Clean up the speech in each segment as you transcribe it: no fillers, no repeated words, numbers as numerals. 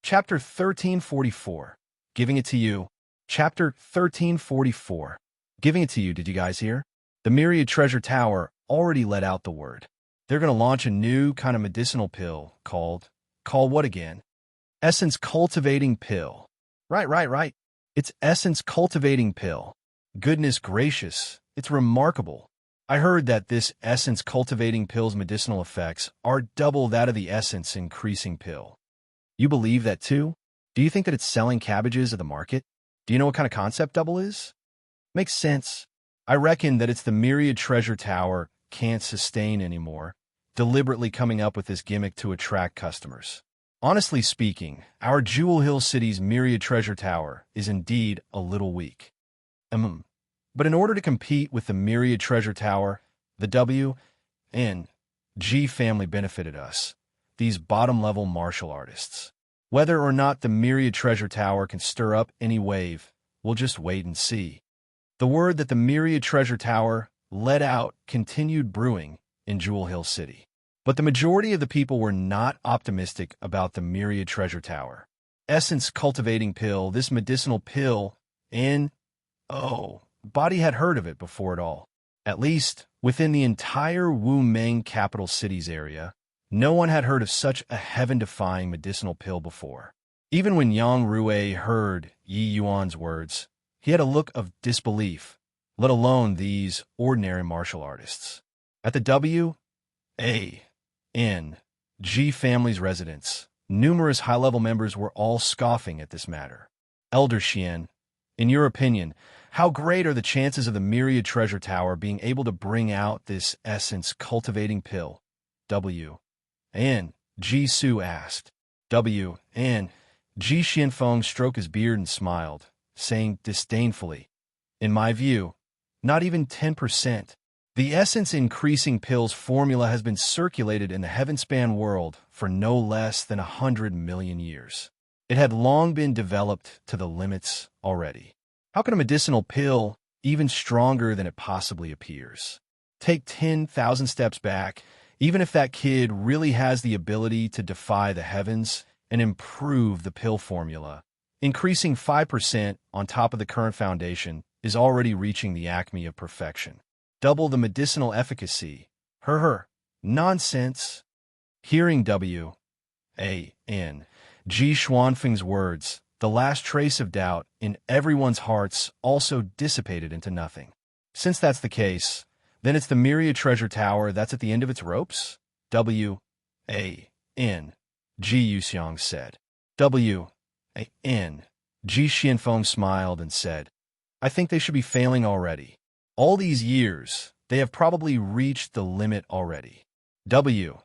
Chapter 1344. Giving it to you. Chapter 1344. Giving it to you, did you guys hear? The Myriad Treasure Tower already let out the word. They're going to launch a new kind of medicinal pill called what again? Essence Cultivating Pill. Right. It's Essence Cultivating Pill. Goodness gracious, it's remarkable. I heard that this Essence Cultivating Pill's medicinal effects are double that of the Essence Increasing Pill. You believe that too? Do you think that it's selling cabbages at the market? Do you know what kind of concept double is? Makes sense. I reckon that it's the Myriad Treasure Tower can't sustain anymore, deliberately coming up with this gimmick to attract customers. Honestly speaking, our Jewel Hill City's Myriad Treasure Tower is indeed a little weak. But in order to compete with the Myriad Treasure Tower, the W&G family benefited us, these bottom-level martial artists. Whether or not the Myriad Treasure Tower can stir up any wave, we'll just wait and see. The word that the Myriad Treasure Tower let out continued brewing in Jewel Hill City. But the majority of the people were not optimistic about the Myriad Treasure Tower. Essence Cultivating Pill, this medicinal pill, Body had heard of it before it all. At least, within the entire Wu Meng capital cities area, no one had heard of such a heaven-defying medicinal pill before. Even when Yang Rui heard Yi Yuan's words, he had a look of disbelief, let alone these ordinary martial artists. At the W&G family's residence, numerous high-level members were all scoffing at this matter. Elder Xian, in your opinion, how great are the chances of the Myriad Treasure Tower being able to bring out this essence-cultivating pill? W&G Su asked. W&G Xianfeng stroked his beard and smiled, saying disdainfully, in my view, not even 10%. The essence-increasing pill's formula has been circulated in the heavenspan world for no less than 100 million years. It had long been developed to the limits already. How can a medicinal pill even stronger than it possibly appears? Take 10,000 steps back, even if that kid really has the ability to defy the heavens and improve the pill formula, increasing 5% on top of the current foundation is already reaching the acme of perfection. Double the medicinal efficacy. Nonsense. Hearing W.A.N. Ji Xuanfeng's words, the last trace of doubt in everyone's hearts also dissipated into nothing. Since that's the case, then it's the Myriad Treasure Tower that's at the end of its ropes? W.A.N. Ji Yuxiang said. W.A.N. Ji Xianfeng smiled and said, I think they should be failing already. All these years, they have probably reached the limit already. W.A.N.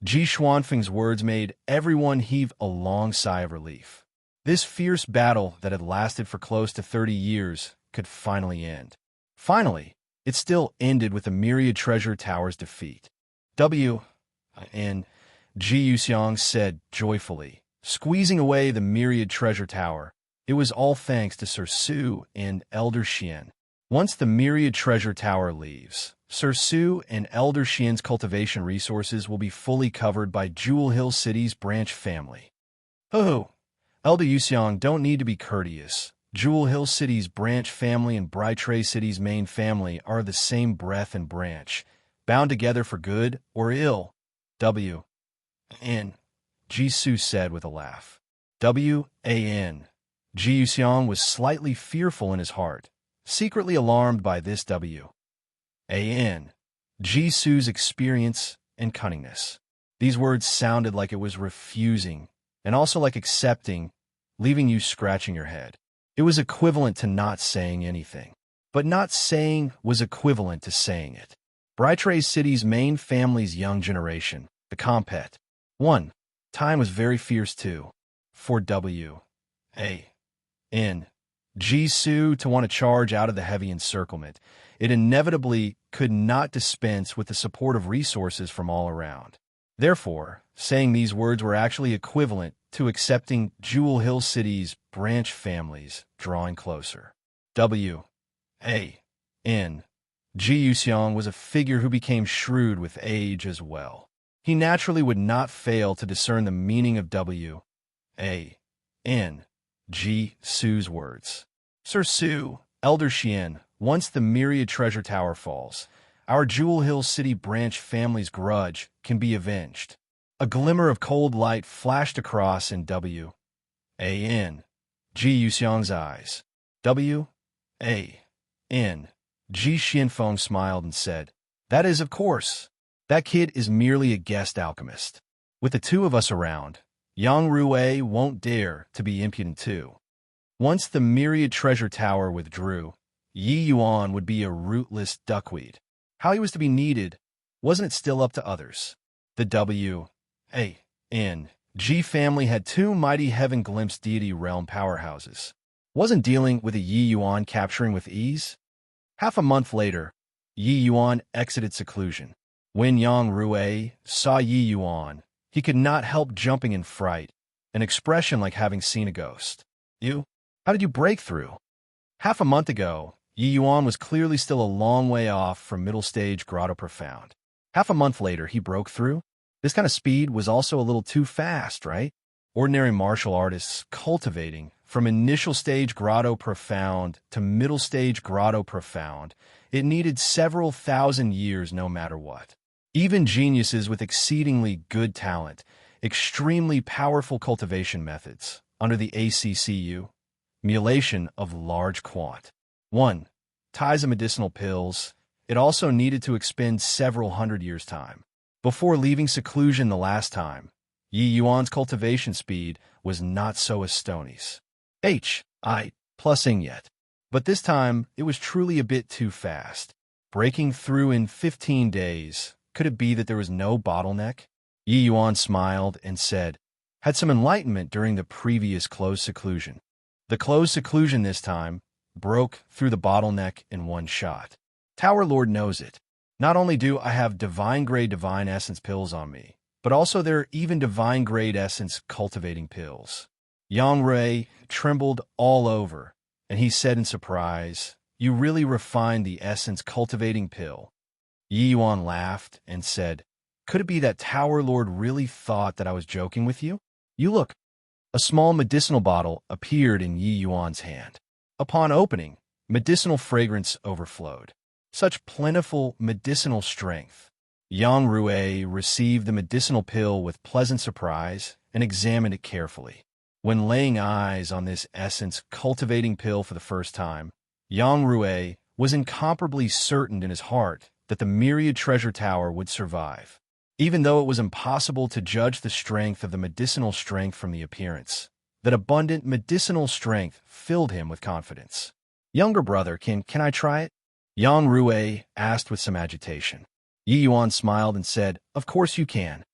Ji Xuanfeng's words made everyone heave a long sigh of relief. This fierce battle that had lasted for close to 30 years could finally end. Finally, it still ended with the Myriad Treasure Tower's defeat. W.N. Ji Yuxiang said joyfully, squeezing away the Myriad Treasure Tower. It was all thanks to Sir Su and Elder Xian. Once the Myriad Treasure Tower leaves, Sir Su and Elder Xian's cultivation resources will be fully covered by Jewel Hill City's branch family. Oh, Elder Yuxiang don't need to be courteous. Jewel Hill City's branch family and Brighttray City's main family are the same breath and branch, bound together for good or ill. W.N. Ji Su said with a laugh. W.A.N. Ji Yuxiang was slightly fearful in his heart, secretly alarmed by this W.A.N. Ji Su's experience and cunningness. These words sounded like it was refusing, and also like accepting, leaving you scratching your head. It was equivalent to not saying anything. But not saying was equivalent to saying it. Brighttray City's main family's young generation, the Compet. 1. Time was very fierce too. For W.A.N. Ji Su to want to charge out of the heavy encirclement, it inevitably could not dispense with the support of resources from all around. Therefore, saying these words were actually equivalent to accepting Jewel Hill City's branch families drawing closer. W.A.N. Ji Yuxiang was a figure who became shrewd with age as well. he naturally would not fail to discern the meaning of W.A.N.G. Su's words. Sir Su, Elder Xian, once the myriad treasure tower falls, our Jewel Hill City branch family's grudge can be avenged. A glimmer of cold light flashed across in W.A.N.G. Yuxiang's eyes. W.A.N.G. Xianfeng smiled and said, "That is, of course. That kid is merely a guest alchemist. With the two of us around, Yang Rui won't dare to be impudent too." Once the myriad treasure tower withdrew, Yi Yuan would be a rootless duckweed. How he was to be needed, wasn't it still up to others? The W.A.N.G. family had two mighty heaven-glimpsed deity realm powerhouses. Wasn't dealing with a Yi Yuan capturing with ease? Half a month later, Yi Yuan exited seclusion. When Yang Rui saw Yi Yuan, he could not help jumping in fright, an expression like having seen a ghost. "You? How did you break through?" Half a month ago, Yi Yuan was clearly still a long way off from middle stage Grotto Profound. Half a month later, he broke through? This kind of speed was also a little too fast, right? Ordinary martial artists cultivating from initial stage Grotto Profound to middle stage Grotto Profound, it needed several thousand years no matter what. Even geniuses with exceedingly good talent, extremely powerful cultivation methods, under the ACCU, mutilation of large quant. 1. Ties of medicinal pills. It also needed to expend several hundred years' time. Before leaving seclusion the last time, Yi Yuan's cultivation speed was not so as Stoney's. Plusing yet. But this time, it was truly a bit too fast. Breaking through in 15 days. Could it be that there was no bottleneck? Yi Yuan smiled and said, "Had some enlightenment during the previous closed seclusion. The closed seclusion this time broke through the bottleneck in one shot. Tower Lord knows it. Not only do I have divine-grade divine essence pills on me, but also there are even divine-grade essence cultivating pills." Yang Rui trembled all over, and he said in surprise, "You really refined the essence cultivating pill." Yi Yuan laughed and said, "Could it be that Tower Lord really thought that I was joking with you? You look." A small medicinal bottle appeared in Yi Yuan's hand. Upon opening, medicinal fragrance overflowed. Such plentiful medicinal strength. Yang Rui received the medicinal pill with pleasant surprise and examined it carefully. When laying eyes on this essence-cultivating pill for the first time, Yang Rui was incomparably certain in his heart that the myriad treasure tower would survive, even though it was impossible to judge the strength of the medicinal strength from the appearance. That abundant medicinal strength filled him with confidence. "Younger brother, can I try it?" Yang Rui asked with some agitation. Yi Yuan smiled and said, "Of course you can."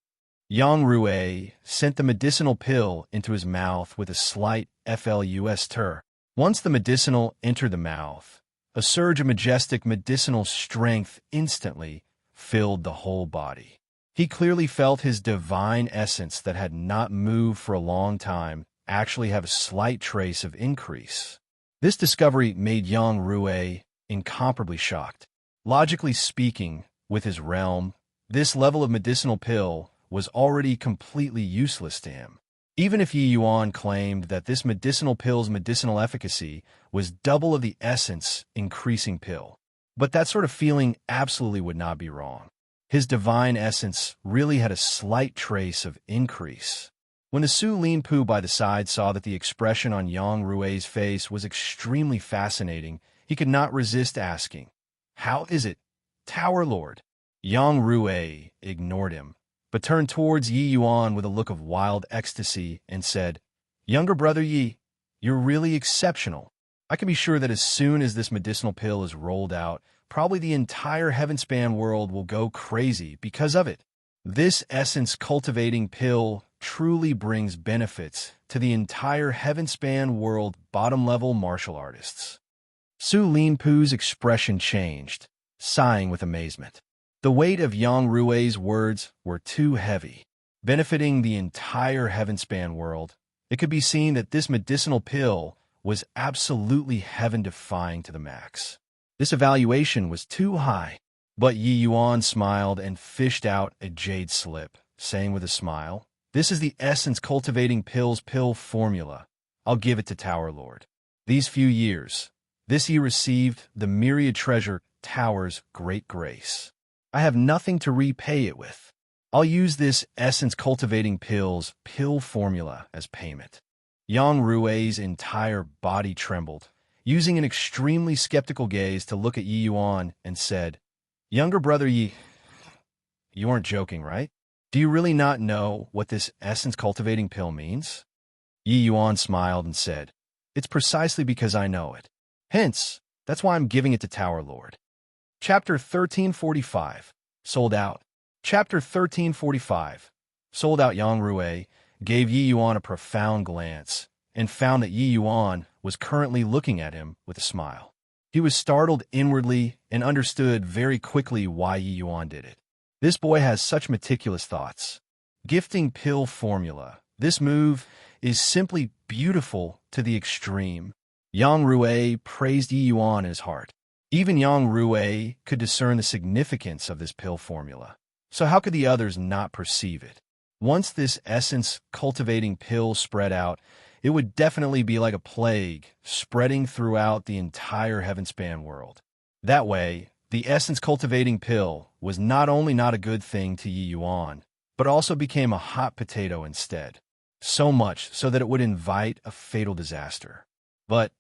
Yang Rui sent the medicinal pill into his mouth with a slight flus stir. Once the medicinal entered the mouth, a surge of majestic medicinal strength instantly filled the whole body. He clearly felt his divine essence that had not moved for a long time actually have a slight trace of increase. This discovery made Yang Rui incomparably shocked. Logically speaking, with his realm, this level of medicinal pill was already completely useless to him. Even if Yi Yuan claimed that this medicinal pill's medicinal efficacy was double of the essence increasing pill. But that sort of feeling absolutely would not be wrong. His divine essence really had a slight trace of increase. When the Su Lin Pu by the side saw that the expression on Yang Rui's face was extremely fascinating, he could not resist asking, "How is it, Tower Lord?" Yang Rui ignored him, but turned towards Yi Yuan with a look of wild ecstasy and said, "Younger brother Yi, you're really exceptional. I can be sure that as soon as this medicinal pill is rolled out, probably the entire Heavenspan world will go crazy because of it. This essence-cultivating pill truly brings benefits to the entire Heavenspan world bottom-level martial artists." Su Lin Pu's expression changed, sighing with amazement. The weight of Yang Rui's words were too heavy. Benefiting the entire Heavenspan world, it could be seen that this medicinal pill was absolutely heaven-defying to the max. This evaluation was too high. But Yi Yuan smiled and fished out a jade slip, saying with a smile, "This is the essence cultivating pills pill formula. I'll give it to Tower Lord. These few years, this ye received the myriad treasure Tower's great grace. I have nothing to repay it with. I'll use this essence cultivating pills pill formula as payment." Yang Rui's entire body trembled, using an extremely skeptical gaze to look at Yi Yuan and said, "Younger brother Yi, you aren't joking, right? Do you really not know what this essence cultivating pill means?" Yi Yuan smiled and said, "It's precisely because I know it. Hence, that's why I'm giving it to Tower Lord." Chapter 1345, Sold Out. Chapter 1345, Sold Out. Yang Rui gave Yi Yuan a profound glance and found that Yi Yuan was currently looking at him with a smile. He was startled inwardly and understood very quickly why Yi Yuan did it. This boy has such meticulous thoughts. Gifting pill formula. This move is simply beautiful to the extreme. Yang Rui praised Yi Yuan in his heart. Even Yang Rui could discern the significance of this pill formula. So how could the others not perceive it? Once this essence-cultivating pill spread out, it would definitely be like a plague, spreading throughout the entire heavenspan world. That way, the essence-cultivating pill was not only not a good thing to Yi Yuan, but also became a hot potato instead. So much so that it would invite a fatal disaster. But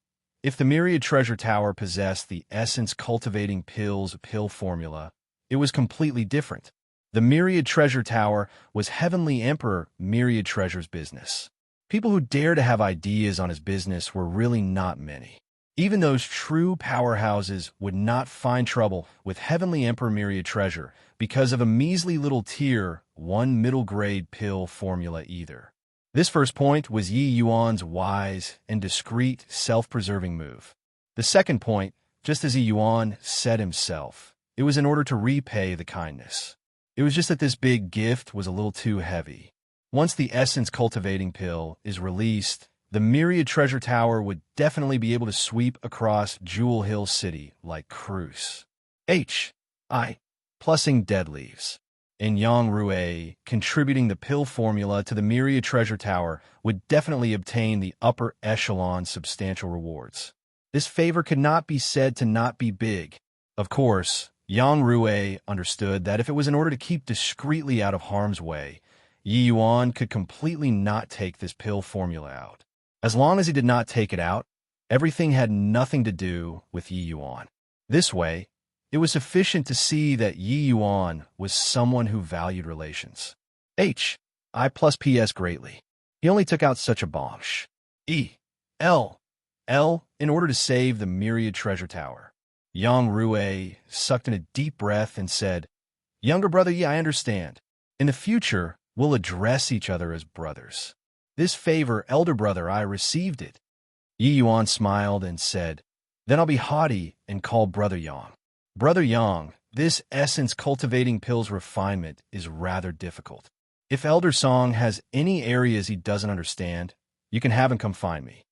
if the Myriad Treasure Tower possessed the essence-cultivating pill's pill formula, it was completely different. The Myriad Treasure Tower was Heavenly Emperor Myriad Treasure's business. People who dare to have ideas on his business were really not many. Even those true powerhouses would not find trouble with Heavenly Emperor Myriad Treasure because of a measly little tier 1 middle-grade pill formula either. This first point was Yi Yuan's wise and discreet self-preserving move. The second point, just as Yi Yuan said himself, it was in order to repay the kindness. It was just that this big gift was a little too heavy. Once the essence-cultivating pill is released, the Myriad Treasure Tower would definitely be able to sweep across Jewel Hill City like Cruise. Plussing dead leaves. And Yang Rui, contributing the pill formula to the Myriad Treasure Tower, would definitely obtain the upper echelon substantial rewards. This favor could not be said to not be big. Of course, Yang Rui understood that if it was in order to keep discreetly out of harm's way, Yi Yuan could completely not take this pill formula out. As long as he did not take it out, everything had nothing to do with Yi Yuan. This way, it was sufficient to see that Yi Yuan was someone who valued relations. I plus PS greatly. He only took out such a bosh. L in order to save the Myriad Treasure Tower. Yang Rui sucked in a deep breath and said, "Younger brother Yi, I understand. In the future, we'll address each other as brothers. This favor, elder brother, I received it." Yi Yuan smiled and said, "Then I'll be haughty and call Brother Yang." Brother Yang, this essence-cultivating pill's refinement is rather difficult. If Elder Song has any areas he doesn't understand, you can have him come find me.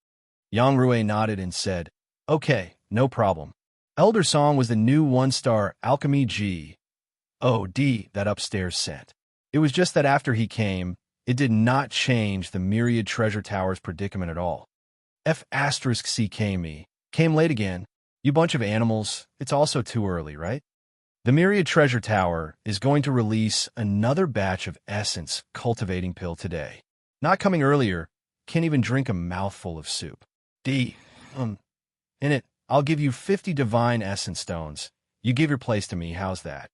Yang Rui nodded and said, "Okay, no problem." Elder Song was the new one-star Alchemy G.O.D. that upstairs sent. It was just that after he came, it did not change the Myriad Treasure Tower's predicament at all. F***C came late again. You bunch of animals, it's also too early, right? The Myriad Treasure Tower is going to release another batch of essence cultivating pill today. Not coming earlier, can't even drink a mouthful of soup. In it, I'll give you 50 divine essence stones. You give your place to me, how's that?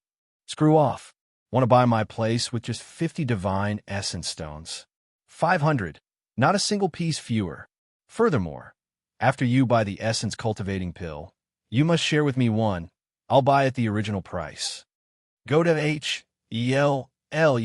Screw off. Want to buy my place with just 50 divine essence stones? 500. Not a single piece fewer. Furthermore, after you buy the essence cultivating pill, you must share with me one. I'll buy at the original price. Go to H-E-L-L.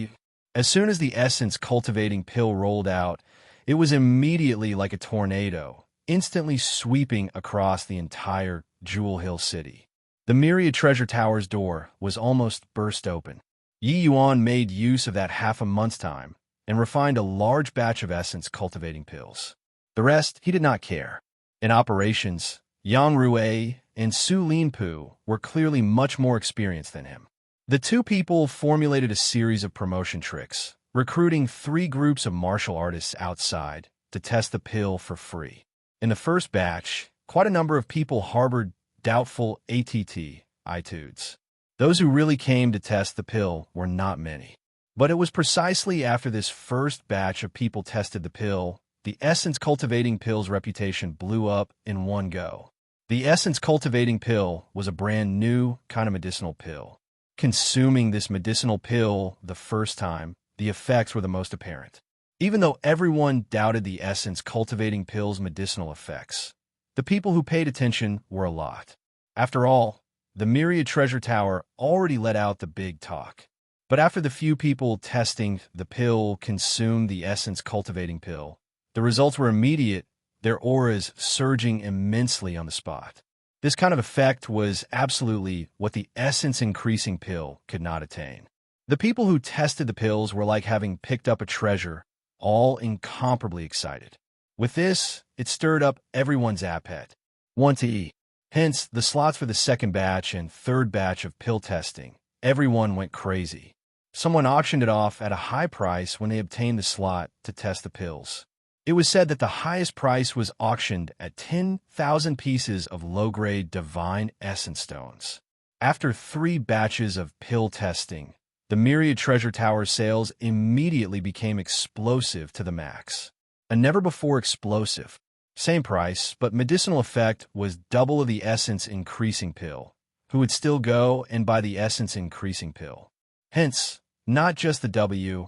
As soon as the essence cultivating pill rolled out, it was immediately like a tornado, instantly sweeping across the entire Jewel Hill City. The Myriad Treasure Tower's door was almost burst open. Yi Yuan made use of that half a month's time and refined a large batch of essence cultivating pills. The rest he did not care. In operations, Yang Rui and Su Linpu were clearly much more experienced than him. The two people formulated a series of promotion tricks, recruiting 3 groups of martial artists outside to test the pill for free. In the first batch, quite a number of people harbored doubtful attitudes. Those who really came to test the pill were not many. But it was precisely after this first batch of people tested the pill, the essence-cultivating pill's reputation blew up in one go. The essence-cultivating pill was a brand new kind of medicinal pill. Consuming this medicinal pill the first time, the effects were the most apparent. Even though everyone doubted the essence-cultivating pill's medicinal effects, the people who paid attention were a lot. After all, the Myriad Treasure Tower already let out the big talk. But after the few people testing the pill consumed the essence-cultivating pill, the results were immediate, their auras surging immensely on the spot. This kind of effect was absolutely what the essence-increasing pill could not attain. The people who tested the pills were like having picked up a treasure, all incomparably excited. With this, it stirred up everyone's appetite. Want to eat. Hence, the slots for the second batch and third batch of pill testing. Everyone went crazy. Someone auctioned it off at a high price when they obtained the slot to test the pills. It was said that the highest price was auctioned at 10,000 pieces of low-grade divine essence stones. After 3 batches of pill testing, the Myriad Treasure Tower sales immediately became explosive to the max. A never-before explosive. Same price, but medicinal effect was double of the essence-increasing pill, who would still go and buy the essence-increasing pill. Hence, not just the W-A-N-G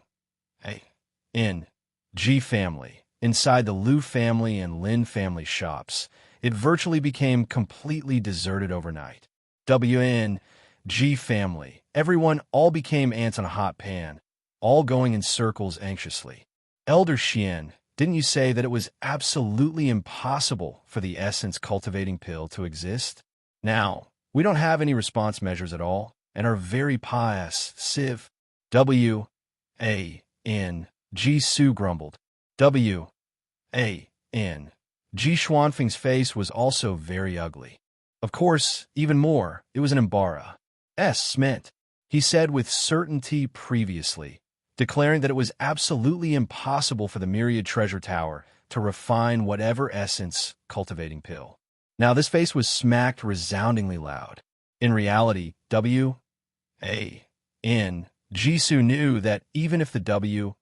family. Inside the Liu family and Lin family shops, it virtually became completely deserted overnight. W-N-G family. Everyone all became ants on a hot pan, all going in circles anxiously. Elder Xian, didn't you say that it was absolutely impossible for the essence-cultivating pill to exist? Now, we don't have any response measures at all, and are very pious, Civ. W-A-N-G Su grumbled. W-A-N-G Xuanfeng's face was also very ugly. Of course, even more, it was an embarrassment, he said with certainty previously, declaring that it was absolutely impossible for the Myriad Treasure Tower to refine whatever essence-cultivating pill. Now this face was smacked resoundingly loud. In reality, W-A-N-G Su knew that even if the W-A-N-G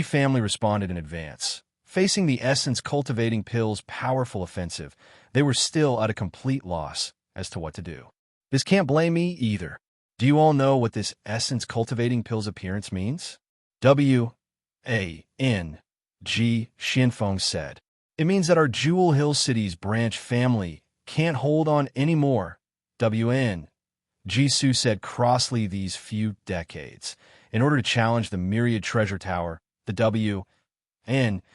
family responded in advance, facing the essence-cultivating pill's powerful offensive, they were still at a complete loss as to what to do. This can't blame me either. Do you all know what this essence-cultivating pill's appearance means? W-A-N-G Xianfeng said. It means that our Jewel Hill City's branch family can't hold on anymore. W-N-G Su said crossly these few decades. In order to challenge the Myriad Treasure Tower, the W-N-G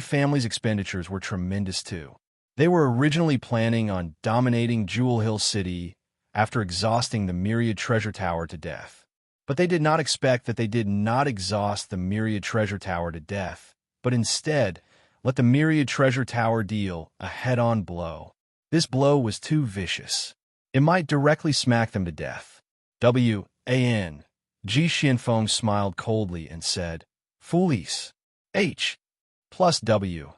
family's expenditures were tremendous too. They were originally planning on dominating Jewel Hill City after exhausting the Myriad Treasure Tower to death. But they did not expect that they did not exhaust the Myriad Treasure Tower to death, but instead let the Myriad Treasure Tower deal a head-on blow. This blow was too vicious. It might directly smack them to death. W-A-N-G Xianfeng smiled coldly and said, Foolies. H plus W-A-N-G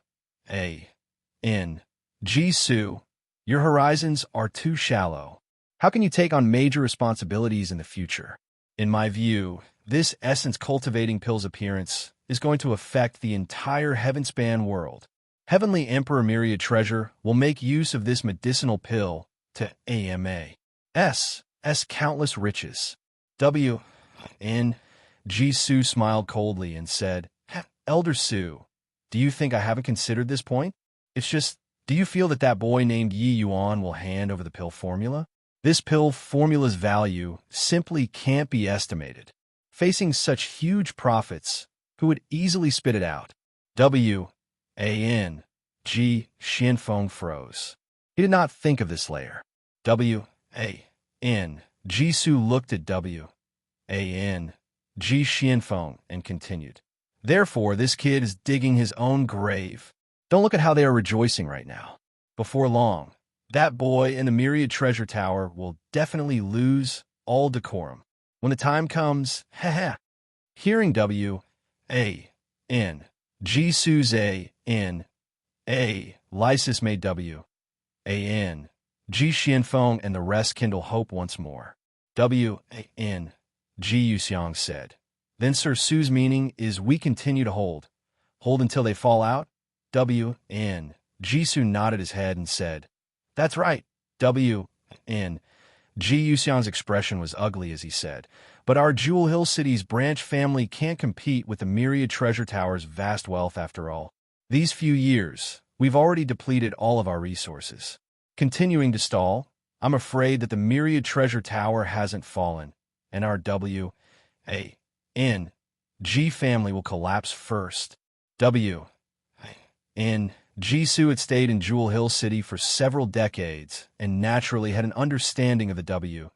Su, your horizons are too shallow. How can you take on major responsibilities in the future? In my view, this essence-cultivating pill's appearance is going to affect the entire heaven-span world. Heavenly Emperor Myriad Treasure will make use of this medicinal pill to AMA's countless riches. W-N-G Su smiled coldly and said, Elder Su, do you think I haven't considered this point? It's just, do you feel that that boy named Yi Yuan will hand over the pill formula? This pill formula's value simply can't be estimated. Facing such huge profits, who would easily spit it out? W-A-N-G Xianfeng froze. He did not think of this layer. W-A-N-G Su looked at W-A-N-G Xianfeng and continued. Therefore, this kid is digging his own grave. Don't look at how they are rejoicing right now. Before long, That boy in the Myriad Treasure Tower will definitely lose all decorum. When the time comes, haha. Hearing W, A, N, G Suze N, A, Lysis made W, A, N, G Xianfeng and the rest kindle hope once more. W, A, N, G Yuxiang said. Then Sir Su's meaning is we continue to hold. Hold until they fall out? W, N, G Su nodded his head and said, That's right. W, N, Ji Yuxiang's expression was ugly as he said, but our Jewel Hill City's branch family can't compete with the Myriad Treasure Tower's vast wealth after all. These few years, we've already depleted all of our resources. Continuing to stall, I'm afraid that the Myriad Treasure Tower hasn't fallen, and our W, A, N, G family will collapse first. W, N, Jisoo had stayed in Jewel Hill City for several decades and naturally had an understanding of the W,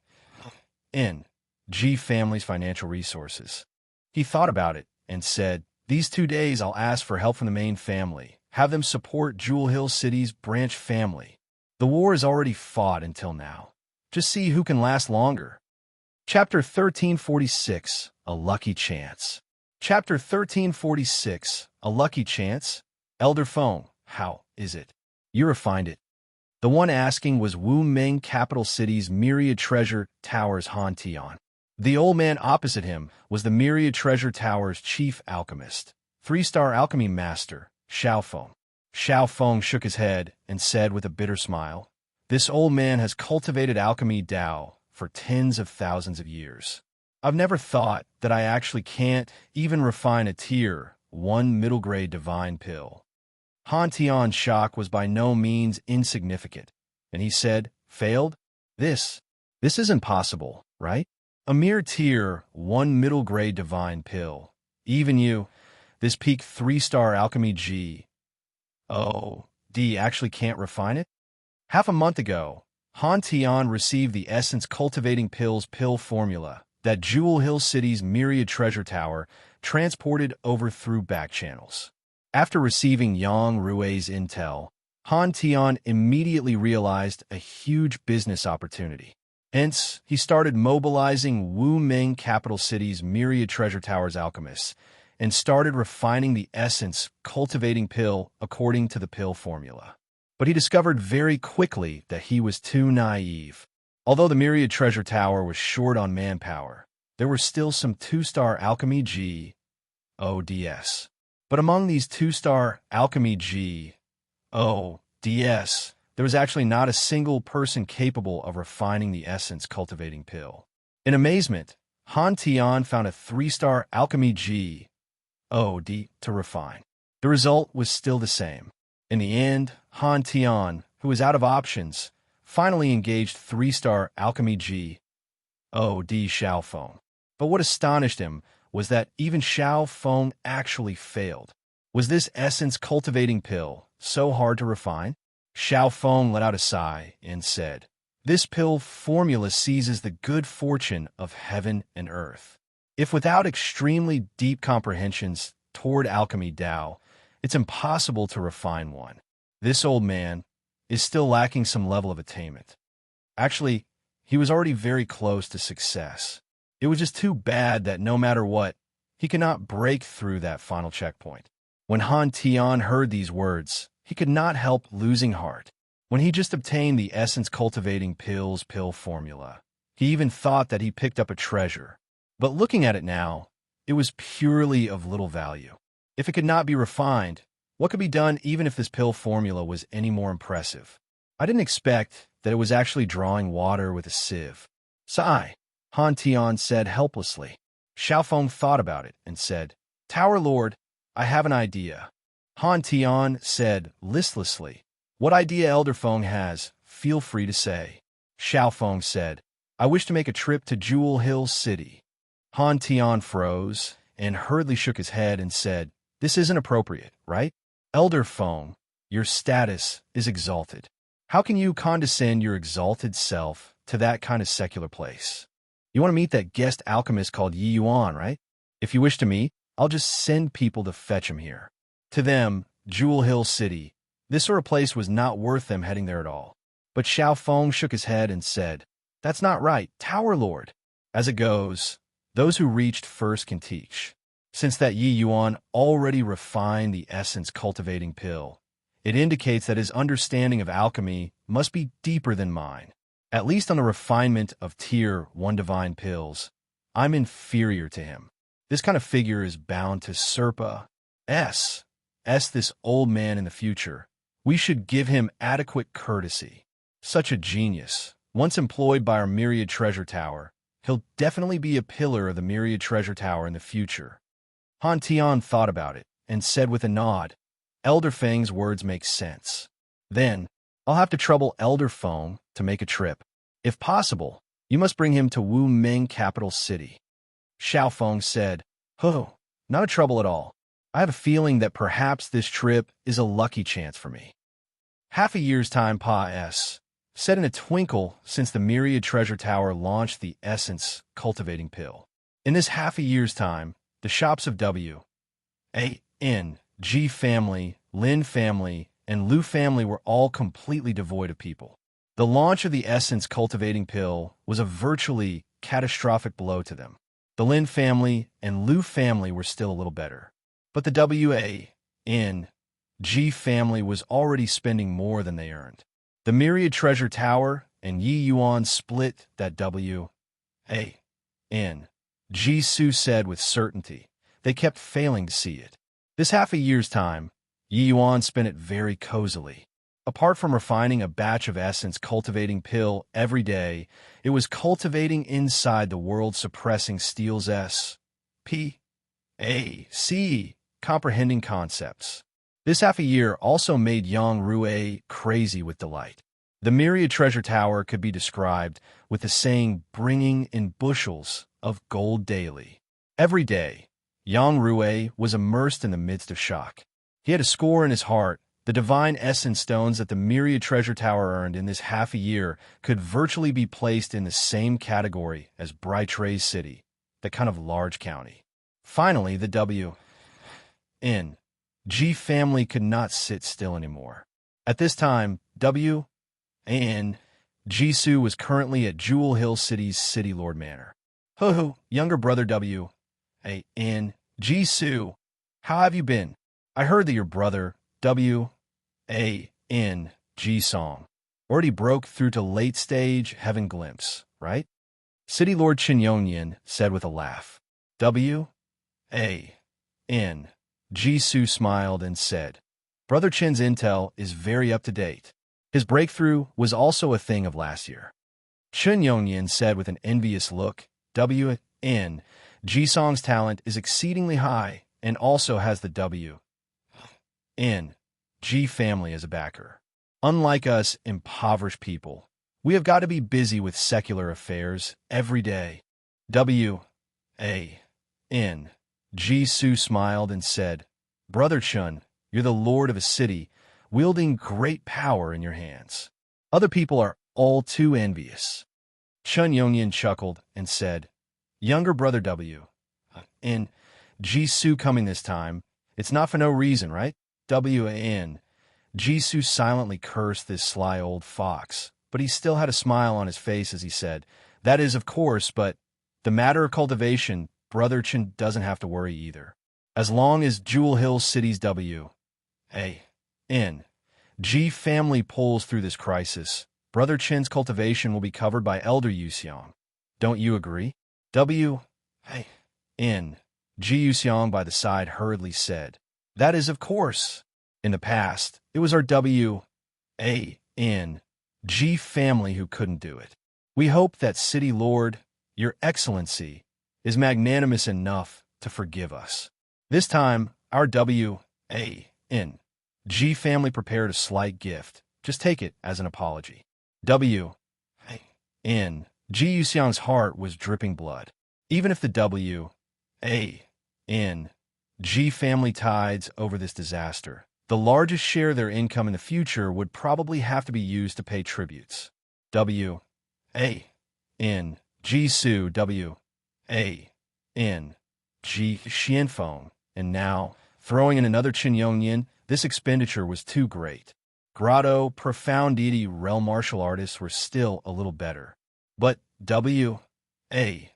N, G family's financial resources. He thought about it and said, These 2 days I'll ask for help from the main family, have them support Jewel Hill City's branch family. The war is already fought until now. Just see who can last longer. Chapter 1346, A Lucky Chance. Chapter 1346, A Lucky Chance. Elder Feng, how is it? You refined it. The one asking was Wu Ming capital city's Myriad Treasure Tower's Han Tian. The old man opposite him was the Myriad Treasure Tower's chief alchemist, 3-star alchemy master, Xiao Feng. Xiao Feng shook his head and said with a bitter smile, This old man has cultivated alchemy Dao for tens of thousands of years. I've never thought that I actually can't even refine a tier 1 middle-grade divine pill. Han Tian's shock was by no means insignificant, and he said, Failed? This isn't possible, right? A mere tier 1 middle-grade divine pill. Even you, this peak 3-star alchemy G. Oh, D actually can't refine it? Half a month ago, Han Tian received the essence cultivating pills pill formula that Jewel Hill City's Myriad Treasure Tower transported over through back channels. After receiving Yang Rui's intel, Han Tian immediately realized a huge business opportunity. Hence, he started mobilizing Wu Ming capital city's Myriad Treasure Tower's alchemists and started refining the essence cultivating pill according to the pill formula. But he discovered very quickly that he was too naive. Although the Myriad Treasure Tower was short on manpower, there were still some 2-star alchemy G. ODS. But among these 2-star alchemy G. ODS, there was actually not a single person capable of refining the essence cultivating pill. In amazement, Han Tian found a 3-star alchemy G. OD to refine. The result was still the same. In the end, Han Tian, who was out of options, finally engaged 3-star alchemy G. OD Xiao Feng. But what astonished him was that even Xiao Feng actually failed. Was this essence cultivating pill so hard to refine? Xiao Feng let out a sigh and said, This pill formula seizes the good fortune of heaven and earth. If without extremely deep comprehensions toward alchemy Dao, it's impossible to refine one. This old man is still lacking some level of attainment. Actually, he was already very close to success. It was just too bad that no matter what, he could not break through that final checkpoint. When Han Tian heard these words, he could not help losing heart. When he just obtained the essence cultivating pill formula, he even thought that he picked up a treasure. But looking at it now, it was purely of little value. If it could not be refined, what could be done even if this pill formula was any more impressive? I didn't expect that it was actually drawing water with a sieve. Sigh, Han Tian said helplessly. Xiao Feng thought about it and said, Tower Lord, I have an idea. Han Tian said listlessly, What idea Elder Feng has, feel free to say. Xiao Feng said, I wish to make a trip to Jewel Hill City. Han Tian froze and hurriedly shook his head and said, This isn't appropriate, right? Elder Feng, your status is exalted. How can you condescend your exalted self to that kind of secular place? You want to meet that guest alchemist called Yi Yuan, right? If you wish to meet, I'll just send people to fetch him here. To them, Jewel Hill City, this sort of place was not worth them heading there at all. But Xiao Feng shook his head and said, "That's not right, Tower Lord. As it goes, those who reached first can teach. Since that Yi Yuan already refined the essence-cultivating pill, it indicates that his understanding of alchemy must be deeper than mine. At least on the refinement of Tier 1 divine pills, I'm inferior to him. This kind of figure is bound to Serpa S. This old man in the future. We should give him adequate courtesy. Such a genius. Once employed by our Myriad Treasure Tower, he'll definitely be a pillar of the Myriad Treasure Tower in the future." Han Tian thought about it and said with a nod, "Elder Feng's words make sense. Then, I'll have to trouble Elder Feng to make a trip. If possible, you must bring him to Wu Ming capital city." Xiao Feng said, "Oh, not a trouble at all. I have a feeling that perhaps this trip is a lucky chance for me." Half a year's time Pa S. said in a twinkle since the Myriad Treasure Tower launched the essence cultivating pill. In this half a year's time, the shops of W. A. N. G family, Lin family, and Lu family were all completely devoid of people. The launch of the essence cultivating pill was a virtually catastrophic blow to them. The Lin family and Lu family were still a little better. But the W. A. N. G family was already spending more than they earned. The Myriad Treasure Tower and Yi Yuan split that W. A. N. Ji Su said with certainty. They kept failing to see it. This half a year's time, Yi Yuan spent it very cozily. Apart from refining a batch of essence cultivating pill every day, it was cultivating inside the world suppressing steel's S. P. A. C. comprehending concepts. This half a year also made Yang Rue crazy with delight. The Myriad Treasure Tower could be described with the saying bringing in bushels of gold daily. Every day, Yang Rue was immersed in the midst of shock. He had a score in his heart. The divine essence stones that the Myriad Treasure Tower earned in this half a year could virtually be placed in the same category as Brightray's city, the kind of large county. Finally, the W. N. G family could not sit still anymore. At this time, W. N. Jisoo was currently at Jewel Hill City's City Lord Manor. "Ho, younger brother W. N. Jisoo, how have you been? I heard that your brother, W. N. Ji-song, already broke through to late stage Heaven Glimpse, right?" City Lord Chen Yongyan said with a laugh. W. N. Jisoo smiled and said, "Brother Chen's intel is very up to date. His breakthrough was also a thing of last year." Chen Yongyan said with an envious look, "W. N. Ji-song's talent is exceedingly high and also has the W. N. G family as a backer. Unlike us impoverished people, we have got to be busy with secular affairs every day." W. N. Ji Su smiled and said, "Brother Chun, you're the lord of a city, wielding great power in your hands. Other people are all too envious." Chun Yongyan chuckled and said, "Younger brother W. N. Ji Su coming this time, it's not for no reason, right?" W. N. Ji Su silently cursed this sly old fox, but he still had a smile on his face as he said, "That is, of course, but the matter of cultivation, Brother Chen doesn't have to worry either. As long as Jewel Hill City's W. N. G family pulls through this crisis, Brother Chen's cultivation will be covered by Elder Yuxiang. Don't you agree?" W. N. Ji Yuxiang by the side hurriedly said, "That is, of course. In the past, it was our W. N. G family who couldn't do it. We hope that City Lord, Your Excellency, is magnanimous enough to forgive us. This time, our W. N. G family prepared a slight gift. Just take it as an apology." W. N. Ji Yuxiang's heart was dripping blood. Even if the W. N. G family tides over this disaster, the largest share of their income in the future would probably have to be used to pay tributes. W. N. G Su W. N. G Xianfeng. And now, throwing in another Chen Yongyan, this expenditure was too great. grotto, profound deity realm martial artists were still a little better. But W.A.N.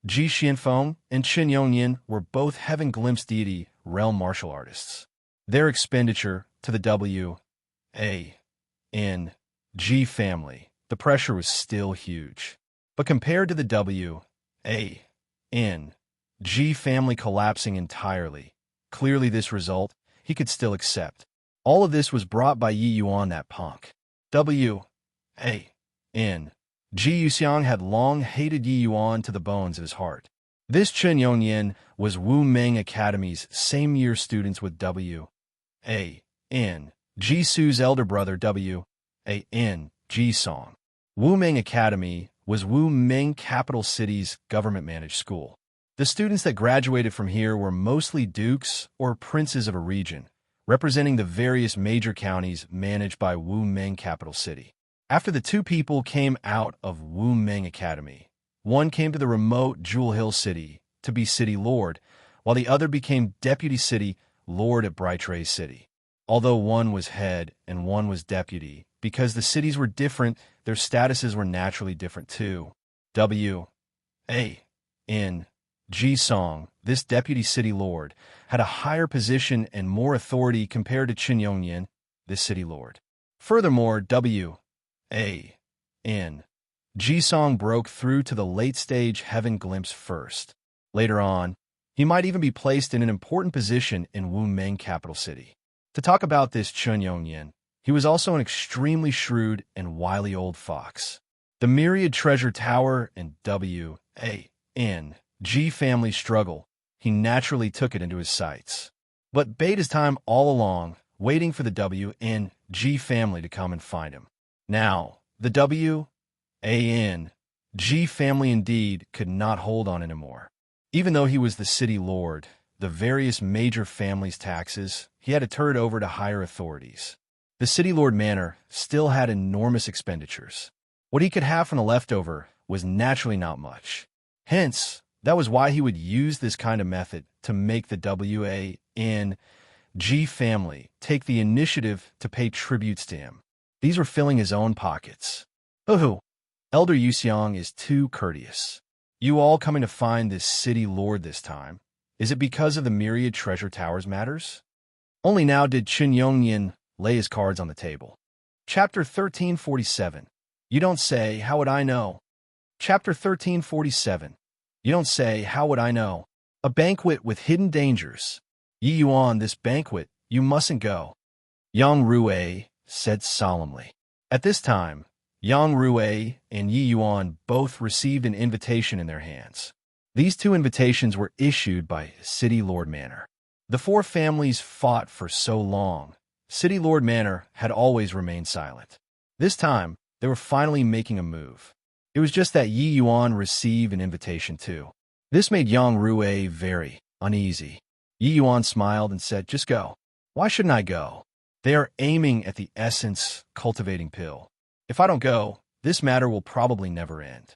Ji Xianfeng and Chen Yongyan were both heaven glimpse deity realm martial artists. Their expenditure to the W.A.N. G family, the pressure was still huge. But compared to the W.A.N. G family collapsing entirely, clearly this result he could still accept. All of this was brought by Yi Yuan, that punk. W.A.N. Ji Yuxiang had long hated Yi Yuan to the bones of his heart. This Chen Yongyan was Wu Meng Academy's same-year students with W.A.N. Ji Su's elder brother W.A.N. Ji Song. Wu Meng Academy was Wu Meng capital city's government-managed school. The students that graduated from here were mostly dukes or princes of a region, representing the various major counties managed by Wu Meng capital city. After the two people came out of Wu Meng Academy, one came to the remote Jewel Hill City to be city lord, while the other became deputy city lord at Bright Ray City. Although one was head and one was deputy, because the cities were different, their statuses were naturally different too. W.A.N. Ji Song, this deputy city lord, had a higher position and more authority compared to Chen Yongyan, this city lord. Furthermore, W.A.N. Ji Song broke through to the late-stage heaven glimpse first. Later on, he might even be placed in an important position in Wu Meng capital city. To talk about this Chen Yongyan, he was also an extremely shrewd and wily old fox. The myriad treasure tower and W.A.N. G family struggle, he naturally took it into his sights. But bade his time all along, waiting for the W.N. G family to come and find him. Now, the W.A.N. G family indeed could not hold on anymore. Even though he was the city lord, the various major families' taxes, he had to turn it over to higher authorities. The city lord manor still had enormous expenditures. What he could have from the leftover was naturally not much. Hence, that was why he would use this kind of method to make the W.A.N. G family take the initiative to pay tributes to him. These were filling his own pockets. Hoo-hoo, Elder Yuxiang is too courteous. You all coming to find this city lord this time. Is it because of the myriad treasure towers matters? Only now did Chen Yongyan lay his cards on the table. Chapter 1347. You don't say, how would I know? Chapter 1347. You don't say, how would I know? A banquet with hidden dangers. Yi Yuan, this banquet, you mustn't go. Yang Rui said solemnly. At this time, Yang Rui and Yi Yuan both received an invitation in their hands. These two invitations were issued by City Lord Manor. The four families fought for so long. City Lord Manor had always remained silent. This time, they were finally making a move. It was just that Yi Yuan received an invitation too. This made Yang Rui very uneasy. Yi Yuan smiled and said, just go. Why shouldn't I go? They are aiming at the essence cultivating pill. If I don't go, this matter will probably never end.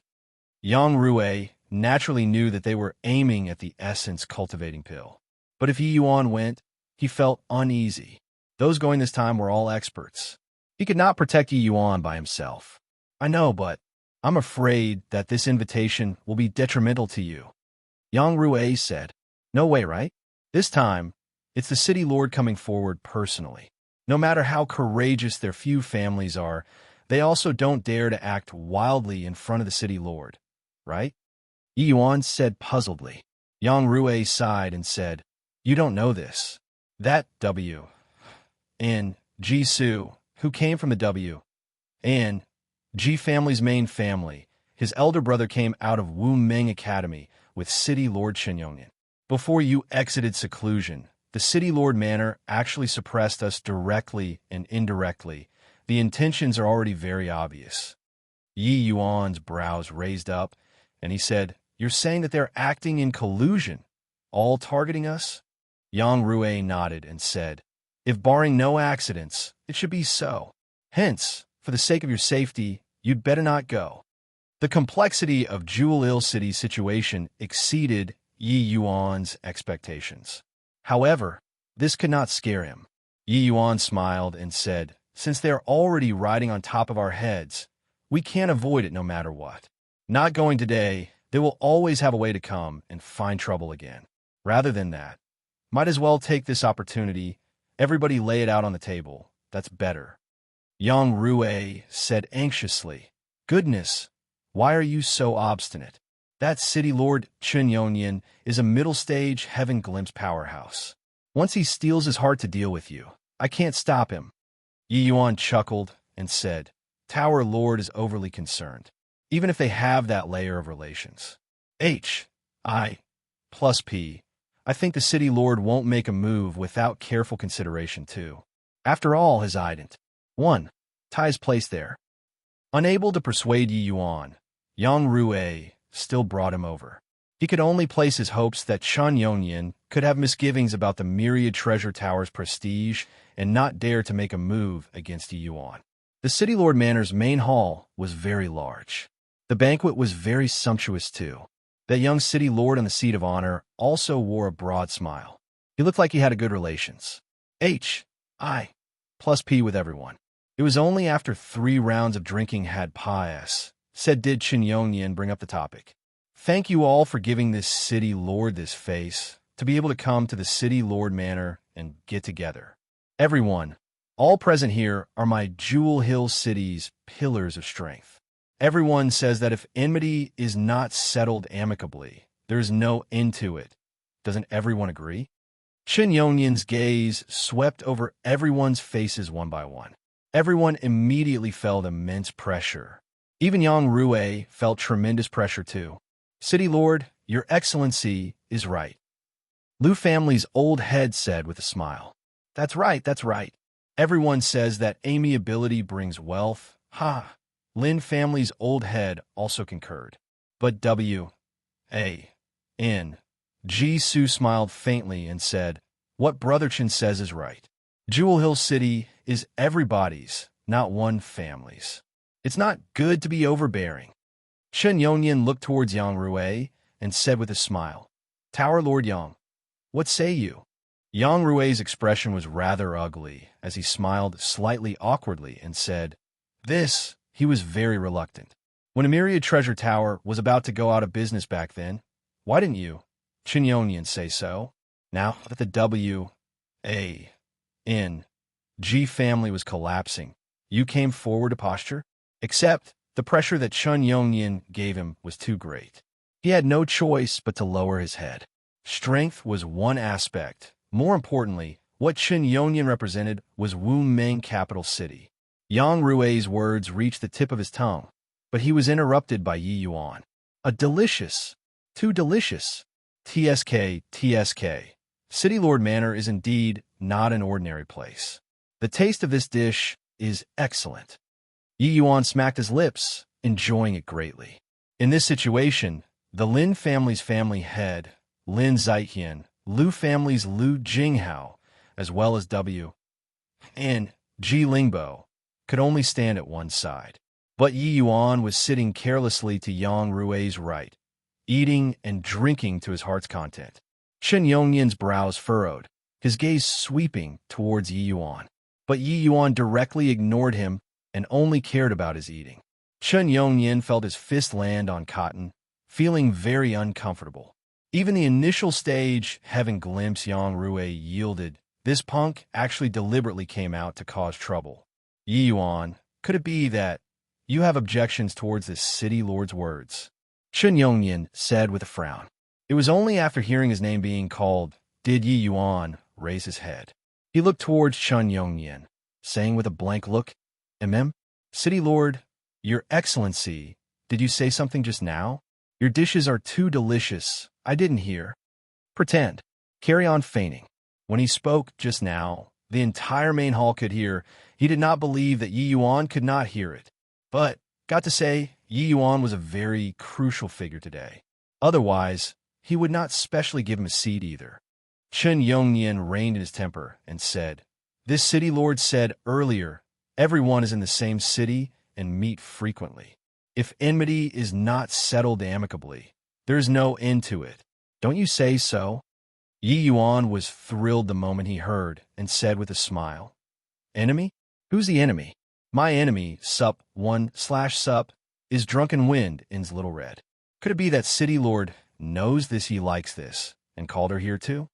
Yang Rui naturally knew that they were aiming at the essence cultivating pill. But if Yi Yuan went, he felt uneasy. Those going this time were all experts. He could not protect Yi Yuan by himself. I know, but I'm afraid that this invitation will be detrimental to you. Yang Rui said, no way, right? This time, it's the city lord coming forward personally. No matter how courageous their few families are, they also don't dare to act wildly in front of the city lord, right? Yi Yuan said puzzledly. Yang Rui sighed and said, you don't know this. That W.N. Ji Su, who came from the W.N. Ji family's main family, his elder brother came out of Wu Meng Academy with City Lord Chen Yongyan. Before you exited seclusion, the City Lord Manor actually suppressed us directly and indirectly. The intentions are already very obvious. Yi Yuan's brows raised up, and he said, you're saying that they're acting in collusion, all targeting us? Yang Rui nodded and said, if barring no accidents, it should be so. Hence, for the sake of your safety, you'd better not go. The complexity of Jewel Hill City's situation exceeded Yi Yuan's expectations. However, this could not scare him. Yi Yuan smiled and said, "Since they are already riding on top of our heads, we can't avoid it no matter what. Not going today, they will always have a way to come and find trouble again. Rather than that, might as well take this opportunity. Everybody lay it out on the table. That's better." Yang Rue said anxiously, "Goodness, why are you so obstinate? That city lord Chen Yonyan is a middle-stage heaven glimpse powerhouse. Once he steals his heart to deal with you, I can't stop him." Yi Yuan chuckled and said, "Tower Lord is overly concerned, even if they have that layer of relations. I plus P. I think the city lord won't make a move without careful consideration, too. After all, his ident. 1. Tai's place there." Unable to persuade Yi Yuan, Yang Rue still brought him over. He could only place his hopes that Chen Yonyan could have misgivings about the myriad treasure tower's prestige and not dare to make a move against Yi Yuan. The City Lord Manor's main hall was very large. The banquet was very sumptuous, too. That young city lord on the seat of honor also wore a broad smile. He looked like he had a good relations. I plus P with everyone. It was only after 3 rounds of drinking had pious, said did Chen Yonyan bring up the topic. "Thank you all for giving this city lord this face, to be able to come to the City Lord Manor and get together. Everyone, all present here are my Jewel Hill City's pillars of strength. Everyone says that if enmity is not settled amicably, there is no end to it. Doesn't everyone agree?" Chen Yonyan's gaze swept over everyone's faces one by one. Everyone immediately felt immense pressure. Even Yang Rue felt tremendous pressure too. "City Lord, Your Excellency is right," Liu family's old head said with a smile. That's right. Everyone says that amiability brings wealth. Ha! Lin family's old head also concurred. But Ji Su smiled faintly and said, "What Brother Chen says is right. Jewel Hill City is everybody's, not one family's. It's not good to be overbearing." Chen Yonyan looked towards Yang Rue and said with a smile, "Tower Lord Yang, what say you?" Yang Rue's expression was rather ugly as he smiled slightly awkwardly and said, "This." He was very reluctant. When a myriad treasure tower was about to go out of business back then, why didn't you, Chen Yonyan, say so? Now that the G family was collapsing, you came forward to posture? Except the pressure that Chen Yonyan gave him was too great. He had no choice but to lower his head. Strength was one aspect. More importantly, what Chen Yonyan represented was Wu Meng capital city. Yang Rue's words reached the tip of his tongue, but he was interrupted by Yi Yuan. Too delicious. TSK. City Lord Manor is indeed not an ordinary place. The taste of this dish is excellent. Yi Yuan smacked his lips, enjoying it greatly. In this situation, the Lin family's family head, Lin Zaiqian, Liu family's Liu Jinghao, as well as Ji Lingbo, could only stand at one side. But Yi Yuan was sitting carelessly to Yang Rue's right, eating and drinking to his heart's content. Chen Yongyan's brows furrowed, his gaze sweeping towards Yi Yuan. But Yi Yuan directly ignored him and only cared about his eating. Chen Yongyan felt his fist land on cotton, feeling very uncomfortable. Even the initial stage, heaven glimpse Yang Rue yielded. This punk actually deliberately came out to cause trouble. Yi Yuan, could it be that you have objections towards this city lord's words? Chen Yongyan said with a frown. It was only after hearing his name being called did Yi Yuan raise his head. He looked towards Chen Yongyan, saying with a blank look, City Lord, Your Excellency, did you say something just now? Your dishes are too delicious. I didn't hear. Pretend. Carry on feigning. When he spoke just now, the entire main hall could hear. He did not believe that Yi Yuan could not hear it. But, got to say, Yi Yuan was a very crucial figure today. Otherwise, he would not specially give him a seat either. Chen Yongyan reined in his temper and said, "This city lord said earlier, everyone is in the same city and meet frequently. If enmity is not settled amicably, there is no end to it. Don't you say so?" Yi Yuan was thrilled the moment he heard and said with a smile, "Enemy? Who's the enemy?" "My enemy, Sup1/Sup, is Drunken Wind, ins Little Red." Could it be that City Lord knows this he likes this and called her here too?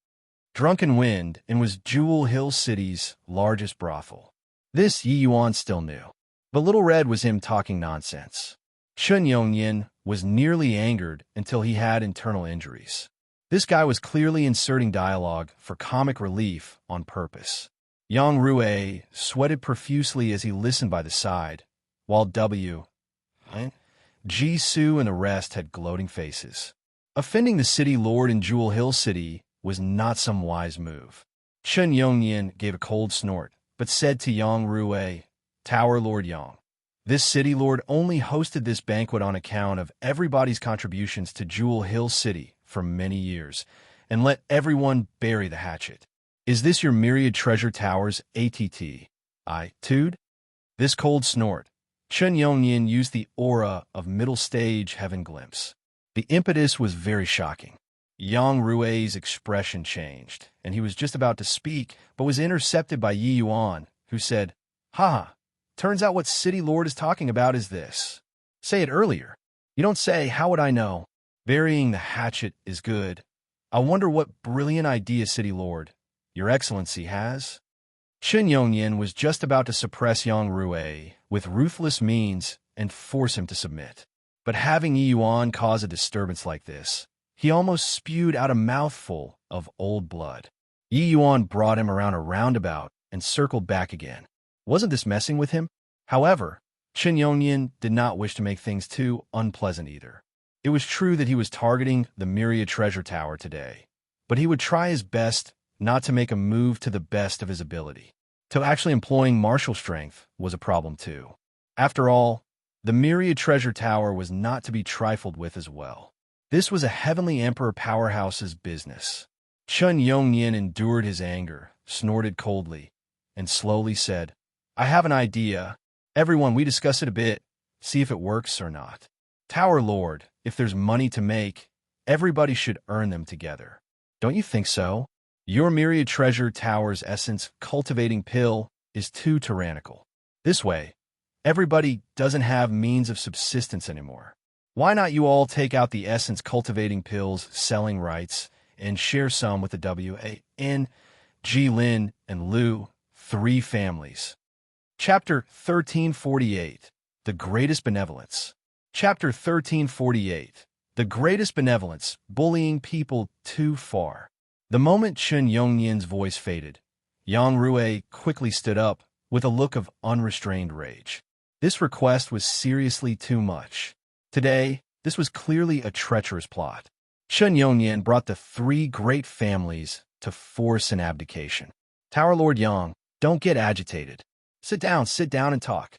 Drunken Wind and was Jewel Hill City's largest brothel. This Yi Yuan still knew. But Little Red was him talking nonsense. Chun Yongyin was nearly angered until he had internal injuries. This guy was clearly inserting dialogue for comic relief on purpose. Yang Rui sweated profusely as he listened by the side, while Ji Su and the rest had gloating faces. Offending the city lord in Jewel Hill City was not some wise move. Chun Yongyin gave a cold snort, but said to Yang Rui, "Tower Lord Yang, this city lord only hosted this banquet on account of everybody's contributions to Jewel Hill City for many years, and let everyone bury the hatchet. Is this your myriad treasure towers attitude?" This cold snort, Chun Yongyin used the aura of middle stage heaven glimpse. The impetus was very shocking. Yang Rui's expression changed, and he was just about to speak, but was intercepted by Yi Yuan, who said, "Ha! Turns out what City Lord is talking about is this. Say it earlier. You don't say, how would I know? Burying the hatchet is good. I wonder what brilliant idea City Lord, Your Excellency, has?" Chun Yongyin was just about to suppress Yang Rui with ruthless means and force him to submit. But having Yi Yuan cause a disturbance like this, he almost spewed out a mouthful of old blood. Yi Yuan brought him around a roundabout and circled back again. Wasn't this messing with him? However, Chun Yongyin did not wish to make things too unpleasant either. It was true that he was targeting the Myriad Treasure Tower today, but he would try his best not to make a move to the best of his ability. To actually employing martial strength was a problem too. After all, the Myriad Treasure Tower was not to be trifled with as well. This was a Heavenly Emperor powerhouse's business. Chun Yongyin endured his anger, snorted coldly, and slowly said, "I have an idea. Everyone, we discuss it a bit, see if it works or not. Tower Lord, if there's money to make, everybody should earn them together. Don't you think so? Your Myriad Treasure Tower's essence cultivating pill is too tyrannical. This way, everybody doesn't have means of subsistence anymore. Why not you all take out the essence cultivating pills selling rights and share some with the WAN, Jilin, and Lu, 3 families." Chapter 1348, The Greatest Benevolence. Chapter 1348, The Greatest Benevolence, Bullying People Too Far. The moment Chun Yongyin's voice faded, Yang Rui quickly stood up with a look of unrestrained rage. This request was seriously too much. Today, this was clearly a treacherous plot. Chun Yongyin brought the 3 great families to force an abdication. "Tower Lord Yang, don't get agitated. Sit down and talk.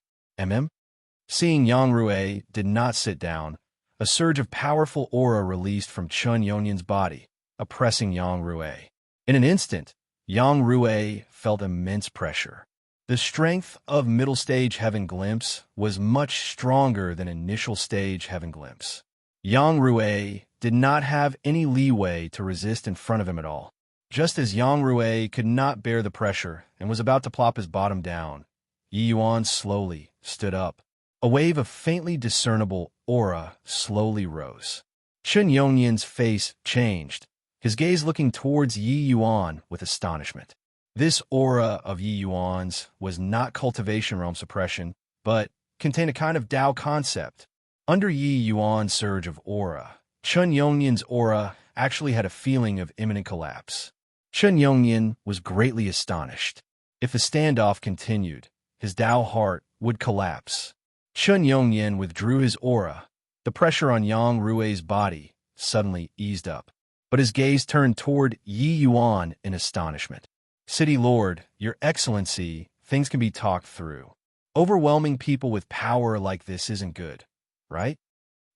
Seeing Yang Rui did not sit down, a surge of powerful aura released from Chun Yongyin's body, oppressing Yang Rui. In an instant, Yang Rui felt immense pressure. The strength of middle stage Heaven Glimpse was much stronger than initial stage Heaven Glimpse. Yang Rui did not have any leeway to resist in front of him at all. Just as Yang Rui could not bear the pressure and was about to plop his bottom down, Yi Yuan slowly stood up. A wave of faintly discernible aura slowly rose. Chun Yongyin's face changed, his gaze looking towards Yi Yuan with astonishment. This aura of Yi Yuan's was not cultivation realm suppression, but contained a kind of Tao concept. Under Yi Yuan's surge of aura, Chun Yongyin's aura actually had a feeling of imminent collapse. Chun Yongyin was greatly astonished. If the standoff continued, his Tao heart would collapse. Chun Yongyin withdrew his aura. The pressure on Yang Rui's body suddenly eased up, but his gaze turned toward Yi Yuan in astonishment. "City Lord, Your Excellency, things can be talked through. Overwhelming people with power like this isn't good, right?"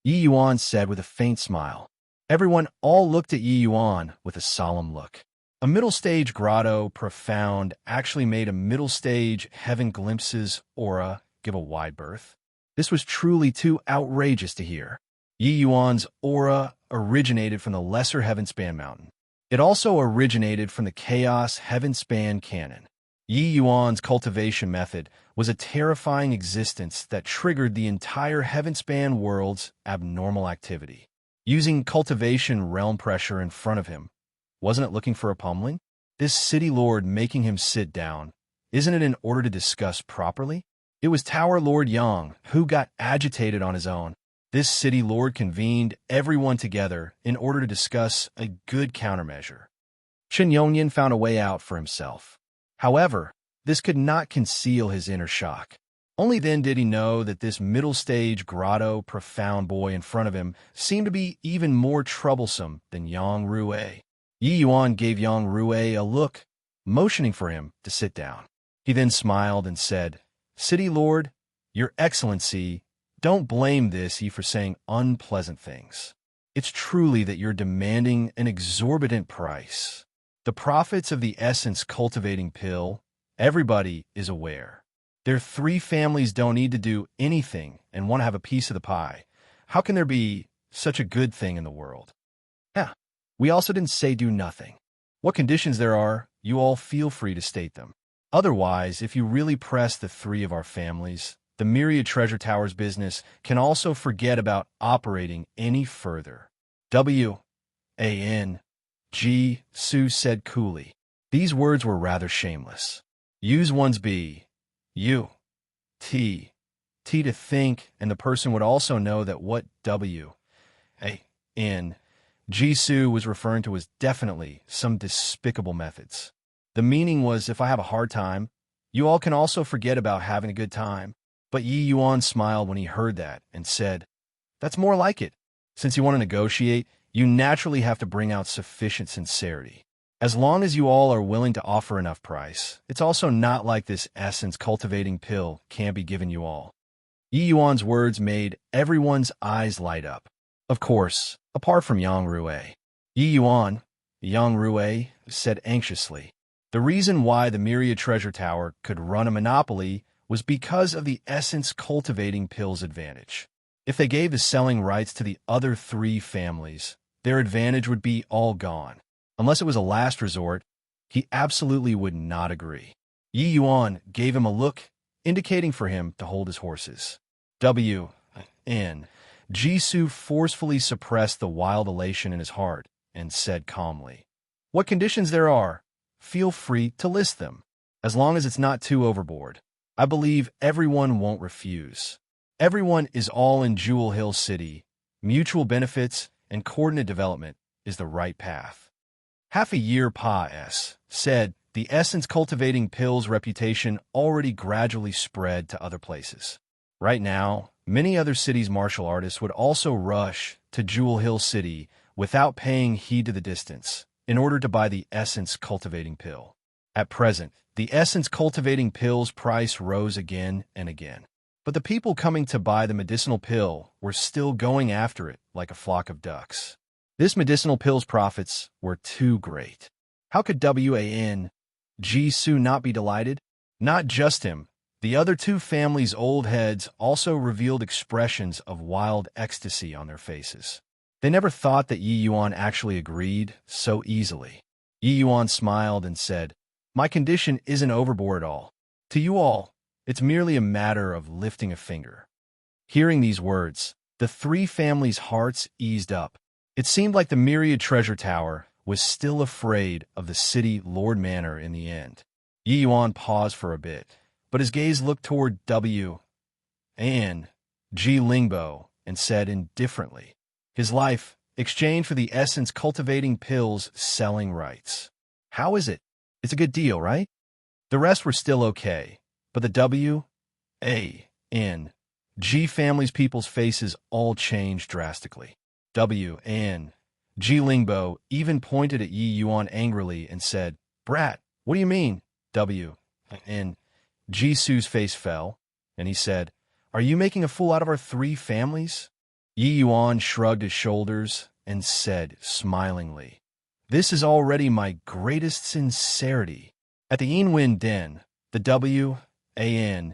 Yi Yuan said with a faint smile. Everyone all looked at Yi Yuan with a solemn look. A middle stage grotto profound actually made a middle stage Heaven Glimpse's aura give a wide berth. This was truly too outrageous to hear. Yi Yuan's aura originated from the lesser Heaven Span Mountain. It also originated from the Chaos Heaven-Span canon. Yi Yuan's cultivation method was a terrifying existence that triggered the entire Heaven-Span world's abnormal activity. Using cultivation realm pressure in front of him, wasn't it looking for a pummeling? This city lord making him sit down, isn't it in order to discuss properly? It was Tower Lord Yang who got agitated on his own. This city lord convened everyone together in order to discuss a good countermeasure. Chen Yongyan found a way out for himself. However, this could not conceal his inner shock. Only then did he know that this middle-stage grotto profound boy in front of him seemed to be even more troublesome than Yang Rui. Yi Yuan gave Yang Rui a look, motioning for him to sit down. He then smiled and said, "City Lord, Your Excellency, don't blame this for saying unpleasant things. It's truly that you're demanding an exorbitant price. The profits of the essence cultivating pill, everybody is aware. Their 3 families don't need to do anything and want to have a piece of the pie. How can there be such a good thing in the world? Yeah, we also didn't say do nothing. What conditions there are, you all feel free to state them. Otherwise, if you really press the 3 of our families, the Myriad Treasure Tower's business can also forget about operating any further." W.A.N.G. Su said coolly. These words were rather shameless. Use one's B, U, T, T to think, and the person would also know that what W.A.N.G. Su was referring to was definitely some despicable methods. The meaning was, if I have a hard time, you all can also forget about having a good time. But Yi Yuan smiled when he heard that and said, "That's more like it. Since you want to negotiate, you naturally have to bring out sufficient sincerity. As long as you all are willing to offer enough price, it's also not like this essence-cultivating pill can't be given you all." Yi Yuan's words made everyone's eyes light up. Of course, apart from Yang Rui. Yi Yuan, Yang Rui said anxiously. The reason why the Myriad Treasure Tower could run a monopoly was because of the essence-cultivating pill's advantage. If they gave the selling rights to the other 3 families, their advantage would be all gone. Unless it was a last resort, he absolutely would not agree. Yi Yuan gave him a look, indicating for him to hold his horses. W.N.G. Su forcefully suppressed the wild elation in his heart and said calmly, "What conditions there are, feel free to list them, as long as it's not too overboard. I believe everyone won't refuse. Everyone is all in Jewel Hill City. Mutual benefits and coordinate development is the right path." Half a year said, the essence-cultivating pill's reputation already gradually spread to other places. Right now, many other cities' martial artists would also rush to Jewel Hill City without paying heed to the distance in order to buy the essence-cultivating pill. At present, the essence-cultivating pill's price rose again and again. But the people coming to buy the medicinal pill were still going after it like a flock of ducks. This medicinal pill's profits were too great. How could W.A.N.G. Su not be delighted? Not just him. The other 2 families' old heads also revealed expressions of wild ecstasy on their faces. They never thought that Yi Yuan actually agreed so easily. Yi Yuan smiled and said, "My condition isn't overboard at all. To you all, it's merely a matter of lifting a finger." Hearing these words, the 3 families' hearts eased up. It seemed like the Myriad Treasure Tower was still afraid of the city Lord Manor in the end. Yi Yuan paused for a bit, but his gaze looked toward W.A.N.G. Lingbo and said indifferently, "His life, exchanged for the essence-cultivating pill's selling rights. How is it? It's a good deal, right?" The rest were still okay, but the W.A.N.G. family's people's faces all changed drastically. W.A.N.G. Lingbo even pointed at Yi Yuan angrily and said, "Brat, what do you mean?" W.N.G. Su's face fell, and he said, "Are you making a fool out of our 3 families?" Yi Yuan shrugged his shoulders and said smilingly, "This is already my greatest sincerity." At the Yinwen Den, the W.A.N.G.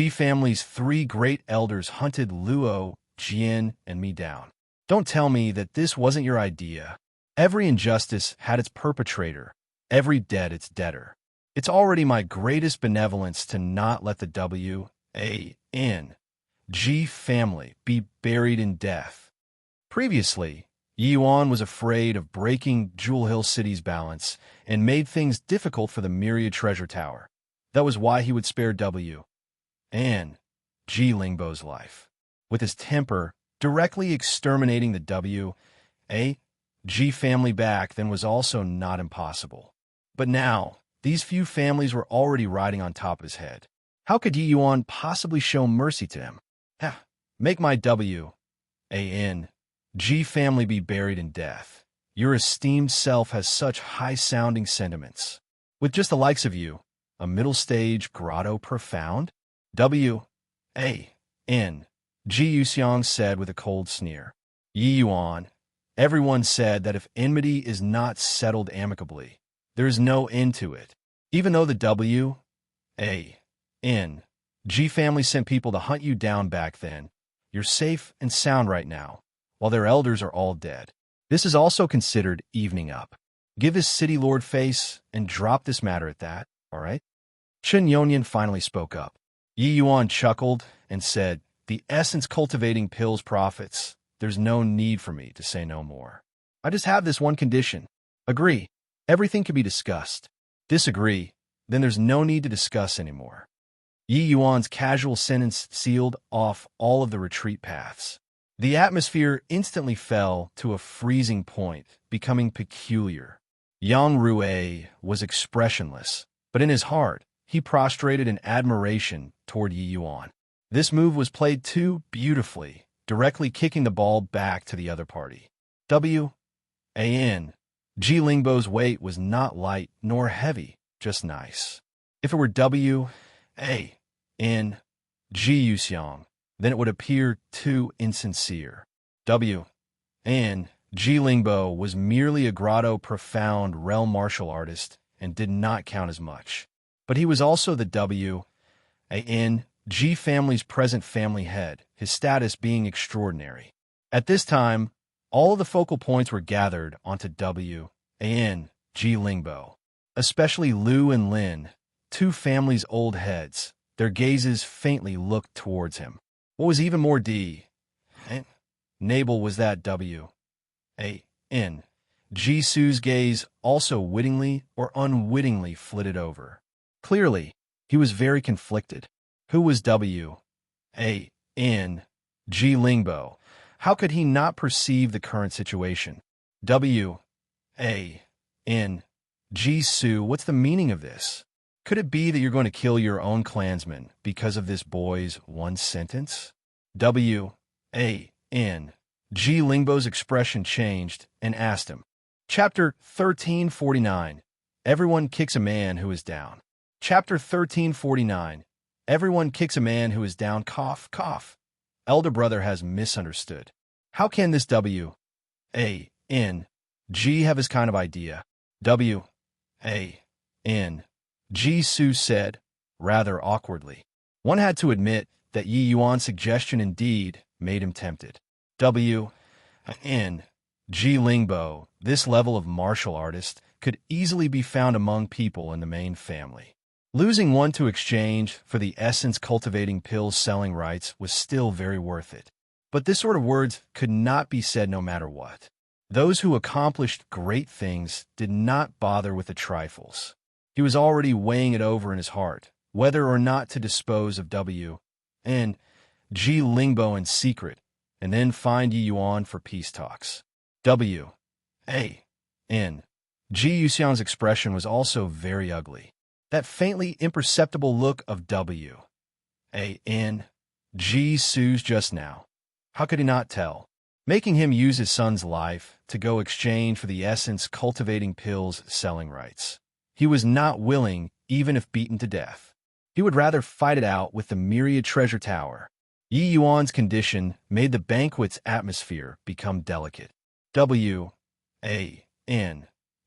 family's 3 great elders hunted Luo, Jian, and me down. "Don't tell me that this wasn't your idea." Every injustice had its perpetrator, every debt its debtor. It's already my greatest benevolence to not let the W.A.N.G. family be buried in death. Previously, Yi Yuan was afraid of breaking Jewel Hill City's balance and made things difficult for the Myriad Treasure Tower. That was why he would spare W.A.N.G. Lingbo's life. With his temper directly exterminating the W.A.G. family back then was also not impossible. But now, these few families were already riding on top of his head. How could Yi Yuan possibly show mercy to him? Make my W.A.N.G. family be buried in death. Your esteemed self has such high-sounding sentiments. With just the likes of you, a middle-stage grotto profound? W.A.N.G. Yuxiang said with a cold sneer. Yi Yuan, everyone said that if enmity is not settled amicably, there is no end to it. Even though the W.A.N.G. family sent people to hunt you down back then, you're safe and sound right now, while their elders are all dead. This is also considered evening up. Give this city lord face and drop this matter at that, all right? Chen Yonyan finally spoke up. Yi Yuan chuckled and said, the essence cultivating pills profits. There's no need for me to say no more. I just have this one condition. Agree. Everything can be discussed. Disagree. Then there's no need to discuss anymore. Yi Yuan's casual sentence sealed off all of the retreat paths. The atmosphere instantly fell to a freezing point, becoming peculiar. Yang Rui was expressionless, but in his heart, he prostrated in admiration toward Yi Yuan. This move was played too beautifully, directly kicking the ball back to the other party. W.A.N.G. Lingbo's weight was not light nor heavy, just nice. If it were W.A.N.G. Yuxiang, then it would appear too insincere. W.A.N.G. Lingbo was merely a grotto profound realm martial artist and did not count as much. But he was also the W.A.N.G. family's present family head, his status being extraordinary. At this time, all of the focal points were gathered onto W.A.N.G. Lingbo, especially Lu and Lin, two families' old heads. Their gazes faintly looked towards him. What was even more Nabal was that W.A.N.G. Su's gaze also wittingly or unwittingly flitted over. Clearly, he was very conflicted. Who was W.A.N.G. Lingbo? How could he not perceive the current situation? W.A.N.G. Su, what's the meaning of this? Could it be that you're going to kill your own clansmen because of this boy's one sentence? W.A.N.G. Lingbo's expression changed and asked him. Chapter 1349. Everyone kicks a man who is down. Chapter 1349. Everyone kicks a man who is down. Cough, cough. Elder brother has misunderstood. How can this W.A.N.G. have his kind of idea? W.A.N.G. Su said, rather awkwardly. One had to admit that Yi Yuan's suggestion indeed made him tempted. W.A.N.G. Lingbo, this level of martial artist, could easily be found among people in the main family. Losing one to exchange for the essence cultivating pills selling rights was still very worth it. But this sort of words could not be said no matter what. Those who accomplished great things did not bother with the trifles. He was already weighing it over in his heart, whether or not to dispose of W.A.N.G. Lingbo in secret, and then find Yi Yuan for peace talks. W.A.N.G. Yuxiang's expression was also very ugly. That faintly imperceptible look of W.A.N.G. Su's just now. How could he not tell? Making him use his son's life to go exchange for the essence cultivating pills selling rights. He was not willing, even if beaten to death. He would rather fight it out with the Myriad Treasure Tower. Yi Yuan's condition made the banquet's atmosphere become delicate. W.A.N.G.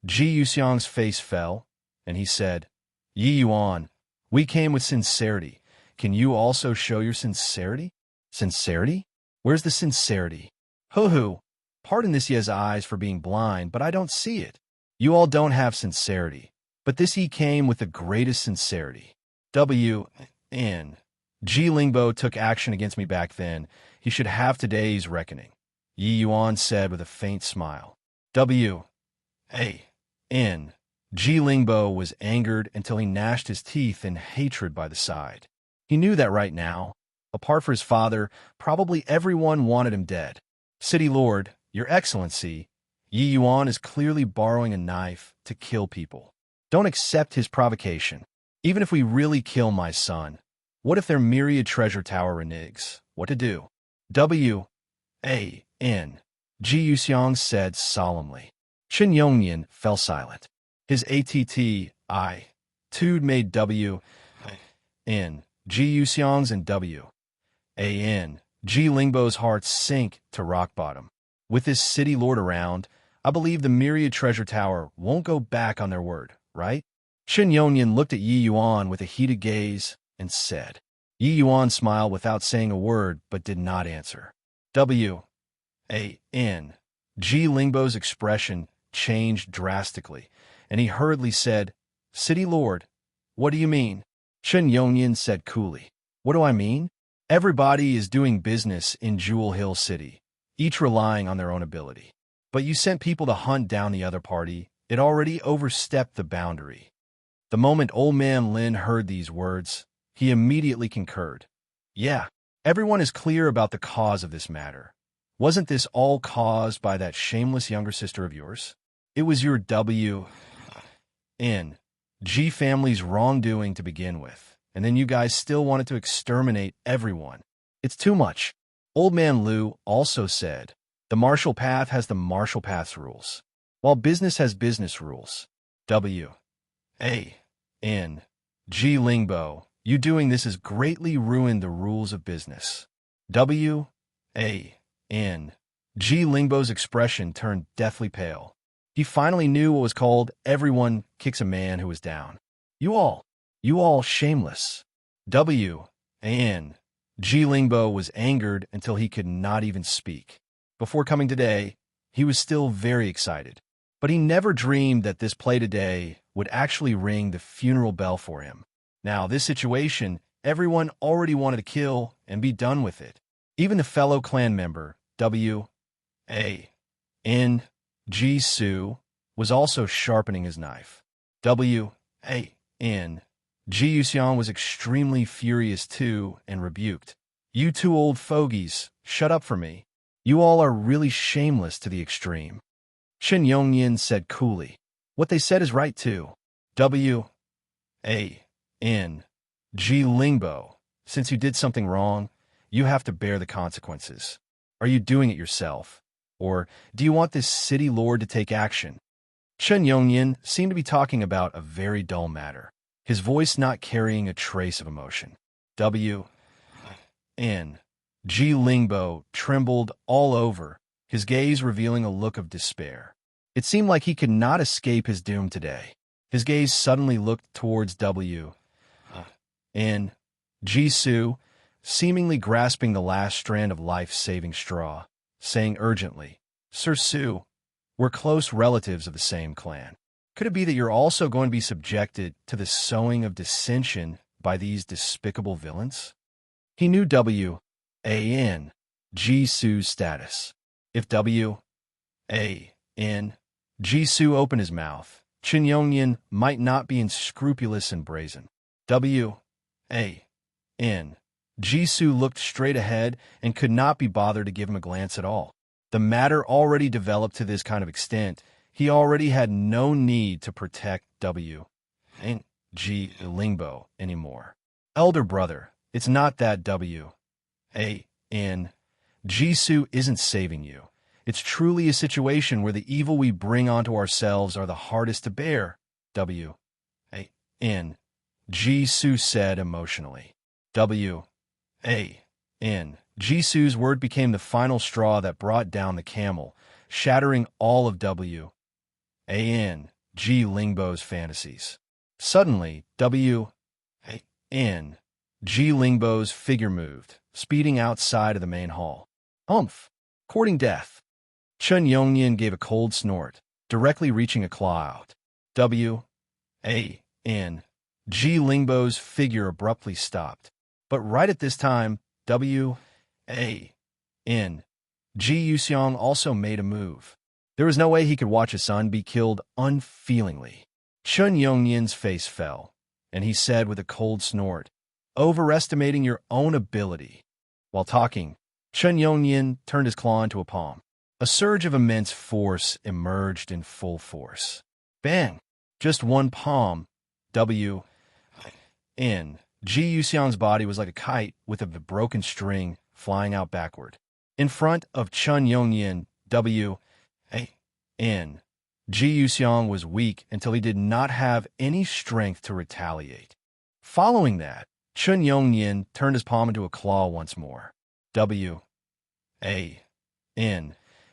Yuxiang's face fell, and he said, Yi Yuan, we came with sincerity. Can you also show your sincerity? Sincerity? Where's the sincerity? Hoo-hoo. Pardon this ye's eyes for being blind, but I don't see it. You all don't have sincerity. But this he came with the greatest sincerity. W.N. G. Lingbo took action against me back then. He should have today's reckoning, Yi Yuan said with a faint smile. W.A.N. Ji Lingbo was angered until he gnashed his teeth in hatred by the side. He knew that right now, apart from his father, probably everyone wanted him dead. City Lord, Your Excellency, Yi Yuan is clearly borrowing a knife to kill people. Don't accept his provocation. Even if we really kill my son, what if their myriad treasure tower reneges? What to do? W.A.N. Ji Yuxiang said solemnly. Chen Yongnian fell silent. His attitude made W.N. Ji Yuxiang's and W.A.N. Ji Lingbo's heart sink to rock bottom. With this city lord around, I believe the myriad treasure tower won't go back on their word, right? Chen Yongnian looked at Yi Yuan with a heated gaze and said. Yi Yuan smiled without saying a word but did not answer. W.A.N. Ji Lingbo's expression changed drastically, and he hurriedly said, City Lord, what do you mean? Chen Yongnian said coolly. What do I mean? Everybody is doing business in Jewel Hill City, each relying on their own ability. But you sent people to hunt down the other party. It already overstepped the boundary. The moment Old Man Lin heard these words, he immediately concurred. Yeah, everyone is clear about the cause of this matter. Wasn't this all caused by that shameless younger sister of yours? It was your W.N. G family's wrongdoing to begin with, and then you guys still wanted to exterminate everyone. It's too much. Old Man Liu also said, the martial path has the martial path's rules, while business has business rules. W.A.N. G Lingbo, you doing this has greatly ruined the rules of business. W.A.N. G Lingbo's expression turned deathly pale. He finally knew what was called everyone kicks a man who is down. You all shameless. W.A.N. Ji Lingbo was angered until he could not even speak. Before coming today, he was still very excited. But he never dreamed that this play today would actually ring the funeral bell for him. Now, this situation, everyone already wanted to kill and be done with it. Even the fellow clan member, W.A.N. Ji Su, was also sharpening his knife. W.A.N. Ji Yuxiang was extremely furious too and rebuked. You two old fogies, shut up for me. You all are really shameless to the extreme. Chen Yongnian said coolly. What they said is right too. W.A.N. Ji Lingbo, since you did something wrong, you have to bear the consequences. Are you doing it yourself? Or do you want this city lord to take action? Chen Yongnian seemed to be talking about a very dull matter, his voice not carrying a trace of emotion. W.N. Ji Lingbo trembled all over, his gaze revealing a look of despair. It seemed like he could not escape his doom today. His gaze suddenly looked towards W.N. Ji Su, seemingly grasping the last strand of life-saving straw, saying urgently, Sir Su, we're close relatives of the same clan. Could it be that you're also going to be subjected to the sowing of dissension by these despicable villains? He knew W.A.N. Ji Su's status. If W.A.N. Ji Su opened his mouth, Chen Yongnian might not be unscrupulous and brazen. W.A.N. Ji Su looked straight ahead and could not be bothered to give him a glance at all. The matter already developed to this kind of extent. He already had no need to protect W.N. Ji Lingbo anymore. Elder brother, it's not that W.A.N. Ji Su isn't saving you. It's truly a situation where the evil we bring onto ourselves are the hardest to bear, W.A.N. Ji Su said emotionally. W.A.N. Ji Su's word became the final straw that brought down the camel, shattering all of W.A.N. Ji Lingbo's fantasies. Suddenly, W.A.N. Ji Lingbo's figure moved, speeding outside of the main hall. Courting death. Chun Yongnian gave a cold snort, directly reaching a claw out. W-A-N. Ji Lingbo's figure abruptly stopped. But right at this time, W-A-N. Ji Yuxiang also made a move. There was no way he could watch his son be killed unfeelingly. Chun Yongnian's face fell, and he said with a cold snort, "Overestimating your own ability." While talking, Chun Yongnian turned his claw into a palm. A surge of immense force emerged in full force. Bang! Just one palm. W-N. Ji Yuxiang's body was like a kite with a broken string flying out backward. In front of Chun Yongnian, W-A-N. Ji Yuxiang was weak until he did not have any strength to retaliate. Following that, Chun Yongnian turned his palm into a claw once more. W-A-N.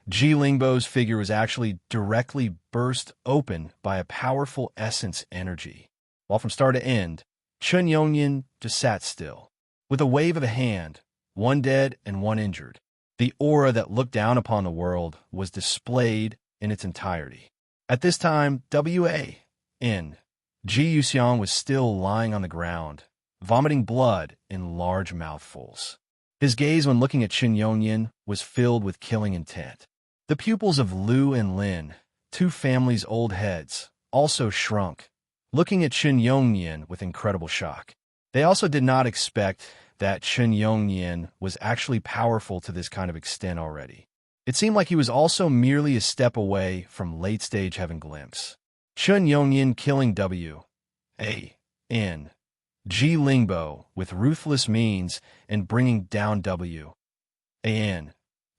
Ji Lingbo's figure was actually directly burst open by a powerful essence energy. While from start to end, Chun Yongnian just sat still. With a wave of a hand, one dead and one injured, the aura that looked down upon the world was displayed in its entirety. At this time, W-A-N. Ji Yuxiang was still lying on the ground, vomiting blood in large mouthfuls. His gaze when looking at Chun Yongnian was filled with killing intent. The pupils of Lu and Lin, two families' old heads, also shrunk, looking at Chun Yongnian with incredible shock. They also did not expect that Chun Yongnian was actually powerful to this kind of extent already. It seemed like he was also merely a step away from late-stage Heaven Glimpse. Chun Yongnian killing W-A-N. Ji Lingbo with ruthless means and bringing down W-A-N.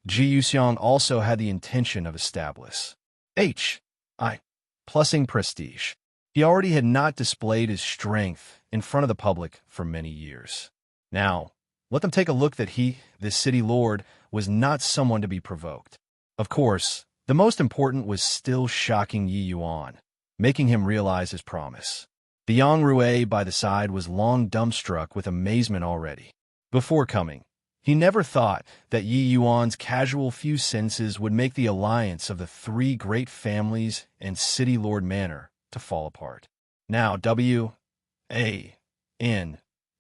Ji Yuxiang also had the intention of establishing H-I plusing prestige. He already had not displayed his strength in front of the public for many years. Now, let them take a look that he, this city lord, was not someone to be provoked. Of course, the most important was still shocking Yi Yuan, making him realize his promise. The young Rue by the side was long dumbstruck with amazement already. Before coming, he never thought that Yi Yuan's casual few sentences would make the alliance of the three great families and city lord manor to fall apart. Now W-A-N.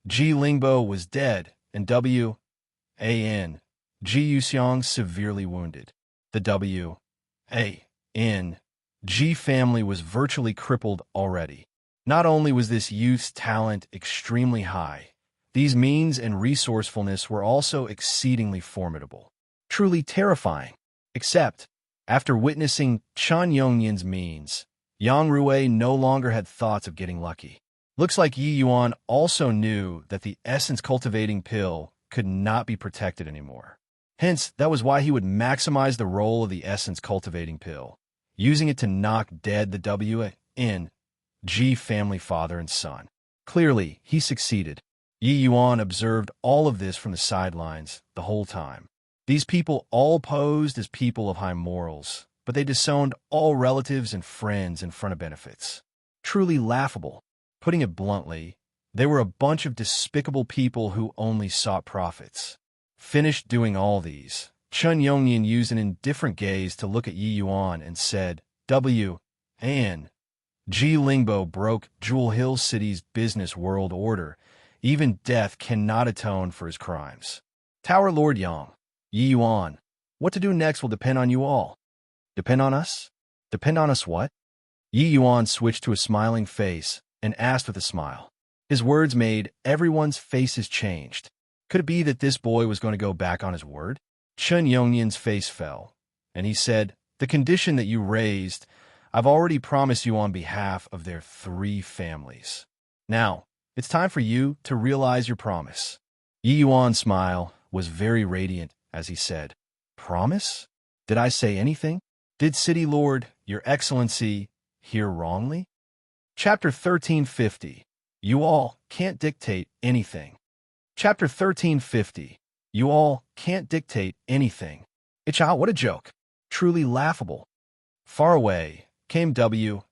Ji Lingbo was dead, and W-A-N. Ji Yuxiang severely wounded. The W-A-N. Ji family was virtually crippled already. Not only was this youth's talent extremely high, these means and resourcefulness were also exceedingly formidable. Truly terrifying. Except, after witnessing Chun Yongnian's means, Yang Rue no longer had thoughts of getting lucky. Looks like Yi Yuan also knew that the essence-cultivating pill could not be protected anymore. Hence, that was why he would maximize the role of the essence-cultivating pill, using it to knock dead the W-N-G family father and son. Clearly, he succeeded. Yi Yuan observed all of this from the sidelines the whole time. These people all posed as people of high morals, but they disowned all relatives and friends in front of benefits. Truly laughable. Putting it bluntly, they were a bunch of despicable people who only sought profits. Finished doing all these, Chun Yongnian used an indifferent gaze to look at Yi Yuan and said, W-N. Ji Lingbo broke Jewel Hill City's business world order. Even death cannot atone for his crimes. Tower Lord Yang, Yi Yuan, what to do next will depend on you all. Depend on us? Depend on us what? Yi Yuan switched to a smiling face and asked with a smile. His words made everyone's faces changed. Could it be that this boy was going to go back on his word? Chun Yongnian's face fell, and he said, the condition that you raised, I've already promised you on behalf of their three families. Now, it's time for you to realize your promise. Yi Yuan's smile was very radiant as he said, Promise? Did I say anything? Did City Lord, Your Excellency, hear wrongly? Chapter 1350. You all can't dictate anything. Chapter 1350. You all can't dictate anything. What a joke. Truly laughable. Far away came W-A-N.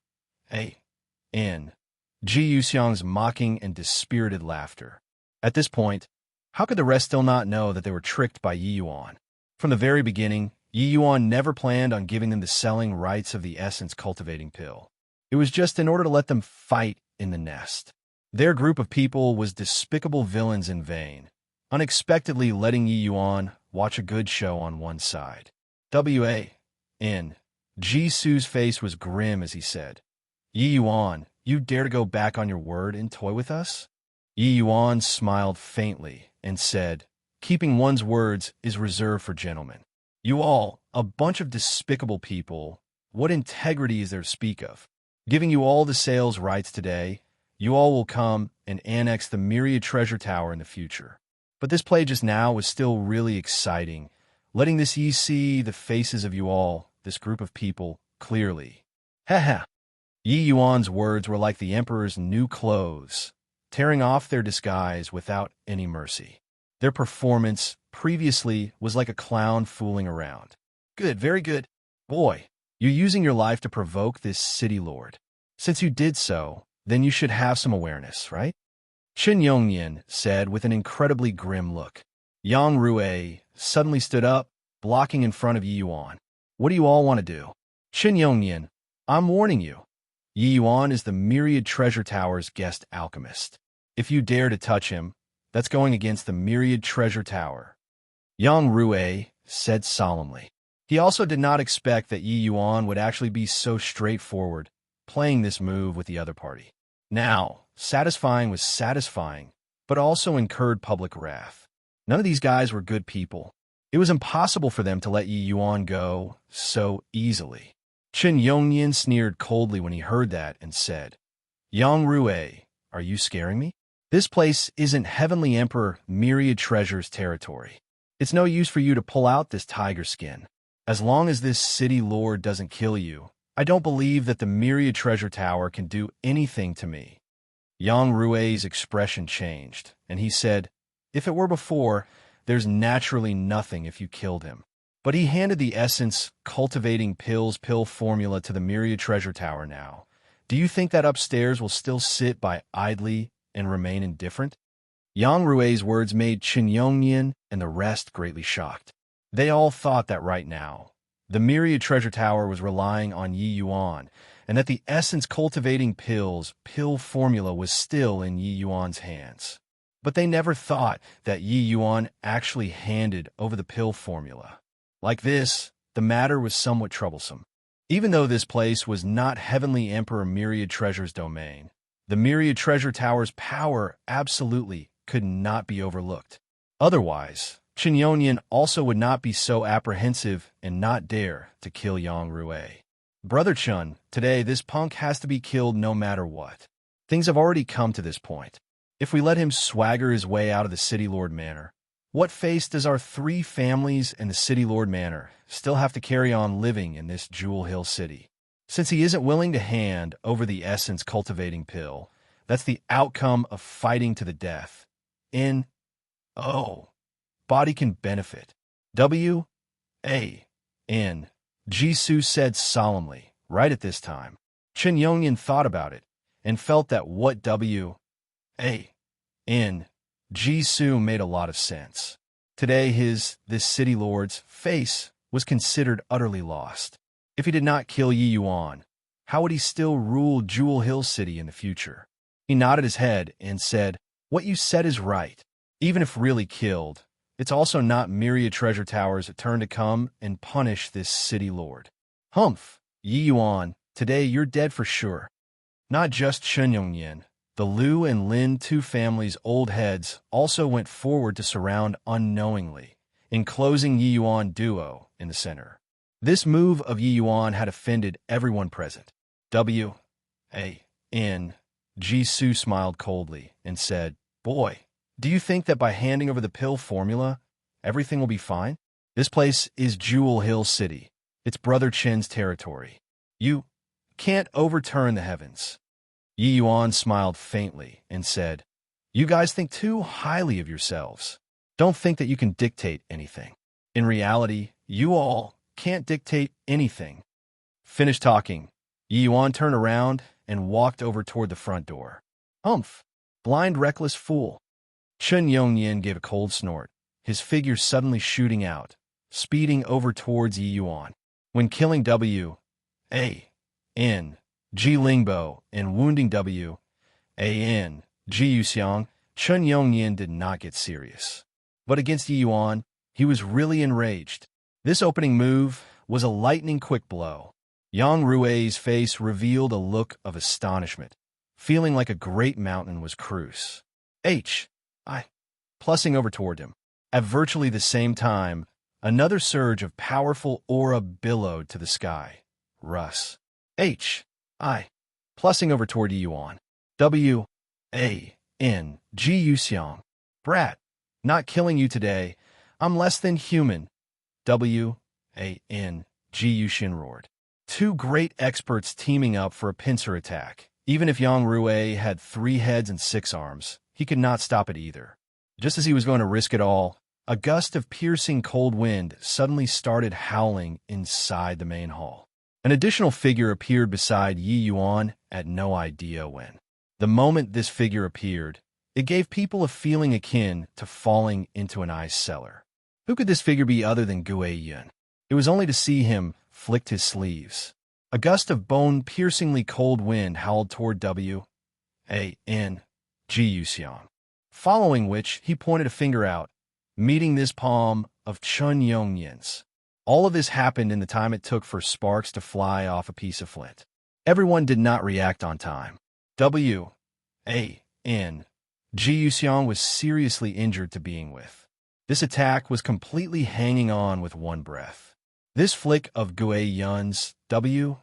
Ji Yuxiang's mocking and dispirited laughter. At this point, how could the rest still not know that they were tricked by Yi Yuan? From the very beginning, Yi Yuan never planned on giving them the selling rights of the essence cultivating pill. It was just in order to let them fight in the nest. Their group of people was despicable villains in vain, unexpectedly letting Yi Yuan watch a good show on one side. W.A.N. Jisu's face was grim as he said, Yi Yuan, you dare to go back on your word and toy with us? Yi Yuan smiled faintly and said, keeping one's words is reserved for gentlemen. You all, a bunch of despicable people, what integrity is there to speak of? Giving you all the sales rights today, you all will come and annex the Myriad Treasure Tower in the future. But this play just now was still really exciting, letting this ye see the faces of you all, this group of people, clearly. Ha. Yi Yuan's words were like the emperor's new clothes, tearing off their disguise without any mercy. Their performance previously was like a clown fooling around. Good, very good. Boy, you're using your life to provoke this city lord. Since you did so, then you should have some awareness, right? Qin Yongnian said with an incredibly grim look. Yang Rui suddenly stood up, blocking in front of Yi Yuan. What do you all want to do? Qin Yongnian, I'm warning you. Yi Yuan is the Myriad Treasure Tower's guest alchemist. If you dare to touch him, that's going against the Myriad Treasure Tower. Yang Rui said solemnly. He also did not expect that Yi Yuan would actually be so straightforward, playing this move with the other party. Now, satisfying was satisfying, but also incurred public wrath. None of these guys were good people. It was impossible for them to let Yi Yuan go so easily. Qin Yongnian sneered coldly when he heard that and said, Yang Rui, are you scaring me? This place isn't Heavenly Emperor Myriad Treasures territory. It's no use for you to pull out this tiger skin. As long as this city lord doesn't kill you, I don't believe that the Myriad Treasure Tower can do anything to me. Yang Rui's expression changed, and he said, if it were before, there's naturally nothing if you killed him. But he handed the essence cultivating pill formula to the Myriad Treasure Tower now. Do you think that upstairs will still sit by idly and remain indifferent? Yang Rui's words made Qin Yongnian and the rest greatly shocked. They all thought that right now, the Myriad Treasure Tower was relying on Yi Yuan, and that the essence cultivating pill formula was still in Yi Yuan's hands. But they never thought that Yi Yuan actually handed over the pill formula. Like this, the matter was somewhat troublesome. Even though this place was not Heavenly Emperor Myriad Treasure's domain, the Myriad Treasure Tower's power absolutely could not be overlooked. Otherwise, Qin Yongnian also would not be so apprehensive and not dare to kill Yang Rui. Brother Chun, today this punk has to be killed no matter what. Things have already come to this point. If we let him swagger his way out of the City Lord Manor, what face does our three families and the City Lord Manor still have to carry on living in this Jewel Hill City? Since he isn't willing to hand over the essence cultivating pill, that's the outcome of fighting to the death. Body can benefit. W.A.N. Jisoo said solemnly, right at this time. Qin Yongnian thought about it and felt that what W.A.N. Jisoo made a lot of sense. Today this city lord's face was considered utterly lost. If he did not kill Yi Yuan, how would he still rule Jewel Hill City in the future? He nodded his head and said, what you said is right. Even if really killed, it's also not Myriad Treasure Tower's turn to come and punish this city lord. Humph, Yi Yuan, today you're dead for sure. Not just Qin Yongnian, the Liu and Lin two families' old heads also went forward to surround unknowingly, enclosing Yi Yuan duo in the center. This move of Yi Yuan had offended everyone present. W.A.N. Jisoo smiled coldly and said, boy, do you think that by handing over the pill formula, everything will be fine? This place is Jewel Hill City. It's Brother Chin's territory. You can't overturn the heavens. Yi Yuan smiled faintly and said, you guys think too highly of yourselves. Don't think that you can dictate anything. In reality, you all can't dictate anything. Finished talking, Yi Yuan turned around and walked over toward the front door. Humph, blind reckless fool. Qin Yongnian gave a cold snort, his figure suddenly shooting out, speeding over towards Yi Yuan. When killing W.A.N. Ji Lingbo and wounding W.A.N. Ji Yuxiang, Chen Yongnian did not get serious. But against Yi Yuan, he was really enraged. This opening move was a lightning-quick blow. Yang Rui's face revealed a look of astonishment, feeling like a great mountain was cruise. Plussing over toward him. At virtually the same time, another surge of powerful aura billowed to the sky. Russ. Plussing over toward Yi Yuan. W.A.N. Ji Yuxiang. Brat. Not killing you today. I'm less than human. W.A.N. Ji Yuxian roared. Two great experts teaming up for a pincer attack. Even if Yang Rui had 3 heads and 6 arms, he could not stop it either. Just as he was going to risk it all, a gust of piercing cold wind suddenly started howling inside the main hall. An additional figure appeared beside Yi Yuan at no idea when. The moment this figure appeared, it gave people a feeling akin to falling into an ice cellar. Who could this figure be other than Gue Yun? It was only to see him flicked his sleeves. A gust of bone-piercingly cold wind howled toward W.A.N. Ji Yuxiang, following which he pointed a finger out, meeting this palm of Chen Yongnian's. All of this happened in the time it took for sparks to fly off a piece of flint. Everyone did not react on time. W.A.N. Ji Yuxiang was seriously injured to begin with. This attack was completely hanging on with one breath. This flick of Gue Yun's W.A.N.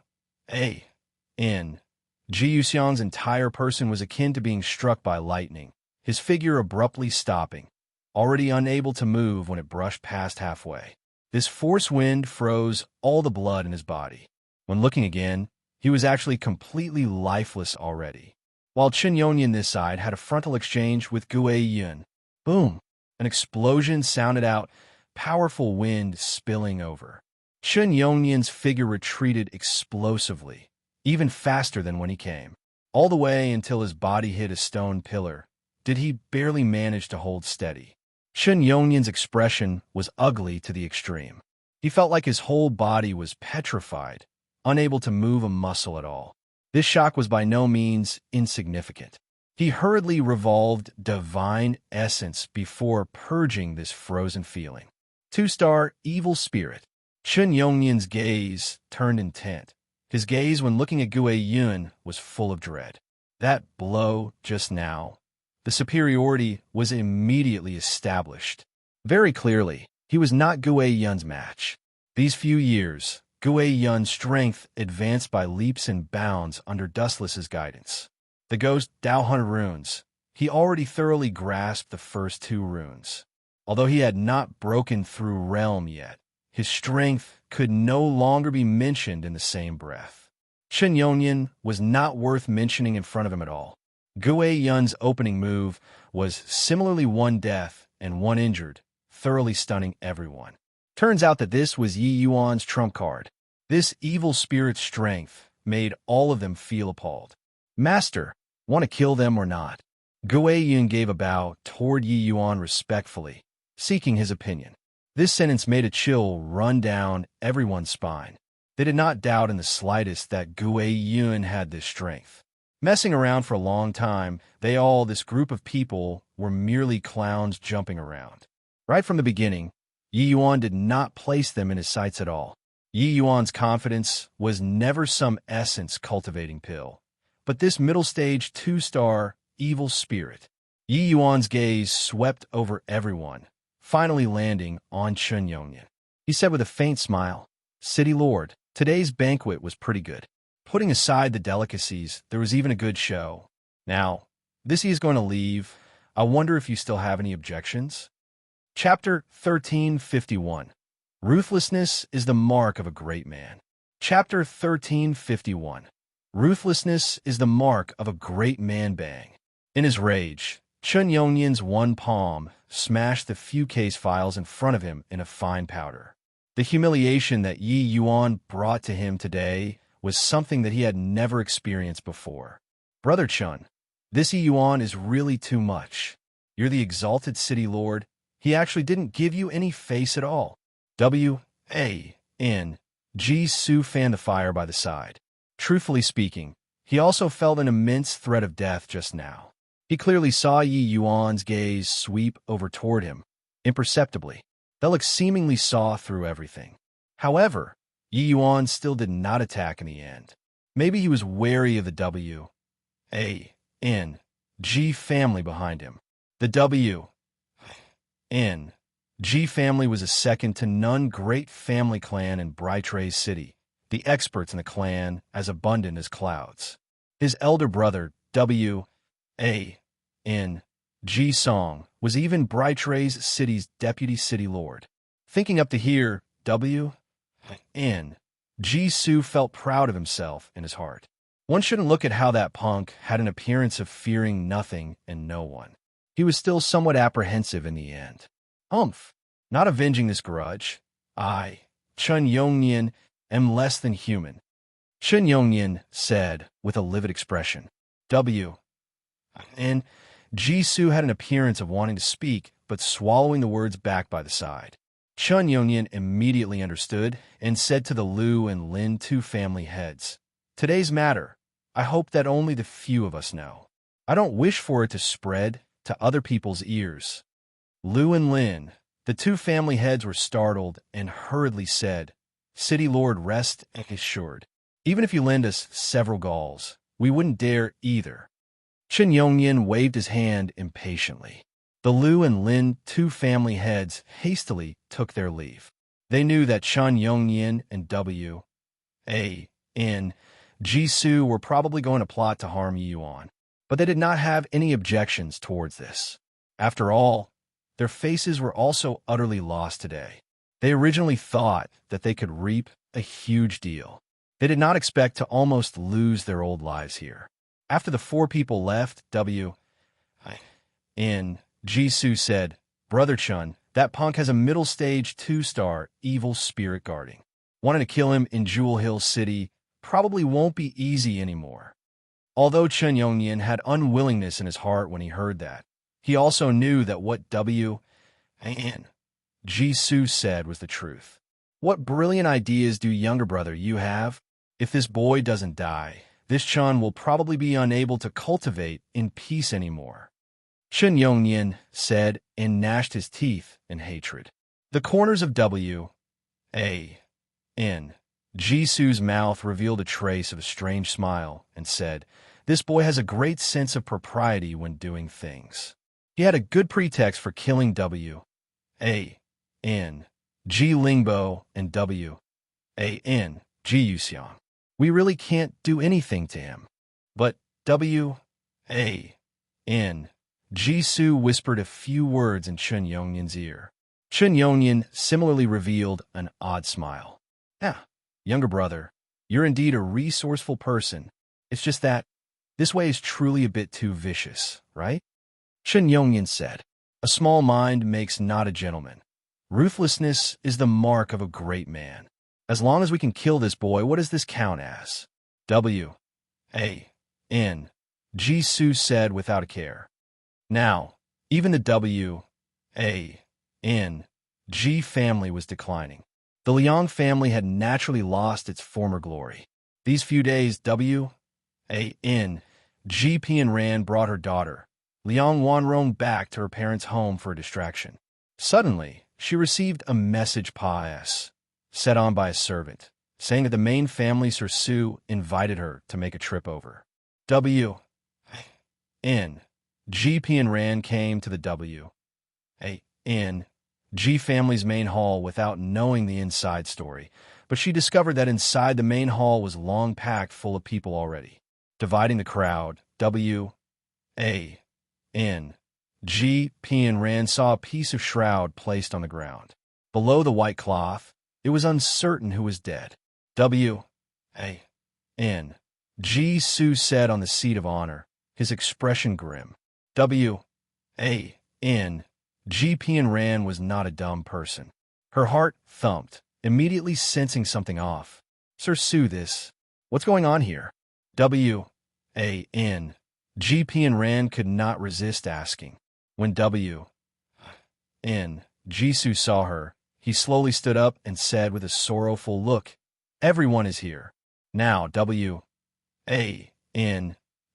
Ji Yuxiang's entire person was akin to being struck by lightning, his figure abruptly stopping, already unable to move when it brushed past halfway. This force wind froze all the blood in his body. When looking again, he was actually completely lifeless already. While Chen Yongnian this side had a frontal exchange with Gue Yun. Boom! An explosion sounded out, powerful wind spilling over. Chen Yongnian's figure retreated explosively, even faster than when he came. All the way until his body hit a stone pillar, did he barely manage to hold steady. Chen Yongnian's expression was ugly to the extreme. He felt like his whole body was petrified, unable to move a muscle at all. This shock was by no means insignificant. He hurriedly revolved divine essence before purging this frozen feeling. 2-star evil spirit. Chen Yongnian's gaze turned intent. His gaze when looking at Gue Yun was full of dread. That blow just now. The superiority was immediately established. Very clearly, he was not Gue Yun's match. These few years, Gue Yun's strength advanced by leaps and bounds under Dustless's guidance. The Ghost Dao Hunter runes. He already thoroughly grasped the first 2 runes. Although he had not broken through realm yet, his strength could no longer be mentioned in the same breath. Chen Yongnian was not worth mentioning in front of him at all. Gue Yun's opening move was similarly 1 death and 1 injured, thoroughly stunning everyone. Turns out that this was Yi Yuan's trump card. This evil spirit's strength made all of them feel appalled. Master, want to kill them or not? Gue Yun gave a bow toward Yi Yuan respectfully, seeking his opinion. This sentence made a chill run down everyone's spine. They did not doubt in the slightest that Gue Yun had this strength. Messing around for a long time, this group of people, were merely clowns jumping around. Right from the beginning, Yi Yuan did not place them in his sights at all. Yi Yuan's confidence was never some essence-cultivating pill, but this middle-stage 2-star evil spirit. Yi Yuan's gaze swept over everyone, finally landing on Chen Yongnian. He said with a faint smile, "City Lord, today's banquet was pretty good. Putting aside the delicacies, there was even a good show. Now, this is going to leave. I wonder if you still have any objections?" Chapter 1351. Ruthlessness is the mark of a great man. Chapter 1351. Ruthlessness is the mark of a great man. Bang. In his rage, Chen Yongnian's one palm smashed the few case files in front of him in a fine powder. The humiliation that Yi Yuan brought to him today was something that he had never experienced before. "Brother Chen, this Yi Yuan is really too much. You're the exalted city lord. He actually didn't give you any face at all. Ji Su fanned the fire by the side. Truthfully speaking, he also felt an immense threat of death just now. He clearly saw Yi Yuan's gaze sweep over toward him, imperceptibly. That look seemingly saw through everything. However, Yi Yuan still did not attack in the end. Maybe he was wary of the W.A.N.G. family behind him. The W.N.G. family was a second-to-none great family clan in Brightrace City, the experts in the clan as abundant as clouds. His elder brother, W.A.N.G. Song, was even Brightrace City's deputy city lord. Thinking up to here, W.N.G. Su felt proud of himself in his heart. One shouldn't look at how that punk had an appearance of fearing nothing and no one. He was still somewhat apprehensive in the end. Not avenging this grudge. I, Chun Yongnian, am less than human. Chun Yongnian said with a livid expression. W.N.G. Su had an appearance of wanting to speak, but swallowing the words back by the side. Chun Yongnian immediately understood and said to the Liu and Lin two family heads, "Today's matter, I hope that only the few of us know. I don't wish for it to spread to other people's ears." Liu and Lin, the two family heads, were startled and hurriedly said, "City Lord, rest assured. Even if you lend us several galls, we wouldn't dare either." Chun Yongnian waved his hand impatiently. The Liu and Lin two family heads hastily took their leave. They knew that Chun Yongnian and W.A.N.G. Su were probably going to plot to harm Yi Yuan, but they did not have any objections towards this. After all, their faces were also utterly lost today. They originally thought that they could reap a huge deal. They did not expect to almost lose their old lives here. After the four people left, W.N.G. Su said, "Brother Chun, that punk has a middle-stage 2-star evil spirit guarding. Wanting to kill him in Jewel Hill City probably won't be easy anymore." Although Chun Yongnian had unwillingness in his heart when he heard that, he also knew that what W.N.G. Su said was the truth. What brilliant ideas do younger brother you have? If this boy doesn't die, this Chun will probably be unable to cultivate in peace anymore. Chun Yongnian said and gnashed his teeth in hatred. The corners of W.A.N.G. Su's mouth revealed a trace of a strange smile and said, "This boy has a great sense of propriety when doing things." He had a good pretext for killing W.A.N.G. Lingbo and W.A.N.G. Yuxiang. We really can't do anything to him. But W.A.N.G. Su whispered a few words in Chun Yongnian's ear. Chun Yongnian similarly revealed an odd smile. Younger brother, you're indeed a resourceful person. It's just that this way is truly a bit too vicious, right? Chun Yongnian said, "A small mind makes not a gentleman. Ruthlessness is the mark of a great man. As long as we can kill this boy, what does this count as?" W.A.N.G. Su said without a care. Now, even the W.A.N.G. family was declining. The Liang family had naturally lost its former glory. These few days, W.A.N.G. Ran brought her daughter, Liang Wanrong, back to her parents' home for a distraction. Suddenly, she received a message set on by a servant, saying that the main family Sir Su invited her to make a trip over. W.N.G. Ran came to the W.A.N.G. family's main hall without knowing the inside story, but she discovered that inside the main hall was long packed full of people already. Dividing the crowd, W.A.N.G. Ran saw a piece of shroud placed on the ground. Below the white cloth, it was uncertain who was dead. W.A.N.G. Su said on the seat of honor, his expression grim. W.A.N.G. Ran was not a dumb person. Her heart thumped, immediately sensing something off. "Sir Su, what's going on here?" W.A.N.G. Ran could not resist asking. When W.N.G. Su saw her, He slowly stood up and said with a sorrowful look, "Everyone is here. Now,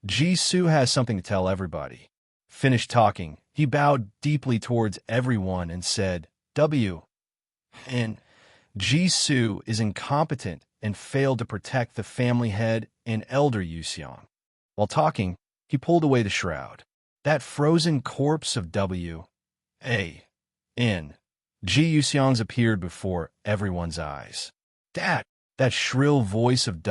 Jisoo has something to tell everybody." Finished talking, he bowed deeply towards everyone and said, Jisoo is incompetent and failed to protect the family head and elder Yuseong. While talking, he pulled away the shroud. That frozen corpse of Yuseong's appeared before everyone's eyes. Dad! That shrill voice of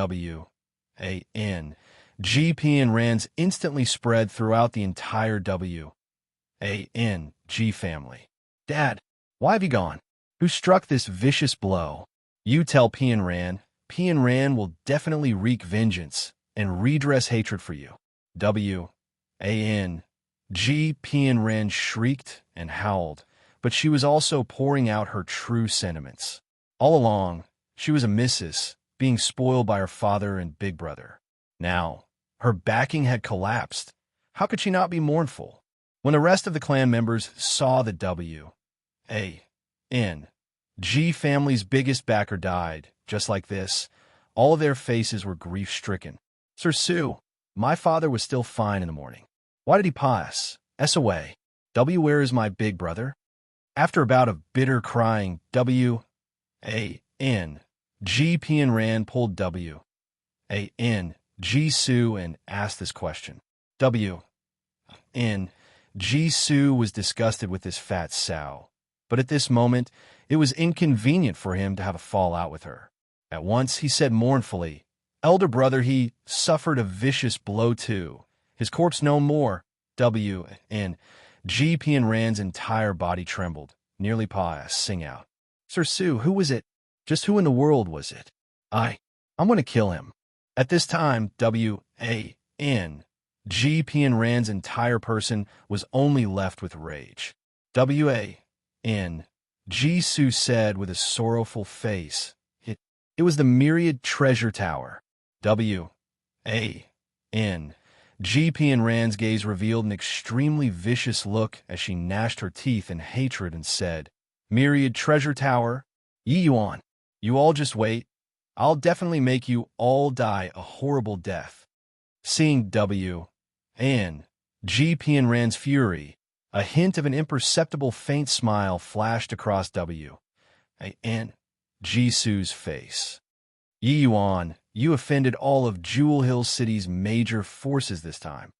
Rand's instantly spread throughout the entire G family. Dad, why have you gone? Who struck this vicious blow? You tell Rand. Rand will definitely wreak vengeance and redress hatred for you. Rand shrieked and howled, but she was also pouring out her true sentiments. All along, she was a missus, being spoiled by her father and big brother. Now, her backing had collapsed. How could she not be mournful? When the rest of the clan members saw the G family's biggest backer died, just like this, all of their faces were grief-stricken. Sir Sue, my father was still fine in the morning. Why did he pass? Away. Where is my big brother? After a bout of bitter crying, Rand pulled Jisoo and asked this question. Jisoo was disgusted with this fat sow, but at this moment, it was inconvenient for him to have a fallout with her. At once, he said mournfully, "Elder brother, he suffered a vicious blow too. His corpse no more." Rand's entire body trembled, nearly sing out. "Sir Sue, who was it? Just who in the world was it? I'm going to kill him." At this time, Rand's entire person was only left with rage. Jisoo said with a sorrowful face, It was the myriad treasure tower." Rand's gaze revealed an extremely vicious look as she gnashed her teeth in hatred and said, "Myriad treasure tower? Yuan, you all just wait. I'll definitely make you all die a horrible death." Seeing Rand's fury, a hint of an imperceptible faint smile flashed across Jisoo's face. "Yuan, you offended all of Jewel Hill City's major forces this time."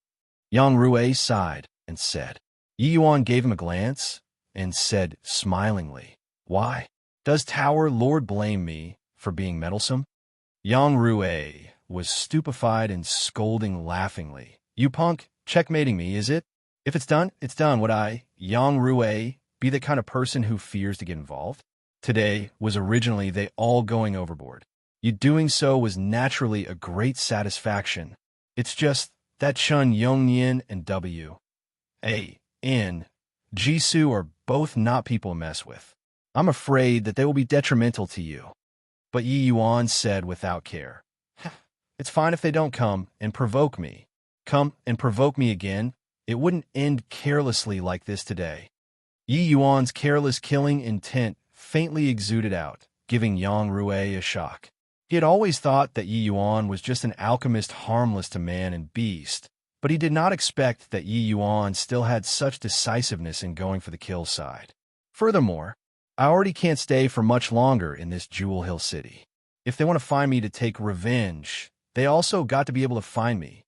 Yang Rui sighed and said. Yuan gave him a glance and said smilingly, "Why? Does Tower Lord blame me for being meddlesome?" Yang Rui was stupefied and scolding laughingly. "You punk, checkmating me, is it? If it's done, it's done. Would I, Yang Rui, be the kind of person who fears to get involved? Today was originally they all going overboard. You doing so was naturally a great satisfaction. It's just that Chun Yongyan and Jisoo are both not people to mess with. I'm afraid that they will be detrimental to you." But Yi Yuan said without care, "It's fine if they don't come and provoke me. Come and provoke me again. It wouldn't end carelessly like this today." Yi Yuan's careless killing intent faintly exuded out, giving Yang Rui a shock. He had always thought that Yi Yuan was just an alchemist harmless to man and beast, but he did not expect that Yi Yuan still had such decisiveness in going for the kill side. Furthermore, I already can't stay for much longer in this Jewel Hill City. If they want to find me to take revenge, they also got to be able to find me."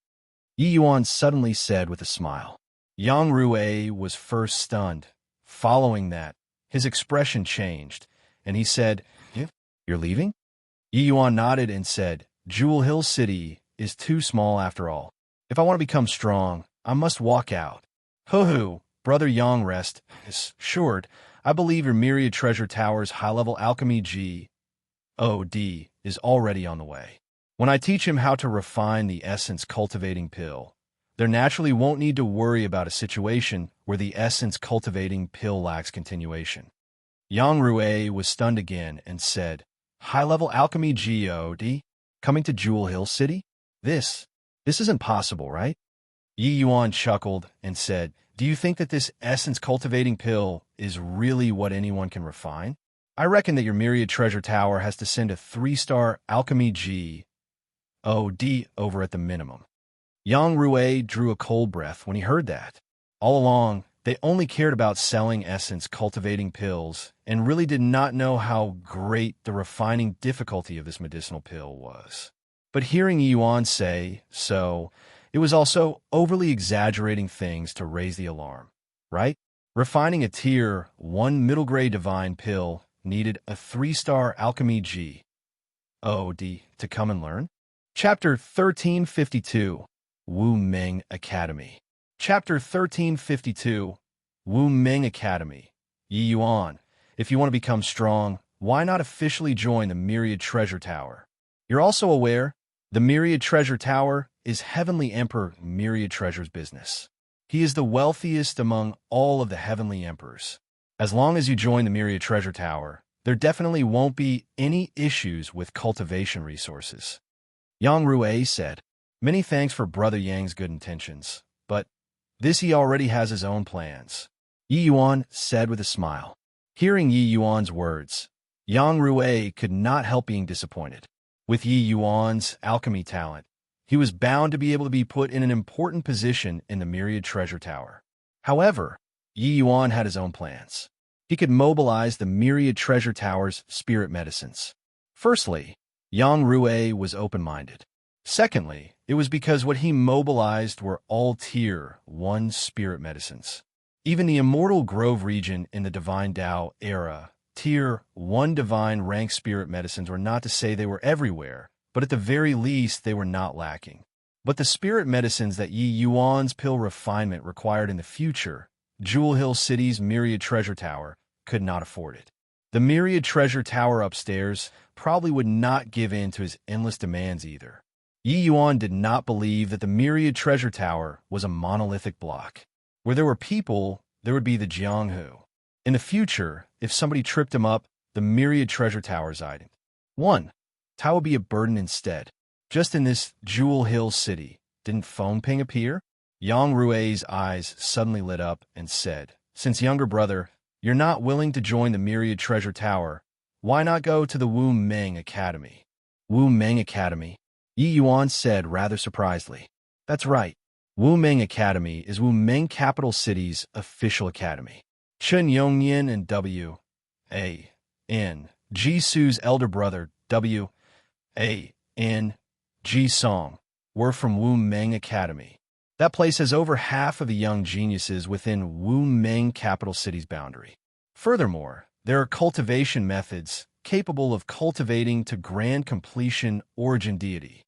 Yi Yuan suddenly said with a smile. Yang Rui was first stunned. Following that, his expression changed, and he said, "You're leaving?" Yi Yuan nodded and said, "Jewel Hill City is too small after all. If I want to become strong, I must walk out." "Hoo-hoo, Brother Yang rest assured. I believe your myriad treasure tower's high-level alchemy G.O.D. is already on the way. When I teach him how to refine the essence cultivating pill, there naturally won't need to worry about a situation where the essence cultivating pill lacks continuation." Yang Rui was stunned again and said, "High-level alchemy G.O.D. coming to Jewel Hill City? This isn't possible, right?" Yi Yuan chuckled and said, "Do you think that this essence-cultivating pill is really what anyone can refine? I reckon that your Myriad Treasure Tower has to send a 3-star alchemy God over at the minimum. Yang Rui drew a cold breath when he heard that. All along, they only cared about selling essence-cultivating pills and really did not know how great the refining difficulty of this medicinal pill was. But hearing Yuan say so, it was also overly exaggerating things to raise the alarm, right? Refining a Tier 1 middle-grade divine pill needed a 3-star alchemy God to come and learn. Chapter 1352, Wu Ming Academy. Chapter 1352, Wu Ming Academy. Yi Yuan, if you want to become strong, why not officially join the Myriad Treasure Tower? You're also aware, the Myriad Treasure Tower is Heavenly Emperor Myriad Treasure's business. He is the wealthiest among all of the Heavenly Emperors. As long as you join the Myriad Treasure Tower, there definitely won't be any issues with cultivation resources. Yang Rui said, "Many thanks for Brother Yang's good intentions, but this he already has his own plans." Yi Yuan said with a smile. Hearing Yi Yuan's words, Yang Rui could not help being disappointed. With Yi Yuan's alchemy talent, he was bound to be able to be put in an important position in the Myriad Treasure Tower. However, Yi Yuan had his own plans. He could mobilize the Myriad Treasure Tower's spirit medicines. Firstly, Yang Rui was open-minded. Secondly, it was because what he mobilized were all Tier 1 spirit medicines. Even the Immortal Grove region in the Divine Tao era, Tier 1 divine rank spirit medicines were not to say they were everywhere, but at the very least they were not lacking. But the spirit medicines that Yi Yuan's pill refinement required in the future, Jewel Hill City's Myriad Treasure Tower could not afford it. The Myriad Treasure Tower upstairs probably would not give in to his endless demands either. Yi Yuan did not believe that the Myriad Treasure Tower was a monolithic block. Where there were people, there would be the Jianghu. In the future, if somebody tripped him up, the Myriad Treasure Tower's item. 1. Tao would be a burden instead. Just in this Jewel Hill City, didn't phone ping appear? Yang Rui's eyes suddenly lit up and said, "Since younger brother, you're not willing to join the Myriad Treasure Tower, why not go to the Wu Ming Academy?" Wu Ming Academy? Yi Yuan said rather surprisedly. That's right. Wu Ming Academy is Wu Ming Capital City's official academy. Chen Yongyan and W.A.N. Jisu's elder brother, W.A.N. Ji-song, were from Wu Ming Academy. That place has over half of the young geniuses within Wu Ming Capital City's boundary. Furthermore, there are cultivation methods capable of cultivating to grand completion origin deity.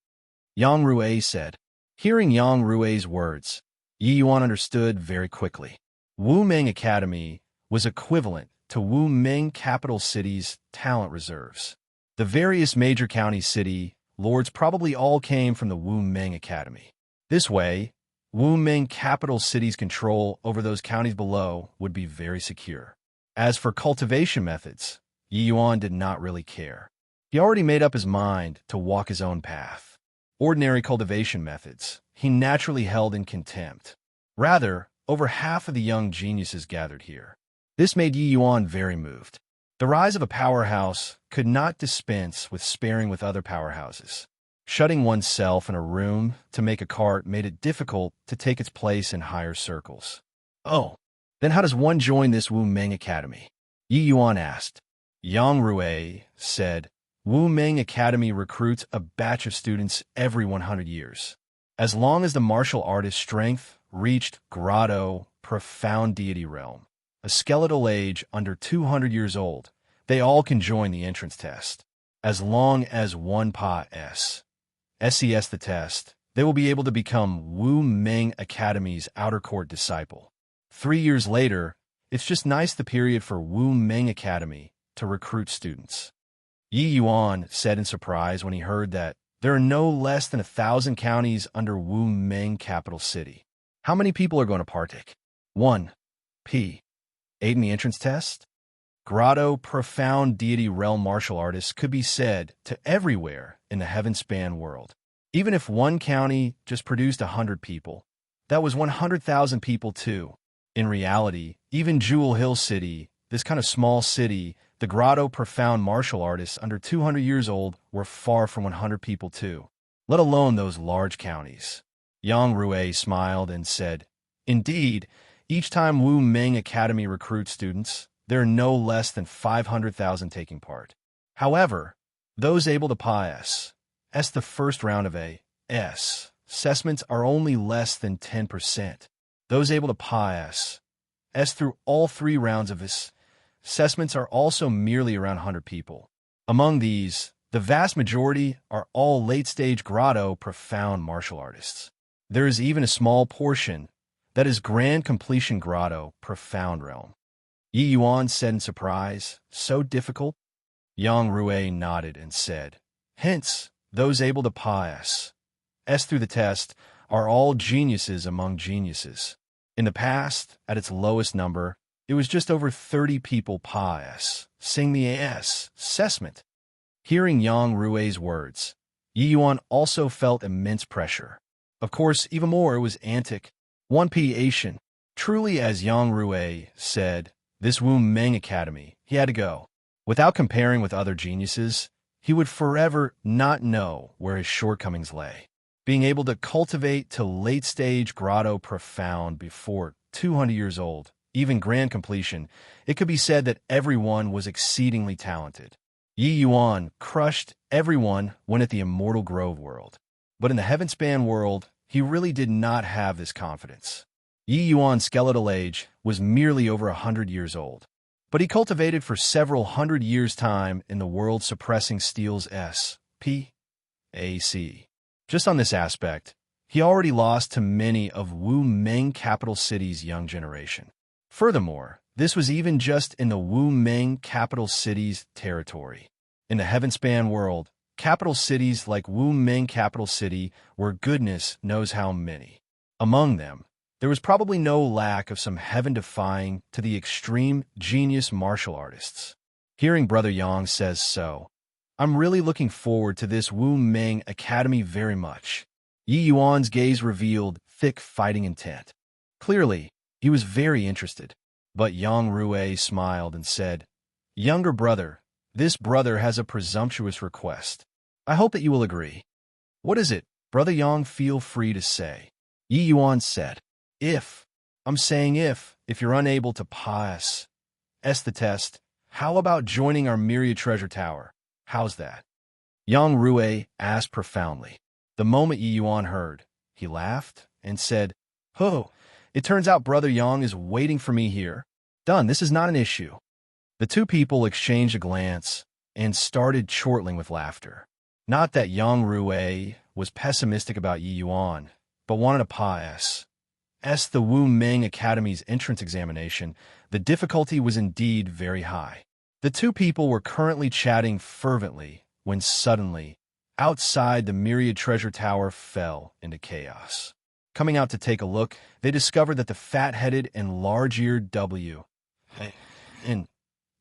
Yang Rui said. Hearing Yang Rui's words, Yi Yuan understood very quickly. Wu Ming Academy was equivalent to Wu Ming Capital City's talent reserves. The various major county city lords probably all came from the Wu Ming Academy. This way, Wu Ming Capital City's control over those counties below would be very secure. As for cultivation methods, Yi Yuan did not really care. He already made up his mind to walk his own path. Ordinary cultivation methods he naturally held in contempt. Rather, over half of the young geniuses gathered here. This made Yi Yuan very moved. The rise of a powerhouse could not dispense with sparing with other powerhouses. Shutting oneself in a room to make a cart made it difficult to take its place in higher circles. Oh, then how does one join this Wu Ming Academy? Yi Yuan asked. Yang Rui said, Wu Ming Academy recruits a batch of students every 100 years. As long as the martial artist's strength reached grotto, profound deity realm, a skeletal age under 200 years old, they all can join the entrance test. As long as one SES the test, they will be able to become Wu Ming Academy's outer court disciple. 3 years later, it's just nice the period for Wu Ming Academy to recruit students. Yi Yuan said in surprise when he heard that there are no less than 1,000 counties under Wu Ming Capital City. How many people are going to partake? 1. 8 in the entrance test? Grotto, profound deity realm martial artists could be said to everywhere in the heaven-span world. Even if one county just produced 100 people, that was 100,000 people too. In reality, even Jewel Hill City, this kind of small city The grotto profound martial artists under 200 years old were far from 100 people too, let alone those large counties. Yang Rui smiled and said, "Indeed, each time Wu Ming Academy recruits students, there are no less than 500,000 taking part. However, those able to pass the first round of assessments are only less than 10%. Those able to pass through all 3 rounds of assessments are also merely around 100 people. Among these, the vast majority are all late-stage grotto profound martial artists. There is even a small portion that is grand completion grotto profound realm." Yi Yuan said in surprise, "So difficult?" Yang Rui nodded and said, "Hence, those able to pass through the test are all geniuses among geniuses. In the past, at its lowest number, it was just over 30 people passing the assessment." Hearing Yang Rui's words, Yi Yuan also felt immense pressure. Of course, even more, it was antic. 1P Asian. Truly, as Yang Rui said, this Wu Meng Academy, he had to go. Without comparing with other geniuses, he would forever not know where his shortcomings lay. Being able to cultivate to late-stage grotto profound before 200 years old, even grand completion, it could be said that everyone was exceedingly talented. Yi Yuan crushed everyone when at the Immortal Grove world. But in the Heavenspan world, he really did not have this confidence. Yi Yuan's skeletal age was merely over 100 years old. But he cultivated for several hundred years' time in the world suppressing steel's SPAC. Just on this aspect, he already lost to many of Wu Meng capital city's young generation. Furthermore, this was even just in the Wu Meng capital city's territory. In the Heavenspan world, capital cities like Wu Meng capital city were goodness knows how many. Among them, there was probably no lack of some heaven-defying to the extreme genius martial artists. Hearing Brother Yang says so, I'm really looking forward to this Wu Meng Academy very much. Yi Yuan's gaze revealed thick fighting intent. Clearly, he was very interested. But Yang Rui smiled and said, "Younger brother, this brother has a presumptuous request. I hope that you will agree." "What is it, Brother Yang? Feel free to say." Yi Yuan said, If you're unable to pass the test, how about joining our Myriad Treasure Tower? How's that?" Yang Rui asked profoundly. The moment Yi Yuan heard, he laughed and said, "Oh, it turns out Brother Yang is waiting for me here. Done, this is not an issue." The two people exchanged a glance and started chortling with laughter. Not that Yang Rui was pessimistic about Yi Yuan, but wanted to pass the Wu Meng Academy's entrance examination. The difficulty was indeed very high. The two people were currently chatting fervently when suddenly, outside, the Myriad Treasure Tower fell into chaos. Coming out to take a look, they discovered that the fat-headed and large-eared W and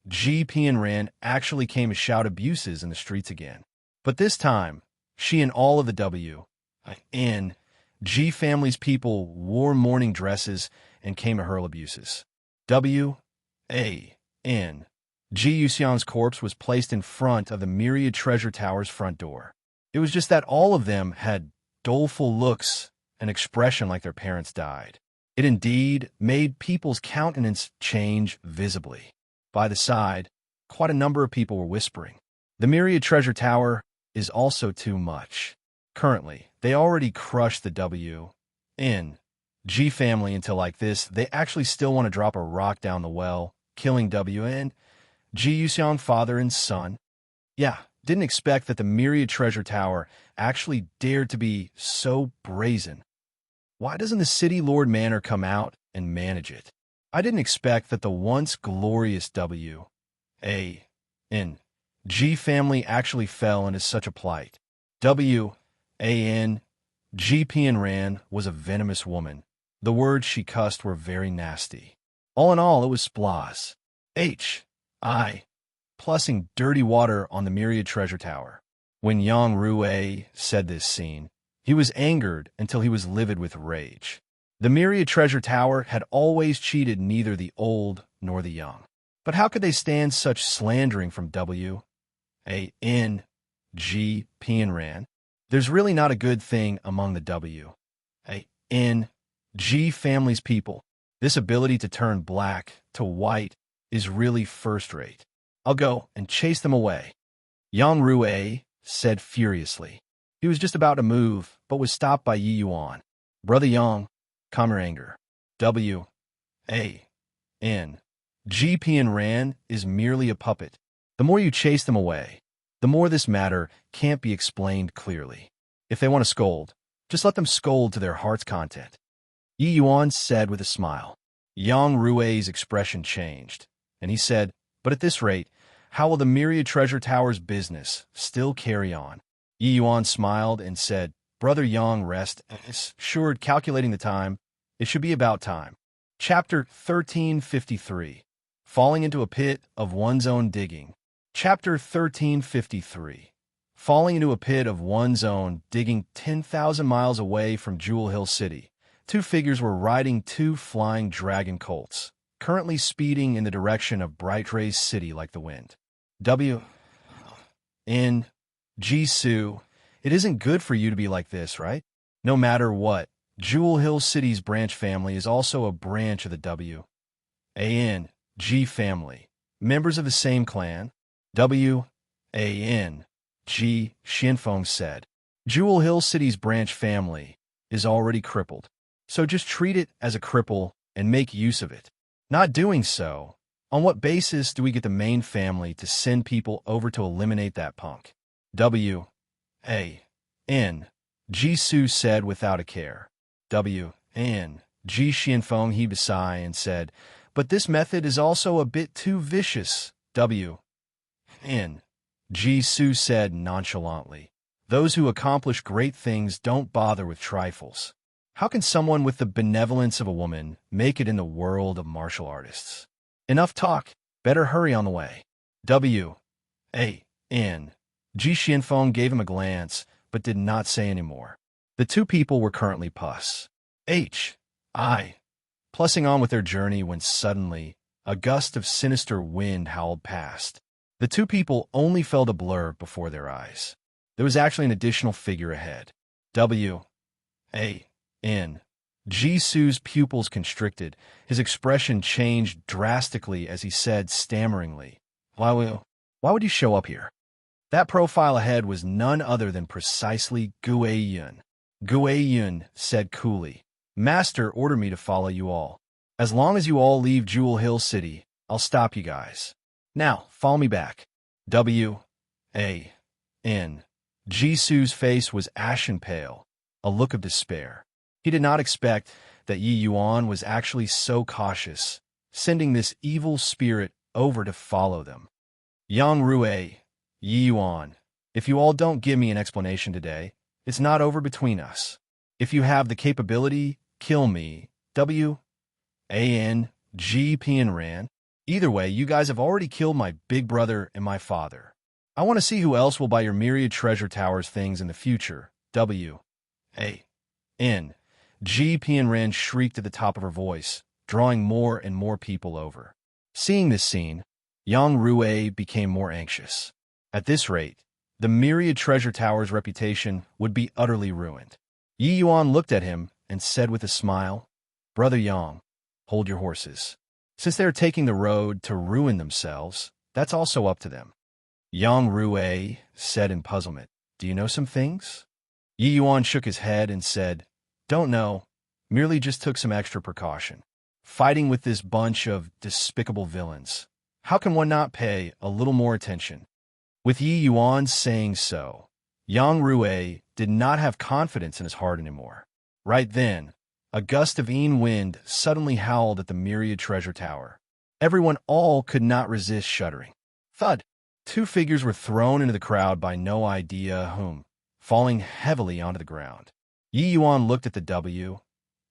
G Ran actually came to shout abuses in the streets again. But this time, she and all of the W and G family's people wore mourning dresses and came to hurl abuses. W, A, N, Ji Yuxiang's corpse was placed in front of the Myriad Treasure Tower's front door. It was just that all of them had doleful looks and expression like their parents died. It indeed made people's countenance change visibly. By the side, quite a number of people were whispering, "The Myriad Treasure Tower is also too much." Currently, they already crushed the W, N, G family until like this, they actually still want to drop a rock down the well, killing W and Ji Yuxiang father and son. Yeah, didn't expect that the Myriad Treasure Tower actually dared to be so brazen. Why doesn't the City Lord Manor come out and manage it? I didn't expect that the once glorious W, A, N, G family actually fell into such a plight. W, A, N, G Ran was a venomous woman. The words she cussed were very nasty. All in all, it was splas. I, plussing dirty water on the Myriad Treasure Tower. When Yang Rui said this scene, he was angered until he was livid with rage. The Myriad Treasure Tower had always cheated neither the old nor the young. But how could they stand such slandering from W, A, N, G, P, and Ran? There's really not a good thing among the W, A, N, G family's people. This ability to turn black to white is really first-rate. I'll go and chase them away, Yang Rui said furiously. He was just about to move, but was stopped by Yi Yuan. Brother Yang, calm your anger. W, A, N, G, P, and Ran is merely a puppet. The more you chase them away, the more this matter can't be explained clearly. If they want to scold, just let them scold to their heart's content, Yi Yuan said with a smile. Yang Rui's expression changed, and he said, but at this rate, how will the Myriad Treasure Tower's business still carry on? Yi Yuan smiled and said, Brother Yang, rest assured. Calculating the time, it should be about time. Chapter 1353. Falling into a pit of one's own digging. Chapter 1353. Falling into a pit of one's own digging 10,000 miles away from Jewel Hill City. Two figures were riding two flying dragon colts, currently speeding in the direction of Bright Ray's city like the wind. W. N. G. Sue, it isn't good for you to be like this, right? No matter what, Jewel Hill City's branch family is also a branch of the W. A. N. G. family, members of the same clan. W. A. N. G. Shinfeng said. Jewel Hill City's branch family is already crippled, so just treat it as a cripple and make use of it. Not doing so, on what basis do we get the main family to send people over to eliminate that punk? W. A. N. G. Su said without a care. W. N. G. Shinfeng heaved a sigh and said, but this method is also a bit too vicious. W. N. G. Su said nonchalantly. Those who accomplish great things don't bother with trifles. How can someone with the benevolence of a woman make it in the world of martial artists? Enough talk. Better hurry on the way. W. A. N. Ji Xianfeng gave him a glance, but did not say any more. The two people were currently plussing on with their journey when suddenly a gust of sinister wind howled past. The two people only felt a blur before their eyes. There was actually an additional figure ahead. W. A. N. Ji Su's pupils constricted. His expression changed drastically as he said stammeringly, Why would you show up here? That profile ahead was none other than precisely Gue Yun. Gue Yun said coolly, Master ordered me to follow you all. As long as you all leave Jewel Hill City, I'll stop you guys. Now, follow me back. W. A. N. Ji Su's face was ashen pale, a look of despair. He did not expect that Yi Yuan was actually so cautious, sending this evil spirit over to follow them. Yang Rui, Yi Yuan, if you all don't give me an explanation today, it's not over between us. If you have the capability, kill me. W. A. N. G. P. and Ran. Either way, you guys have already killed my big brother and my father. I want to see who else will buy your Myriad Treasure Towers things in the future. W. A. N. G. P. and Ran shrieked at the top of her voice, drawing more and more people over. Seeing this scene, Yang Rui became more anxious. At this rate, the Myriad Treasure Tower's reputation would be utterly ruined. Yi Yuan looked at him and said with a smile, Brother Yang, hold your horses. Since they are taking the road to ruin themselves, that's also up to them. Yang Rui said in puzzlement, Do you know some things? Yi Yuan shook his head and said, Don't know, merely just took some extra precaution. Fighting with this bunch of despicable villains. How can one not pay a little more attention? With Yi Yuan saying so, Yang Rui did not have confidence in his heart anymore. Right then, a gust of wind suddenly howled at the Myriad Treasure Tower. Everyone all could not resist shuddering. Thud! Two figures were thrown into the crowd by no idea whom, falling heavily onto the ground. Yi Yuan looked at the W.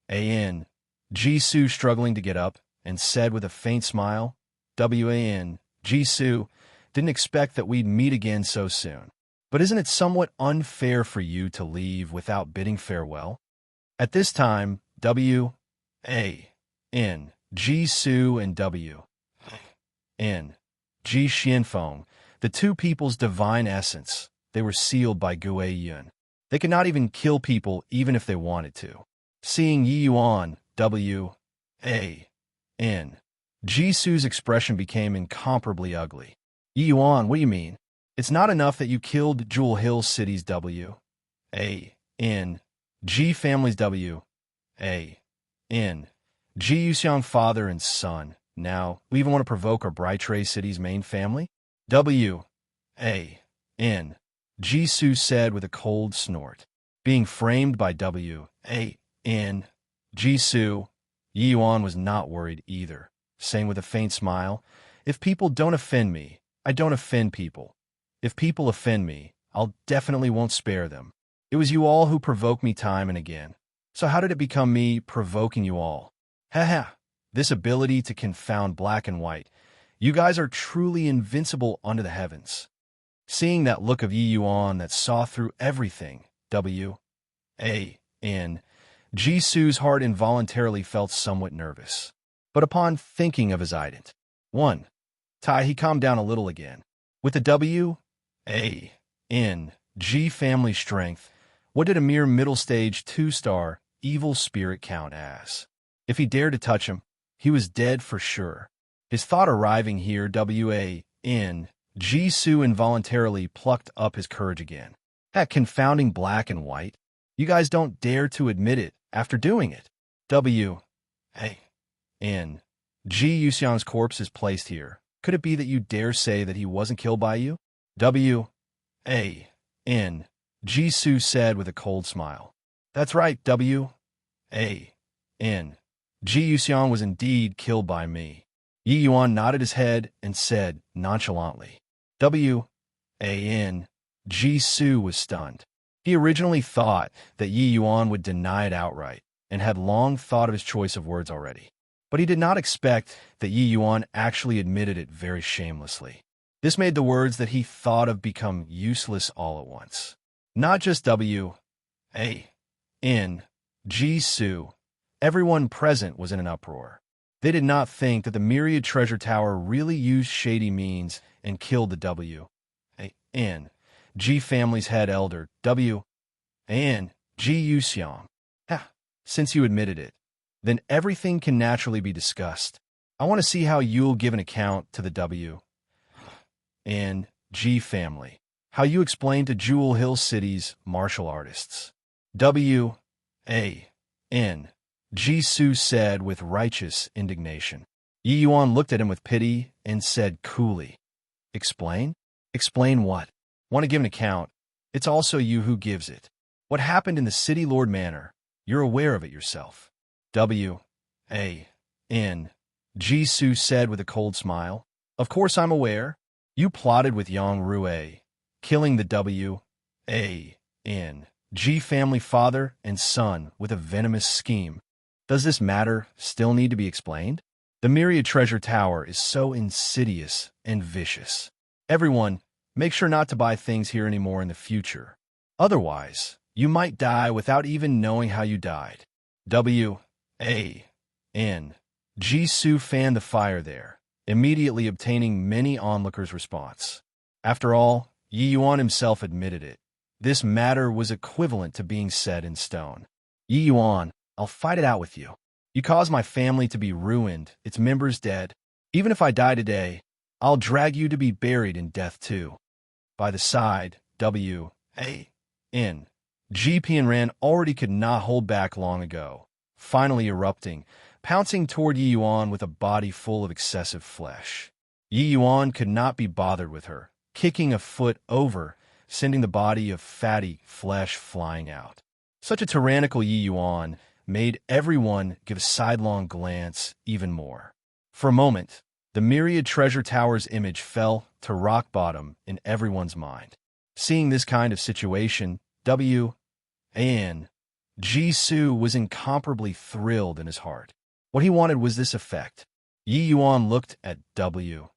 A. N. Ji Su struggling to get up, and said with a faint smile, W. A. N. Ji Su, didn't expect that we'd meet again so soon. But isn't it somewhat unfair for you to leave without bidding farewell? At this time, W. A. N. Ji Su and W. N. Ji Xianfeng, the two people's divine essence. They were sealed by Gui Yun. They could not even kill people even if they wanted to. Seeing Yi Yuan, W. A. N. Jisu's expression became incomparably ugly. Yi Yuan, what do you mean? It's not enough that you killed Jewel Hill City's W. A. N. G family's W. A. N. Ji Yuxiang father and son. Now, we even want to provoke our Brighttray City's main family? W. A. N. Jisu said with a cold snort. Being framed by W. A. N. Jisu, Yi Yuan was not worried either, saying with a faint smile, "If people don't offend me, I don't offend people. If people offend me, I'll definitely won't spare them. It was you all who provoked me time and again. So how did it become me provoking you all? Haha, this ability to confound black and white. You guys are truly invincible under the heavens." Seeing that look of Yi Yuan that saw through everything, W. A. N. Jisu's heart involuntarily felt somewhat nervous. But upon thinking of his ident. 1. Tai, he calmed down a little again. With the W. A. N. G family strength, what did a mere middle-stage 2-star evil spirit count as? If he dared to touch him, he was dead for sure. His thought arriving here, W.A.N. Jisu involuntarily plucked up his courage again. That confounding black and white. You guys don't dare to admit it after doing it. W.A.N. Ji Yuxiang's corpse is placed here. Could it be that you dare say that he wasn't killed by you? W.A.N. Jisu said with a cold smile. That's right, W.A.N. Ji Yuxiang was indeed killed by me. Yi Yuan nodded his head and said nonchalantly. W.A.N. Jisu was stunned. He originally thought that Yi Yuan would deny it outright and had long thought of his choice of words already. But he did not expect that Yi Yuan actually admitted it very shamelessly. This made the words that he thought of become useless all at once. Not just W.A.N. Jisu. Everyone present was in an uproar. They did not think that the Myriad Treasure Tower really used shady means and killed the W.A.N. G family's head elder, W.A.N. Ji Yuxiang. Since you admitted it, then everything can naturally be discussed. I want to see how you'll give an account to the W.A.N. G family. How you explain to Jewel Hill City's martial artists. W.A.N. Jisu said with righteous indignation. Yi Yuan looked at him with pity and said coolly, "Explain? Explain what? Want to give an account? It's also you who gives it. What happened in the City Lord Manor? You're aware of it yourself." W.A.N. Jisu said with a cold smile. "Of course I'm aware. You plotted with Yang Rue, killing the W.A.N. G family father and son with a venomous scheme. Does this matter still need to be explained? The Myriad Treasure Tower is so insidious and vicious. Everyone, make sure not to buy things here anymore in the future. Otherwise, you might die without even knowing how you died." W.A.N. Jisu fanned the fire there, immediately obtaining many onlookers' response. After all, Yi Yuan himself admitted it. This matter was equivalent to being set in stone. "Yi Yuan, I'll fight it out with you. You caused my family to be ruined, its members dead. Even if I die today, I'll drag you to be buried in death too." By the side, W.A.N. G Pianran already could not hold back long ago, finally erupting, pouncing toward Yi Yuan with a body full of excessive flesh. Yi Yuan could not be bothered with her, kicking a foot over, sending the body of fatty flesh flying out. Such a tyrannical Yi Yuan made everyone give a sidelong glance even more. For a moment, the Myriad Treasure Tower's image fell to rock bottom in everyone's mind. Seeing this kind of situation, W.A.N. Jisu was incomparably thrilled in his heart. What he wanted was this effect. Yi Yuan looked at W.A.N.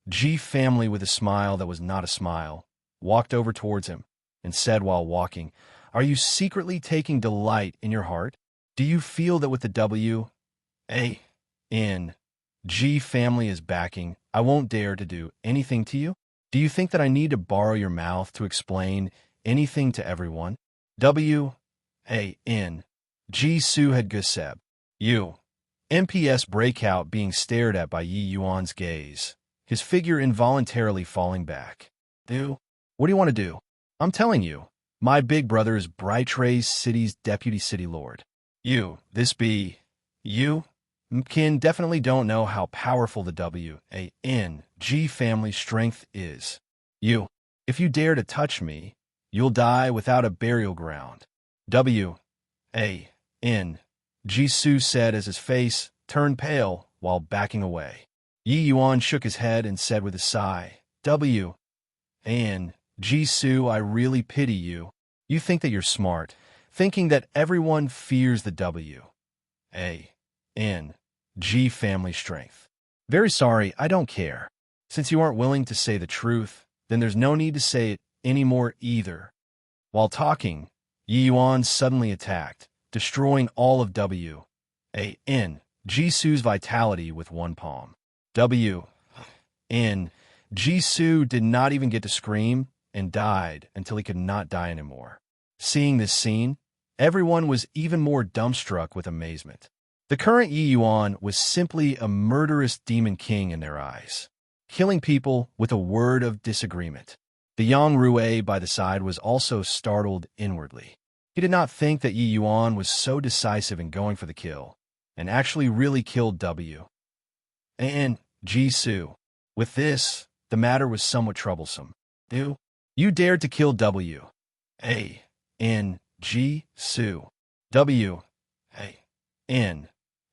G family with a smile that was not a smile, walked over towards him, and said while walking, "Are you secretly taking delight in your heart? Do you feel that with the W.A.N. G family is backing. I won't dare to do anything to you. Do you think that I need to borrow your mouth to explain anything to everyone? W. A. N. G. Su had Guseb. U. MPS breakout being stared at by Yi Yuan's gaze, his figure involuntarily falling back. Do? What do you want to do? I'm telling you, my big brother is Brightrace City's deputy city lord. You, this be, you? Mkin definitely don't know how powerful the W.A.N.G. family strength is. You, if you dare to touch me, you'll die without a burial ground. W.A.N.G. Su said as his face turned pale while backing away. Yi Yuan shook his head and said with a sigh, W.A.N.G. Su, I really pity you. You think that you're smart, thinking that everyone fears the W.A.N.G. family strength. Very sorry, I don't care. Since you aren't willing to say the truth, then there's no need to say it anymore either. While talking, Yi Yuan suddenly attacked, destroying all of W.A.N.G. Su's vitality with one palm. W.N.G. Su did not even get to scream and died until he could not die anymore. Seeing this scene, everyone was even more dumbstruck with amazement. The current Yi Yuan was simply a murderous demon king in their eyes, killing people with a word of disagreement. The young Rue by the side was also startled inwardly. He did not think that Yi Yuan was so decisive in going for the kill, and actually really killed W.A.N.G. Su. With this, the matter was somewhat troublesome. You dared to kill W.A.N.G. Su. W.A.N.G.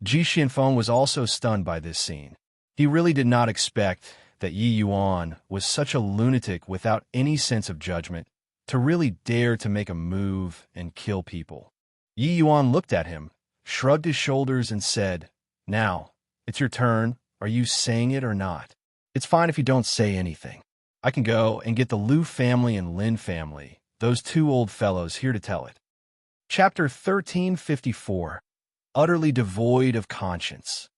Xianfeng was also stunned by this scene. He really did not expect that Yi Yuan was such a lunatic without any sense of judgment to really dare to make a move and kill people. Yi Yuan looked at him, shrugged his shoulders, and said, Now, it's your turn. Are you saying it or not? It's fine if you don't say anything. I can go and get the Liu family and Lin family, those two old fellows, here to tell it. Chapter 1354, Utterly Devoid of Conscience.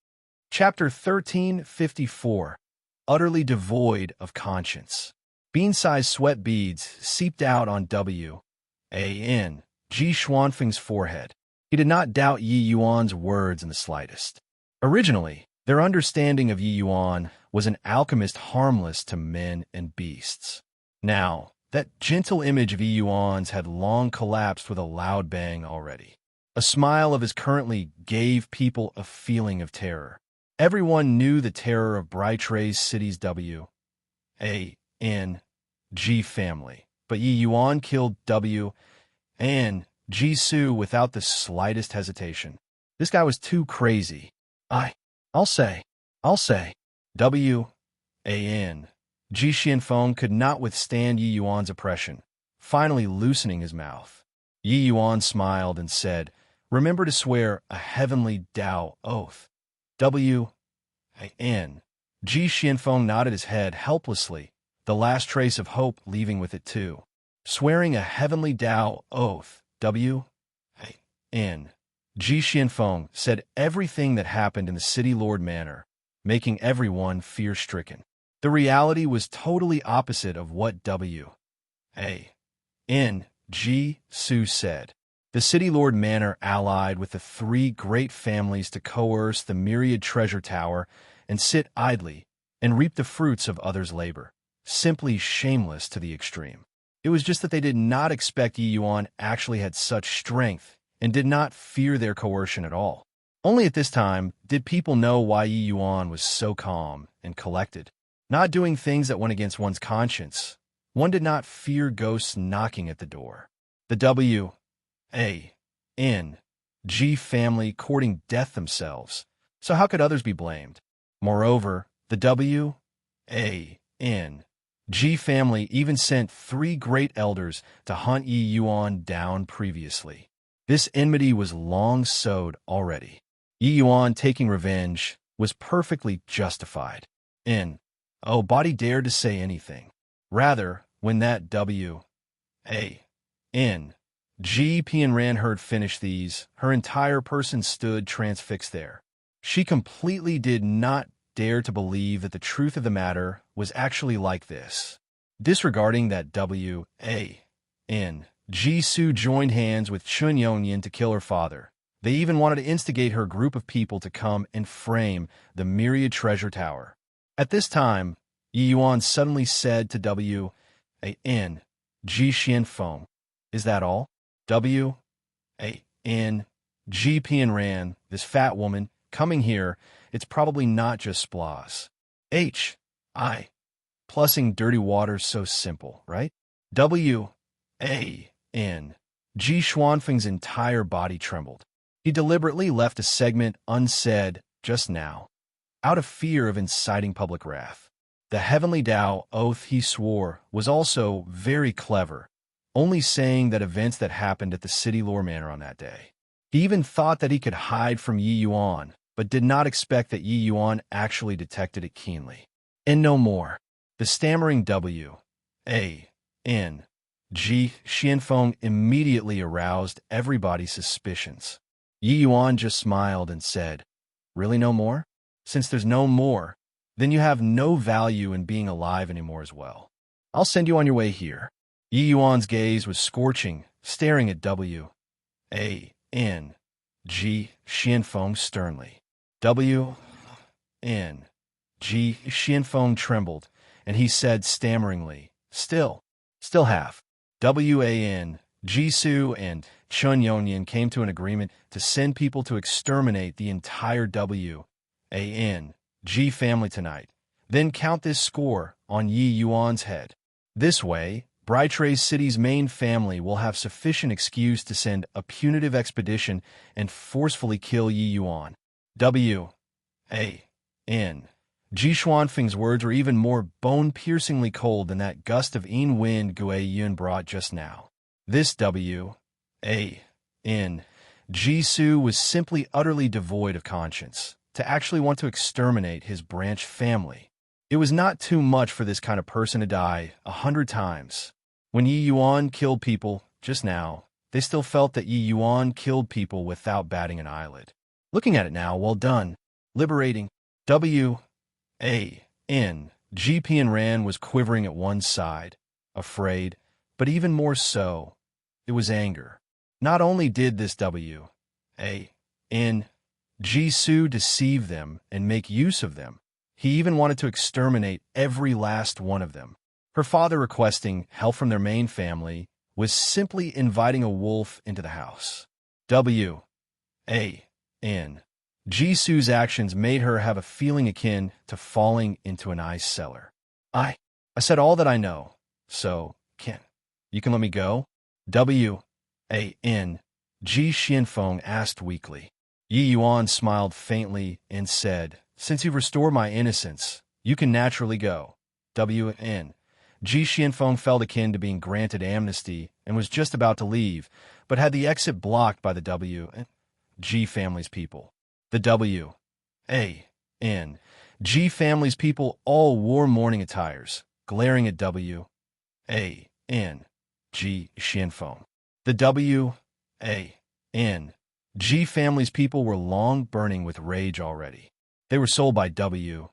Chapter 1354, Utterly Devoid of Conscience. Bean-sized sweat beads seeped out on W.A.N.G. Xuanfeng's forehead. He did not doubt Yi Yuan's words in the slightest. Originally, their understanding of Yi Yuan was an alchemist harmless to men and beasts. Now, that gentle image of Yi Yuan's had long collapsed with a loud bang already. A smile of his currently gave people a feeling of terror. Everyone knew the terror of Brightrace City's W.A.N.G. family, but Yi Yuan killed W.A.N.G. Su without the slightest hesitation. This guy was too crazy. I'll say. W.A.N.G. Xianfeng could not withstand Yi Yuan's oppression, finally loosening his mouth. Yi Yuan smiled and said, Remember to swear a heavenly Tao oath. W.A.N.G. Xianfeng nodded his head helplessly, the last trace of hope leaving with it too. Swearing a heavenly Tao oath, W.A.N.G. Xianfeng said everything that happened in the City Lord Manor, making everyone fear-stricken. The reality was totally opposite of what W.A.N.G. Su said. The City Lord Manor allied with the three great families to coerce the myriad treasure tower and sit idly and reap the fruits of others' labor, simply shameless to the extreme. It was just that they did not expect Yi Yuan actually had such strength and did not fear their coercion at all. Only at this time did people know why Yi Yuan was so calm and collected, not doing things that went against one's conscience. One did not fear ghosts knocking at the door. The W.A.N.G. family courting death themselves, so how could others be blamed? Moreover, the W.A.N.G. family even sent 3 great elders to hunt Yi Yuan down previously. This enmity was long sowed already. Yi Yuan taking revenge was perfectly justified. Body dared to say anything. Rather, when that W.A.N.G. Pianran heard finish these, her entire person stood transfixed there. She completely did not dare to believe that the truth of the matter was actually like this. Disregarding that W.A.N. Jisoo joined hands with Chun Yonyin to kill her father. They even wanted to instigate her group of people to come and frame the myriad treasure tower. At this time, Yi Yuan suddenly said to W.A.N. Ji Xianfeng, "Is that all?" W.A.N. Ji Pian ran, "This fat woman, coming here, it's probably not just splas. H.I. Plussing dirty water's so simple, right?" W.A.N. Ji Xuanfeng's entire body trembled. He deliberately left a segment unsaid just now, out of fear of inciting public wrath. The heavenly Tao oath he swore was also very clever, only saying that events that happened at the city lore manor on that day. He even thought that he could hide from Yi Yuan, but did not expect that Yi Yuan actually detected it keenly. And no more. The stammering W.A.N. Ji Xianfeng immediately aroused everybody's suspicions. Yi Yuan just smiled and said, "Really no more? Since there's no more, then you have no value in being alive anymore as well. I'll send you on your way here." Yi Yuan's gaze was scorching, staring at W.A.N. Ji Xianfeng sternly. W.N. Ji Xianfeng trembled, and he said stammeringly, Still have. W.A.N. Jisoo and Chun Yonyin came to an agreement to send people to exterminate the entire W.A.N. Ji family tonight, then count this score on Yi Yuan's head. This way, Brightrace City's main family will have sufficient excuse to send a punitive expedition and forcefully kill Yi Yuan. W.A.N. Ji Xuanfeng's words were even more bone-piercingly cold than that gust of wind Gue Yun brought just now. This W.A.N. Jisoo was simply utterly devoid of conscience, to actually want to exterminate his branch family. It was not too much for this kind of person to die 100 times. When Yi Yuan killed people just now, they still felt that Yi Yuan killed people without batting an eyelid. Looking at it now, well done. Liberating. W.A.N. Ji Pian Ran was quivering at one side, afraid, but even more so, it was anger. Not only did this W.A.N. Jisoo deceive them and make use of them, he even wanted to exterminate every last one of them. Her father requesting help from their main family was simply inviting a wolf into the house. W.A.N. Jisoo's actions made her have a feeling akin to falling into an ice cellar. I said all that I know, so, you can let me go? W.A.N. Ji Xianfeng asked weakly. Yi Yuan smiled faintly and said, "Since you've restored my innocence, you can naturally go." W.N. Ji Xianfeng felt akin to being granted amnesty and was just about to leave, but had the exit blocked by the W.G. family's people. The W.A.N. G family's people all wore mourning attires, glaring at W.A.N. Ji Xianfeng. The W.A.N. G family's people were long burning with rage already. They were sold by W.A.N.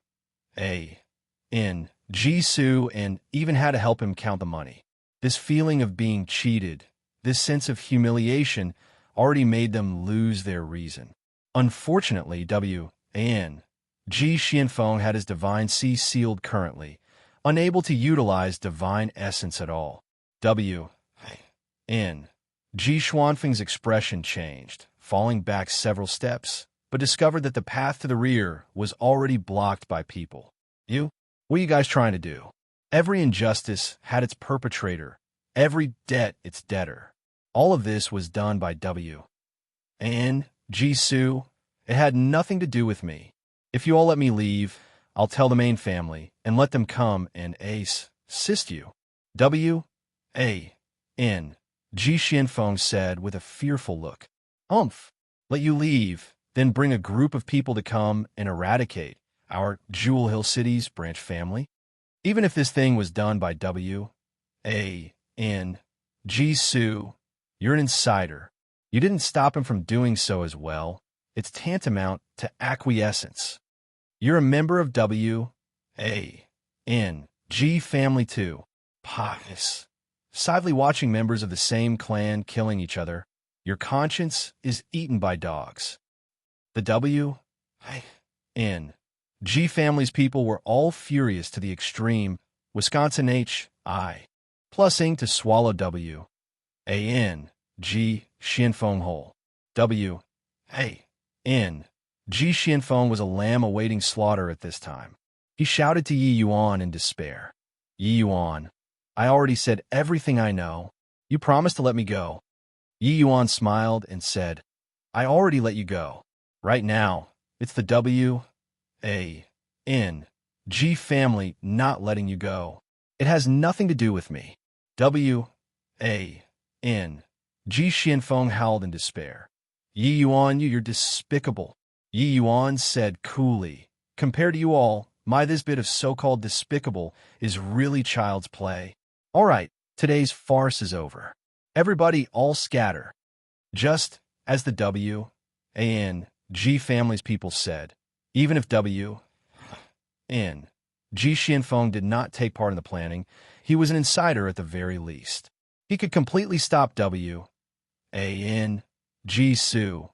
Jisoo and even had to help him count the money. This feeling of being cheated, this sense of humiliation, already made them lose their reason. Unfortunately, W.A.N. Ji Xianfeng had his divine C sealed currently, unable to utilize divine essence at all. W.A.N. Ji Xuanfeng's expression changed, falling back several steps, but discovered that the path to the rear was already blocked by people. What are you guys trying to do? Every injustice had its perpetrator, every debt its debtor. All of this was done by W.A.N. Jisoo. It had nothing to do with me. If you all let me leave, I'll tell the main family and let them come and assist you. W.A.N. Ji Xianfeng said with a fearful look. Let you leave, then bring a group of people to come and eradicate our Jewel Hill City's branch family? Even if this thing was done by W.A.N. Jisoo, you're an insider. You didn't stop him from doing so as well. It's tantamount to acquiescence. You're a member of W. A. N. G family too. Pious. Silently watching members of the same clan killing each other, your conscience is eaten by dogs. The W. N. G family's people were all furious to the extreme. Wisconsin H.I. Plusing to swallow W. A. N. G. Xianfeng whole. W. A. N. Ji Xianfeng was a lamb awaiting slaughter at this time. He shouted to Yi Yuan in despair. Yi Yuan, I already said everything I know. You promised to let me go. Yi Yuan smiled and said, I already let you go. Right now, it's the W. A. N. G family not letting you go. It has nothing to do with me. W. A. N. Ji Xianfeng howled in despair. Yi Yuan, you're despicable. Yi Yuan said coolly, compared to you all, this bit of so-called despicable is really child's play. All right, today's farce is over. Everybody all scatter. Just as the W. A. N. G family's people said, even if W. N. Ji Xianfeng did not take part in the planning, he was an insider at the very least. He could completely stop W. A. N. G. Su,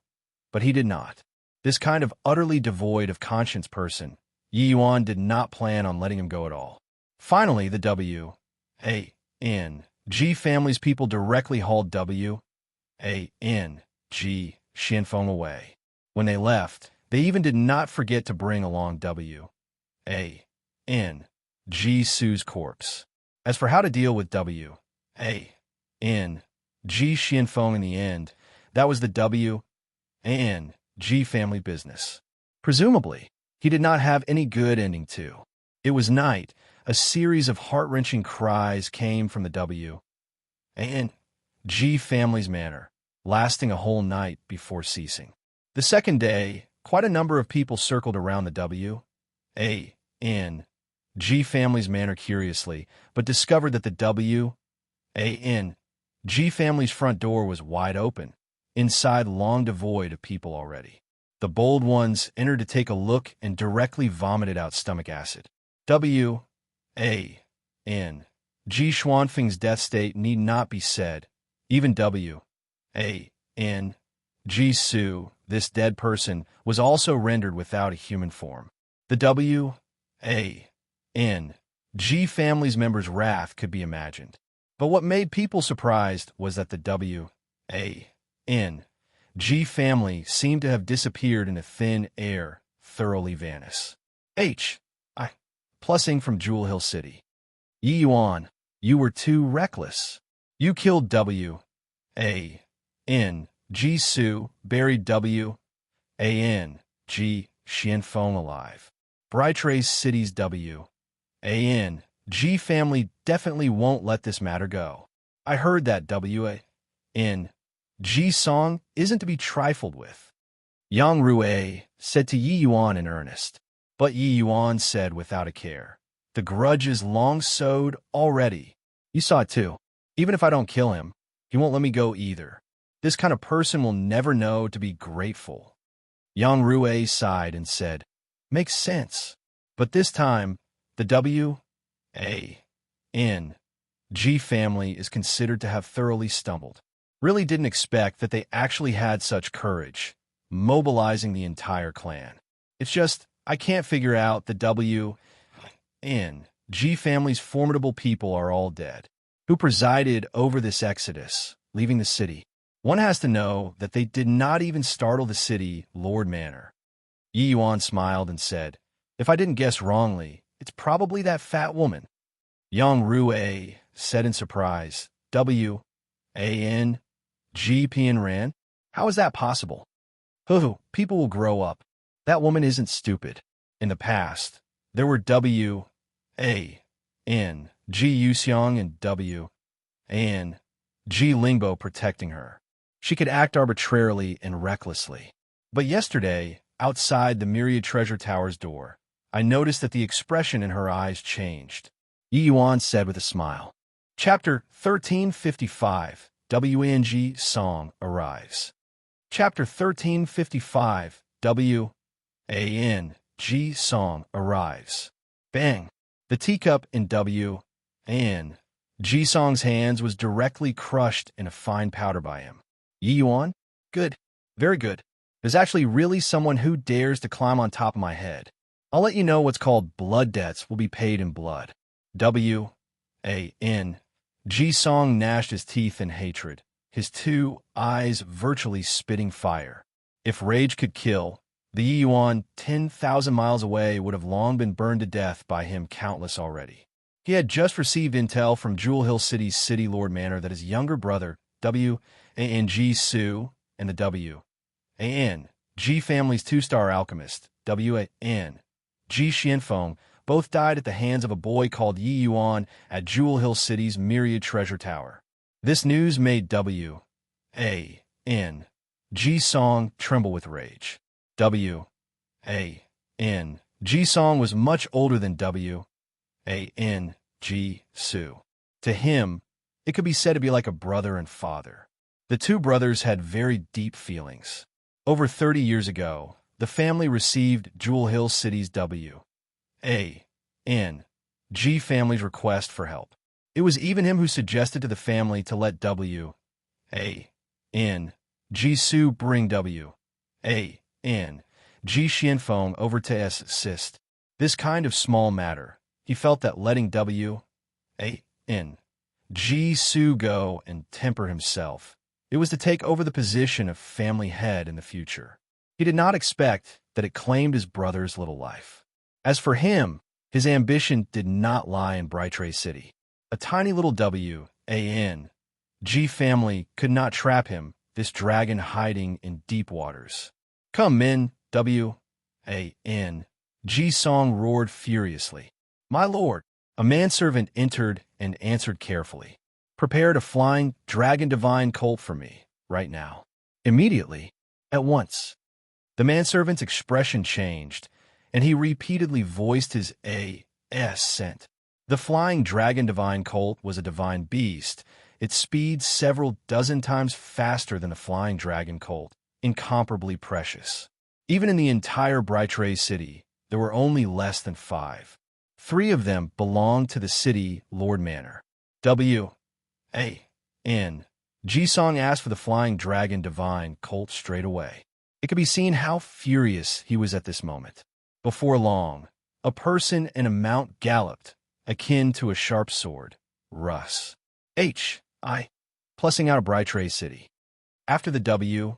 but he did not. This kind of utterly devoid of conscience person, Yi Yuan did not plan on letting him go at all. Finally, the W. A. N. G family's people directly hauled W. A. N. G. Xianfeng away. When they left, they even did not forget to bring along W. A. N. G. Su's corpse. As for how to deal with W. A. N. G. Xianfeng in the end, that was the W. A. N. G family business. Presumably, he did not have any good ending to. It was night. A series of heart-wrenching cries came from the W. A. N. G family's manor, lasting a whole night before ceasing. The second day, quite a number of people circled around the W. A. N. G family's manor curiously, but discovered that the W. A. N. G family's front door was wide open, inside long devoid of people already. The bold ones entered to take a look and directly vomited out stomach acid. W. A. N. Ji Xuanfeng's death state need not be said. Even W. A. N. Ji Su, this dead person, was also rendered without a human form. The W. A. N. G family's members' wrath could be imagined. But what made people surprised was that the W. A. N. G family seemed to have disappeared in a thin air, thoroughly vanished. H.I. Plusing from Jewel Hill City. Yi Yuan, you were too reckless. You killed W. A. N. G Su, buried W. A. N. G. Xianfeng alive. Brightrace City's W. A. N. G family definitely won't let this matter go. I heard that W. A. N. G song isn't to be trifled with. Yang Rue said to Yi Yuan in earnest. But Yi Yuan said without a care, the grudge is long sowed already. You saw it too. Even if I don't kill him, he won't let me go either. This kind of person will never know to be grateful. Yang Rue sighed and said, makes sense. But this time, the W. A. N. G family is considered to have thoroughly stumbled. Really didn't expect that they actually had such courage, mobilizing the entire clan. It's just, I can't figure out the W. N. G family's formidable people are all dead. Who presided over this exodus, leaving the city? One has to know that they did not even startle the city Lord Manor. Yi Yuan smiled and said, if I didn't guess wrongly, it's probably that fat woman. Yang Rue said in surprise, W. A. N. G. Pian Ran? How is that possible? People will grow up. That woman isn't stupid. In the past, there were W. A. N. G. Yuxiang and W. A. N. G. Lingbo protecting her. She could act arbitrarily and recklessly. But yesterday, outside the Myriad Treasure Tower's door, I noticed that the expression in her eyes changed. Yi Yuan said with a smile. Chapter 1355, WNG Song arrives. Chapter 1355, W. A. N. G song arrives. Bang! The teacup in W and G song's hands was directly crushed in a fine powder by him. Yi Yuan? Good. Very good. There's actually really someone who dares to climb on top of my head. I'll let you know what's called blood debts will be paid in blood. W A N G song gnashed his teeth in hatred, his two eyes virtually spitting fire. If rage could kill, the Yi Yuan 10,000 miles away would have long been burned to death by him countless already. He had just received intel from Jewel Hill City's City Lord Manor that his younger brother, W.A.N.G. Su, and the W.A.N.G. family's two-star alchemist, W.A.N.G. Xianfeng, both died at the hands of a boy called Yi Yuan at Jewel Hill City's Myriad Treasure Tower. This news made W.A.N.G. Song tremble with rage. W.A.N.G. Song was much older than W.A.N.G. Su. To him, it could be said to be like a brother and father. The two brothers had very deep feelings. Over 30 years ago, the family received Jewel Hill City's W.A.N.G. family's request for help. It was even him who suggested to the family to let W.A.N.G. Su bring W.A.N.G. Xianfeng over to assist. This kind of small matter, he felt that letting W.A.N.G. Su go and temper himself, it was to take over the position of family head in the future. He did not expect that it claimed his brother's little life. As for him, his ambition did not lie in Brighttray City. A tiny little W.A.N.G. family could not trap him, this dragon hiding in deep waters. Come, men, W.A.N.G. Song roared furiously. My lord, a manservant entered and answered carefully. Prepared a flying dragon divine colt for me, right now. Immediately, at once. The manservant's expression changed, and he repeatedly voiced his assent. The flying dragon divine colt was a divine beast, its speed several dozen times faster than the flying dragon colt, incomparably precious. Even in the entire Brighttray City, there were only less than 5. 3 of them belonged to the City Lord Manor. W.A.N.G. Song asked for the flying dragon divine colt straight away. It could be seen how furious he was at this moment. Before long, a person in a mount galloped, akin to a sharp sword. Russ. H.I. Plussing out of Brighttray City. After the W.A.N.G.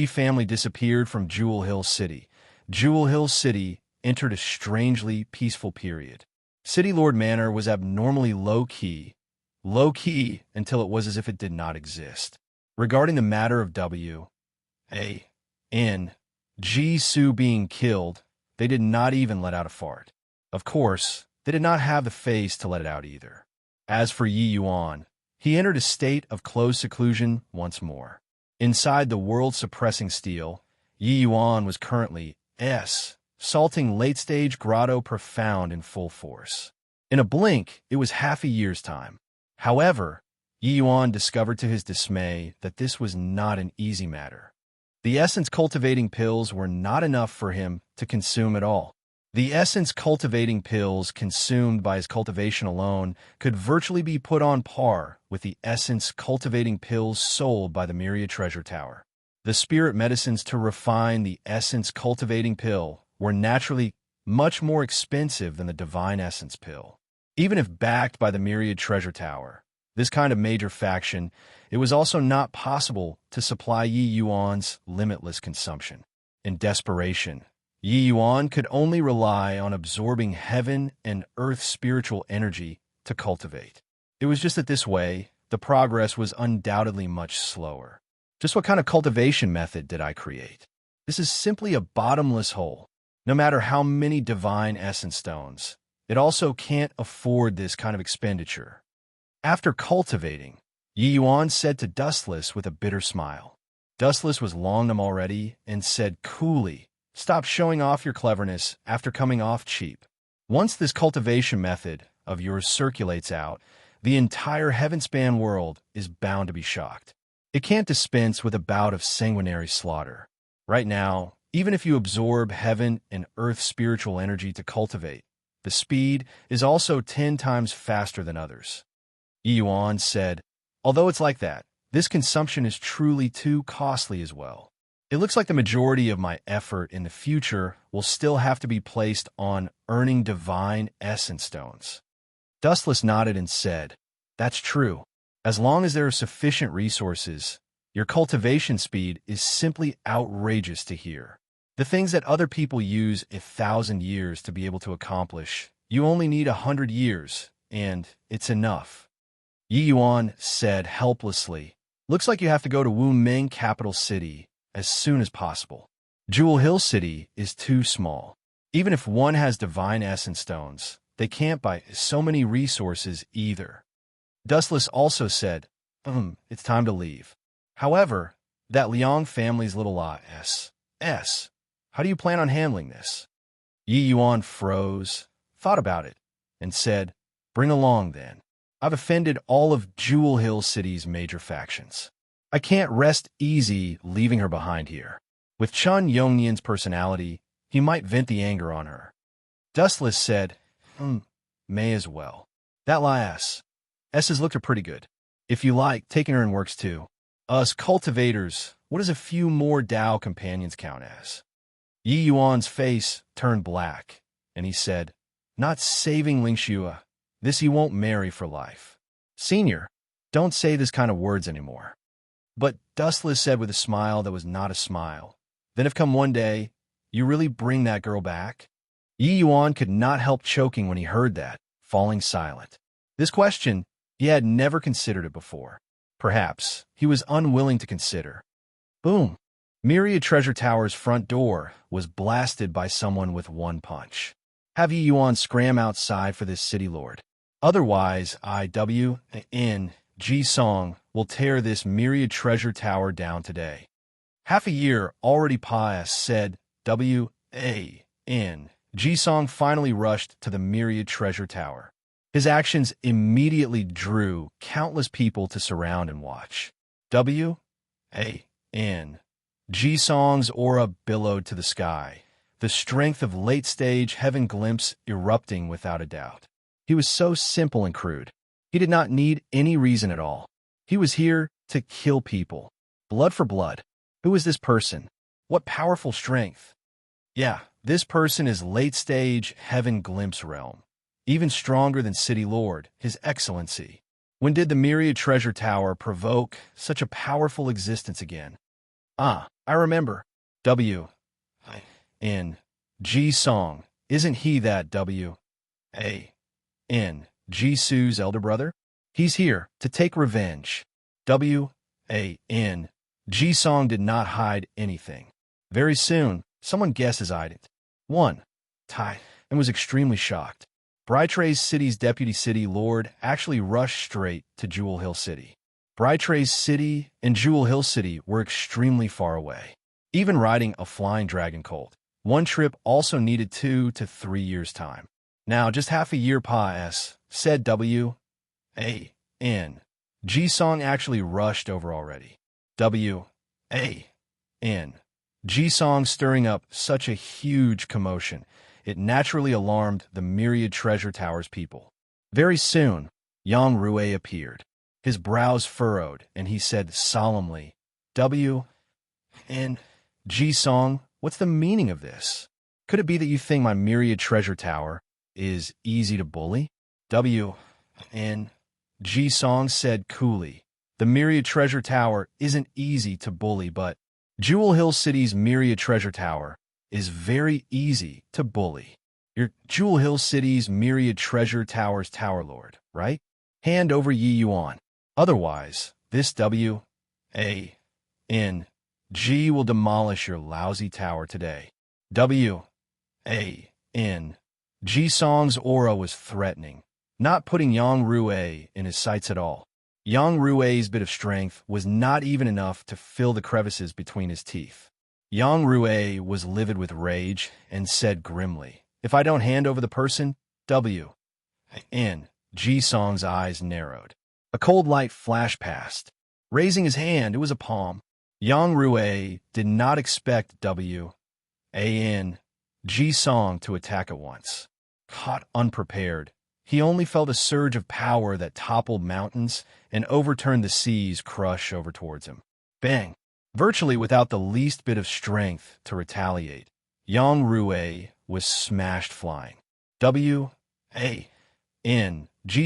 family disappeared from Jewel Hill City, Jewel Hill City entered a strangely peaceful period. City Lord Manor was abnormally low-key until it was as if it did not exist. Regarding the matter of W.A.N.G. Su being killed, they did not even let out a fart. Of course, they did not have the face to let it out either. As for Yi Yuan, he entered a state of closed seclusion once more. Inside the world-suppressing steel, Yi Yuan was currently salting late-stage grotto profound in full force. In a blink, it was half a year's time. However, Yi Yuan discovered to his dismay that this was not an easy matter. The essence-cultivating pills were not enough for him to consume at all. The essence-cultivating pills consumed by his cultivation alone could virtually be put on par with the essence-cultivating pills sold by the Myriad Treasure Tower. The spirit medicines to refine the essence-cultivating pill were naturally much more expensive than the divine essence pill. Even if backed by the Myriad Treasure Tower, this kind of major faction, it was also not possible to supply Yi Yuan's limitless consumption. In desperation, Yi Yuan could only rely on absorbing heaven and earth spiritual energy to cultivate. It was just that this way, the progress was undoubtedly much slower. Just what kind of cultivation method did I create? This is simply a bottomless hole. No matter how many divine essence stones, it also can't afford this kind of expenditure. After cultivating, Yi Yuan said to Dustless with a bitter smile. Dustless was long numb already and said coolly, "Stop showing off your cleverness after coming off cheap. Once this cultivation method of yours circulates out, the entire heaven-span world is bound to be shocked. It can't dispense with a bout of sanguinary slaughter. Right now, Even if you absorb heaven and earth's spiritual energy to cultivate, the speed is also 10 times faster than others. Yuan said, although it's like that, this consumption is truly too costly as well. It looks like the majority of my effort in the future will still have to be placed on earning divine essence stones. Dustless nodded and said, that's true. As long as there are sufficient resources, your cultivation speed is simply outrageous to hear. The things that other people use 1,000 years to be able to accomplish, you only need 100 years, and it's enough. Yi Yuan said helplessly, looks like you have to go to Wu Ming capital city as soon as possible. Jewel Hill City is too small. Even if one has divine essence stones, they can't buy so many resources either. Dustless also said, it's time to leave. However, that Liang family's little S. How do you plan on handling this? Yi Yuan froze, thought about it, and said, bring along then. I've offended all of Jewel Hill City's major factions. I can't rest easy leaving her behind here. With Chun Yongnian's personality, he might vent the anger on her. Dustless said, may as well. That S's looked pretty good. If you like, taking her in works too. Us cultivators, what does a few more Dao companions count as? Yi Yuan's face turned black, and he said, not saving Lingxua. This he won't marry for life. Senior, don't say this kind of words anymore. But Dustless said with a smile that was not a smile, then if come one day, you really bring that girl back? Yi Yuan could not help choking when he heard that, falling silent. This question, he had never considered it before. Perhaps he was unwilling to consider. Boom! Myriad Treasure Tower's front door was blasted by someone with one punch. Have Yi Yuan scram outside for this city lord. Otherwise, Ji Song will tear this Myriad Treasure Tower down today. Half a year already passed, said Ji Song finally rushed to the Myriad Treasure Tower. His actions immediately drew countless people to surround and watch. Ji Song's aura billowed to the sky, the strength of late-stage heaven glimpse erupting without a doubt. He was so simple and crude. He did not need any reason at all. He was here to kill people. Blood for blood. Who is this person? What powerful strength. Yeah, this person is late-stage heaven glimpse realm. Even stronger than City Lord, His Excellency. When did the Myriad Treasure Tower provoke such a powerful existence again? I remember. Ji Song. Isn't he that Jisu's elder brother? He's here to take revenge. Ji Song did not hide anything. Very soon, someone guessed his identity. And was extremely shocked. Brytrace City's deputy city lord actually rushed straight to Jewel Hill City. Brytrace City and Jewel Hill City were extremely far away. Even riding a flying dragon colt, one trip also needed 2 to 3 years' time. Now, just half a year passed, said Ji Song actually rushed over already. Ji Song stirring up such a huge commotion, it naturally alarmed the Myriad Treasure Tower's people. Very soon, Yang Rui appeared. His brows furrowed, and he said solemnly, Ji Song, what's the meaning of this? Could it be that you think my Myriad Treasure Tower is easy to bully? Ji Song said coolly, the Myriad Treasure Tower isn't easy to bully, but Jewel Hill City's Myriad Treasure Tower is very easy to bully. You're Jewel Hill City's Myriad Treasure Tower's Tower Lord, right? Hand over Yi Yuan. Otherwise, this G will demolish your lousy tower today. Ji Song's aura was threatening, not putting Yang Rui in his sights at all. Yang Rui's bit of strength was not even enough to fill the crevices between his teeth. Yang Rui was livid with rage and said grimly, if I don't hand over the person, Ji Song's eyes narrowed. A cold light flashed past. Raising his hand, it was a palm. Yang Rui did not expect G Song to attack at once. Caught unprepared, he only felt a surge of power that toppled mountains and overturned the seas crush over towards him. Bang! Virtually without the least bit of strength to retaliate, Yang Rui was smashed flying. G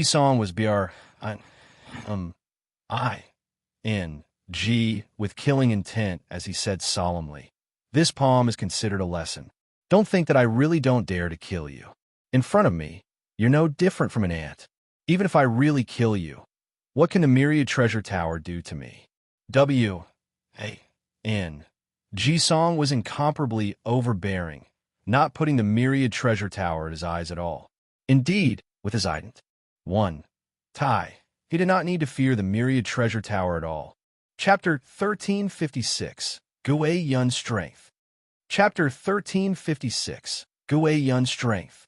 Song was G with killing intent as he said solemnly, "This poem is considered a lesson. Don't think that I really don't dare to kill you. In front of me, you're no different from an ant. Even if I really kill you, what can the myriad treasure tower do to me?" G Song was incomparably overbearing, not putting the myriad treasure tower at his eyes at all. Indeed, with his ident. 1. Tai. He did not need to fear the myriad treasure tower at all. Chapter 1356. Gui Yun's Strength. Chapter 1356. Gui Yun's Strength.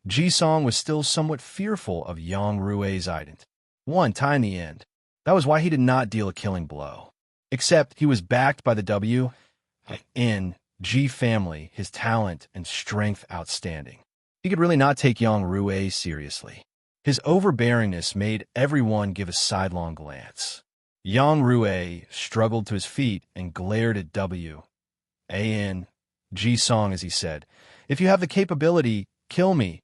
G Song was still somewhat fearful of Yang Rui's ident. 1. Tai in the end. That was why he did not deal a killing blow. Except he was backed by the G family, his talent and strength outstanding. He could really not take Yang Rui seriously. His overbearingness made everyone give a sidelong glance. Yang Rui struggled to his feet and glared at G Song as he said, "If you have the capability, kill me."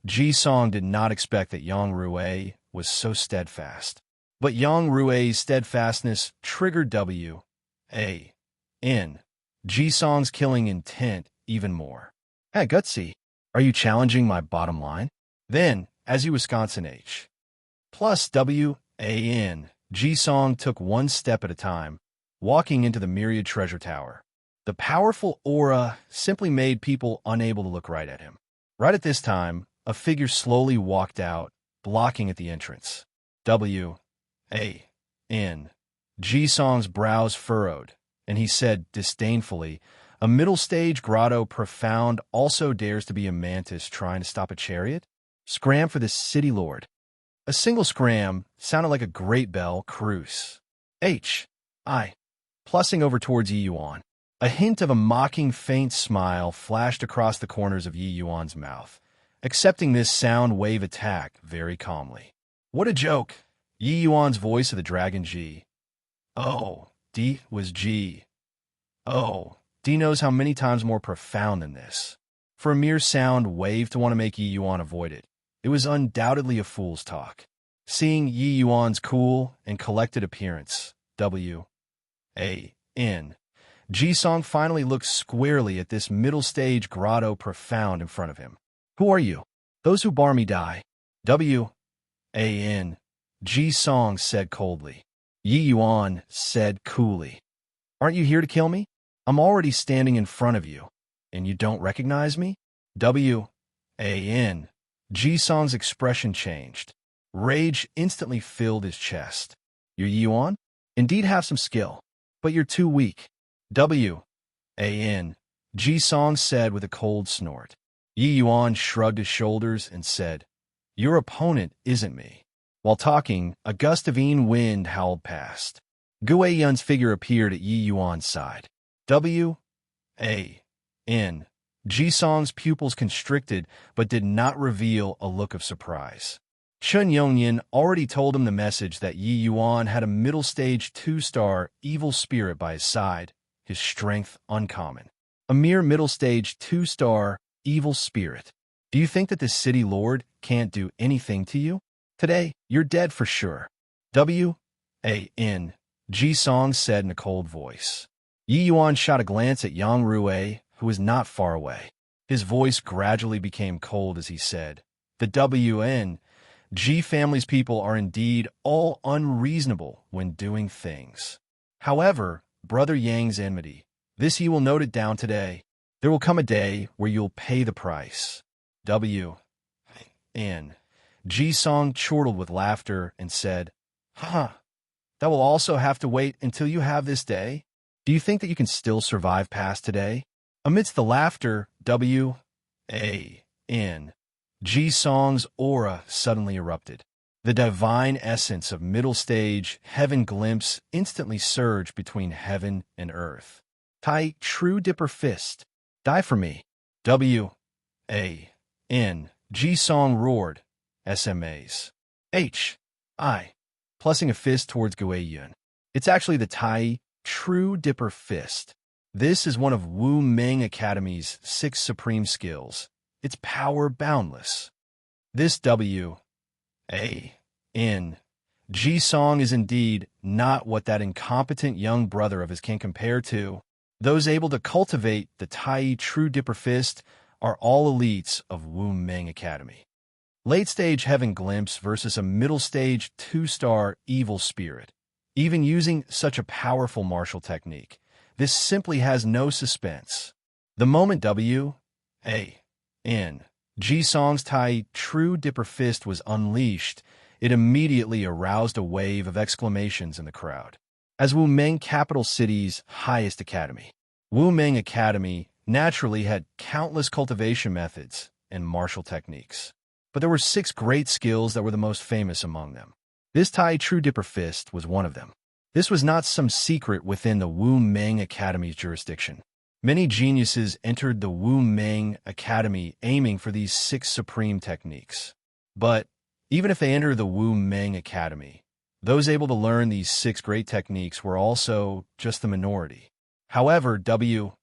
G Song did not expect that Yang Rui was so steadfast. But Yang Rui's steadfastness triggered G Song's killing intent even more. "Hey, Gutsy, are you challenging my bottom line?" Then, as you Wisconsin H. Plus G Song took one step at a time, walking into the myriad treasure tower. The powerful aura simply made people unable to look right at him. Right at this time, a figure slowly walked out, blocking at the entrance. G Song's brows furrowed, and he said disdainfully, "A middle-stage grotto profound also dares to be a mantis trying to stop a chariot? Scram for this city lord." A single scram sounded like a great bell, Cruise. Plussing over towards Yi Yuan. A hint of a mocking faint smile flashed across the corners of Yi Yuan's mouth, accepting this sound wave attack very calmly. "What a joke!" Yi Yuan's voice of the dragon G. "Oh, D was G. Oh, D knows how many times more profound than this. For a mere sound wave to want to make Yi Yuan avoid it, it was undoubtedly a fool's talk." Seeing Yi Yuan's cool and collected appearance, G Song finally looked squarely at this middle-stage grotto profound in front of him. "Who are you?" "Those who bar me die." G Song said coldly. Yi Yuan said coolly, "Aren't you here to kill me? I'm already standing in front of you, and you don't recognize me?" G Song's expression changed. Rage instantly filled his chest. "You're Yi Yuan? Indeed have some skill, but you're too weak." G Song said with a cold snort. Yi Yuan shrugged his shoulders and said, "Your opponent isn't me." While talking, a gust of wind howled past. Gui Yun's figure appeared at Yi Yuan's side. G Song's pupils constricted but did not reveal a look of surprise. Chun Yongyan already told him the message that Yi Yuan had a middle-stage 2-star evil spirit by his side, his strength uncommon. A mere middle-stage 2-star evil spirit. Do you think that this city lord can't do anything to you? Today, you're dead for sure. G Song said in a cold voice. Yi Yuan shot a glance at Yang Rui, who was not far away. His voice gradually became cold as he said, "The G family's people are indeed all unreasonable when doing things. However, Brother Yang's enmity, this you will note it down today. There will come a day where you'll pay the price." G Song chortled with laughter and said, "That will also have to wait until you have this day? Do you think that you can still survive past today?" Amidst the laughter, G Song's aura suddenly erupted. The divine essence of middle stage heaven glimpse instantly surged between heaven and earth. Tai true dipper fist. Die for me. W. A. N. G song roared. SMAs. H. I. Plussing a fist towards Guiyun. It's actually the Tai true dipper fist. This is one of Wu Meng Academy's 6 supreme skills. Its power boundless. This W. A. N. G song is indeed not what that incompetent young brother of his can compare to. Those able to cultivate the Tai true dipper fist are all elites of Wu Meng Academy. Late stage heaven glimpse versus a middle stage 2-star evil spirit. Even using such a powerful martial technique, this simply has no suspense. The moment W. A. N. G song's Tai true dipper fist was unleashed, it immediately aroused a wave of exclamations in the crowd. As Wu Meng capital city's highest academy, Wu Meng Academy naturally had countless cultivation methods and martial techniques. But there were 6 great skills that were the most famous among them. This Tai true dipper fist was one of them. This was not some secret within the Wu Meng Academy's jurisdiction. Many geniuses entered the Wu Meng Academy aiming for these 6 supreme techniques. But even if they entered the Wu Meng Academy, those able to learn these 6 great techniques were also just the minority. However, W.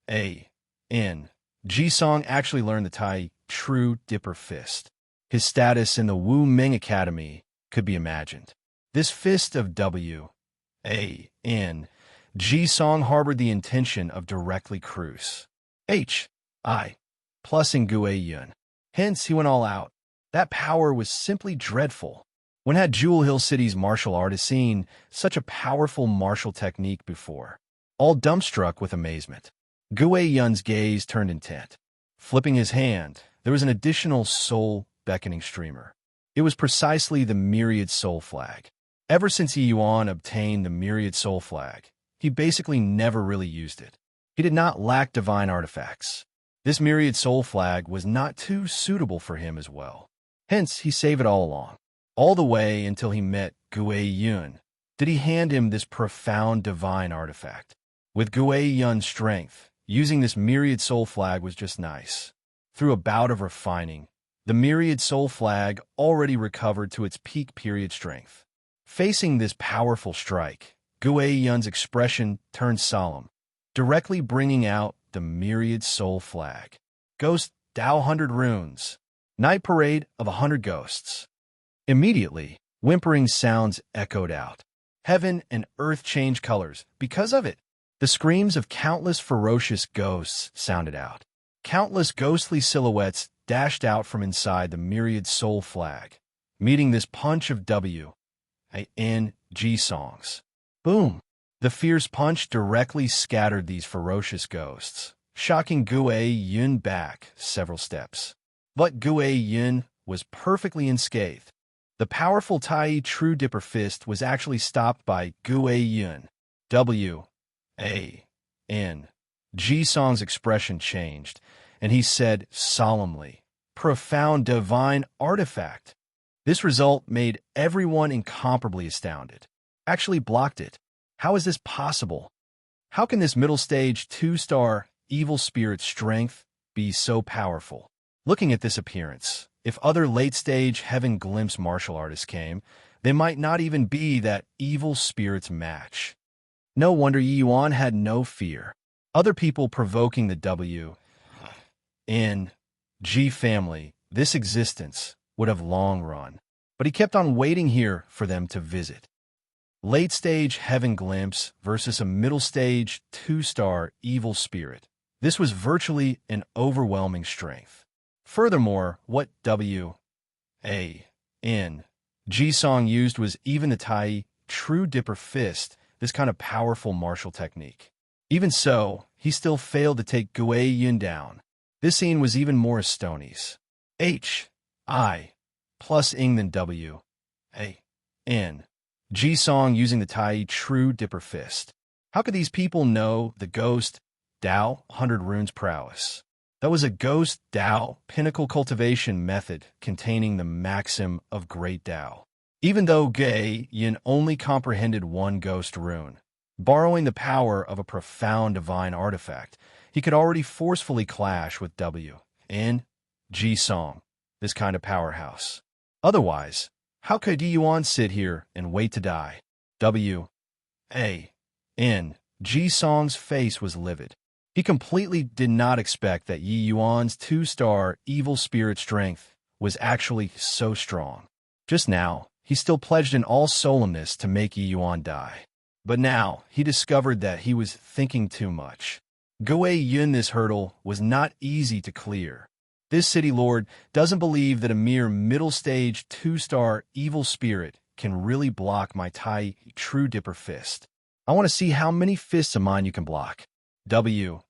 A. N. G song actually learned the Tai true dipper fist. His status in the Wu Meng Academy could be imagined. This fist of W. A. N. G song harbored the intention of directly cruise H. I. Plussing Guiyun. Hence, he went all out. That power was simply dreadful. When had Jewel Hill City's martial artist seen such a powerful martial technique before? All dumbstruck with amazement, Guiyun's gaze turned intent. Flipping his hand, there was an additional soul-beckoning streamer. It was precisely the Myriad Soul Flag. Ever since Yuan obtained the Myriad Soul Flag, he basically never really used it. He did not lack divine artifacts. This Myriad Soul Flag was not too suitable for him as well. Hence, he saved it all along. All the way until he met Guiyun, did he hand him this profound divine artifact. With Guiyun's strength, using this Myriad Soul Flag was just nice. Through a bout of refining, the Myriad Soul Flag already recovered to its peak period strength. Facing this powerful strike, Guiyun's expression turned solemn, directly bringing out the Myriad Soul Flag. Ghost Tao 100 runes. Night parade of 100 ghosts. Immediately, whimpering sounds echoed out. Heaven and earth changed colors because of it. The screams of countless ferocious ghosts sounded out. Countless ghostly silhouettes dashed out from inside the Myriad Soul Flag, meeting this punch of W. A. N. G songs. Boom! The fierce punch directly scattered these ferocious ghosts, shocking Guiyun back several steps. But Guiyun was perfectly unscathed. The powerful Tai true dipper fist was actually stopped by Guiyun. W. A. N. G song's expression changed, and he said solemnly, "Profound divine artifact." This result made everyone incomparably astounded. Actually blocked it. How is this possible? How can this middle stage 2-star evil spirit strength be so powerful? Looking at this appearance, if other late-stage heaven glimpse martial artists came, they might not even be that evil spirit's match. No wonder Yuan had no fear. Other people provoking the W. N. G family, this existence, would have long run. But he kept on waiting here for them to visit. Late-stage heaven glimpse versus a middle-stage 2-star evil spirit. This was virtually an overwhelming strength. Furthermore, what W. A. N. G song used was even the Tai true dipper fist, this kind of powerful martial technique. Even so, he still failed to take Guiyun down. This scene was even more astonish. H. I. plus ing than W. A. N. G song using the Tai true dipper fist. How could these people know the Ghost Tao 100 runes prowess? That was a Ghost Tao pinnacle cultivation method containing the maxim of great Tao. Even though Gui Yin only comprehended one ghost rune, borrowing the power of a profound divine artifact, he could already forcefully clash with W in Ji Song, this kind of powerhouse. Otherwise, how could Yi Yuan sit here and wait to die? W A N Ji Song's face was livid. He completely did not expect that Yi Yuan's 2-star evil spirit strength was actually so strong. Just now, he still pledged in all solemnness to make Yi Yuan die. But now, he discovered that he was thinking too much. Gui Yun, this hurdle was not easy to clear. This city lord doesn't believe that a mere middle-stage 2-star evil spirit can really block my Tai True Dipper fist. I want to see how many fists of mine you can block. W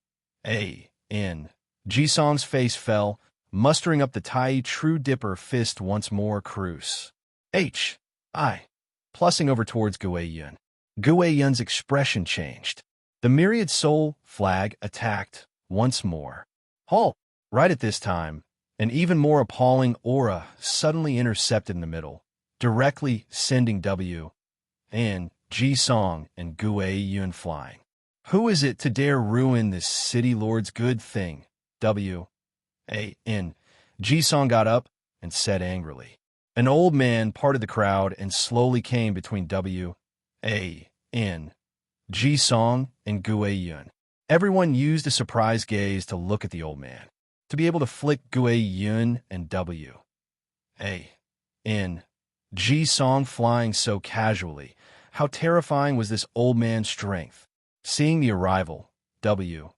A N Ji Song's face fell, mustering up the Tai True Dipper fist once more. Cruise. H I plussing over towards Gui Yun. Gui Yun's expression changed. The myriad soul flag attacked once more. Halt! Right at this time, an even more appalling aura suddenly intercepted in the middle, directly sending W and Ji Song and Gui Yun flying. Who is it to dare ruin this city lord's good thing? W A N Ji Song got up and said angrily. An old man parted the crowd and slowly came between W A N Ji Song and Gui Yun. Everyone used a surprised gaze to look at the old man. To be able to flick Gui Yun and W A N Ji Song flying so casually, how terrifying was this old man's strength? Seeing the arrival, W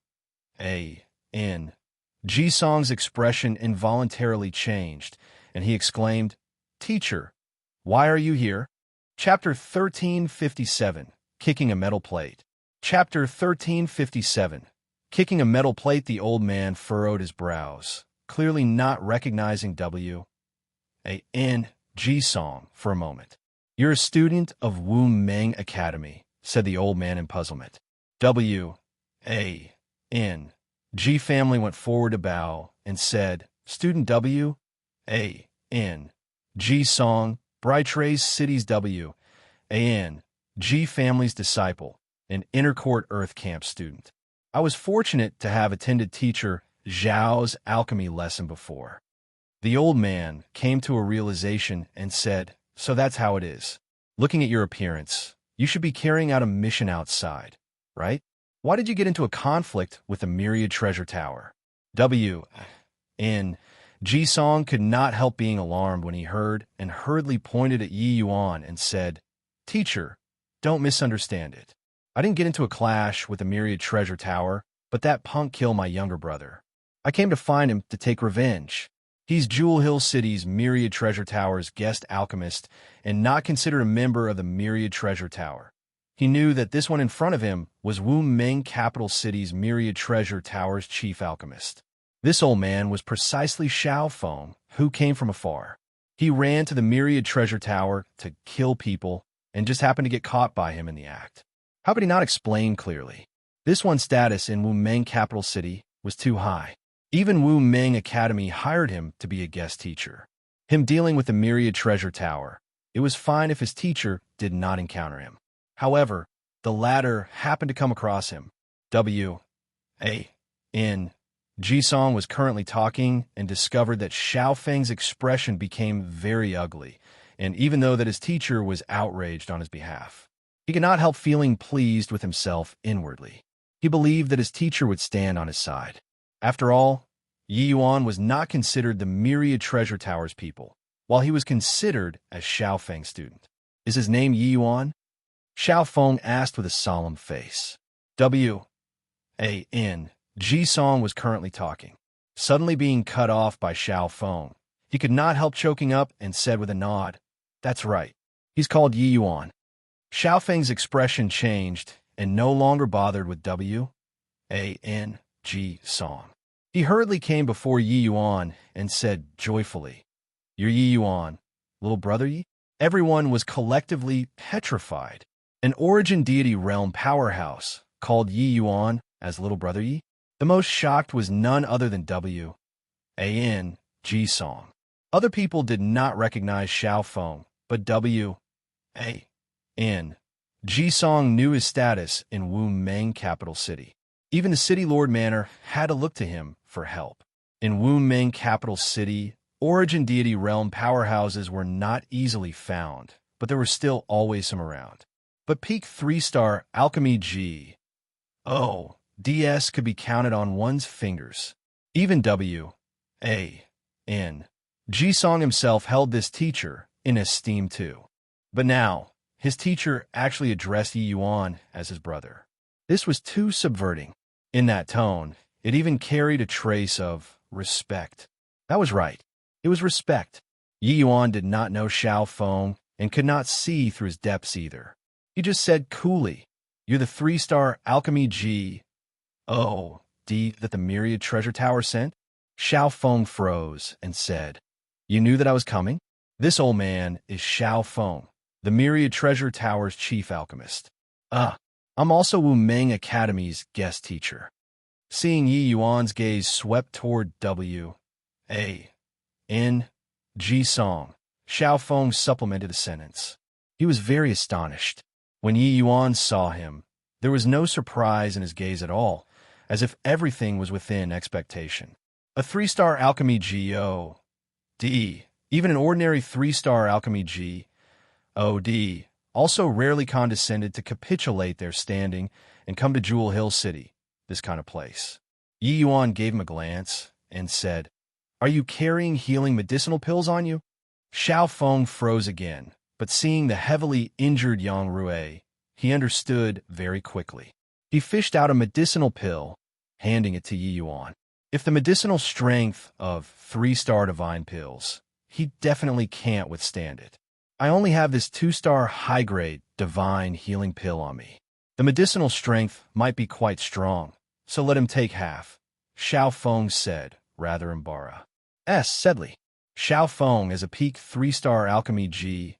A N Ji Song's expression involuntarily changed, and he exclaimed, "Teacher, why are you here?" Chapter 1357, Kicking a Metal Plate. Chapter 1357, Kicking a metal plate. The old man furrowed his brows, clearly not recognizing W A N Ji Song for a moment. "You're a student of Wu Meng Academy," said the old man in puzzlement. W A N Ji family went forward to bow and said, "Student W A N Ji Song, Bright Rays City's W A N Ji family's disciple, an Intercourt Earth Camp student. I was fortunate to have attended teacher Zhao's alchemy lesson before." The old man came to a realization and said, "So that's how it is. Looking at your appearance, you should be carrying out a mission outside, right? Why did you get into a conflict with the Myriad Treasure Tower?" W N Ji Song could not help being alarmed when he heard and hurriedly pointed at Yi Yuan and said, "Teacher, don't misunderstand it. I didn't get into a clash with the Myriad Treasure Tower, but that punk killed my younger brother. I came to find him to take revenge. He's Jewel Hill City's Myriad Treasure Tower's guest alchemist and not considered a member of the Myriad Treasure Tower. He knew that this one in front of him was Wu Meng Capital City's Myriad Treasure Tower's chief alchemist. This old man was precisely Xiao Feng, who came from afar. He ran to the Myriad Treasure Tower to kill people and just happened to get caught by him in the act. How could he not explain clearly? This one's status in Wu Meng Capital City was too high. Even Wu Meng Academy hired him to be a guest teacher. Him dealing with the Myriad Treasure Tower, it was fine if his teacher did not encounter him. However, the latter happened to come across him. W A N Ji Song was currently talking and discovered that Xiao Feng's expression became very ugly, and even though that his teacher was outraged on his behalf, he could not help feeling pleased with himself inwardly. He believed that his teacher would stand on his side. After all, Yi Yuan was not considered the Myriad Treasure Tower's people, while he was considered a Xiao Feng student. "Is his name Yi Yuan?" Xiao Feng asked with a solemn face. W A N Ji Song was currently talking, suddenly being cut off by Xiao Feng. He could not help choking up and said with a nod, "That's right. He's called Yi Yuan." Xiao Feng's expression changed and no longer bothered with W A N Ji Song. He hurriedly came before Yi Yuan and said joyfully, "You're Yi Yuan, little brother Yi?" Everyone was collectively petrified. An origin deity realm powerhouse called Yi Yuan as little brother Yi. The most shocked was none other than W A N Ji Song. Other people did not recognize Xiao Feng, But W.A.N. Ji-song knew his status in Wu Meng capital city. Even the city lord manor had to look to him for help. In Wu Meng capital city, origin deity realm powerhouses were not easily found, but there were still always some around. But peak 3-star alchemy G.O.D.S. could be counted on one's fingers. Even W.A.N. Ji-song himself held this teacher in esteem too. But now, his teacher actually addressed Yi Yuan as his brother. This was too subverting. In that tone, it even carried a trace of respect. That was right. It was respect. Yi Yuan did not know Xiao Feng and could not see through his depths either. He just said coolly, "You're the 3-star alchemy G.O.D. that the myriad treasure tower sent?" Xiao Feng froze and said, "You knew that I was coming?" This old man is Xiao Feng, the myriad treasure tower's chief alchemist. I'm also Wu Meng Academy's guest teacher. Seeing Yi Yuan's gaze swept toward W.A.N. Ji-song, Xiao Feng supplemented the sentence. He was very astonished. When Yi Yuan saw him, there was no surprise in his gaze at all, as if everything was within expectation. A 3-star alchemy G.O.D., even an ordinary 3-star alchemy G.O.D., also rarely condescended to capitulate their standing and come to Jewel Hill City, this kind of place. Yi Yuan gave him a glance and said, "Are you carrying healing medicinal pills on you?" Xiao Feng froze again, but seeing the heavily injured Yang Rui, he understood very quickly. He fished out a medicinal pill, handing it to Yi Yuan. If the medicinal strength of 3-star divine pills, he definitely can't withstand it. I only have this 2-star high-grade divine healing pill on me. The medicinal strength might be quite strong, so let him take half, Xiao Feng said, rather embarrassed. Sedley. Xiao Feng is a peak 3-star alchemy G.O.D.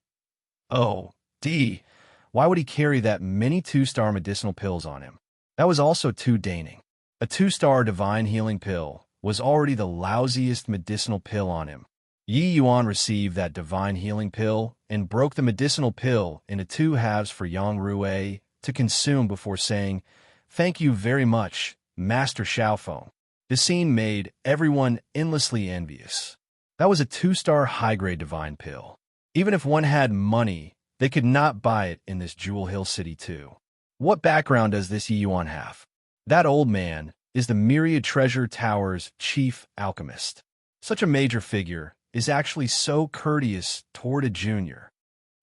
Why would he carry that many 2-star medicinal pills on him? That was also too deigning. A 2-star divine healing pill was already the lousiest medicinal pill on him. Yi Yuan received that divine healing pill and broke the medicinal pill into 2 halves for Yang Rui to consume before saying, "Thank you very much, Master Xiao Feng." The scene made everyone endlessly envious. That was a 2-star high-grade divine pill. Even if one had money, they could not buy it in this Jewel Hill City too. What background does this Yi Yuan have? That old man is the Myriad Treasure Tower's chief alchemist. Such a major figure is actually so courteous toward a junior.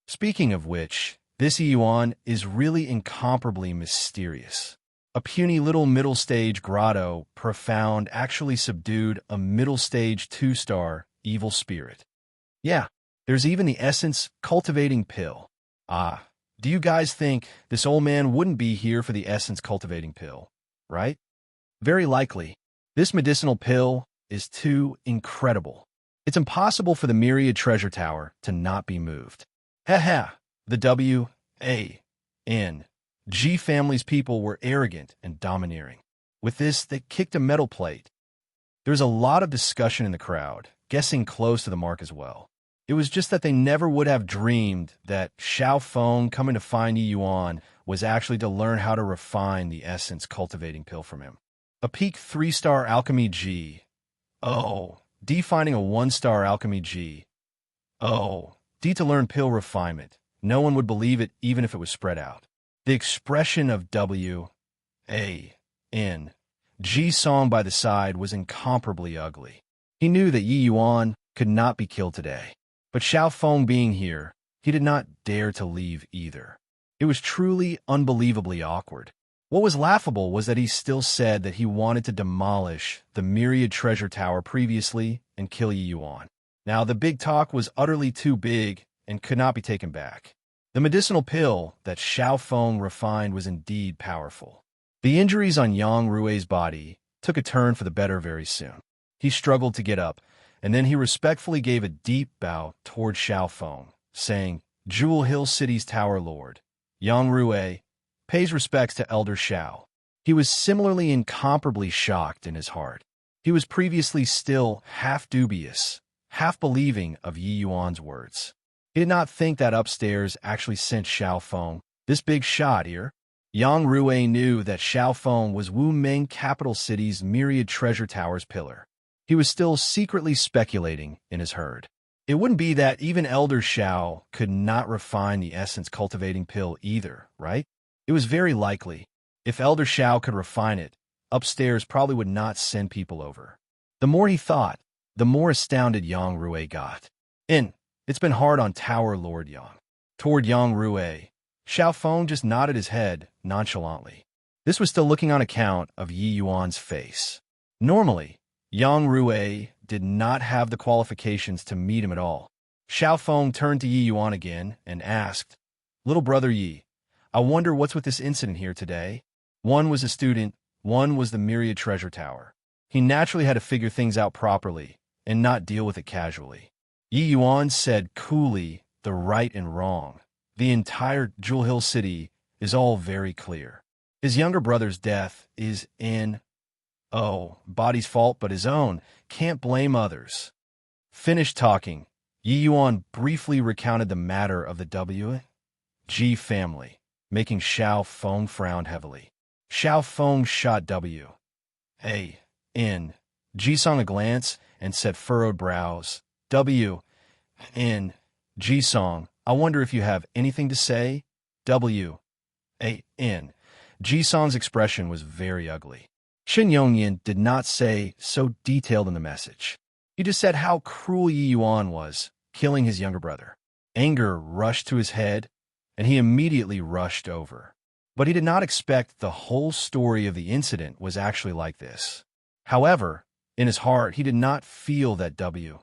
Speaking of which, this Yi Yuan is really incomparably mysterious. A puny little middle-stage grotto profound actually subdued a middle-stage 2-star evil spirit. Yeah, there's even the essence cultivating pill. Do you guys think this old man wouldn't be here for the essence cultivating pill, right? Very likely. This medicinal pill is too incredible. It's impossible for the Myriad Treasure Tower to not be moved. The W.A.N. G family's people were arrogant and domineering. With this, they kicked a metal plate. There was a lot of discussion in the crowd, guessing close to the mark as well. It was just that they never would have dreamed that Xiao Feng coming to find Yi Yuan was actually to learn how to refine the essence cultivating pill from him. A peak 3-star alchemy G.O.D. finding a 1-star alchemy G.O.D. to learn pill refinement. No one would believe it even if it was spread out. The expression of W.A.N. Ji-song by the side was incomparably ugly. He knew that Yi Yuan could not be killed today. But Xiao Feng being here, he did not dare to leave either. It was truly unbelievably awkward. What was laughable was that he still said that he wanted to demolish the Myriad Treasure Tower previously and kill Yi Yuan. Now, the big talk was utterly too big and could not be taken back. The medicinal pill that Xiao Feng refined was indeed powerful. The injuries on Yang Rui's body took a turn for the better very soon. He struggled to get up, and then he respectfully gave a deep bow toward Xiao Feng, saying, "Jewel Hill City's Tower Lord, Yang Rui, pays respects to Elder Xiao." He was similarly incomparably shocked in his heart. He was previously still half dubious, half believing of Yi Yuan's words. He did not think that upstairs actually sent Xiaofeng, this big shot here. Yang Rui knew that Xiaofeng was Wu Ming capital city's myriad treasure towers pillar. He was still secretly speculating in his herd. It wouldn't be that even Elder Xiao could not refine the essence-cultivating pill either, right? It was very likely. If Elder Xiao could refine it, upstairs probably would not send people over. The more he thought, the more astounded Yang Rui got. It's been hard on Tower Lord Yang. Toward Yang Rui, Xiaofeng just nodded his head nonchalantly. This was still looking on account of Yi Yuan's face. Normally, Yang Rui did not have the qualifications to meet him at all. Xiaofeng turned to Yi Yuan again and asked, "Little brother Yi, I wonder what's with this incident here today?" One was a student, one was the myriad treasure tower. He naturally had to figure things out properly and not deal with it casually. Yi Yuan said coolly the right and wrong. The entire Jewel Hill City is all very clear. His younger brother's death is body's fault but his own. Can't blame others. Finished talking, Yi Yuan briefly recounted the matter of the W.G. family, making Xiaofeng frown heavily. Xiaofeng shot W.A.N. Ji-song a glance and said furrowed brows, "W.N. Ji-song, I wonder if you have anything to say?" W.A.N. Ji-song's expression was very ugly. Shin Yongyan did not say so detailed in the message. He just said how cruel Yi Yuan was, killing his younger brother. Anger rushed to his head, and he immediately rushed over. But he did not expect the whole story of the incident was actually like this. However, in his heart, he did not feel that W.A.N.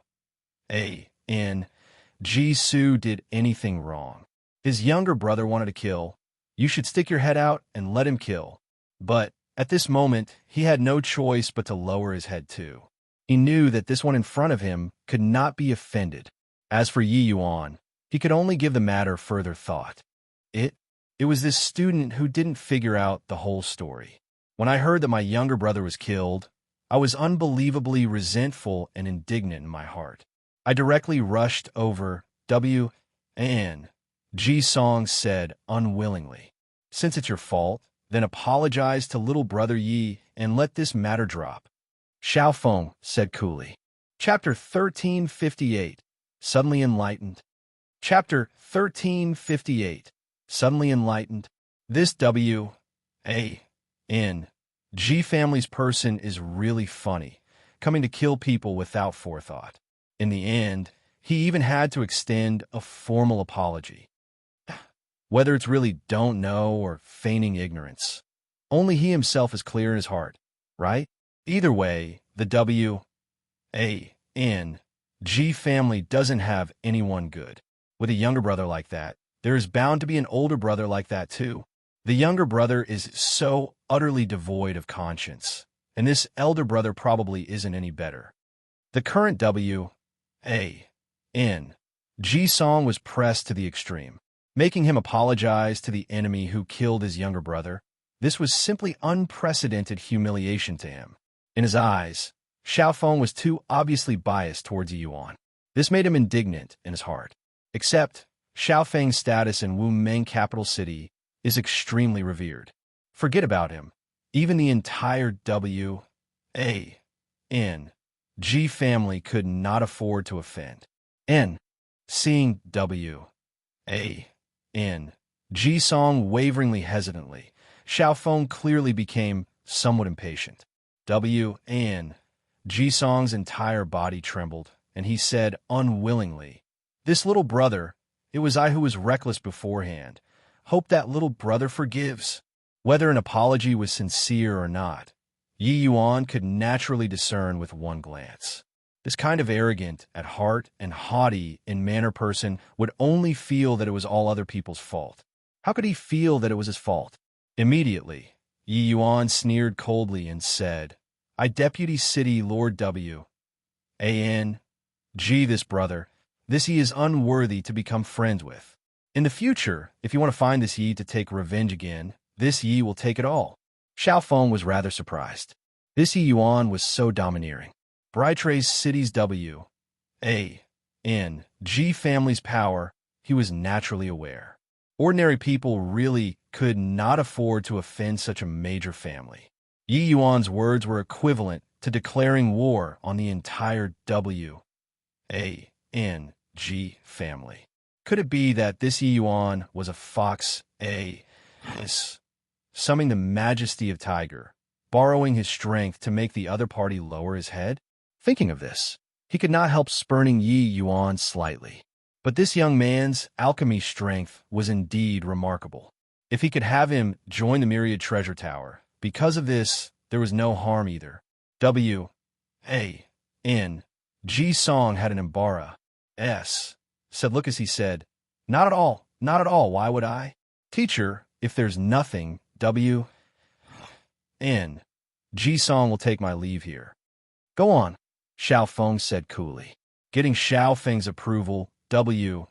Ji-su did anything wrong. His younger brother wanted to kill. You should stick your head out and let him kill. But at this moment, he had no choice but to lower his head too. He knew that this one in front of him could not be offended. As for Yi Yuan, he could only give the matter further thought. It was this student who didn't figure out the whole story. When I heard that my younger brother was killed, I was unbelievably resentful and indignant in my heart. I directly rushed over. W.N. Ji-song said unwillingly, "Since it's your fault, then apologize to little brother Yi and let this matter drop." Xiaofeng said coolly. Chapter 1358, Suddenly Enlightened. Chapter 1358, Suddenly Enlightened. This W.A.N. G family's person is really funny, coming to kill people without forethought. In the end, he even had to extend a formal apology. Whether it's really don't know or feigning ignorance, only he himself is clear in his heart, right? Either way, the W.A.N. G family doesn't have anyone good. With a younger brother like that, there is bound to be an older brother like that too. The younger brother is so utterly devoid of conscience, and this elder brother probably isn't any better. The current W.A.N. Ji-song was pressed to the extreme, making him apologize to the enemy who killed his younger brother. This was simply unprecedented humiliation to him. In his eyes, Xiaofeng was too obviously biased towards Yi Yuan. This made him indignant in his heart. Except, Xiaofeng's status in Wu Ming capital city is extremely revered. Forget about him. Even the entire W.A.N. G family could not afford to offend. Seeing W.A.N. Ji-song waveringly hesitantly, Xiaofeng clearly became somewhat impatient. W.A.N. Ji-song's entire body trembled, and he said unwillingly, "This little brother, it was I who was reckless beforehand. Hope that little brother forgives." Whether an apology was sincere or not, Yi Yuan could naturally discern with one glance. This kind of arrogant at heart and haughty in manner person would only feel that it was all other people's fault. How could he feel that it was his fault? Immediately, Yi Yuan sneered coldly and said, "I deputy city Lord W.A.N. G this brother, this he is unworthy to become friends with. In the future, if you want to find this Yi to take revenge again, this Yi will take it all." Xiaofeng was rather surprised. This Yi Yuan was so domineering. Brightrace City's W.A.N. G family's power he was naturally aware. Ordinary people really could not afford to offend such a major family. Yi Yuan's words were equivalent to declaring war on the entire W.A.N.G. family. Could it be that this Yi Yuan was a fox, summoning the majesty of tiger, borrowing his strength to make the other party lower his head? Thinking of this, he could not help spurning Yi Yuan slightly. But this young man's alchemy strength was indeed remarkable. If he could have him join the Myriad Treasure Tower, because of this, there was no harm either. W.A.N.G. Song had an Embark, said look as he said, not at all, not at all, why would I? Teacher, if there's nothing, W.N.G. Song will take my leave here. Go on, Xiao Feng said coolly. Getting Xiao Feng's approval, W.A.N.G.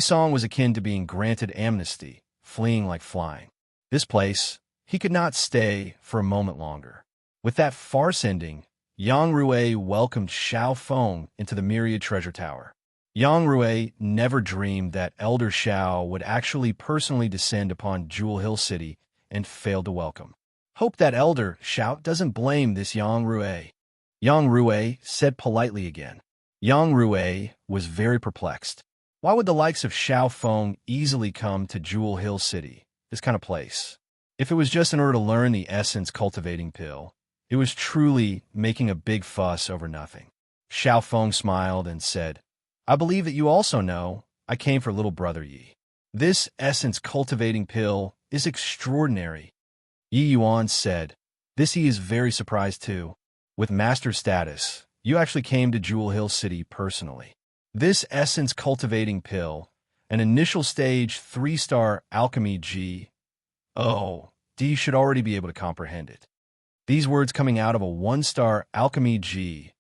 Song was akin to being granted amnesty, fleeing like flying. This place, he could not stay for a moment longer. With that farce ending, Yang Rui welcomed Xiao Feng into the Myriad Treasure Tower. Yang Rui never dreamed that Elder Xiao would actually personally descend upon Jewel Hill City and failed to welcome. Hope that Elder Xiao doesn't blame this Yang Rui. Yang Rui said politely again. Yang Rui was very perplexed. Why would the likes of Xiao Feng easily come to Jewel Hill City, this kind of place? If it was just in order to learn the essence cultivating pill, it was truly making a big fuss over nothing. Xiao Feng smiled and said, I believe that you also know I came for little brother Yi. This essence cultivating pill is extraordinary. Yi Yuan said, this he is very surprised too. With master status, you actually came to Jewel Hill City personally. This essence cultivating pill, an initial stage 3-star alchemy G.O.D. should already be able to comprehend it. These words coming out of a 1-star alchemy G.O.D.'s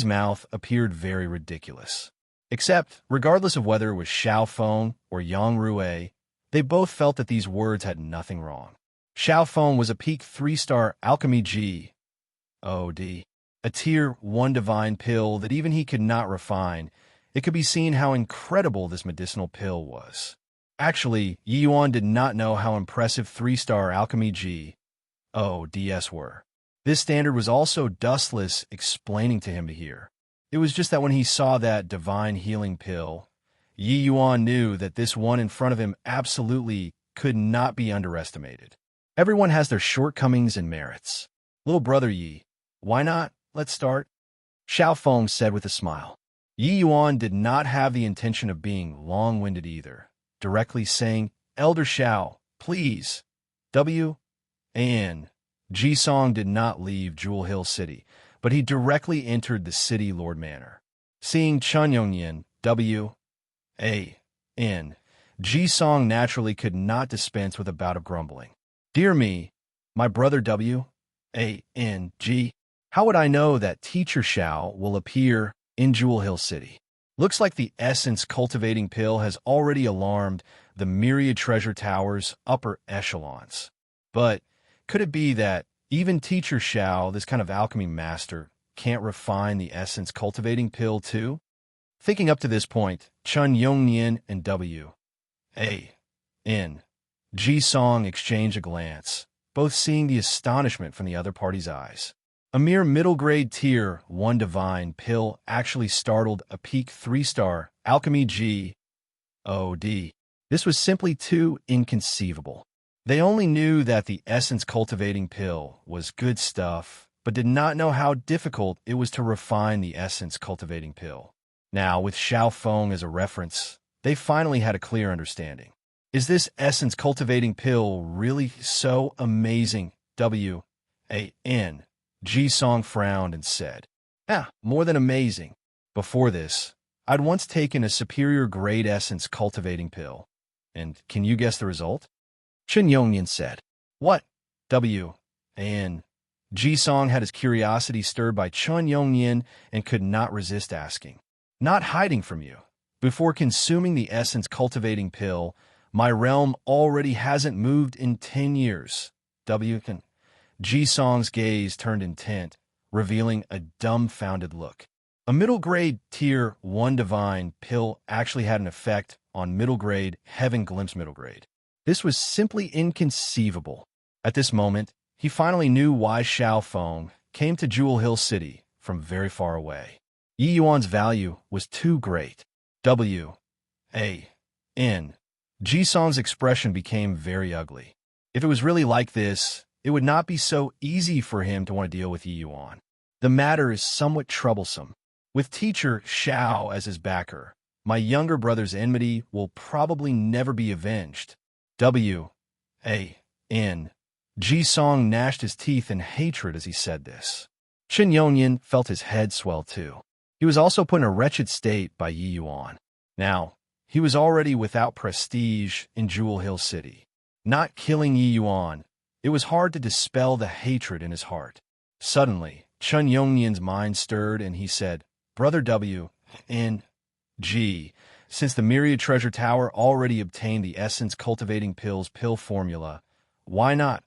mouth appeared very ridiculous. Except, regardless of whether it was Xiao Feng or Yang Rui, they both felt that these words had nothing wrong. Xiao Feng was a peak 3-star alchemy G.O.D., a tier 1 divine pill that even he could not refine. It could be seen how incredible this medicinal pill was. Actually, Yi Yuan did not know how impressive 3-star alchemy G.O.D.s were. This standard was also dustless explaining to him to hear. It was just that when he saw that divine healing pill, Yi Yuan knew that this one in front of him absolutely could not be underestimated. Everyone has their shortcomings and merits. Little brother Yi, why not? Let's start. Xiao Feng said with a smile. Yi Yuan did not have the intention of being long-winded either, directly saying, Elder Xiao, please. W.A.N.G. Song did not leave Jewel Hill City, but he directly entered the city Lord Manor. Seeing Chun Yongyan, W.A.N.G. Song naturally could not dispense with a bout of grumbling. Dear me, my brother W.A.N.G., how would I know that Teacher Xiao will appear in Jewel Hill City? Looks like the essence cultivating pill has already alarmed the Myriad Treasure Tower's upper echelons. But could it be that even Teacher Xiao, this kind of alchemy master, can't refine the essence cultivating pill too? Thinking up to this point, Chun Yongnian and W.A.N.G. Song exchanged a glance, both seeing the astonishment from the other party's eyes. A mere middle-grade tier 1 divine pill actually startled a peak 3-star alchemy G.O.D. This was simply too inconceivable. They only knew that the essence cultivating pill was good stuff, but did not know how difficult it was to refine the essence cultivating pill. Now, with Xiao Feng as a reference, they finally had a clear understanding. Is this essence cultivating pill really so amazing? W.A.N.G. Song frowned and said, more than amazing. Before this, I'd once taken a superior grade essence cultivating pill. And can you guess the result? Chen Yongnian said. What? W.A.N.G. Song had his curiosity stirred by Chun Yongnian and could not resist asking. Not hiding from you. Before consuming the essence cultivating pill, my realm already hasn't moved in 10 years. W.G. Song's gaze turned intent, revealing a dumbfounded look. A middle-grade Tier 1 divine pill actually had an effect on middle-grade Heaven Glimpse middle grade. This was simply inconceivable. At this moment, he finally knew why Xiao Feng came to Jewel Hill City from very far away. Yi Yuan's value was too great. W.A.N. Ji Song's expression became very ugly. If it was really like this, it would not be so easy for him to want to deal with Yi Yuan. The matter is somewhat troublesome. With teacher Xiao as his backer, my younger brother's enmity will probably never be avenged. W.A.N. Ji Song gnashed his teeth in hatred as he said this. Chen Yongyan felt his head swell too. He was also put in a wretched state by Yi Yuan. Now, he was already without prestige in Jewel Hill City. Not killing Yi Yuan, it was hard to dispel the hatred in his heart. Suddenly, Chen Yongyan's mind stirred and he said, Brother W.N.G., since the Myriad Treasure Tower already obtained the Essence Cultivating Pills pill formula, why not?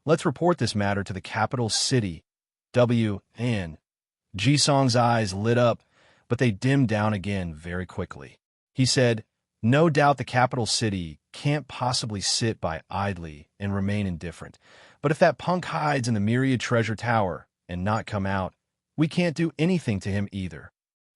Let's report this matter to the capital city. W.N.G. Song's eyes lit up, but they dimmed down again very quickly. He said, no doubt the capital city can't possibly sit by idly and remain indifferent. But if that punk hides in the Myriad Treasure Tower and not come out, we can't do anything to him either.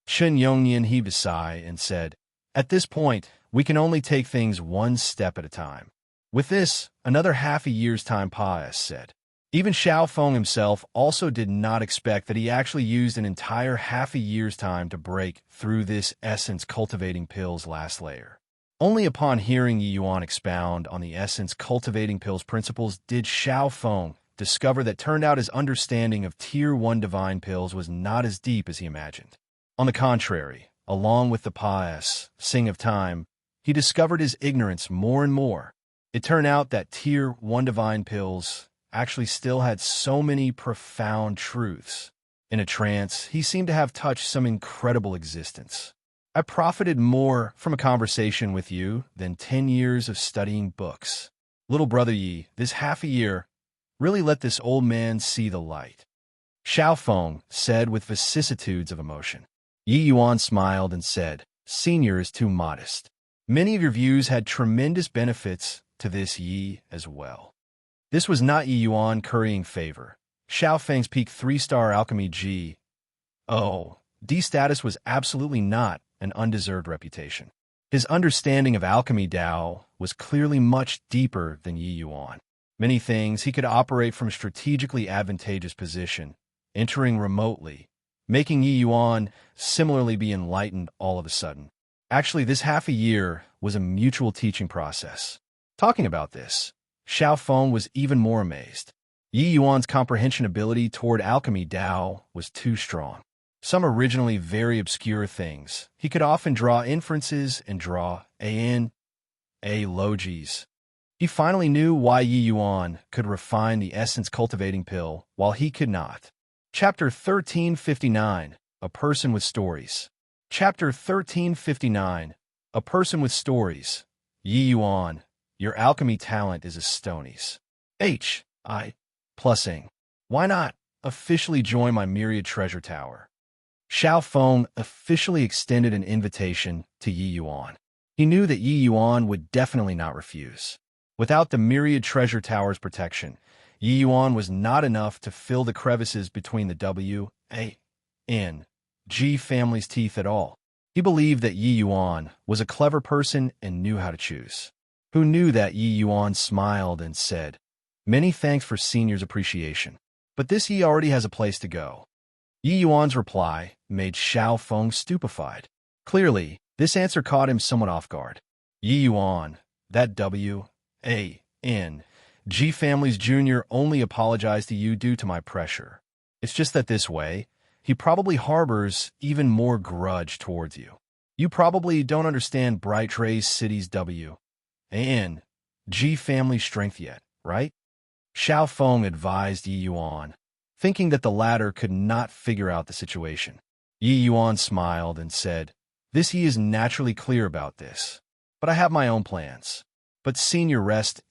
Chen Yongyan heaved a sigh and said, at this point, we can only take things one step at a time. With this, another half a year's time said. Even Xiao Feng himself also did not expect that he actually used an entire half a year's time to break through this essence cultivating pill's last layer. Only upon hearing Yi Yuan expound on the essence cultivating pill's principles did Xiao Feng discover that turned out his understanding of Tier 1 divine pills was not as deep as he imagined. On the contrary, along with the Sing of Time, he discovered his ignorance more and more. It turned out that Tier 1 divine pills actually still had so many profound truths. In a trance, he seemed to have touched some incredible existence. I profited more from a conversation with you than 10 years of studying books. Little brother Yi, this half a year, really let this old man see the light. Xiao Feng said with vicissitudes of emotion. Yi Yuan smiled and said, Senior is too modest. Many of your views had tremendous benefits to this Yi as well. This was not Yi Yuan currying favor. Xiao Feng's peak 3-star alchemy G.O.D. status was absolutely not an undeserved reputation. His understanding of alchemy Dao was clearly much deeper than Yi Yuan. Many things he could operate from a strategically advantageous position, entering remotely, making Yi Yuan similarly be enlightened all of a sudden. Actually, this half a year was a mutual teaching process. Talking about this, Xiao Feng was even more amazed. Yi Yuan's comprehension ability toward alchemy Dao was too strong. Some originally very obscure things, he could often draw inferences and draw logies. He finally knew why Yi Yuan could refine the essence cultivating pill while he could not. Chapter 1359, A Person with Stories. Chapter 1359, A Person with Stories. Yi Yuan, your alchemy talent is astonies. H.I.+ing. Why not officially join my Myriad Treasure Tower? Xiao Feng officially extended an invitation to Yi Yuan. He knew that Yi Yuan would definitely not refuse. Without the Myriad Treasure Tower's protection, Yi Yuan was not enough to fill the crevices between the W.A.N.G. family's teeth at all. He believed that Yi Yuan was a clever person and knew how to choose. Who knew that Yi Yuan smiled and said, Many thanks for Senior's appreciation, but this Yi already has a place to go. Yi Yuan's reply made Xiao Feng stupefied. Clearly, this answer caught him somewhat off guard. Yi Yuan, that W.A.N.G. family's junior only apologized to you due to my pressure. It's just that this way, he probably harbors even more grudge towards you. You probably don't understand Bright Rays City's W.A.N.G. family strength yet, right? Xiao Feng advised Yi Yuan, thinking that the latter could not figure out the situation. Yi Yuan smiled and said, This Yi is naturally clear about this, but I have my own plans. But Senior rest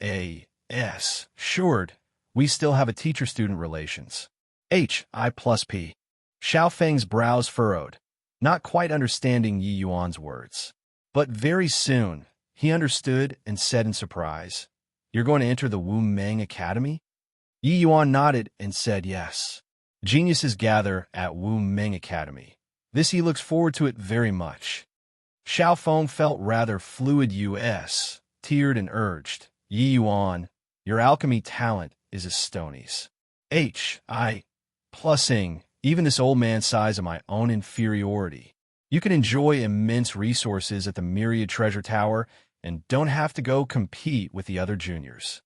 assured, we still have a teacher-student relations. H.I+P. Xiao Feng's brows furrowed, not quite understanding Yi Yuan's words. But very soon, he understood and said in surprise, "You're going to enter the Wu Meng Academy?" Yi Yuan nodded and said yes. Geniuses gather at Wu Meng Academy. This he looks forward to it very much. Xiao Feng felt rather fluid teared and urged, "Yi Yuan, your alchemy talent is a stonies. Plusing, even this old man sighs at my own inferiority. You can enjoy immense resources at the Myriad Treasure Tower and don't have to go compete with the other juniors."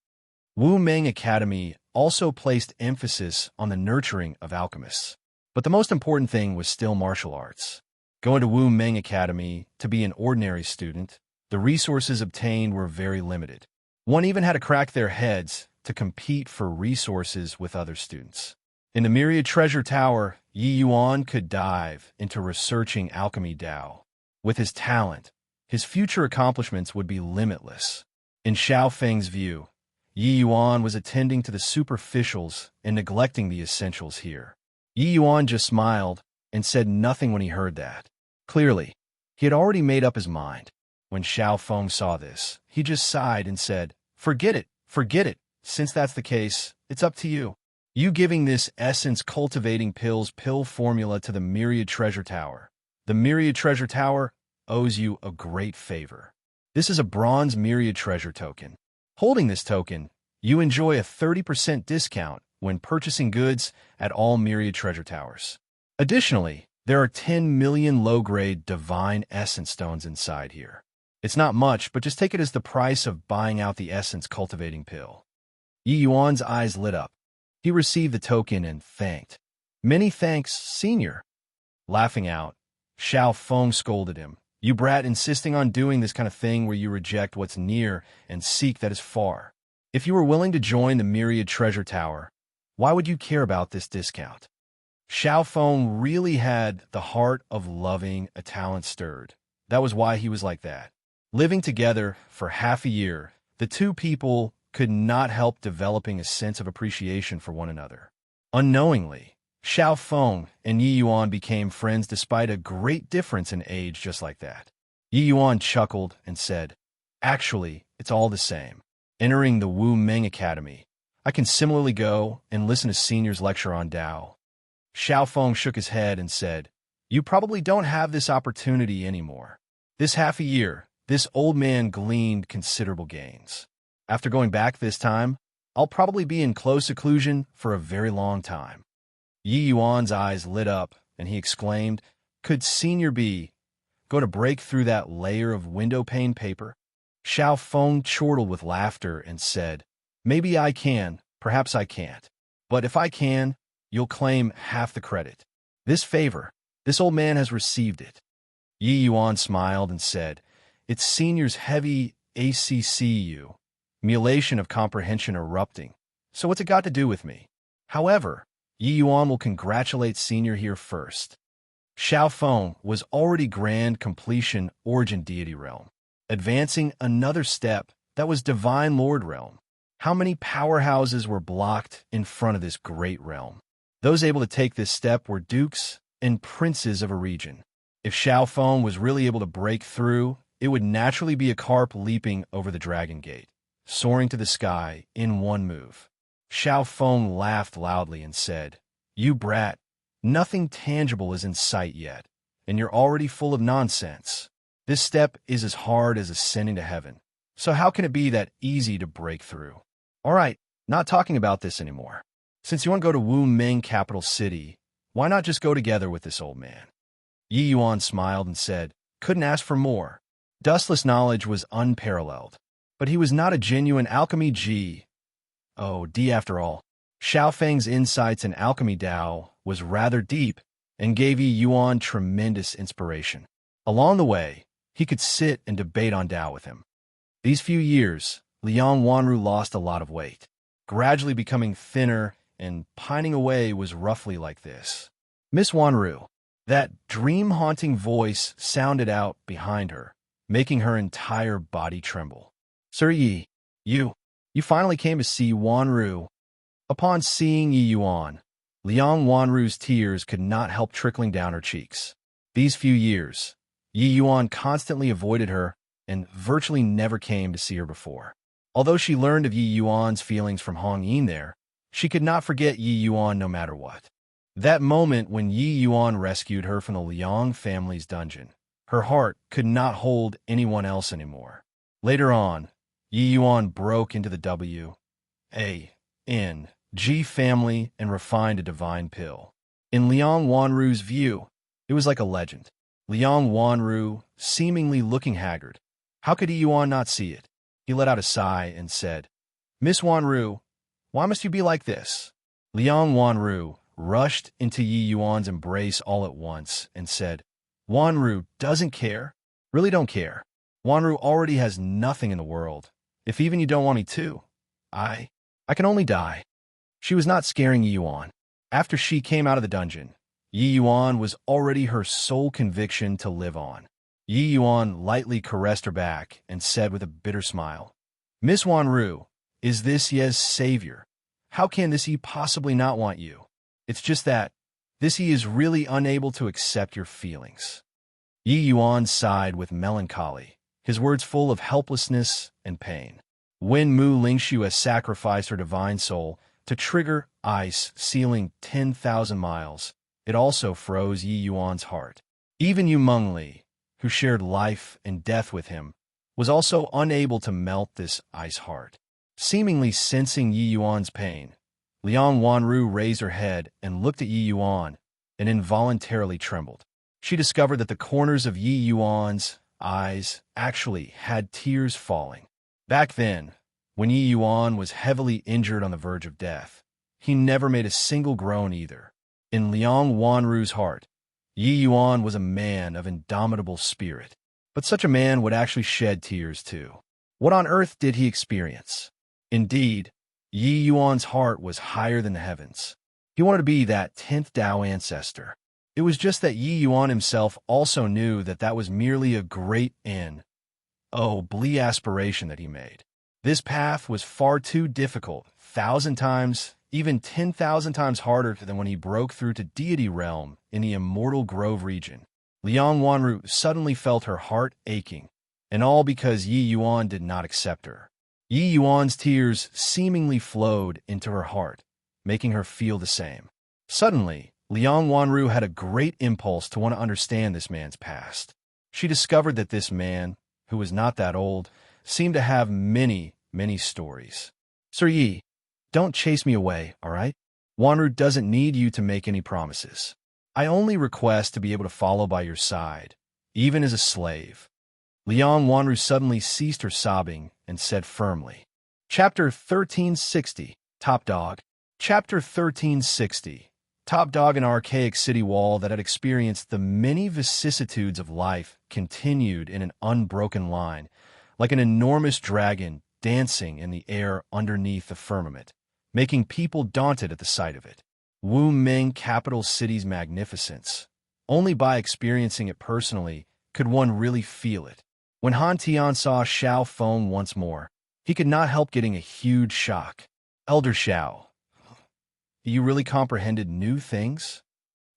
Wu Meng Academy also placed emphasis on the nurturing of alchemists. But the most important thing was still martial arts. Going to Wu Meng Academy to be an ordinary student, the resources obtained were very limited. One even had to crack their heads to compete for resources with other students. In the Myriad Treasure Tower, Yi Yuan could dive into researching alchemy Dao. With his talent, his future accomplishments would be limitless. In Xiao Feng's view, Yi Yuan was attending to the superficials and neglecting the essentials here. Yi Yuan just smiled and said nothing when he heard that. Clearly, he had already made up his mind. When Xiao Feng saw this, he just sighed and said, forget it. Since that's the case, it's up to you. You giving this essence-cultivating pill formula to the Myriad Treasure Tower. The Myriad Treasure Tower owes you a great favor. This is a bronze Myriad Treasure token. Holding this token, you enjoy a 30% discount when purchasing goods at all Myriad Treasure Towers. Additionally, there are 10 million low-grade divine essence stones inside here. It's not much, but just take it as the price of buying out the essence-cultivating pill. Yi Yuan's eyes lit up. He received the token and thanked. Many thanks, senior. Laughing out, Xiao Feng scolded him. You brat, insisting on doing this kind of thing where you reject what's near and seek that is far. If you were willing to join the Myriad Treasure Tower, why would you care about this discount? Xiao Feng really had the heart of loving a talent stirred. That was why he was like that. Living together for half a year, the two people could not help developing a sense of appreciation for one another. Unknowingly, Xiao Feng and Yi Yuan became friends despite a great difference in age just like that. Yi Yuan chuckled and said, actually, it's all the same. Entering the Wu Meng Academy, I can similarly go and listen to seniors lecture on Dao. Xiao Feng shook his head and said, you probably don't have this opportunity anymore. This half a year, this old man gleaned considerable gains. After going back this time, I'll probably be in close seclusion for a very long time. Yi Yuan's eyes lit up, and he exclaimed, could Senior be going to break through that layer of window pane paper? Xiao Feng chortled with laughter and said, maybe I can, perhaps I can't. But if I can, you'll claim half the credit. This favor, this old man has received it. Yi Yuan smiled and said, it's Senior's heavy ACCU, mutilation of comprehension erupting. So what's it got to do with me? However, Yi Yuan will congratulate Senior here first. Xiao Feng was already grand completion origin deity realm, advancing another step that was divine lord realm. How many powerhouses were blocked in front of this great realm? Those able to take this step were dukes and princes of a region. If Xiao Feng was really able to break through, it would naturally be a carp leaping over the dragon gate, soaring to the sky in one move. Xiao Feng laughed loudly and said, you brat, nothing tangible is in sight yet, and you're already full of nonsense. This step is as hard as ascending to heaven, so how can it be that easy to break through? All right, not talking about this anymore. Since you want to go to Wu Meng capital city, why not just go together with this old man? Yi Yuan smiled and said, couldn't ask for more. Dustless knowledge was unparalleled, but he was not a genuine alchemy D after all. Xiao Feng's insights in alchemy Dao was rather deep and gave Yi Yuan tremendous inspiration. Along the way, he could sit and debate on Dao with him. These few years, Liang Wanru lost a lot of weight, gradually becoming thinner and pining away was roughly like this. Miss Wanru, that dream-haunting voice sounded out behind her, making her entire body tremble. Sir Yi, you finally came to see Wanru. Upon seeing Yi Yuan, Liang Wanru's tears could not help trickling down her cheeks. These few years, Yi Yuan constantly avoided her and virtually never came to see her before. Although she learned of Yi Yuan's feelings from Hong Yin there, she could not forget Yi Yuan no matter what. That moment when Yi Yuan rescued her from the Liang family's dungeon, her heart could not hold anyone else anymore. Later on, Yi Yuan broke into the W.A.N.G. family and refined a divine pill. In Liang Wanru's view, it was like a legend. Liang Wanru, seemingly looking haggard. How could Yi Yuan not see it? He let out a sigh and said, "Miss Wanru, why must you be like this?" Liang Wanru rushed into Yi Yuan's embrace all at once and said, "Wanru doesn't care. Really don't care. Wanru already has nothing in the world. If even you don't want me to, I can only die." She was not scaring Yi Yuan. After she came out of the dungeon, Yi Yuan was already her sole conviction to live on. Yi Yuan lightly caressed her back and said with a bitter smile, "Miss Wanru, is this Ye's savior? How can this Yi possibly not want you? It's just that this Yi is really unable to accept your feelings." Yi Yuan sighed with melancholy, his words full of helplessness and pain. When Mu Lingshu has sacrificed her divine soul to trigger ice sealing 10,000 miles, it also froze Yi Yuan's heart. Even Yu Mengli, who shared life and death with him, was also unable to melt this ice heart. Seemingly sensing Yi Yuan's pain, Liang Wanru raised her head and looked at Yi Yuan and involuntarily trembled. She discovered that the corners of Yi Yuan's eyes actually had tears falling. Back then, when Yi Yuan was heavily injured on the verge of death, he never made a single groan either. In Liang Wanru's heart, Yi Yuan was a man of indomitable spirit, but such a man would actually shed tears too. What on earth did he experience? Indeed, Yi Yuan's heart was higher than the heavens. He wanted to be that 10th Tao ancestor. It was just that Yi Yuan himself also knew that that was merely a great bleak aspiration that he made. This path was far too difficult, 1,000 times, even 10,000 times harder than when he broke through to deity realm in the Immortal Grove region. Liang Wanru suddenly felt her heart aching, and all because Yi Yuan did not accept her. Yi Yuan's tears seemingly flowed into her heart, making her feel the same. Suddenly, Liang Wanru had a great impulse to want to understand this man's past. She discovered that this man, who was not that old, seemed to have many, many stories. "Sir Yi, don't chase me away, all right? Wanru doesn't need you to make any promises. I only request to be able to follow by your side, even as a slave." Liang Wanru suddenly ceased her sobbing and said firmly, Chapter 1360, Top Dog. Chapter 1360, Top Dog. An archaic city wall that had experienced the many vicissitudes of life continued in an unbroken line, like an enormous dragon dancing in the air underneath the firmament, making people daunted at the sight of it. Wu Ming capital city's magnificence. Only by experiencing it personally could one really feel it. When Han Tian saw Xiao Feng once more, he could not help getting a huge shock. "Elder Xiao, you really comprehended new things?"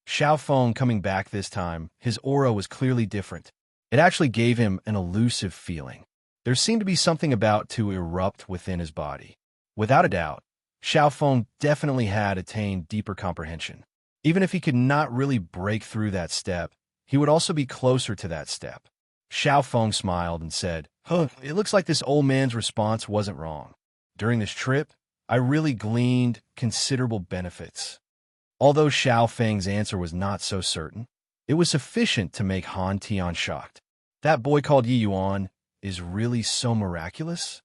Xiao Feng coming back this time, his aura was clearly different. It actually gave him an elusive feeling. There seemed to be something about to erupt within his body. Without a doubt, Xiao Feng definitely had attained deeper comprehension. Even if he could not really break through that step, he would also be closer to that step. Xiao Feng smiled and said, "It looks like this old man's response wasn't wrong. During this trip, I really gleaned considerable benefits." Although Xiao Feng's answer was not so certain, it was sufficient to make Han Tian shocked. "That boy called Yi Yuan is really so miraculous?"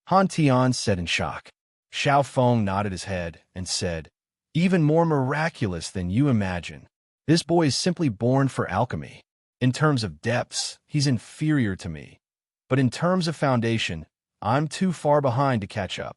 Han Tian said in shock. Xiao Feng nodded his head and said, "Even more miraculous than you imagine. This boy is simply born for alchemy. In terms of depths, he's inferior to me. But in terms of foundation, I'm too far behind to catch up."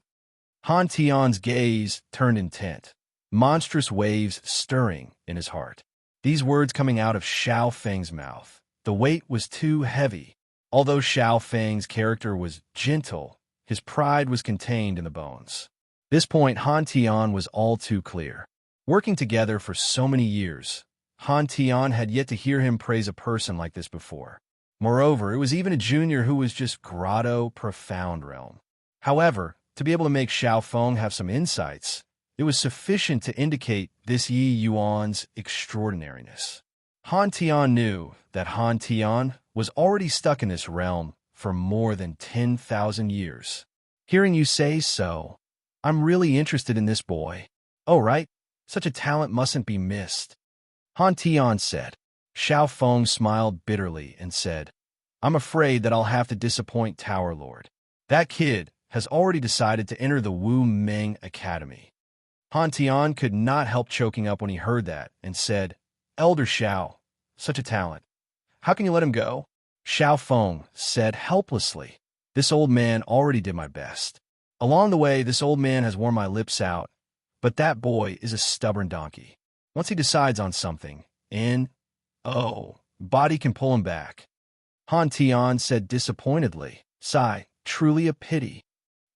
Han Tian's gaze turned intent, monstrous waves stirring in his heart. These words coming out of Xiao Feng's mouth, the weight was too heavy. Although Xiao Feng's character was gentle, his pride was contained in the bones. This point Han Tian was all too clear. Working together for so many years, Han Tian had yet to hear him praise a person like this before. Moreover, it was even a junior who was just grotto profound realm. However, to be able to make Xiao Feng have some insights, it was sufficient to indicate this Yi Yuan's extraordinariness. Han Tian knew that Han Tian was already stuck in this realm for more than 10,000 years. Hearing you say so, I'm really interested in this boy. Oh, right, such a talent mustn't be missed. Han Tian said. Xiao Feng smiled bitterly and said, I'm afraid that I'll have to disappoint Tower Lord. That kid has already decided to enter the Wu Meng Academy. Han Tian could not help choking up when he heard that and said, Elder Xiao, such a talent. How can you let him go? Xiao Feng said helplessly, This old man already did my best. Along the way, this old man has worn my lips out, but that boy is a stubborn donkey. Once he decides on something, body can pull him back. Han Tian said disappointedly, Sigh, truly a pity.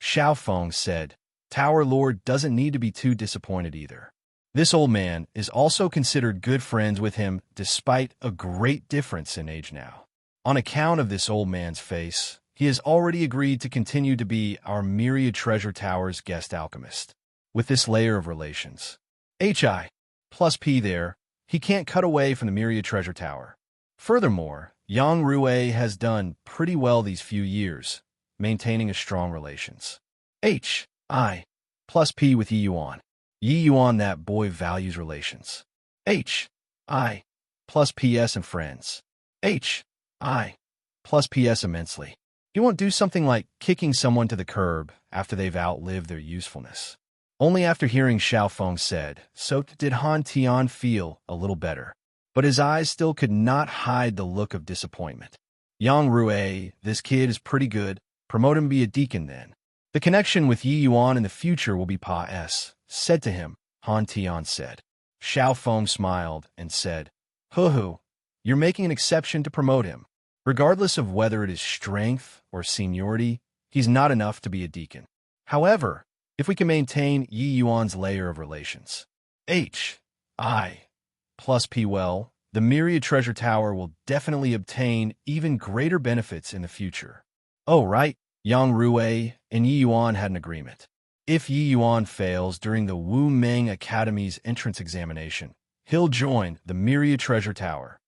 Xiao Feng said, Tower Lord doesn't need to be too disappointed either. This old man is also considered good friends with him despite a great difference in age now. On account of this old man's face, he has already agreed to continue to be our Myriad Treasure Tower's guest alchemist. With this layer of relations, HI plus P there, he can't cut away from the Myriad Treasure Tower. Furthermore, Yang Rui has done pretty well these few years, maintaining a strong relations. HI plus P with Yi Yuan. Yi Yuan, that boy values relations. HI plus PS and friends. HI plus PS immensely. He won't do something like kicking someone to the curb after they've outlived their usefulness. Only after hearing Xiao Feng said, so did Han Tian feel a little better. But his eyes still could not hide the look of disappointment. Yang Rui, this kid is pretty good. Promote him to be a deacon then. The connection with Yi Yuan in the future will be Pa S, said to him, Han Tian said. Xiao Feng smiled and said, Hoo, you're making an exception to promote him. Regardless of whether it is strength or seniority, he's not enough to be a deacon. However, if we can maintain Yi Yuan's layer of relations, HI plus P well, the Myriad Treasure Tower will definitely obtain even greater benefits in the future. Oh, right, Yang Rui and Yi Yuan had an agreement. If Yi Yuan fails during the Wu Meng Academy's entrance examination, he'll join the Myriad Treasure Tower.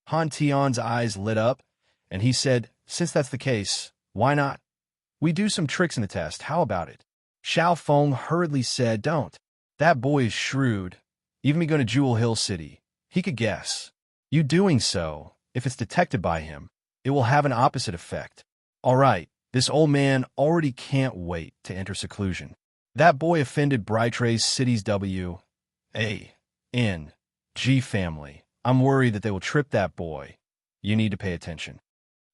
Han Tian's eyes lit up, and he said, Since that's the case, why not? We do some tricks in the test, how about it? Xiao Feng hurriedly said, Don't. That boy is shrewd. Even me going to Jewel Hill City, he could guess. You doing so, if it's detected by him, it will have an opposite effect. All right, this old man already can't wait to enter seclusion. That boy offended Brightrace City's W.A.N.G. family. I'm worried that they will trip that boy. You need to pay attention.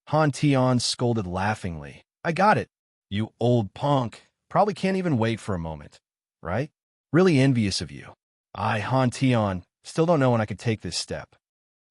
Han Tian scolded laughingly. I got it. You old punk. Probably can't even wait for a moment, right? Really envious of you. I, Han Tian, still don't know when I could take this step.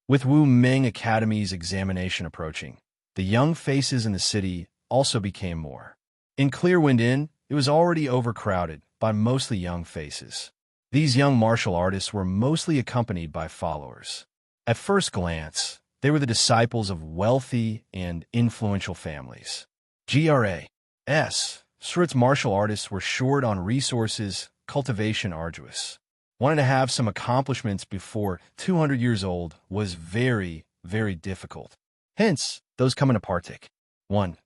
With Wu Meng Academy's examination approaching, the young faces in the city also became more. In Clearwind Inn, it was already overcrowded by mostly young faces. These young martial artists were mostly accompanied by followers. At first glance, they were the disciples of wealthy and influential families. GRAS. Surut's martial artists were short on resources, cultivation arduous. Wanting to have some accomplishments before 200 years old was very, very difficult. Hence, those coming to partake. 1.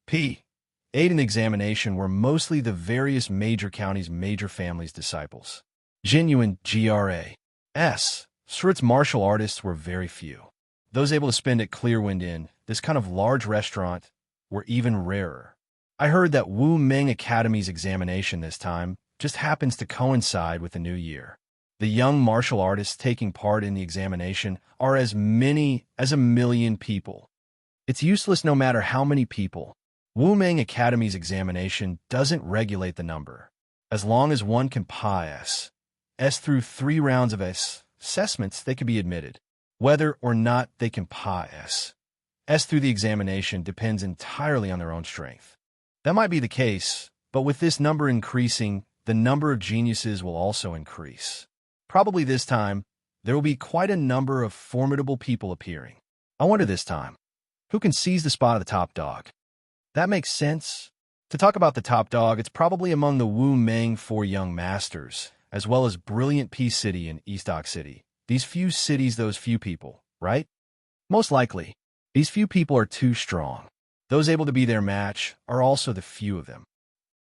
P. Aid in the examination were mostly the various major counties' major families' disciples. Genuine GRAS. Surut's martial artists were very few. Those able to spend at Clearwind Inn, this kind of large restaurant, were even rarer. I heard that Wu Meng Academy's examination this time just happens to coincide with the new year. The young martial artists taking part in the examination are as many as 1 million people. It's useless no matter how many people. Wu Meng Academy's examination doesn't regulate the number. As long as one can pass through 3 rounds of assessments, they can be admitted. Whether or not they can pass through the examination depends entirely on their own strength. That might be the case, but with this number increasing, the number of geniuses will also increase. Probably this time, there will be quite a number of formidable people appearing. I wonder this time, who can seize the spot of the top dog? That makes sense. To talk about the top dog, it's probably among the Wu Meng Four Young Masters, as well as Brilliant Peace City and Eastock City. These few cities, those few people, right? Most likely, these few people are too strong. Those able to be their match are also the few of them.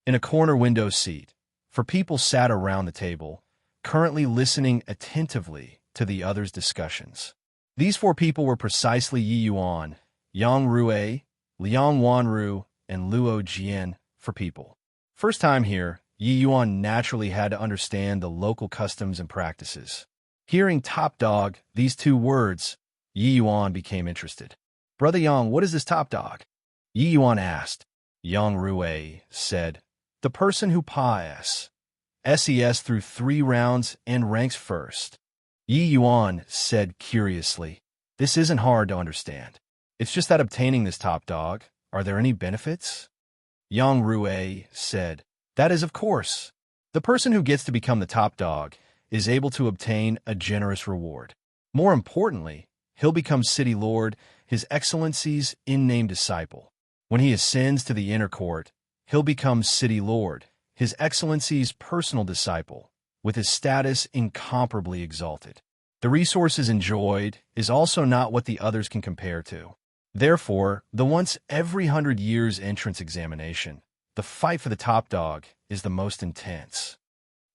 In a corner window seat, for people sat around the table, currently listening attentively to the others' discussions. These four people were precisely Yi Yuan, Yang Rui, Liang Wanru, and Luo Jian for people. First time here, Yi Yuan naturally had to understand the local customs and practices. Hearing top dog, these two words, Yi Yuan became interested. Brother Yang, what is this top dog? Yi Yuan asked. Yang Rui said, the person who SES through 3 rounds and ranks first. Yi Yuan said curiously, this isn't hard to understand. It's just that obtaining this top dog, are there any benefits? Yang Rui said, that is of course. The person who gets to become the top dog is able to obtain a generous reward. More importantly, he'll become City Lord, His Excellency's in-name disciple. When he ascends to the inner court, he'll become City Lord, His Excellency's personal disciple, with his status incomparably exalted. The resources enjoyed is also not what the others can compare to. Therefore, the once every 100 years entrance examination, the fight for the top dog, is the most intense.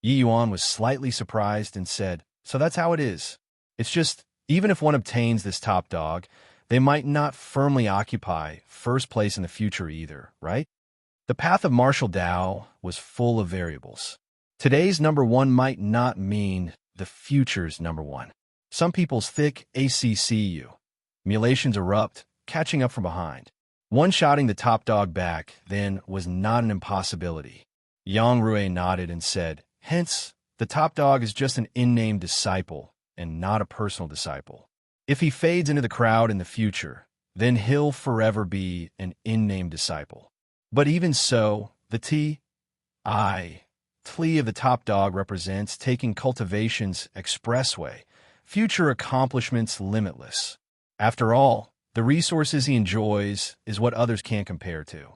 Yi Yuan was slightly surprised and said, so that's how it is. It's just, even if one obtains this top dog, they might not firmly occupy first place in the future either, right? The path of martial Dao was full of variables. Today's number one might not mean the future's number one. Some people's thick ACCU. Mulations erupt, catching up from behind. One-shotting the top dog back, then, was not an impossibility. Yang Rui nodded and said, hence, the top dog is just an in-name disciple and not a personal disciple. If he fades into the crowd in the future, then he'll forever be an in-name disciple. But even so, the Tlea of the top dog represents taking cultivation's expressway, future accomplishments limitless. After all, the resources he enjoys is what others can't compare to.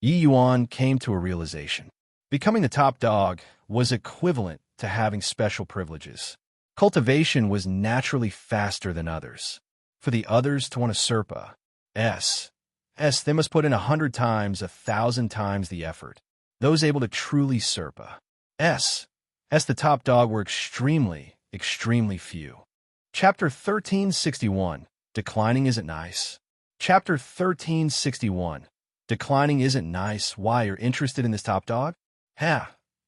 Yi Yuan came to a realization. Becoming the top dog was equivalent to having special privileges. Cultivation was naturally faster than others. For the others to want to Serpa, they must put in 100 times, 1,000 times the effort. Those able to truly Serpa, the top dog were extremely, extremely few. Chapter 1361, Declining Isn't Nice. Chapter 1361, Declining Isn't Nice. Why you're interested in this top dog?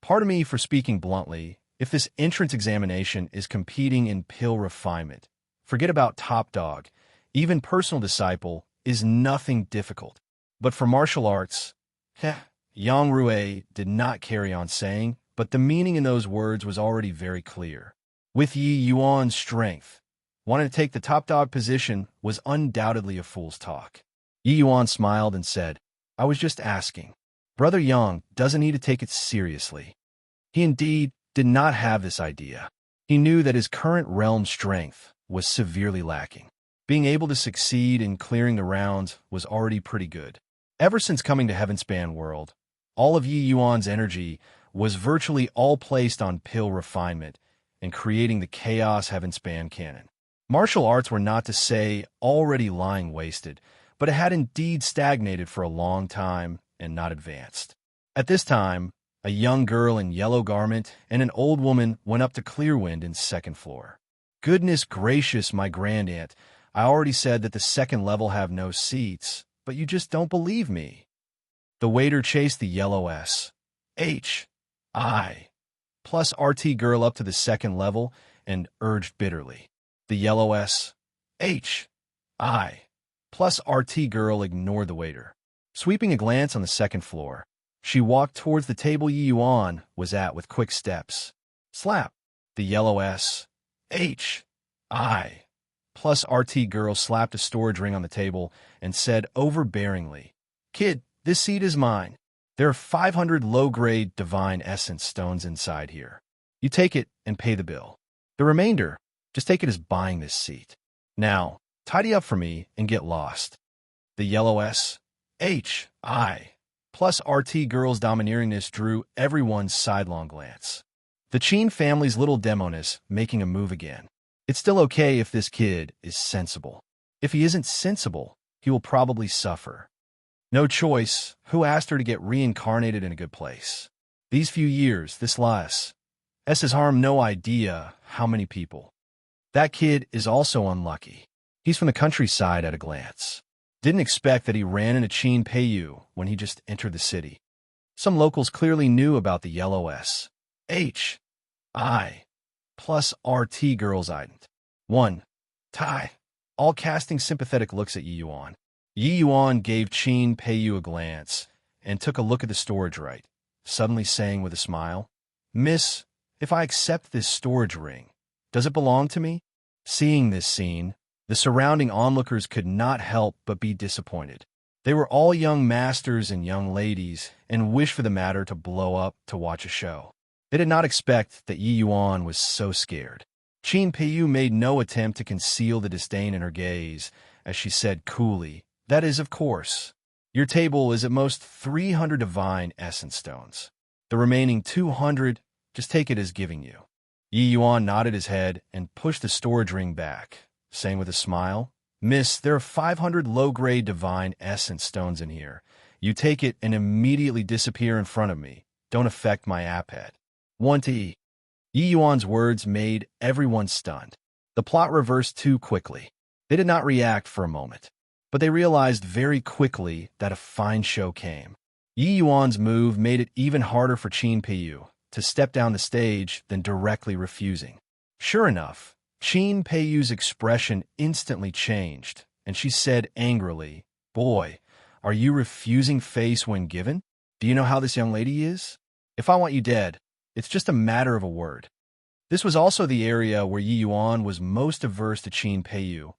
Pardon me for speaking bluntly. If this entrance examination is competing in pill refinement, forget about top dog. Even personal disciple is nothing difficult. But for martial arts, Yang Rui did not carry on saying, but the meaning in those words was already very clear. With Yi Yuan's strength, wanting to take the top dog position was undoubtedly a fool's talk. Yi Yuan smiled and said, I was just asking. Brother Yang doesn't need to take it seriously. He indeed did not have this idea. He knew that his current realm strength was severely lacking. Being able to succeed in clearing the rounds was already pretty good. Ever since coming to Heavenspan World, all of Yi Yuan's energy was virtually all placed on pill refinement and creating the Chaos Heavenspan canon. Martial arts were not to say already lying wasted, but it had indeed stagnated for a long time and not advanced. At this time, a young girl in yellow garment and an old woman went up to Clearwind in second floor. Goodness gracious, my grandaunt, I already said that the second level have no seats, but you just don't believe me. The waiter chased the yellow plus RT girl up to the second level and urged bitterly. The yellow plus RT girl ignored the waiter. Sweeping a glance on the second floor, she walked towards the table Yi Yuan was at with quick steps. Slap! The yellow plus RT girl slapped a storage ring on the table and said overbearingly, Kid, this seat is mine. There are 500 low-grade divine essence stones inside here. You take it and pay the bill. The remainder, just take it as buying this seat. Now, tidy up for me and get lost. The yellow S, H, I, plus RT girl's domineeringness drew everyone's sidelong glance. The Chin family's little demoness making a move again. It's still okay if this kid is sensible. If he isn't sensible, he will probably suffer. No choice. Who asked her to get reincarnated in a good place? These few years, this less. S has harmed no idea how many people. That kid is also unlucky. He's from the countryside at a glance. Didn't expect that he ran into Chin Peiyu when he just entered the city. Some locals clearly knew about the yellow S, H, I, plus RT girls ident. 1. Tai. All casting sympathetic looks at Yi Yuan. Yi Yuan gave Chin Peiyu a glance and took a look at the storage right, suddenly saying with a smile, "Miss, if I accept this storage ring, does it belong to me?" Seeing this scene, the surrounding onlookers could not help but be disappointed. They were all young masters and young ladies and wished for the matter to blow up to watch a show. They did not expect that Yi Yuan was so scared. Chin Peiyu made no attempt to conceal the disdain in her gaze as she said coolly, "That is, of course. Your table is at most 300 divine essence stones. The remaining 200, just take it as giving you." Yi Yuan nodded his head and pushed the storage ring back, saying with a smile, "Miss, there are 500 low-grade divine essence stones in here. You take it and immediately disappear in front of me. Don't affect my appet." 1 to E. Yi Yuan's words made everyone stunned. The plot reversed too quickly. They did not react for a moment, but they realized very quickly that a fine show came. Yi Yuan's move made it even harder for Chin Peiyu to step down the stage than directly refusing. Sure enough, Chin Peiyu's expression instantly changed, and she said angrily, "Boy, are you refusing face when given? Do you know how this young lady is? If I want you dead, it's just a matter of a word." This was also the area where Yi Yuan was most averse to Chin Peiyu,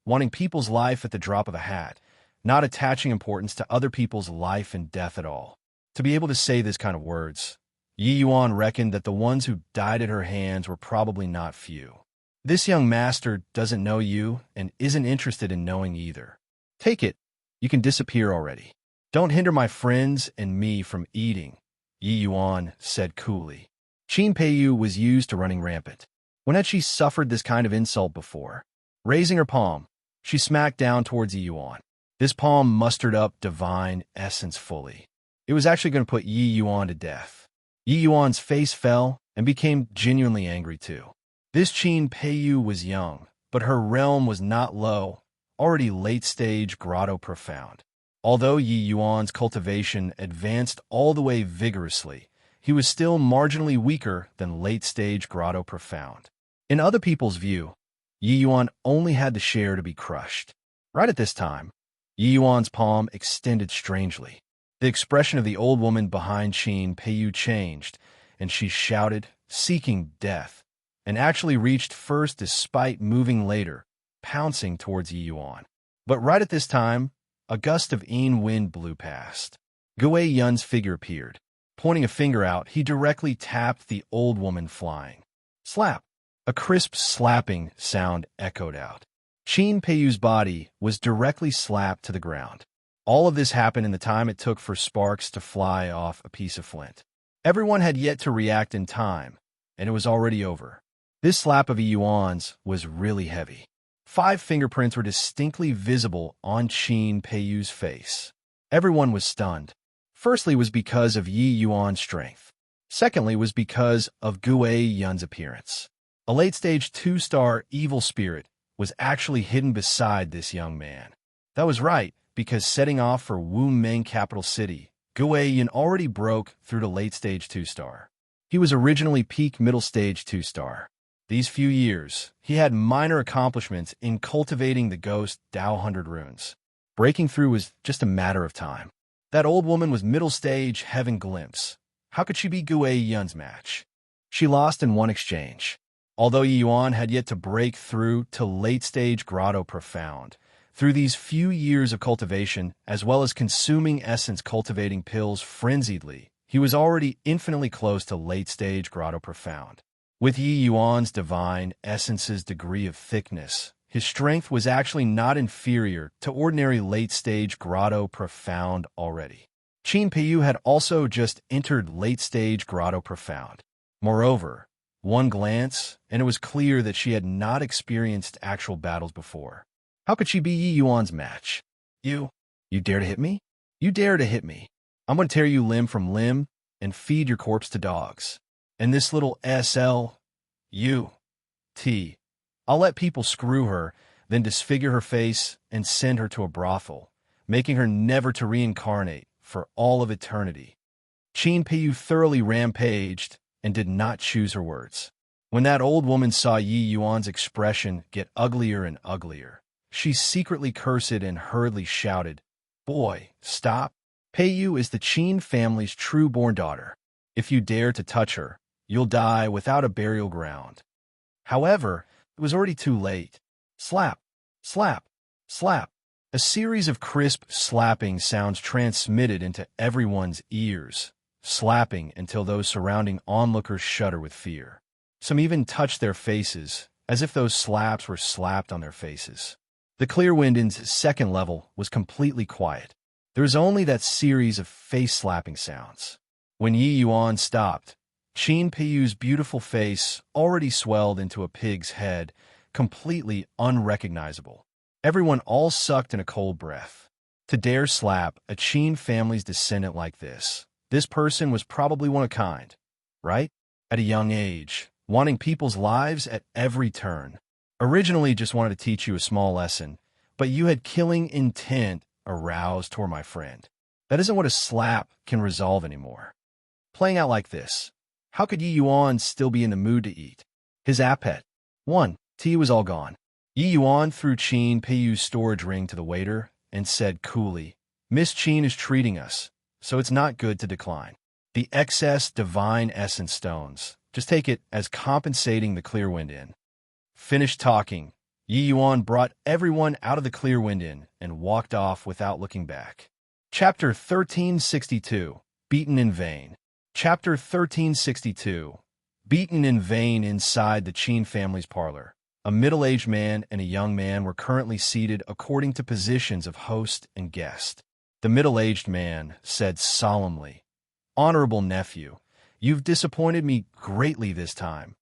wanting people's life at the drop of a hat, not attaching importance to other people's life and death at all. To be able to say this kind of words, Yi Yuan reckoned that the ones who died at her hands were probably not few. This young master doesn't know you and isn't interested in knowing either. Take it. You can disappear already. Don't hinder my friends and me from eating, Yi Yuan said coolly. Chin Peiyu was used to running rampant. When had she suffered this kind of insult before? Raising her palm, she smacked down towards Yi Yuan. This palm mustered up divine essence fully. It was actually going to put Yi Yuan to death. Yi Yuan's face fell and became genuinely angry too. This Chin Peiyu was young, but her realm was not low, already late-stage grotto profound. Although Yi Yuan's cultivation advanced all the way vigorously, he was still marginally weaker than late-stage grotto profound. In other people's view, Yi Yuan only had the share to be crushed. Right at this time, Yi Yuan's palm extended strangely. The expression of the old woman behind Chin Peiyu changed, and she shouted, seeking death, and actually reached first despite moving later, pouncing towards Yi Yuan. But right at this time, a gust of wind blew past. Gue Yun's figure appeared. Pointing a finger out, he directly tapped the old woman flying. Slap! A crisp slapping sound echoed out. Chin Peiyu's body was directly slapped to the ground. All of this happened in the time it took for sparks to fly off a piece of flint. Everyone had yet to react in time, and it was already over. This slap of Yi Yuan's was really heavy. 5 fingerprints were distinctly visible on Chin Peiyu's face. Everyone was stunned. Firstly was because of Yi Yuan's strength. Secondly was because of Gue Yun's appearance. A late-stage 2-star evil spirit was actually hidden beside this young man. That was right, because setting off for Wu Meng capital city, Gue Yun already broke through to late-stage 2-star. He was originally peak middle-stage 2-star. These few years, he had minor accomplishments in cultivating the ghost Dao 100 runes. Breaking through was just a matter of time. That old woman was middle stage heaven glimpse. How could she be Gue Yun's match? She lost in one exchange. Although Yi Yuan had yet to break through to late-stage grotto profound, through these few years of cultivation, as well as consuming essence cultivating pills frenziedly, he was already infinitely close to late-stage grotto profound. With Yi Yuan's divine essence's degree of thickness, his strength was actually not inferior to ordinary late-stage grotto profound already. Qin Piyu had also just entered late-stage grotto profound. Moreover, one glance, and it was clear that she had not experienced actual battles before. How could she be Yi Yuan's match? You dare to hit me? You dare to hit me. I'm going to tear you limb from limb and feed your corpse to dogs. And this little S.L.U.T. I'll let people screw her, then disfigure her face and send her to a brothel, making her never to reincarnate for all of eternity. Qin Piyu thoroughly rampaged and did not choose her words. When that old woman saw Yi Yuan's expression get uglier and uglier, she secretly cursed and hurriedly shouted, "Boy, stop! Piyu is the Qin family's true-born daughter. If you dare to touch her, you'll die without a burial ground." However, it was already too late. Slap, slap, slap. A series of crisp slapping sounds transmitted into everyone's ears, slapping until those surrounding onlookers shudder with fear. Some even touched their faces, as if those slaps were slapped on their faces. The Clearwind's second level was completely quiet. There was only that series of face-slapping sounds. When Yi Yuan stopped, Qin Piyu's beautiful face already swelled into a pig's head, completely unrecognizable. Everyone all sucked in a cold breath. To dare slap a Qin family's descendant like this person was probably one of a kind, right? At a young age, wanting people's lives at every turn. Originally just wanted to teach you a small lesson, but you had killing intent aroused toward my friend. That isn't what a slap can resolve anymore. Playing out like this, how could Yi Yuan still be in the mood to eat? His appetite. 1. Tea was all gone. Yi Yuan threw Qin Piyu's storage ring to the waiter and said coolly, "Miss Qin is treating us, so it's not good to decline. The excess divine essence stones. Just take it as compensating the Clearwind Inn." Finished talking, Yi Yuan brought everyone out of the Clearwind Inn and walked off without looking back. Chapter 1362, Beaten in Vain. Chapter 1362, Beaten in Vain. Inside the Qin family's parlor, a middle-aged man and a young man were currently seated according to positions of host and guest. The middle-aged man said solemnly, "Honorable nephew, you've disappointed me greatly this time."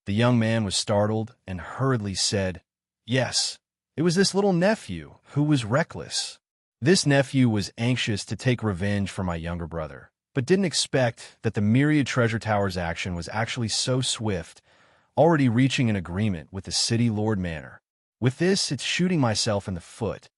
The young man was startled and hurriedly said, "Yes, it was this little nephew who was reckless. This nephew was anxious to take revenge for my younger brother, but didn't expect that the Myriad Treasure Tower's action was actually so swift, already reaching an agreement with the City Lord Manor. With this, it's shooting myself in the foot."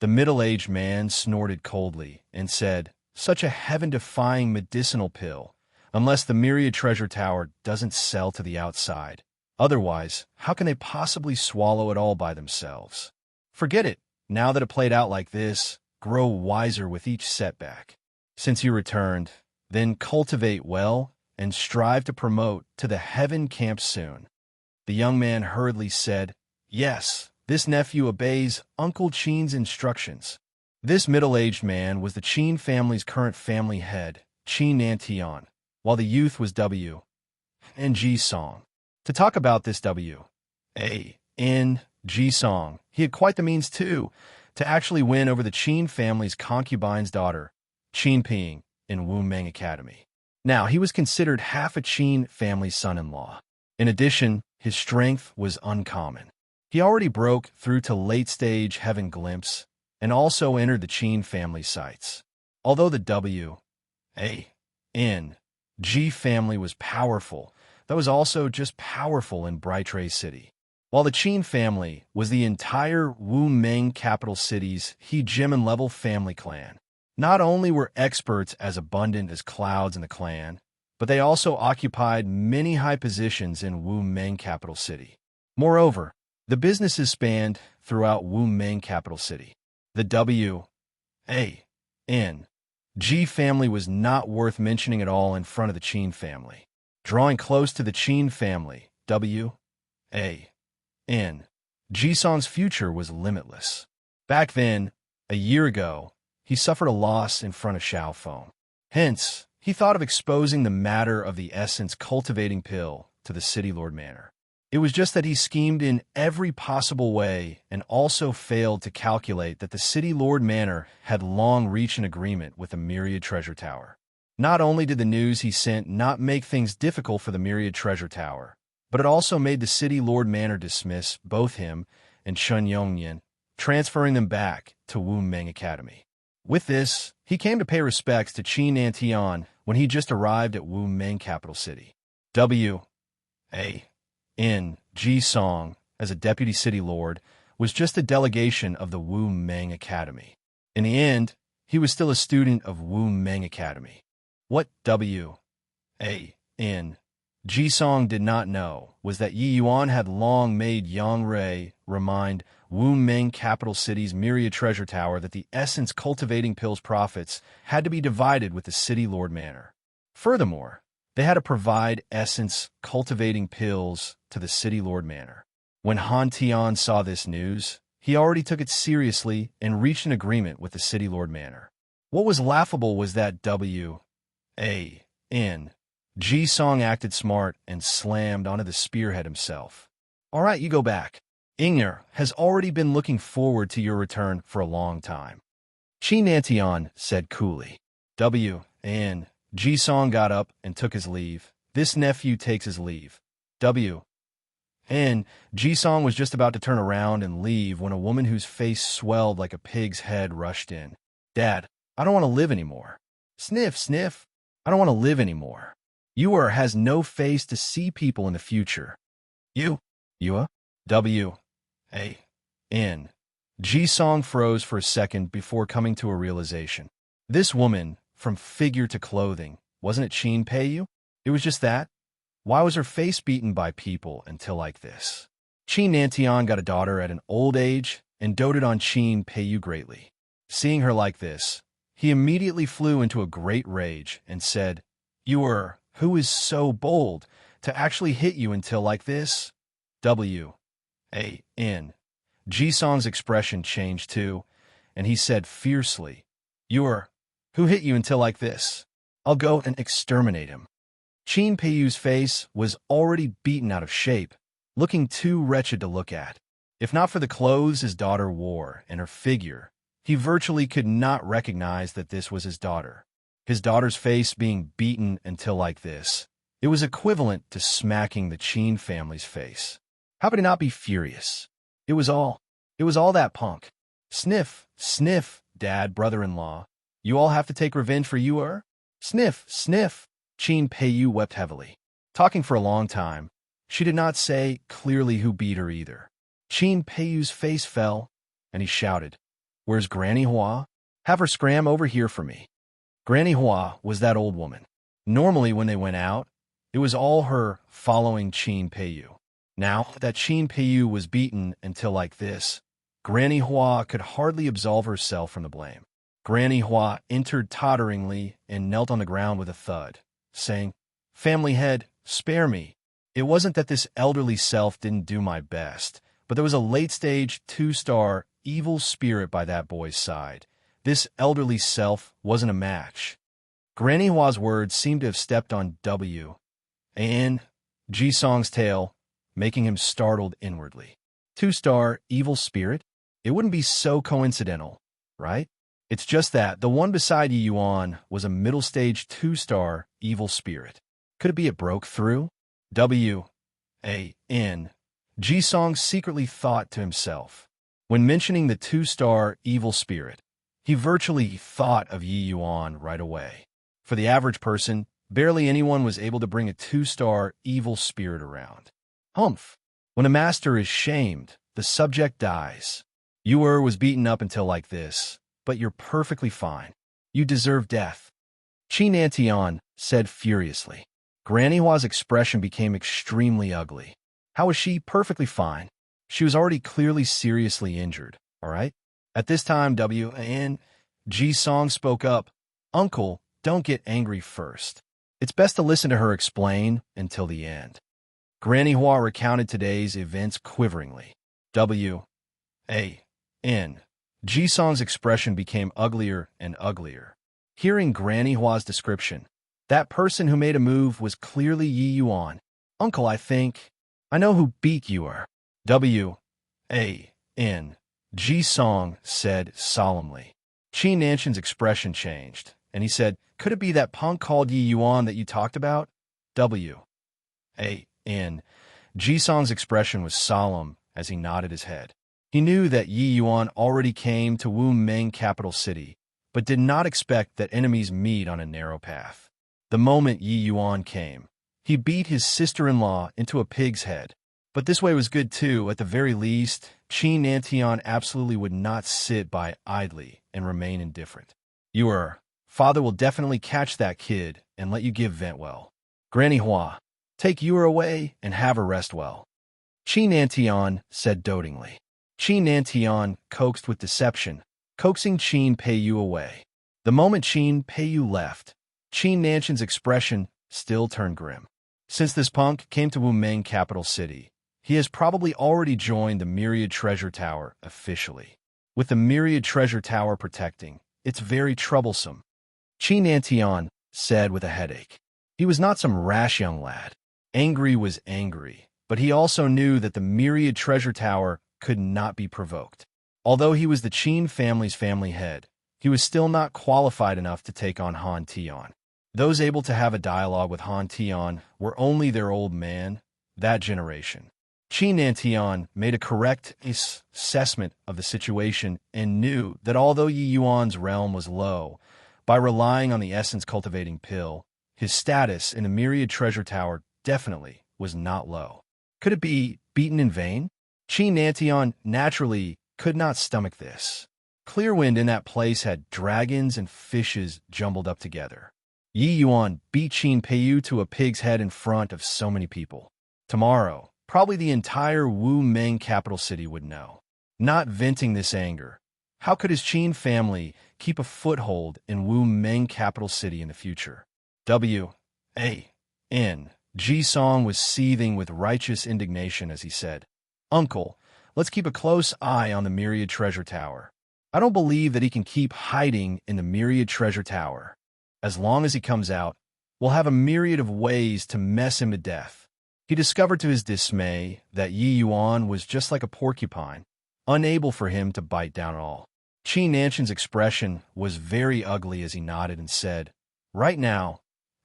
The middle-aged man snorted coldly and said, "Such a heaven-defying medicinal pill, unless the Myriad Treasure Tower doesn't sell to the outside. Otherwise, how can they possibly swallow it all by themselves? Forget it. Now that it played out like this, grow wiser with each setback. Since you returned, then cultivate well and strive to promote to the Heaven Camp soon." The young man hurriedly said, "Yes, this nephew obeys Uncle Qin's instructions." This middle-aged man was the Qin family's current family head, Qin Nantian, while the youth was W. and Ji Song. To talk about this W. A. N. Ji Song, he had quite the means, too, to actually win over the Qin family's concubine's daughter, Qin Ping, in Wu Meng Academy. Now, he was considered half a Qin family son-in-law. In addition, his strength was uncommon. He already broke through to late-stage Heaven Glimpse and also entered the Qin family sights. Although the W. A. N. G family was powerful, that was also just powerful in Brighttray City. While the Qin family was the entire Wu Meng capital city's He-Jimin-level family clan. Not only were experts as abundant as clouds in the clan, but they also occupied many high positions in Wu Meng capital city. Moreover, the businesses spanned throughout Wu Meng capital city. The W. A. N. G family was not worth mentioning at all in front of the Qin family. Drawing close to the Qin family, W. A. N. Ji Song's future was limitless. Back then, a year ago, he suffered a loss in front of Xiaofeng. Hence, he thought of exposing the matter of the essence cultivating pill to the City Lord Manor. It was just that he schemed in every possible way and also failed to calculate that the City Lord Manor had long reached an agreement with the Myriad Treasure Tower. Not only did the news he sent not make things difficult for the Myriad Treasure Tower, but it also made the City Lord Manor dismiss both him and Chun Yongnian, transferring them back to Wu Meng Academy. With this, he came to pay respects to Qi Nantian when he just arrived at Wu Meng capital city. Ji Song, as a deputy city lord, was just a delegation of the Wu Meng Academy. In the end, he was still a student of Wu Meng Academy. What Ji Song did not know was that Yi Yuan had long made Yang Rui remind Wu Meng capital city's Myriad Treasure Tower that the essence cultivating pills profits had to be divided with the City Lord Manor. Furthermore, they had to provide essence cultivating pills to the City Lord Manor. When Han Tian saw this news, he already took it seriously and reached an agreement with the City Lord Manor. What was laughable was that Ji Song acted smart and slammed onto the spearhead himself. All right, you go back. Ingner has already been looking forward to your return for a long time. Qi Nantian said coolly. Ji Song got up and took his leave. This nephew takes his leave. Ji Song was just about to turn around and leave when a woman whose face swelled like a pig's head rushed in. Dad, I don't want to live anymore. Sniff, sniff. I don't want to live anymore. Yua has no face to see people in the future. Yua? Ji Song froze for a second before coming to a realization. This woman, from figure to clothing, wasn't it Qin Peiyu? It was just that? Why was her face beaten by people until like this? Qin Nantian got a daughter at an old age and doted on Qin Peiyu greatly. Seeing her like this, he immediately flew into a great rage and said, who is so bold to actually hit you until like this? Ji Song's expression changed too, and he said fiercely, who hit you until like this? I'll go and exterminate him. Qin Peiyu's face was already beaten out of shape, looking too wretched to look at. If not for the clothes his daughter wore and her figure, he virtually could not recognize that this was his daughter. His daughter's face being beaten until like this, it was equivalent to smacking the Qin family's face. How could he not be furious? It was all that punk. Sniff, sniff, dad, brother-in-law. You all have to take revenge for Yua? Sniff, sniff. Qin Peiyu wept heavily. Talking for a long time, she did not say clearly who beat her either. Qin Peiyu's face fell, and he shouted, Where's Granny Hua? Have her scram over here for me. Granny Hua was that old woman. Normally when they went out, it was all her following Qin Peiyu. Now that Qin Peiyu was beaten until like this, Granny Hua could hardly absolve herself from the blame. Granny Hua entered totteringly and knelt on the ground with a thud, saying, Family head, spare me. It wasn't that this elderly self didn't do my best, but there was a late-stage 2-star evil spirit by that boy's side. This elderly self wasn't a match. Granny Hua's words seemed to have stepped on Ji Song's tail, making him startled inwardly. 2-star evil spirit? It wouldn't be so coincidental, right? It's just that the one beside Yi Yuan was a middle-stage 2-star evil spirit. Could it be it broke through? Ji Song secretly thought to himself. When mentioning the 2-star evil spirit, he virtually thought of Yi Yuan right away. For the average person, barely anyone was able to bring a 2-star evil spirit around. Humph! When a master is shamed, the subject dies. Yue was beaten up until like this, but you're perfectly fine. You deserve death. Qi Nantian said furiously. Granny Hua's expression became extremely ugly. How was she perfectly fine? She was already clearly seriously injured, all right? At this time, Ji Song spoke up. Uncle, don't get angry first. It's best to listen to her explain until the end. Granny Hua recounted today's events quiveringly. Ji Song's expression became uglier and uglier. Hearing Granny Hua's description, that person who made a move was clearly Yi Yuan. Uncle, I know who beat you are. W.A.N. Ji Song said solemnly. Qin Nanshan's expression changed, and he said, "Could it be that punk called Yi Yuan that you talked about?" W.A.N. Ji Song's expression was solemn as he nodded his head. He knew that Yi Yuan already came to Wu Meng capital city, but did not expect that enemies meet on a narrow path. The moment Yi Yuan came, he beat his sister-in-law into a pig's head. But this way was good too. At the very least, Qin Nantian absolutely would not sit by idly and remain indifferent. Your father will definitely catch that kid and let you give vent well. Granny Hua, take Yor away and have her rest well. Qin Nantian said dotingly. Qin Nantian coaxed with deception, coaxing Qin Peiyu away. The moment Qin Peiyu left, Qin Nanshan's expression still turned grim. Since this punk came to Wu Meng capital city, he has probably already joined the Myriad Treasure Tower officially. With the Myriad Treasure Tower protecting, it's very troublesome. Qin Nantian said with a headache. He was not some rash young lad. Angry was angry, but he also knew that the Myriad Treasure Tower could not be provoked. Although he was the Qin family's family head, he was still not qualified enough to take on Han Tian. Those able to have a dialogue with Han Tian were only their old man, that generation. Qin Nantian made a correct assessment of the situation and knew that although Yi Yuan's realm was low, by relying on the essence-cultivating pill, his status in the Myriad Treasure Tower definitely was not low. Could it be beaten in vain? Qin Nantian naturally could not stomach this. Clearwind in that place had dragons and fishes jumbled up together. Yi Yuan beat Qin Peiyu to a pig's head in front of so many people. Tomorrow, probably the entire Wu Meng capital city would know. Not venting this anger, how could his Qin family keep a foothold in Wu Meng capital city in the future? W.A.N. Ji Song was seething with righteous indignation as he said, "Uncle, let's keep a close eye on the Myriad Treasure Tower. I don't believe that he can keep hiding in the Myriad Treasure Tower. As long as he comes out, we'll have a myriad of ways to mess him to death." He discovered to his dismay that Yi Yuan was just like a porcupine, unable for him to bite down at all. Qin Nanshan's expression was very ugly as he nodded and said, "Right now,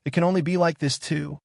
it can only be like this too."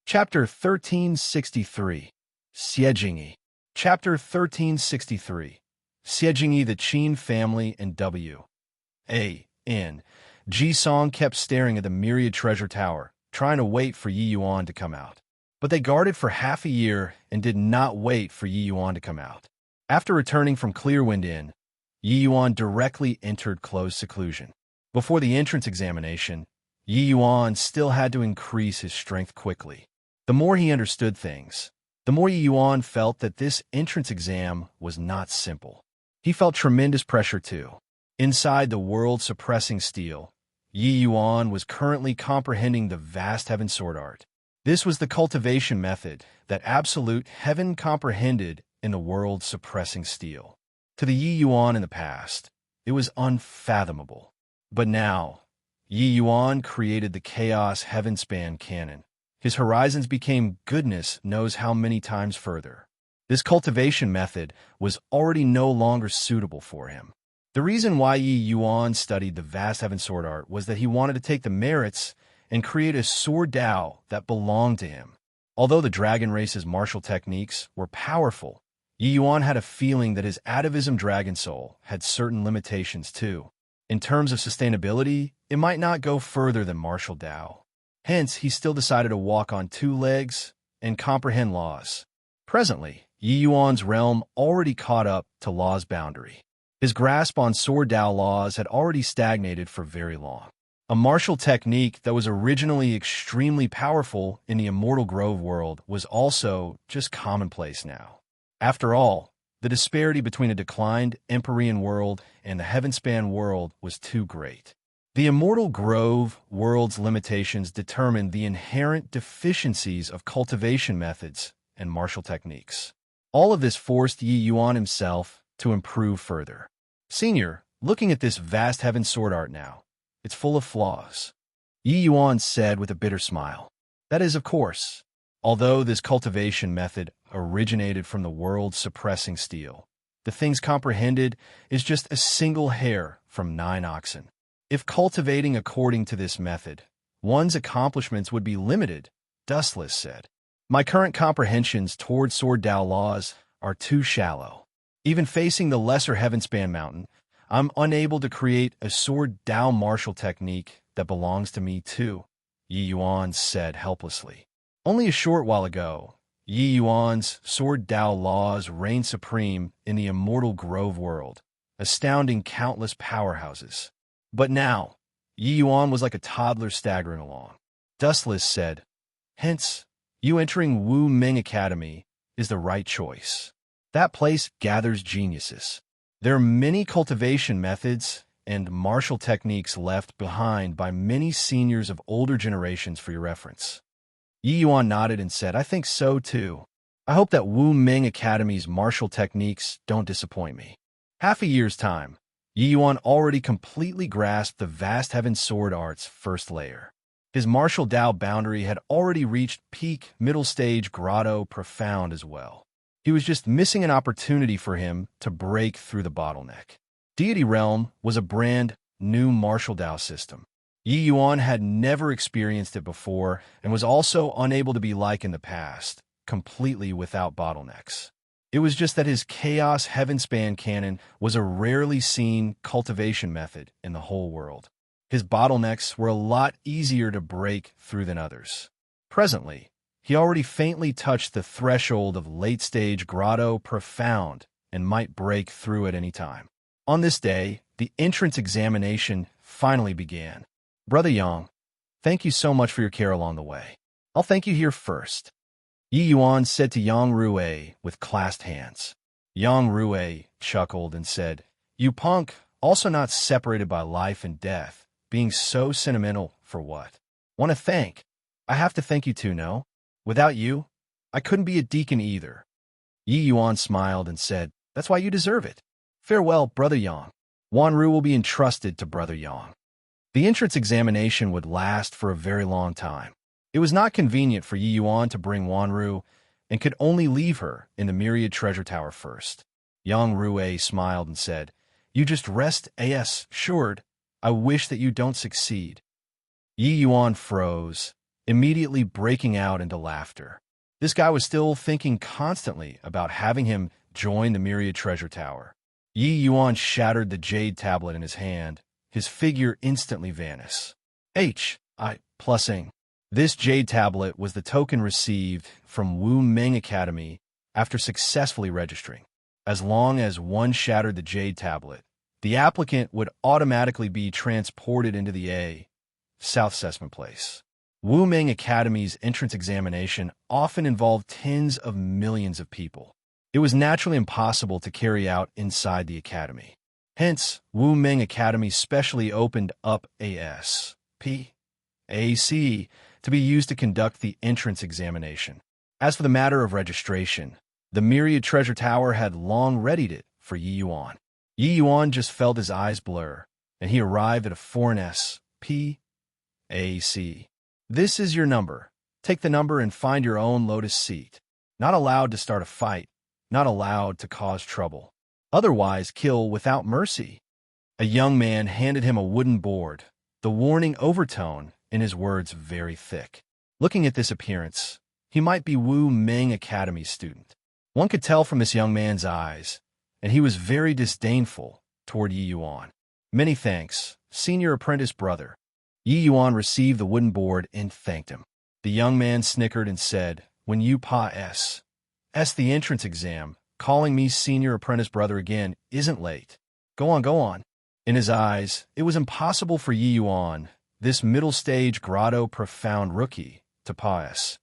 Chapter 1363, Xiejingyi. Chapter 1363, Xiejingyi. The Qin family and W.A.N. Ji Song kept staring at the Myriad Treasure Tower, trying to wait for Yi Yuan to come out. But they guarded for half a year and did not wait for Yi Yuan to come out. After returning from Clearwind Inn, Yi Yuan directly entered closed seclusion. Before the entrance examination, Yi Yuan still had to increase his strength quickly. The more he understood things, the more Yi Yuan felt that this entrance exam was not simple. He felt tremendous pressure too. Inside the world-suppressing steel, Yi Yuan was currently comprehending the vast heaven sword art. This was the cultivation method that absolute heaven comprehended in the world-suppressing steel. To the Yi Yuan in the past, it was unfathomable. But now, Yi Yuan created the chaos heaven-span canon. His horizons became goodness knows how many times further. This cultivation method was already no longer suitable for him. The reason why Yi Yuan studied the vast heaven sword art was that he wanted to take the merits and create a sword Dao that belonged to him. Although the dragon race's martial techniques were powerful, Yi Yuan had a feeling that his atavism dragon soul had certain limitations too. In terms of sustainability, it might not go further than martial Dao. Hence, he still decided to walk on two legs and comprehend laws. Presently, Yi Yuan's realm already caught up to law's boundary. His grasp on sword Dao laws had already stagnated for very long. A martial technique that was originally extremely powerful in the Immortal Grove world was also just commonplace now. After all, the disparity between a declined Empyrean world and the Heavenspan world was too great. The Immortal Grove world's limitations determined the inherent deficiencies of cultivation methods and martial techniques. All of this forced Yi Yuan himself to improve further. Senior, looking at this vast heaven sword art now, it's full of flaws. Yi Yuan said with a bitter smile. That is, of course. Although this cultivation method originated from the world's suppressing steel, the things comprehended is just a single hair from 9 oxen. If cultivating according to this method, one's accomplishments would be limited, Dustless said. My current comprehensions toward Sword Tao laws are too shallow. Even facing the lesser Heavenspan mountain, I'm unable to create a Sword Tao martial technique that belongs to me too, Yi Yuan said helplessly. Only a short while ago, Yi Yuan's Sword Tao laws reigned supreme in the immortal Grove world, astounding countless powerhouses. But now, Yi Yuan was like a toddler staggering along. Dustless said, hence, you entering Wu Ming Academy is the right choice. That place gathers geniuses. There are many cultivation methods and martial techniques left behind by many seniors of older generations for your reference. Yi Yuan nodded and said, I think so too. I hope that Wu Ming Academy's martial techniques don't disappoint me. Half a year's time, Yi Yuan already completely grasped the vast Heaven Sword Art's first layer. His martial Tao boundary had already reached peak middle stage grotto profound as well. He was just missing an opportunity for him to break through the bottleneck. Deity Realm was a brand new martial Tao system. Yi Yuan had never experienced it before and was also unable to be like in the past, completely without bottlenecks. It was just that his Chaos Heavenspan cannon was a rarely seen cultivation method in the whole world. His bottlenecks were a lot easier to break through than others. Presently, he already faintly touched the threshold of late-stage grotto profound and might break through at any time. On this day, the entrance examination finally began. Brother Yang, thank you so much for your care along the way. I'll thank you here first. Yi Yuan said to Yang Rui with clasped hands. Yang Rui chuckled and said, You punk, also not separated by life and death, being so sentimental for what? Want to thank? I have to thank you too, no? Without you, I couldn't be a deacon either. Yi Yuan smiled and said, That's why you deserve it. Farewell, Brother Yang. Wanru will be entrusted to Brother Yang. The entrance examination would last for a very long time. It was not convenient for Yi Yuan to bring Wanru and could only leave her in the Myriad Treasure Tower first. Yang Rui smiled and said, You just rest assured. I wish that you don't succeed. Yi Yuan froze, immediately breaking out into laughter. This guy was still thinking constantly about having him join the Myriad Treasure Tower. Yi Yuan shattered the jade tablet in his hand. His figure instantly vanished. Plusing. This jade tablet was the token received from Wu Ming Academy after successfully registering. As long as one shattered the jade tablet, the applicant would automatically be transported into the South Assessment Place. Wu Ming Academy's entrance examination often involved tens of millions of people. It was naturally impossible to carry out inside the academy. Hence, Wu Ming Academy specially opened up ASPAC to be used to conduct the entrance examination. As for the matter of registration, the Myriad Treasure Tower had long readied it for Yi Yuan. Yi Yuan just felt his eyes blur, and he arrived at a foreign SPAC. This is your number. Take the number and find your own lotus seat. Not allowed to start a fight. Not allowed to cause trouble. Otherwise, kill without mercy. A young man handed him a wooden board, the warning overtone in his words very thick. Looking at this appearance, he might be Wu Ming Academy's student. One could tell from this young man's eyes, and he was very disdainful toward Yi Yuan. Many thanks, senior apprentice brother. Yi Yuan received the wooden board and thanked him. The young man snickered and said, When you pass the entrance exam, calling me senior apprentice brother again isn't late. Go on. In his eyes, it was impossible for Yi Yuan, this middle-stage grotto profound rookie, to pass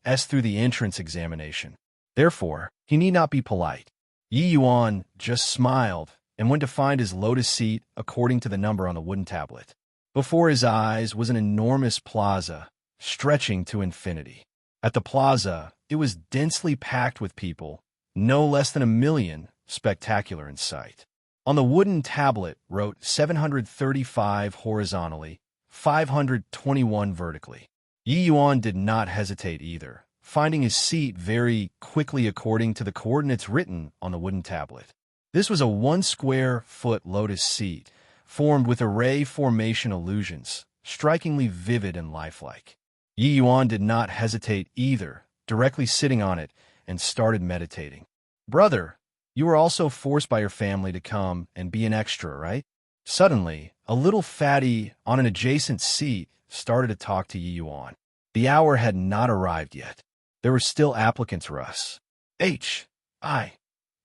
through the entrance examination. Therefore, he need not be polite. Yi Yuan just smiled and went to find his lotus seat according to the number on the wooden tablet. Before his eyes was an enormous plaza, stretching to infinity. At the plaza, it was densely packed with people, no less than 1 million, spectacular in sight. On the wooden tablet wrote 735 horizontally, 521 vertically. Yi Yuan did not hesitate either, finding his seat very quickly according to the coordinates written on the wooden tablet. This was a 1 square-foot lotus seat, formed with array formation illusions, strikingly vivid and lifelike. Yi Yuan did not hesitate either, directly sitting on it, and started meditating. "Brother, you were also forced by your family to come and be an extra, right?" Suddenly, a little fatty on an adjacent seat started to talk to Yi Yuan. The hour had not arrived yet. There were still applicants, Russ. I,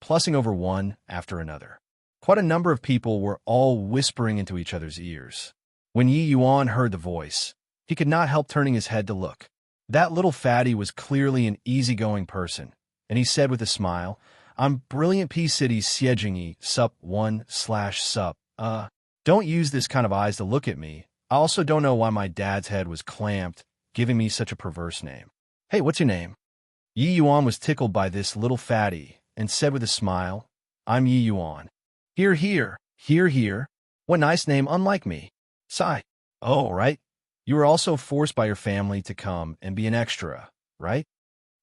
plussing over one after another. Quite a number of people were all whispering into each other's ears. When Yi Yuan heard the voice, he could not help turning his head to look. That little fatty was clearly an easygoing person, and he said with a smile, "I'm Brilliant P City's Xiejingyi, sup 1/sup. Don't use this kind of eyes to look at me. I also don't know why my dad's head was clamped, giving me such a perverse name. Hey, what's your name?" Yi Yuan was tickled by this little fatty and said with a smile, "I'm Yi Yuan." Hear, hear, hear, hear. What nice name, unlike me. Sigh. Oh, right. You were also forced by your family to come and be an extra, right?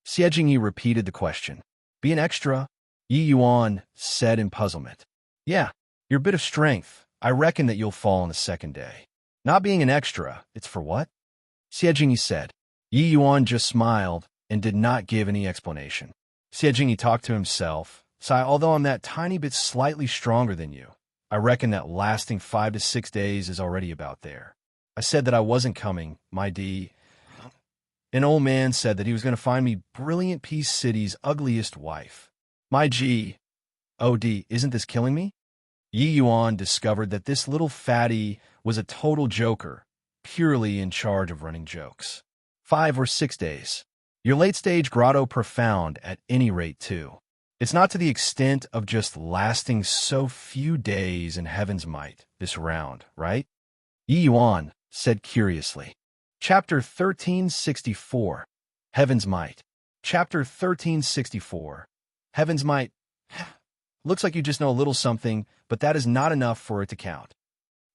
Xiejingyi repeated the question. Be an extra? Yi Yuan said in puzzlement. Yeah, your bit of strength. I reckon that you'll fall on the second day. Not being an extra, it's for what? Xiejingyi said. Yi Yuan just smiled and did not give any explanation. Xiejingyi talked to himself. Sigh, although I'm that tiny bit slightly stronger than you, I reckon that lasting 5 to 6 days is already about there. I said that I wasn't coming, my D. An old man said that he was going to find me Brilliant Peace City's ugliest wife. My G. Oh, D, isn't this killing me? Yi Yuan discovered that this little fatty was a total joker, purely in charge of running jokes. 5 or 6 days. Your late-stage grotto profound at any rate, too. It's not to the extent of just lasting so few days in heaven's might, this round, right? Yi Yuan said curiously. Chapter 1364, Heaven's Might. Chapter 1364, Heaven's Might. Looks like you just know a little something, but that is not enough for it to count.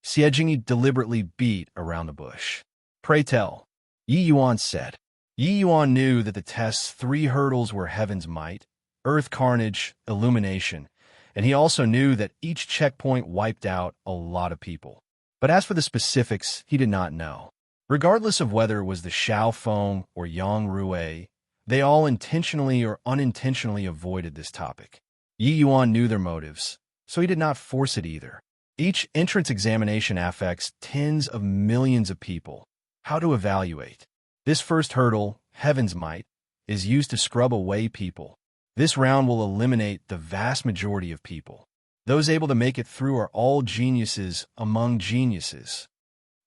Xiejingyi deliberately beat around the bush. Pray tell, Yi Yuan said. Yi Yuan knew that the test's 3 hurdles were Heaven's Might, Earth Carnage, Illumination, and he also knew that each checkpoint wiped out a lot of people. But as for the specifics, he did not know. Regardless of whether it was the Xiaofeng or Yang Rui, they all intentionally or unintentionally avoided this topic. Yi Yuan knew their motives, so he did not force it either. Each entrance examination affects tens of millions of people. How to evaluate? This first hurdle, Heaven's Might, is used to scrub away people. This round will eliminate the vast majority of people. Those able to make it through are all geniuses among geniuses.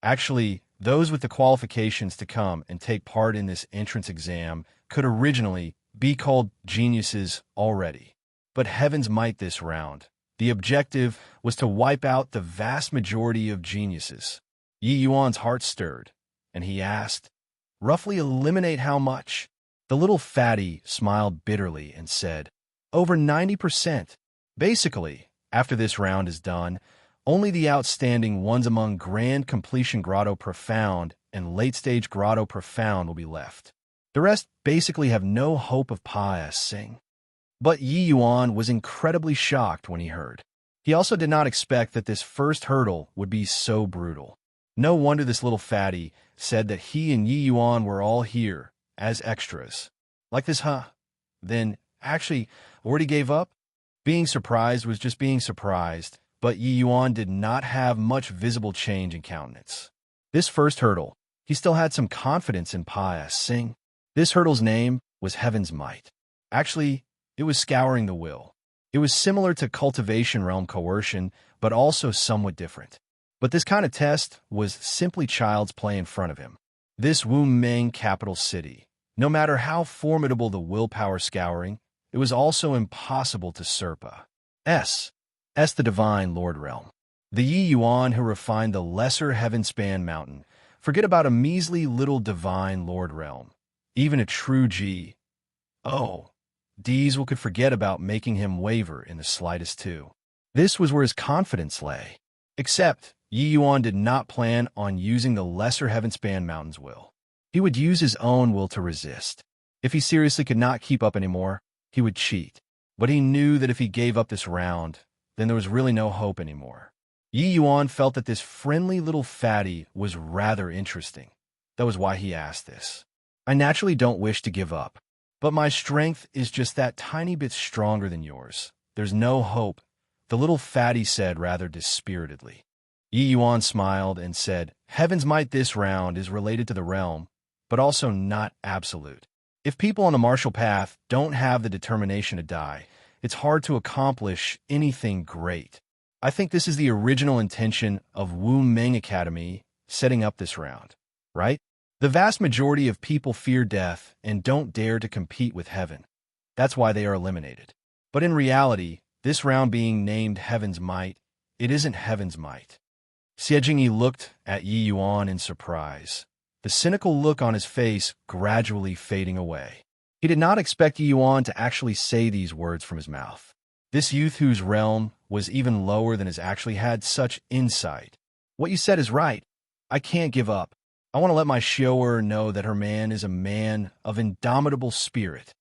Actually, those with the qualifications to come and take part in this entrance exam could originally be called geniuses already. But Heaven's Might this round, the objective was to wipe out the vast majority of geniuses. Yi Yuan's heart stirred, and he asked, roughly eliminate how much? The little fatty smiled bitterly and said, over 90%. Basically, after this round is done, only the outstanding ones among Grand Completion Grotto Profound and Late Stage Grotto Profound will be left. The rest basically have no hope of passing. But Yi Yuan was incredibly shocked when he heard. He also did not expect that this first hurdle would be so brutal. No wonder this little fatty said that he and Yi Yuan were all here as extras. Like this, huh? Then, actually, already gave up? Being surprised was just being surprised, but Yi Yuan did not have much visible change in countenance. This first hurdle, he still had some confidence in passing. This hurdle's name was Heaven's Might. Actually, it was Scouring the Will. It was similar to Cultivation Realm Coercion, but also somewhat different. But this kind of test was simply child's play in front of him. This Wu Meng capital city, no matter how formidable the willpower scouring, it was also impossible to surpa. S the Divine Lord Realm. The Yi Yuan who refined the lesser heaven-span mountain, forget about a measly little Divine Lord Realm. Even a true G. Oh, Diesel could forget about making him waver in the slightest too. This was where his confidence lay. Except, Yi Yuan did not plan on using the lesser heaven-span mountain's will. He would use his own will to resist. If he seriously could not keep up anymore, he would cheat. But he knew that if he gave up this round, then there was really no hope anymore. Yi Yuan felt that this friendly little fatty was rather interesting. That was why he asked this. I naturally don't wish to give up, but my strength is just that tiny bit stronger than yours. There's no hope, the little fatty said rather dispiritedly. Yi Yuan smiled and said, Heaven's might this round is related to the realm, but also not absolute. If people on the martial path don't have the determination to die, it's hard to accomplish anything great. I think this is the original intention of Wu Meng Academy setting up this round, right? The vast majority of people fear death and don't dare to compete with heaven. That's why they are eliminated. But in reality, this round being named Heaven's Might, it isn't Heaven's Might. Xie Jingyi looked at Yi Yuan in surprise, the cynical look on his face gradually fading away. He did not expect Yi Yuan to actually say these words from his mouth. This youth whose realm was even lower than his actually had such insight. What you said is right. I can't give up. I want to let my shower know that her man is a man of indomitable spirit.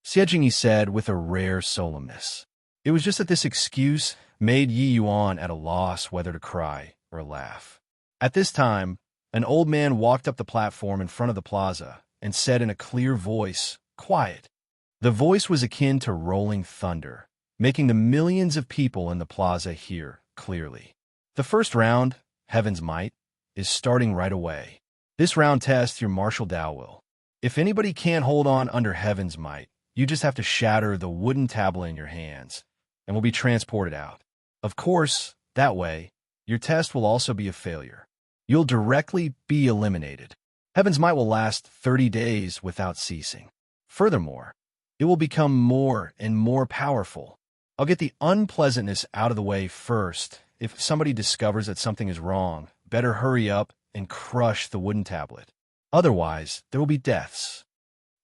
Xie Jingyi said with a rare solemnness. It was just that this excuse made Yi Yuan at a loss whether to cry or laugh. At this time, an old man walked up the platform in front of the plaza and said in a clear voice, Quiet. The voice was akin to rolling thunder, making the millions of people in the plaza hear clearly. The first round, Heaven's Might, is starting right away. This round tests your martial Dao will. If anybody can't hold on under Heaven's Might, you just have to shatter the wooden tablet in your hands and will be transported out. Of course, that way, your test will also be a failure. You'll directly be eliminated. Heaven's Might will last 30 days without ceasing. Furthermore, it will become more and more powerful. I'll get the unpleasantness out of the way first. If somebody discovers that something is wrong, better hurry up and crush the wooden tablet. Otherwise, there will be deaths.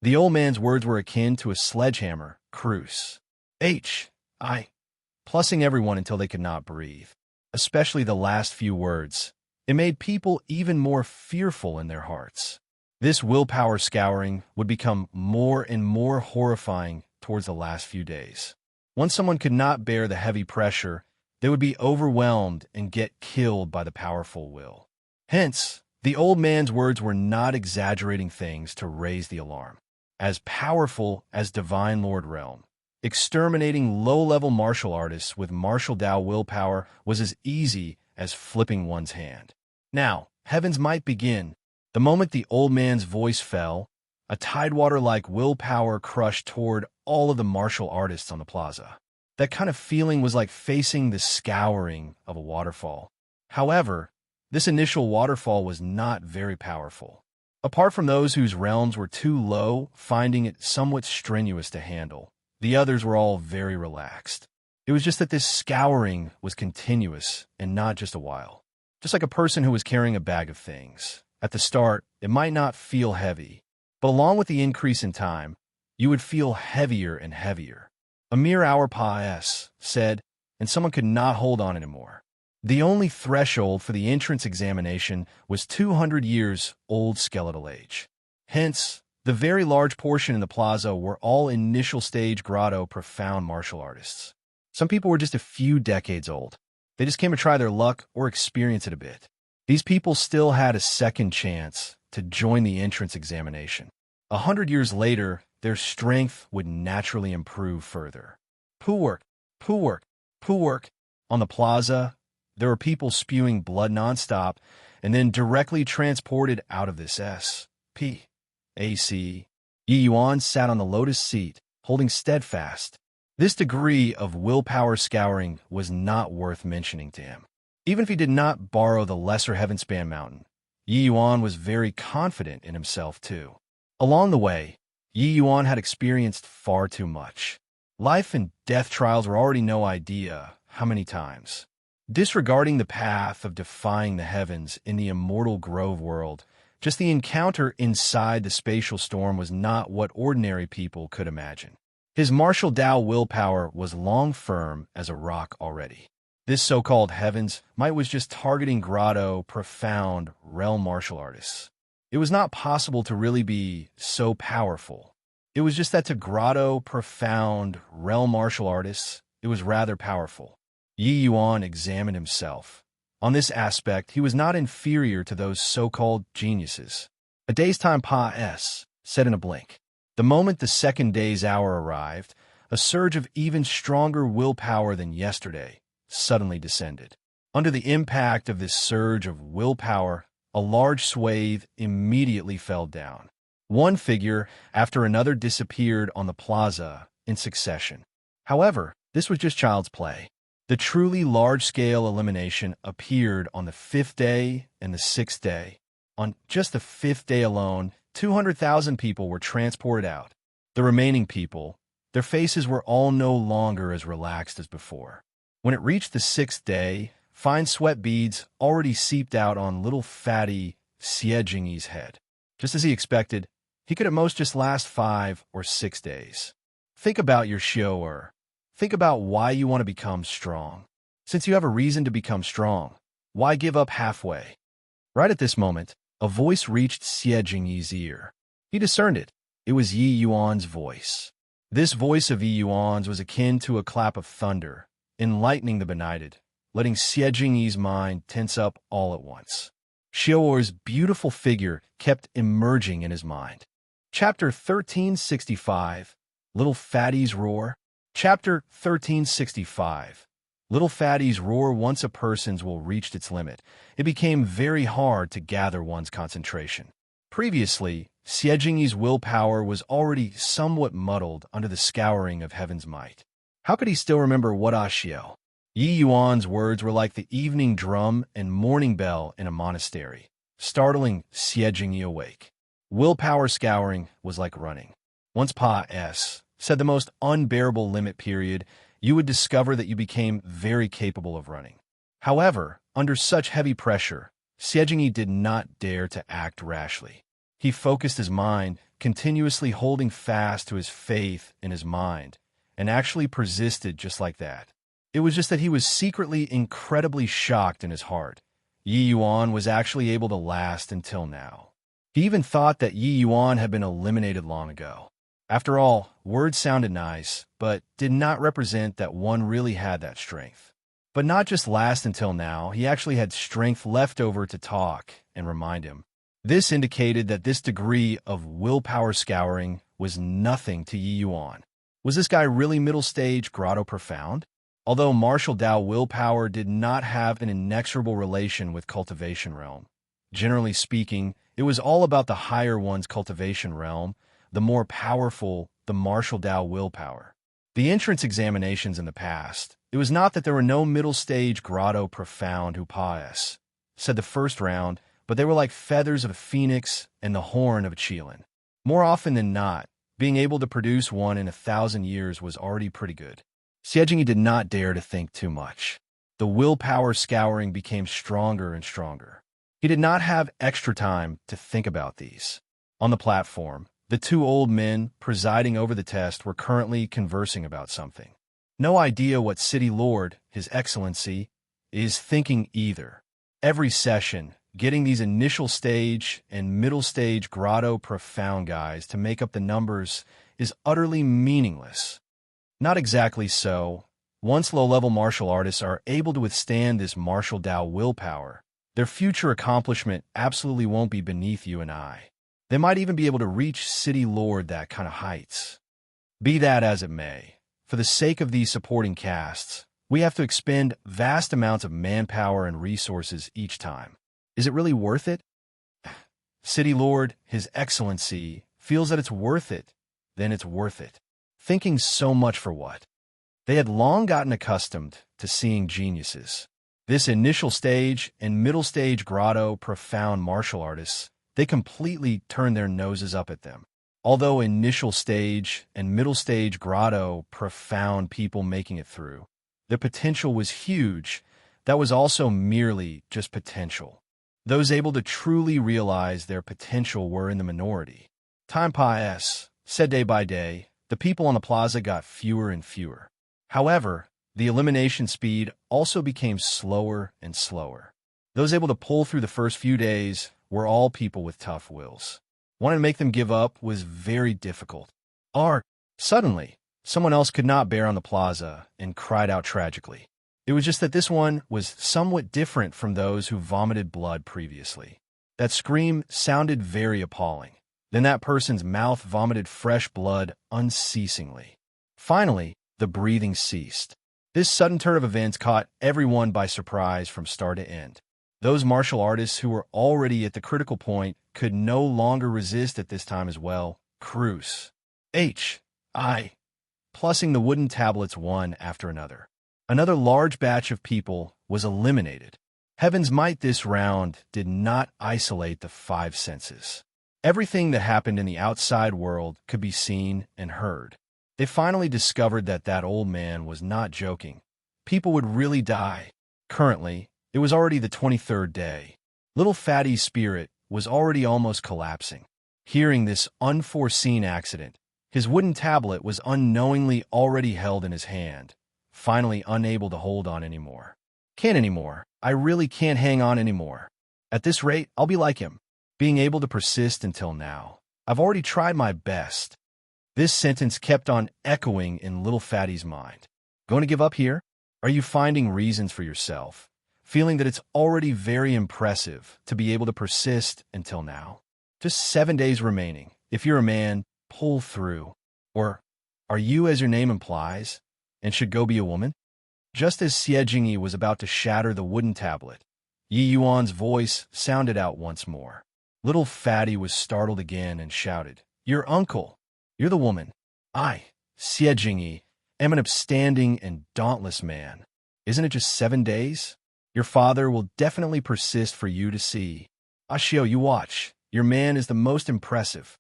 The old man's words were akin to a sledgehammer, cruce. Plussing everyone until they could not breathe. Especially the last few words. It made people even more fearful in their hearts. This willpower scouring would become more and more horrifying towards the last few days. Once someone could not bear the heavy pressure, they would be overwhelmed and get killed by the powerful will. Hence, the old man's words were not exaggerating things to raise the alarm. As powerful as Divine Lord Realm, exterminating low-level martial artists with martial Dao willpower was as easy as flipping one's hand. Now, Heaven's Might begin. The moment the old man's voice fell, a tidewater-like willpower crushed toward all of the martial artists on the plaza. That kind of feeling was like facing the scouring of a waterfall. However, this initial waterfall was not very powerful. Apart from those whose realms were too low, finding it somewhat strenuous to handle, the others were all very relaxed. It was just that this scouring was continuous and not just a while. Just like a person who was carrying a bag of things. At the start, it might not feel heavy, but along with the increase in time, you would feel heavier and heavier. A mere hour said, and someone could not hold on anymore. The only threshold for the entrance examination was 200 years old skeletal age. Hence, the very large portion in the plaza were all initial stage grotto profound martial artists. Some people were just a few decades old. They just came to try their luck or experience it a bit. These people still had a second chance to join the entrance examination. 100 years later, their strength would naturally improve further. Poo work. On the plaza, there were people spewing blood nonstop and then directly transported out of this S.P.A.C. Yi Yuan sat on the lotus seat, holding steadfast. This degree of willpower scouring was not worth mentioning to him. Even if he did not borrow the lesser Heavenspan Mountain, Yi Yuan was very confident in himself too. Along the way, Yi Yuan had experienced far too much. Life and death trials were already no idea how many times. Disregarding the path of defying the heavens in the immortal Grove world, just the encounter inside the spatial storm was not what ordinary people could imagine. His martial Dao willpower was long firm as a rock already. This so-called Heaven's Might was just targeting grotto, profound, realm martial artists. It was not possible to really be so powerful. It was just that to grotto, profound, realm martial artists, it was rather powerful. Yi Yuan examined himself. On this aspect, he was not inferior to those so-called geniuses. A day's time said in a blink. The moment the second day's hour arrived, a surge of even stronger willpower than yesterday suddenly descended. Under the impact of this surge of willpower, a large swathe immediately fell down. One figure after another disappeared on the plaza in succession. However, this was just child's play. The truly large-scale elimination appeared on the 5th day and the 6th day. On just the 5th day alone, 200,000 people were transported out. The remaining people, their faces were all no longer as relaxed as before. When it reached the 6th day, fine sweat beads already seeped out on little fatty Xie Jingyi's head. Just as he expected, he could at most just last 5 or 6 days. Think about your shower. Think about why you want to become strong. Since you have a reason to become strong, why give up halfway? Right at this moment, a voice reached Xie Jingyi's ear. He discerned it. It was Yi Yuan's voice. This voice of Yi Yuan's was akin to a clap of thunder, enlightening the benighted, letting Xie Jingyi's mind tense up all at once. Xiao'er's beautiful figure kept emerging in his mind. Chapter 1365, Little Fatty's Roar. Chapter 1365. Little Fatty's Roar. Once a person's will reached its limit, it became very hard to gather one's concentration. Previously, Xie Jingyi's willpower was already somewhat muddled under the scouring of heaven's might. How could he still remember what Xiao? Yi Yuan's words were like the evening drum and morning bell in a monastery, startling Xie Jingyi awake. Willpower scouring was like running. Once said the most unbearable limit period, you would discover that you became very capable of running. However, under such heavy pressure, Xie Jingyi did not dare to act rashly. He focused his mind, continuously holding fast to his faith in his mind, and actually persisted just like that. It was just that he was secretly incredibly shocked in his heart. Yi Yuan was actually able to last until now. He even thought that Yi Yuan had been eliminated long ago. After all, words sounded nice, but did not represent that one really had that strength. But not just last until now, he actually had strength left over to talk and remind him. This indicated that this degree of willpower scouring was nothing to Yi Yuan. Was this guy really middle stage grotto profound? Although martial Dao willpower did not have an inexorable relation with cultivation realm. Generally speaking, it was all about the higher one's cultivation realm, the more powerful the martial Dao willpower. The entrance examinations in the past, it was not that there were no middle stage grotto profound who said the first round, but they were like feathers of a phoenix and the horn of a qilin. More often than not, being able to produce one in 1,000 years was already pretty good. Xie Jingyi did not dare to think too much. The willpower scouring became stronger and stronger. He did not have extra time to think about these. On the platform, the two old men presiding over the test were currently conversing about something. No idea what City Lord, His Excellency, is thinking either. Every session, getting these initial stage and middle stage grotto profound guys to make up the numbers is utterly meaningless. Not exactly so. Once low-level martial artists are able to withstand this martial Dao willpower, their future accomplishment absolutely won't be beneath you and I. They might even be able to reach City Lord that kind of heights. Be that as it may, for the sake of these supporting casts, we have to expend vast amounts of manpower and resources each time. Is it really worth it? City Lord, His Excellency, feels that it's worth it, then it's worth it. Thinking so much for what? They had long gotten accustomed to seeing geniuses. This initial stage and middle stage grotto profound martial artists, they completely turned their noses up at them. Although initial stage and middle stage grotto profound people making it through, their potential was huge. That was also merely just potential. Those able to truly realize their potential were in the minority. Time said day by day, the people on the plaza got fewer and fewer. However, the elimination speed also became slower and slower. Those able to pull through the first few days were all people with tough wills. Wanting to make them give up was very difficult. Ark. Suddenly, someone else could not bear on the plaza and cried out tragically. It was just that this one was somewhat different from those who vomited blood previously. That scream sounded very appalling. Then that person's mouth vomited fresh blood unceasingly. Finally, the breathing ceased. This sudden turn of events caught everyone by surprise from start to end. Those martial artists who were already at the critical point could no longer resist at this time as well. Cruise. I. Plussing the wooden tablets one after another. Another large batch of people was eliminated. Heaven's might this round did not isolate the five senses. Everything that happened in the outside world could be seen and heard. They finally discovered that that old man was not joking. People would really die. Currently, it was already the 23rd day. Little Fatty's spirit was already almost collapsing. Hearing this unforeseen accident, his wooden tablet was unknowingly already held in his hand, finally unable to hold on anymore. Can't anymore. I really can't hang on anymore. At this rate, I'll be like him, being able to persist until now. I've already tried my best. This sentence kept on echoing in Little Fatty's mind. Going to give up here? Are you finding reasons for yourself, feeling that it's already very impressive to be able to persist until now? Just 7 days remaining. If you're a man, pull through. Or are you, as your name implies, and should go be a woman? Just as Xie Jingyi was about to shatter the wooden tablet, Yi Yuan's voice sounded out once more. Little Fatty was startled again and shouted, "Your uncle! You're the woman. I, Xie Jingyi, am an upstanding and dauntless man. Isn't it just 7 days? Your father will definitely persist for you to see. Ashio, you watch. Your man is the most impressive."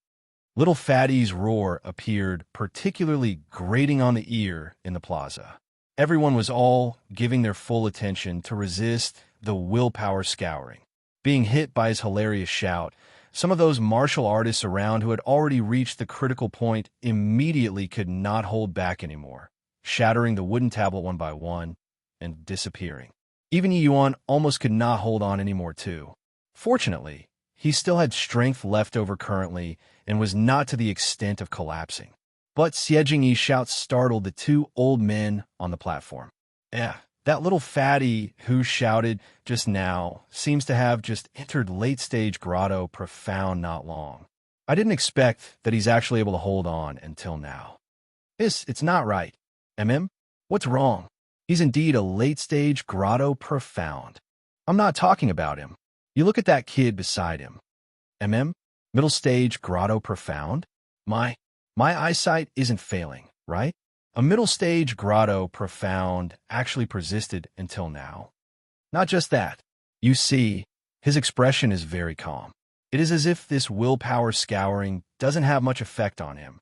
Little Fatty's roar appeared particularly grating on the ear in the plaza. Everyone was all giving their full attention to resist the willpower scouring. Being hit by his hilarious shout, some of those martial artists around who had already reached the critical point immediately could not hold back anymore, shattering the wooden tablet one by one and disappearing. Even Yi Yuan almost could not hold on anymore too. Fortunately, he still had strength left over currently and was not to the extent of collapsing. But Xie Jingyi's shout startled the two old men on the platform. That little fatty who shouted just now seems to have just entered late-stage grotto profound not long. I didn't expect that he's actually able to hold on until now. It's not right. What's wrong? He's indeed a late-stage grotto profound. I'm not talking about him. You look at that kid beside him. Middle stage grotto profound? My eyesight isn't failing, right? A middle stage grotto profound actually persisted until now. Not just that. You see, his expression is very calm. It is as if this willpower scouring doesn't have much effect on him.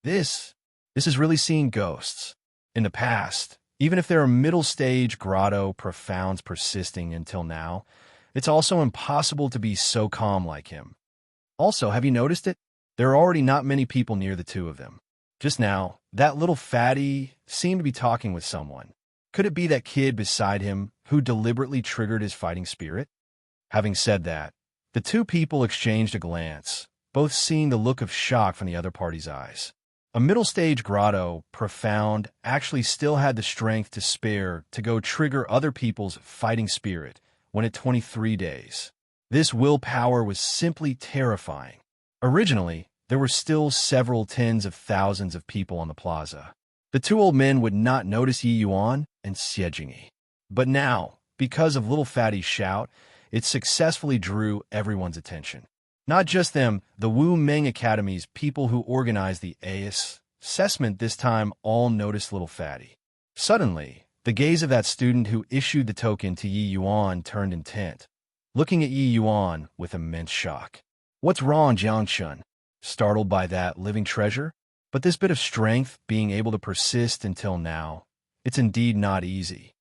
This is really seeing ghosts. In the past, even if there are middle stage grotto profounds persisting until now, it's also impossible to be so calm like him. Also, have you noticed it? There are already not many people near the two of them. Just now, that little fatty seemed to be talking with someone. Could it be that kid beside him who deliberately triggered his fighting spirit? Having said that, the two people exchanged a glance, both seeing the look of shock from the other party's eyes. A middle-stage grotto, profound, actually still had the strength to spare to go trigger other people's fighting spirit when at 23 days. This willpower was simply terrifying. Originally, there were still several tens of thousands of people on the plaza. The two old men would not notice Yi Yuan and Xie Jingyi. But now, because of Little Fatty's shout, it successfully drew everyone's attention. Not just them, the Wu Meng Academy's people who organized the AIS assessment this time all noticed Little Fatty. Suddenly, the gaze of that student who issued the token to Yi Yuan turned intent, looking at Yi Yuan with immense shock. "What's wrong, Jiangchun?" Startled by that living treasure? But this bit of strength, being able to persist until now, it's indeed not easy.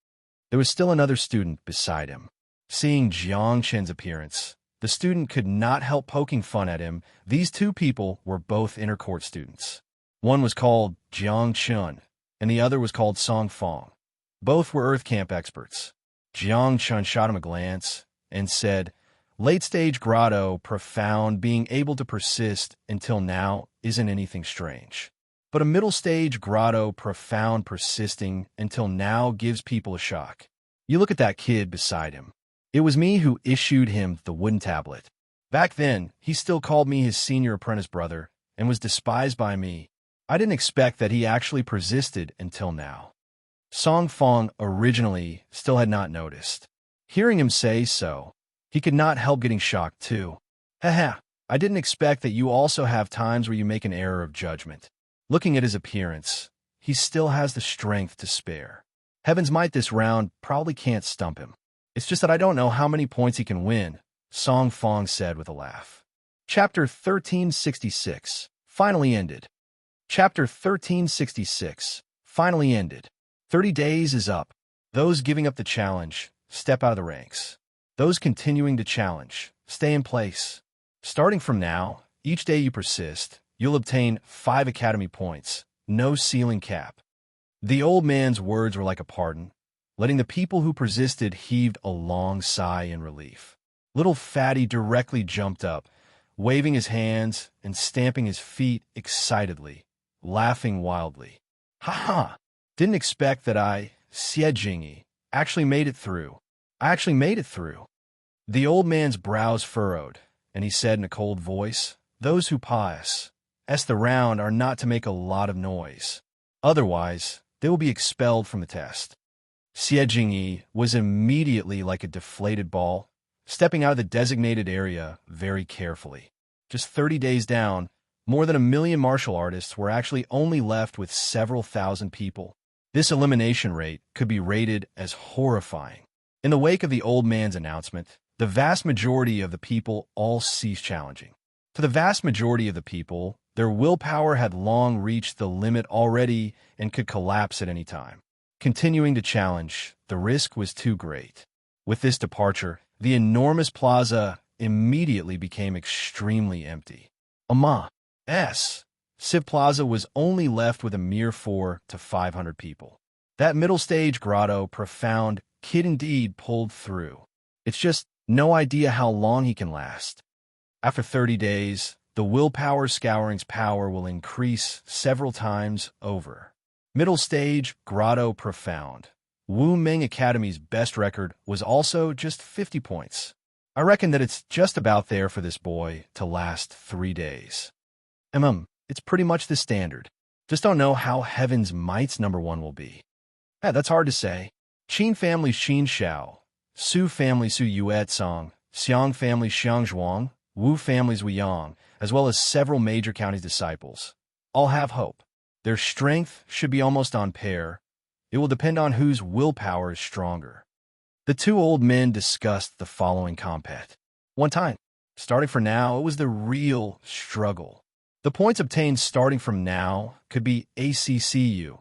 There was still another student beside him. Seeing Jiang Chen's appearance, the student could not help poking fun at him. These two people were both intercourt students. One was called Jiang Chun, and the other was called Song Fong. Both were Earth Camp experts. Jiang Chun shot him a glance and said, "Late-stage grotto, profound, being able to persist until now isn't anything strange. but a middle stage grotto, profound, persisting, until now gives people a shock. You look at that kid beside him. It was me who issued him the wooden tablet. Back then, he still called me his senior apprentice brother and was despised by me. I didn't expect that he actually persisted until now. Song Fong originally still had not noticed. Hearing him say so, he could not help getting shocked too. Haha, I didn't expect that you also have times where you make an error of judgment. Looking at his appearance, he still has the strength to spare. Heaven's might this round probably can't stump him. It's just that I don't know how many points he can win, Song Fong said with a laugh. Chapter 1366 finally ended. Chapter 1366 finally ended. 30 days is up. Those giving up the challenge, step out of the ranks. Those continuing to challenge, stay in place. Starting from now, each day you persist, you'll obtain 5 academy points, no ceiling cap. The old man's words were like a pardon, letting the people who persisted heaved a long sigh in relief. Little Fatty directly jumped up, waving his hands and stamping his feet excitedly, laughing wildly. Ha ha! Didn't expect that I, Xie Jingyi, actually made it through. I actually made it through. The old man's brows furrowed, and he said in a cold voice, "Those who pass the round are not to make a lot of noise. Otherwise, they will be expelled from the test." Xie Jingyi was immediately like a deflated ball, stepping out of the designated area very carefully. Just 30 days down, more than 1 million martial artists were actually only left with several thousand people. This elimination rate could be rated as horrifying. In the wake of the old man's announcement, the vast majority of the people all ceased challenging. For the vast majority of the people, their willpower had long reached the limit already and could collapse at any time. Continuing to challenge, the risk was too great. With this departure, the enormous plaza immediately became extremely empty. Civ Plaza was only left with a mere 400 to 500 people. That middle stage grotto, profound, kid indeed pulled through. It's just no idea how long he can last. After 30 days, the willpower scouring's power will increase several times over. Middle stage, grotto, profound. Wu Ming Academy's best record was also just 50 points. I reckon that it's just about there for this boy to last 3 days. It's pretty much the standard. Just don't know how Heaven's Might's #1 will be. That's hard to say. Qin family's Qin Xiao, Su family's Su Yuet Song, Xiang family's Xiang Zhuang, Wu family's Wu Yang, as well as several major counties' disciples. All have hope. Their strength should be almost on par. It will depend on whose willpower is stronger. The two old men discussed the following compact. One time, starting from now, it was the real struggle. The points obtained starting from now could be ACCU,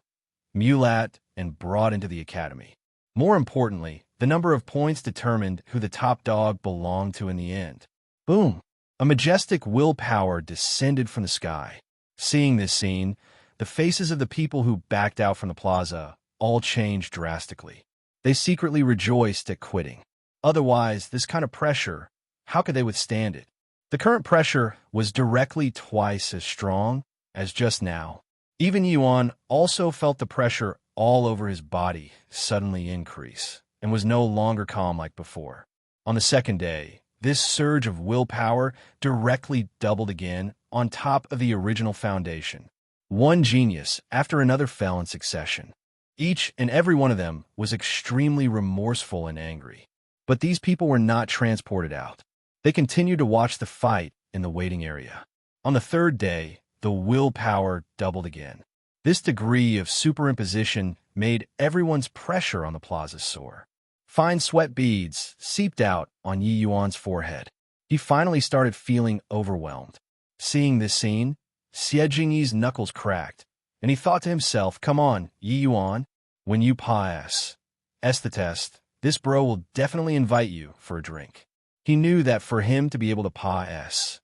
Mulat, and brought into the academy. More importantly, the number of points determined who the top dog belonged to in the end. Boom! A majestic willpower descended from the sky. Seeing this scene, the faces of the people who backed out from the plaza all changed drastically. They secretly rejoiced at quitting. Otherwise, this kind of pressure, how could they withstand it? The current pressure was directly twice as strong as just now. Even Yuan also felt the pressure all over his body suddenly increase and was no longer calm like before. On the second day, this surge of willpower directly doubled again on top of the original foundation. One genius after another fell in succession. Each and every one of them was extremely remorseful and angry. But these people were not transported out. They continued to watch the fight in the waiting area. On the third day, the willpower doubled again. This degree of superimposition made everyone's pressure on the plaza soar. Fine sweat beads seeped out on Yi Yuan's forehead. He finally started feeling overwhelmed. Seeing this scene, Xie Jingyi's knuckles cracked, and he thought to himself, "Come on, Yi Yuan, when you pass the test, this bro will definitely invite you for a drink." He knew that for him to be able to pass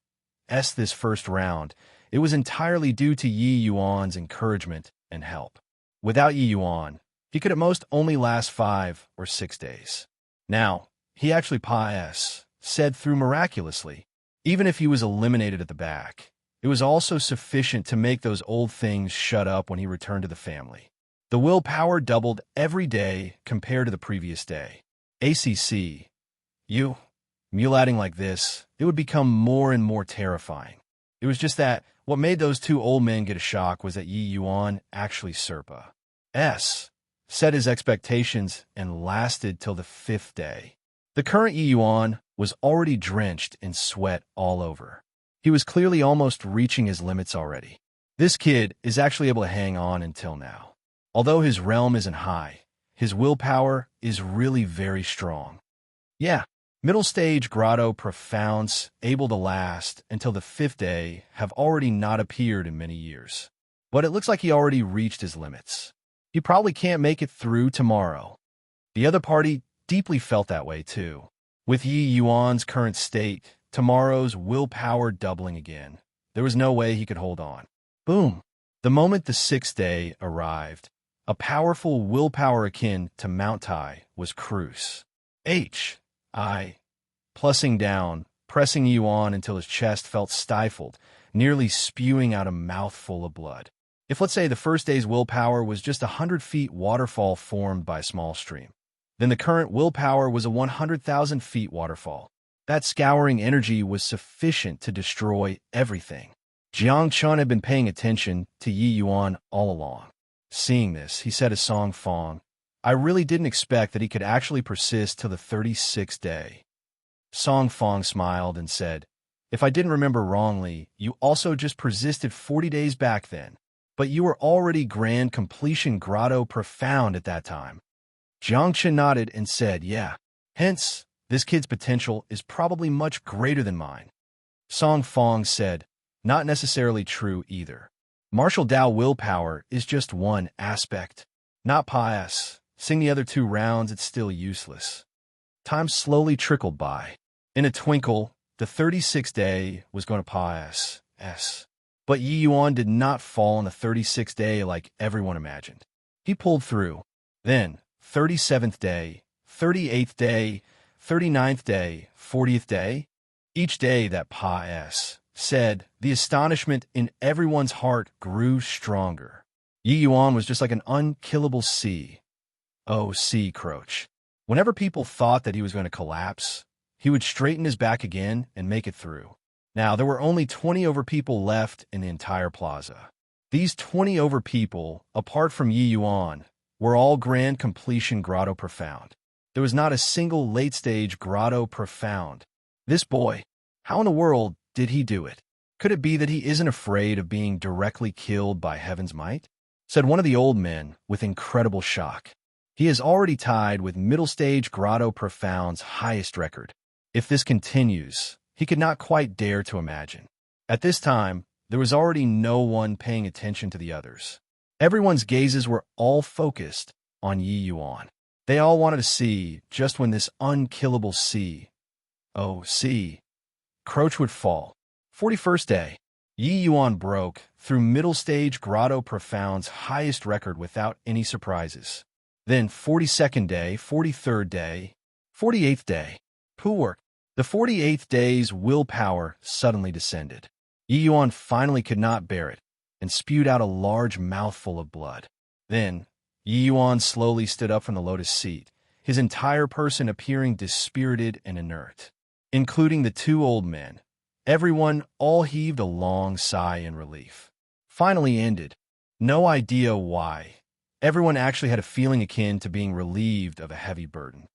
this first round, it was entirely due to Yi Yuan's encouragement and help. Without Yi Yuan, he could at most only last 5 or 6 days. Now, he actually said through miraculously, even if he was eliminated at the back. It was also sufficient to make those old things shut up when he returned to the family. The willpower doubled every day compared to the previous day. ACC. Mulating like this, it would become more and more terrifying. It was just that what made those two old men get a shock was that Yi Yuan actually set his expectations and lasted till the 5th day. The current Yi Yuan was already drenched in sweat all over. He was clearly almost reaching his limits already. This kid is actually able to hang on until now. Although his realm isn't high, his willpower is really very strong. Yeah, middle stage grotto profounds able to last until the 5th day have already not appeared in many years. But it looks like he already reached his limits. He probably can't make it through tomorrow. The other party deeply felt that way too. With Yi Yuan's current state, tomorrow's willpower doubling again, there was no way he could hold on. Boom! The moment the 6th day arrived, a powerful willpower akin to Mount Tai was Cruce. Plussing down, pressing Yuan until his chest felt stifled, nearly spewing out a mouthful of blood. If, let's say, the first day's willpower was just a 100-feet waterfall formed by a small stream, then the current willpower was a 100,000-feet waterfall. That scouring energy was sufficient to destroy everything. Jiang Chun had been paying attention to Yi Yuan all along. Seeing this, he said to Song Fong, "I really didn't expect that he could actually persist till the 36th day." Song Fong smiled and said, "If I didn't remember wrongly, you also just persisted 40 days back then, but you were already grand completion grotto profound at that time." Jiang Chen nodded and said, "Yeah. Hence, this kid's potential is probably much greater than mine." Song Fong said, "Not necessarily true either. Martial Dao willpower is just one aspect, not pious. Seeing the other 2 rounds, it's still useless." Time slowly trickled by. In a twinkle, the 36th day was going to pious. But Yi Yuan did not fall on the 36th day like everyone imagined. He pulled through. Then, 37th day, 38th day, 39th day, 40th day. Each day that pious said, the astonishment in everyone's heart grew stronger. Yi Yuan was just like an unkillable sea croach. Whenever people thought that he was going to collapse, he would straighten his back again and make it through. Now, there were only 20 over people left in the entire plaza. These 20 over people, apart from Yi Yuan, were all grand completion grotto profound. There was not a single late-stage grotto profound. This boy, how in the world did he do it? Could it be that he isn't afraid of being directly killed by heaven's might? Said one of the old men with incredible shock. He is already tied with middle-stage grotto profound's highest record. If this continues, he could not quite dare to imagine. At this time, there was already no one paying attention to the others. Everyone's gazes were all focused on Yi Yuan. They all wanted to see just when this unkillable croach would fall. 41st day, Yi Yuan broke through middle-stage grotto profound's highest record without any surprises. Then 42nd day, 43rd day, 48th day. Poor. The 48th day's willpower suddenly descended. Yi Yuan finally could not bear it and spewed out a large mouthful of blood. Then, Yi Yuan slowly stood up from the lotus seat, his entire person appearing dispirited and inert. Including the 2 old men. Everyone all heaved a long sigh in relief. Finally ended. No idea why. Everyone actually had a feeling akin to being relieved of a heavy burden.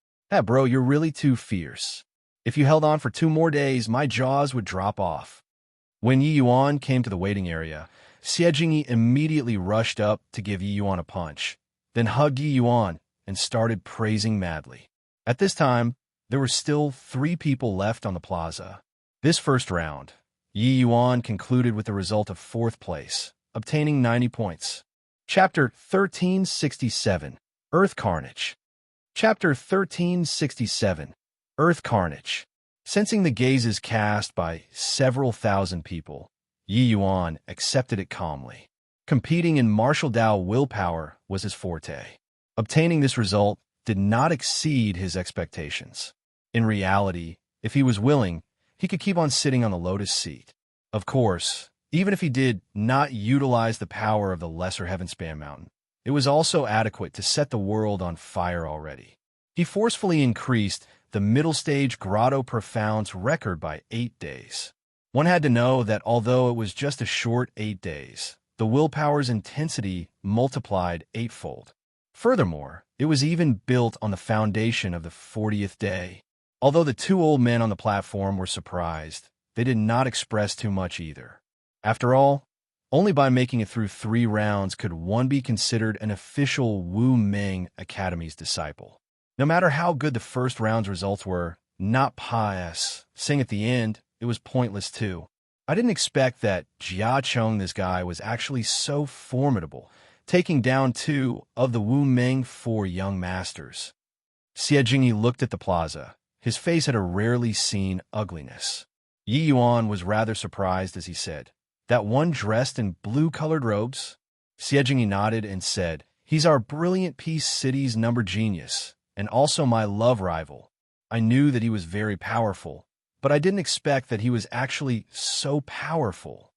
Bro, you're really too fierce. If you held on for 2 more days, my jaws would drop off." When Yi Yuan came to the waiting area, Xie Jingyi immediately rushed up to give Yi Yuan a punch, then hugged Yi Yuan and started praising madly. At this time, there were still 3 people left on the plaza. This first round, Yi Yuan concluded with the result of 4th place, obtaining 90 points. Chapter 1367, Earth Carnage. Chapter 1367, Earth Carnage. Sensing the gazes cast by several thousand people, Yi Yuan accepted it calmly. Competing in martial Dao willpower was his forte. Obtaining this result did not exceed his expectations. In reality, if he was willing, he could keep on sitting on the lotus seat. Of course, Even if he did not utilize the power of the lesser heavenspan mountain, it was also adequate to set the world on fire already. He forcefully increased the middle stage Grotto Profound's record by 8 days. One had to know that although it was just a short 8 days, the willpower's intensity multiplied eightfold. Furthermore, it was even built on the foundation of the 40th day. Although the two old men on the platform were surprised, they did not express too much either. After all, only by making it through 3 rounds could one be considered an official Wu Ming Academy's disciple. No matter how good the first round's results were, not pious, saying at the end, it was pointless too. I didn't expect that Jia Cheng, this guy, was actually so formidable, taking down 2 of the Wu Ming 4 young masters. Xie Jingyi looked at the plaza. His face had a rarely seen ugliness. Yi Yuan was rather surprised as he said, "That one dressed in blue-colored robes?" Xie Jingyi nodded and said, "He's our brilliant Peace City's number genius, and also my love rival. I knew that he was very powerful, but I didn't expect that he was actually so powerful."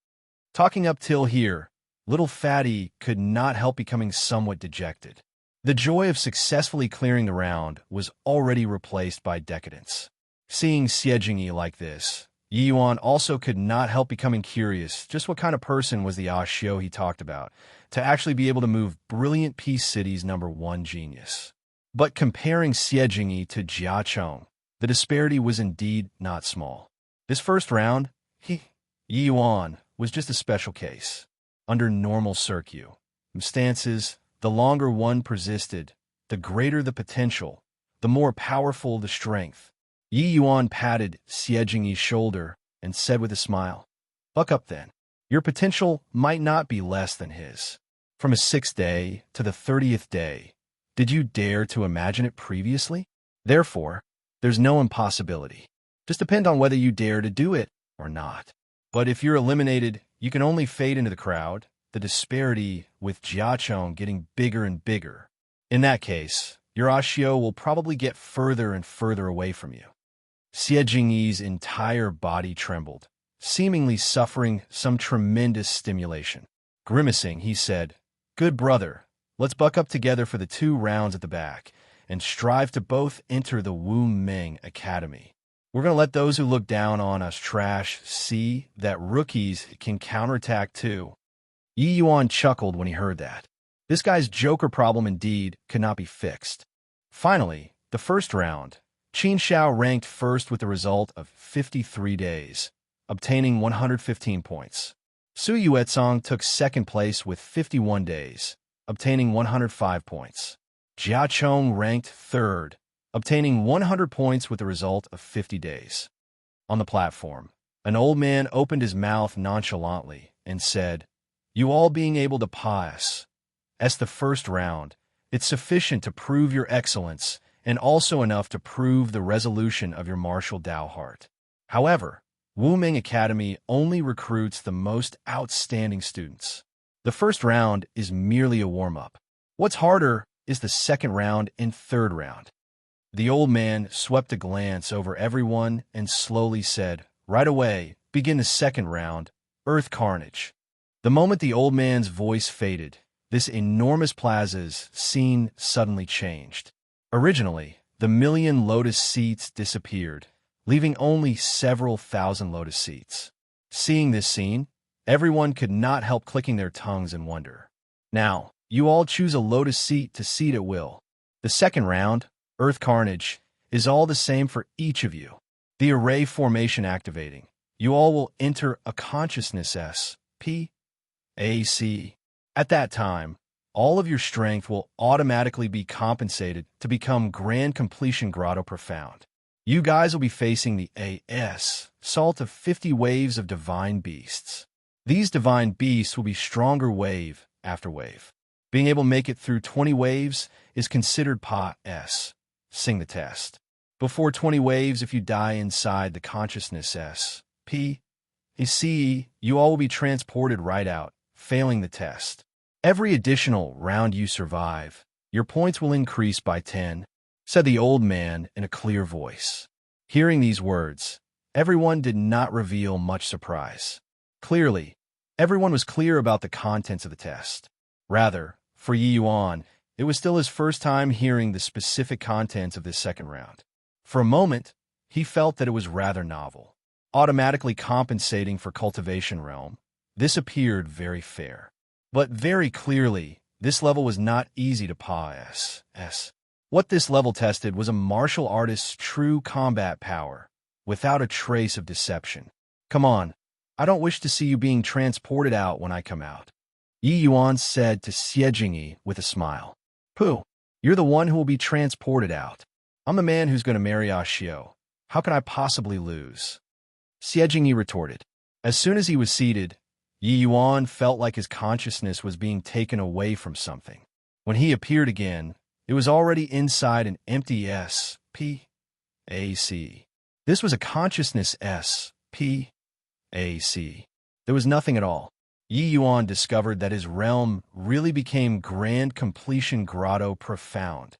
Talking up till here, little Fatty could not help becoming somewhat dejected. The joy of successfully clearing the round was already replaced by decadence. Seeing Xie Jingyi like this, Yi Yuan also could not help becoming curious just what kind of person was the Ashio he talked about, to actually be able to move brilliant Peace City's number 1 genius. But comparing Xie Jingyi to Jia Cheng, the disparity was indeed not small. This first round, Yi Yuan was just a special case. Under normal circumstances, the longer one persisted, the greater the potential, the more powerful the strength. Yi Yuan patted Xie Jingyi's shoulder and said with a smile, "Buck up then. Your potential might not be less than his. From his 6th day to the 30th day, did you dare to imagine it previously? Therefore, there's no impossibility. Just depend on whether you dare to do it or not. But if you're eliminated, you can only fade into the crowd, the disparity with Jia Cheng getting bigger and bigger. In that case, your Ashio will probably get further and further away from you." Xie Jingyi's entire body trembled, seemingly suffering some tremendous stimulation. Grimacing, he said, "Good brother, let's buck up together for the 2 rounds at the back, and strive to both enter the Wu Ming Academy. We're going to let those who look down on us trash see that rookies can counterattack too." Yi Yuan chuckled when he heard that. This guy's joker problem indeed could not be fixed. Finally, the first round, Qin Shao ranked first with the result of 53 days, obtaining 115 points. Su Yuezong took 2nd place with 51 days, obtaining 105 points. Jia Cheng ranked 3rd, obtaining 100 points with the result of 50 days. On the platform, an old man opened his mouth nonchalantly and said, "You all being able to pass as the first round, it's sufficient to prove your excellence and also enough to prove the resolution of your martial Dao heart. However, Wu Ming Academy only recruits the most outstanding students. The first round is merely a warm-up. What's harder is the 2nd round and 3rd round." The old man swept a glance over everyone and slowly said, "Right away, begin the 2nd round, Earth Carnage." The moment the old man's voice faded, this enormous plaza's scene suddenly changed. Originally, the million lotus seats disappeared, leaving only several thousand lotus seats. Seeing this scene, everyone could not help clicking their tongues in wonder. Now, you all choose a lotus seat to seat at will. The 2nd round, Earth Carnage, is all the same for each of you. The array formation activating. You all will enter a consciousness S.P.A.C. At that time, all of your strength will automatically be compensated to become Grand Completion Grotto Profound. You guys will be facing the assault of 50 waves of divine beasts. These divine beasts will be stronger wave after wave. Being able to make it through 20 waves is considered passing the test. Before 20 waves, if you die inside the consciousness S.P.A.C., you all will be transported right out, failing the test. Every additional round you survive, your points will increase by 10, said the old man in a clear voice. Hearing these words, everyone did not reveal much surprise. Clearly, Everyone was clear about the contents of the test. Rather, for Yi Yuan, it was still his first time hearing the specific contents of this second round. For a moment, he felt that it was rather novel. Automatically compensating for cultivation realm, this appeared very fair. But very clearly, this level was not easy to pass. What this level tested was a martial artist's true combat power, without a trace of deception. Come on, I don't wish to see you being transported out when I come out, Yi Yuan said to Xie Jingyi with a smile. Pooh, you're the one who will be transported out. I'm the man who's going to marry Xiao. How can I possibly lose? Xie Jingyi retorted. As soon as he was seated, Yi Yuan felt like his consciousness was being taken away from something. When he appeared again, it was already inside an empty S-P-A-C. This was a consciousness S-P-A-C. There was nothing at all. Yi Yuan discovered that his realm really became Grand Completion Grotto Profound.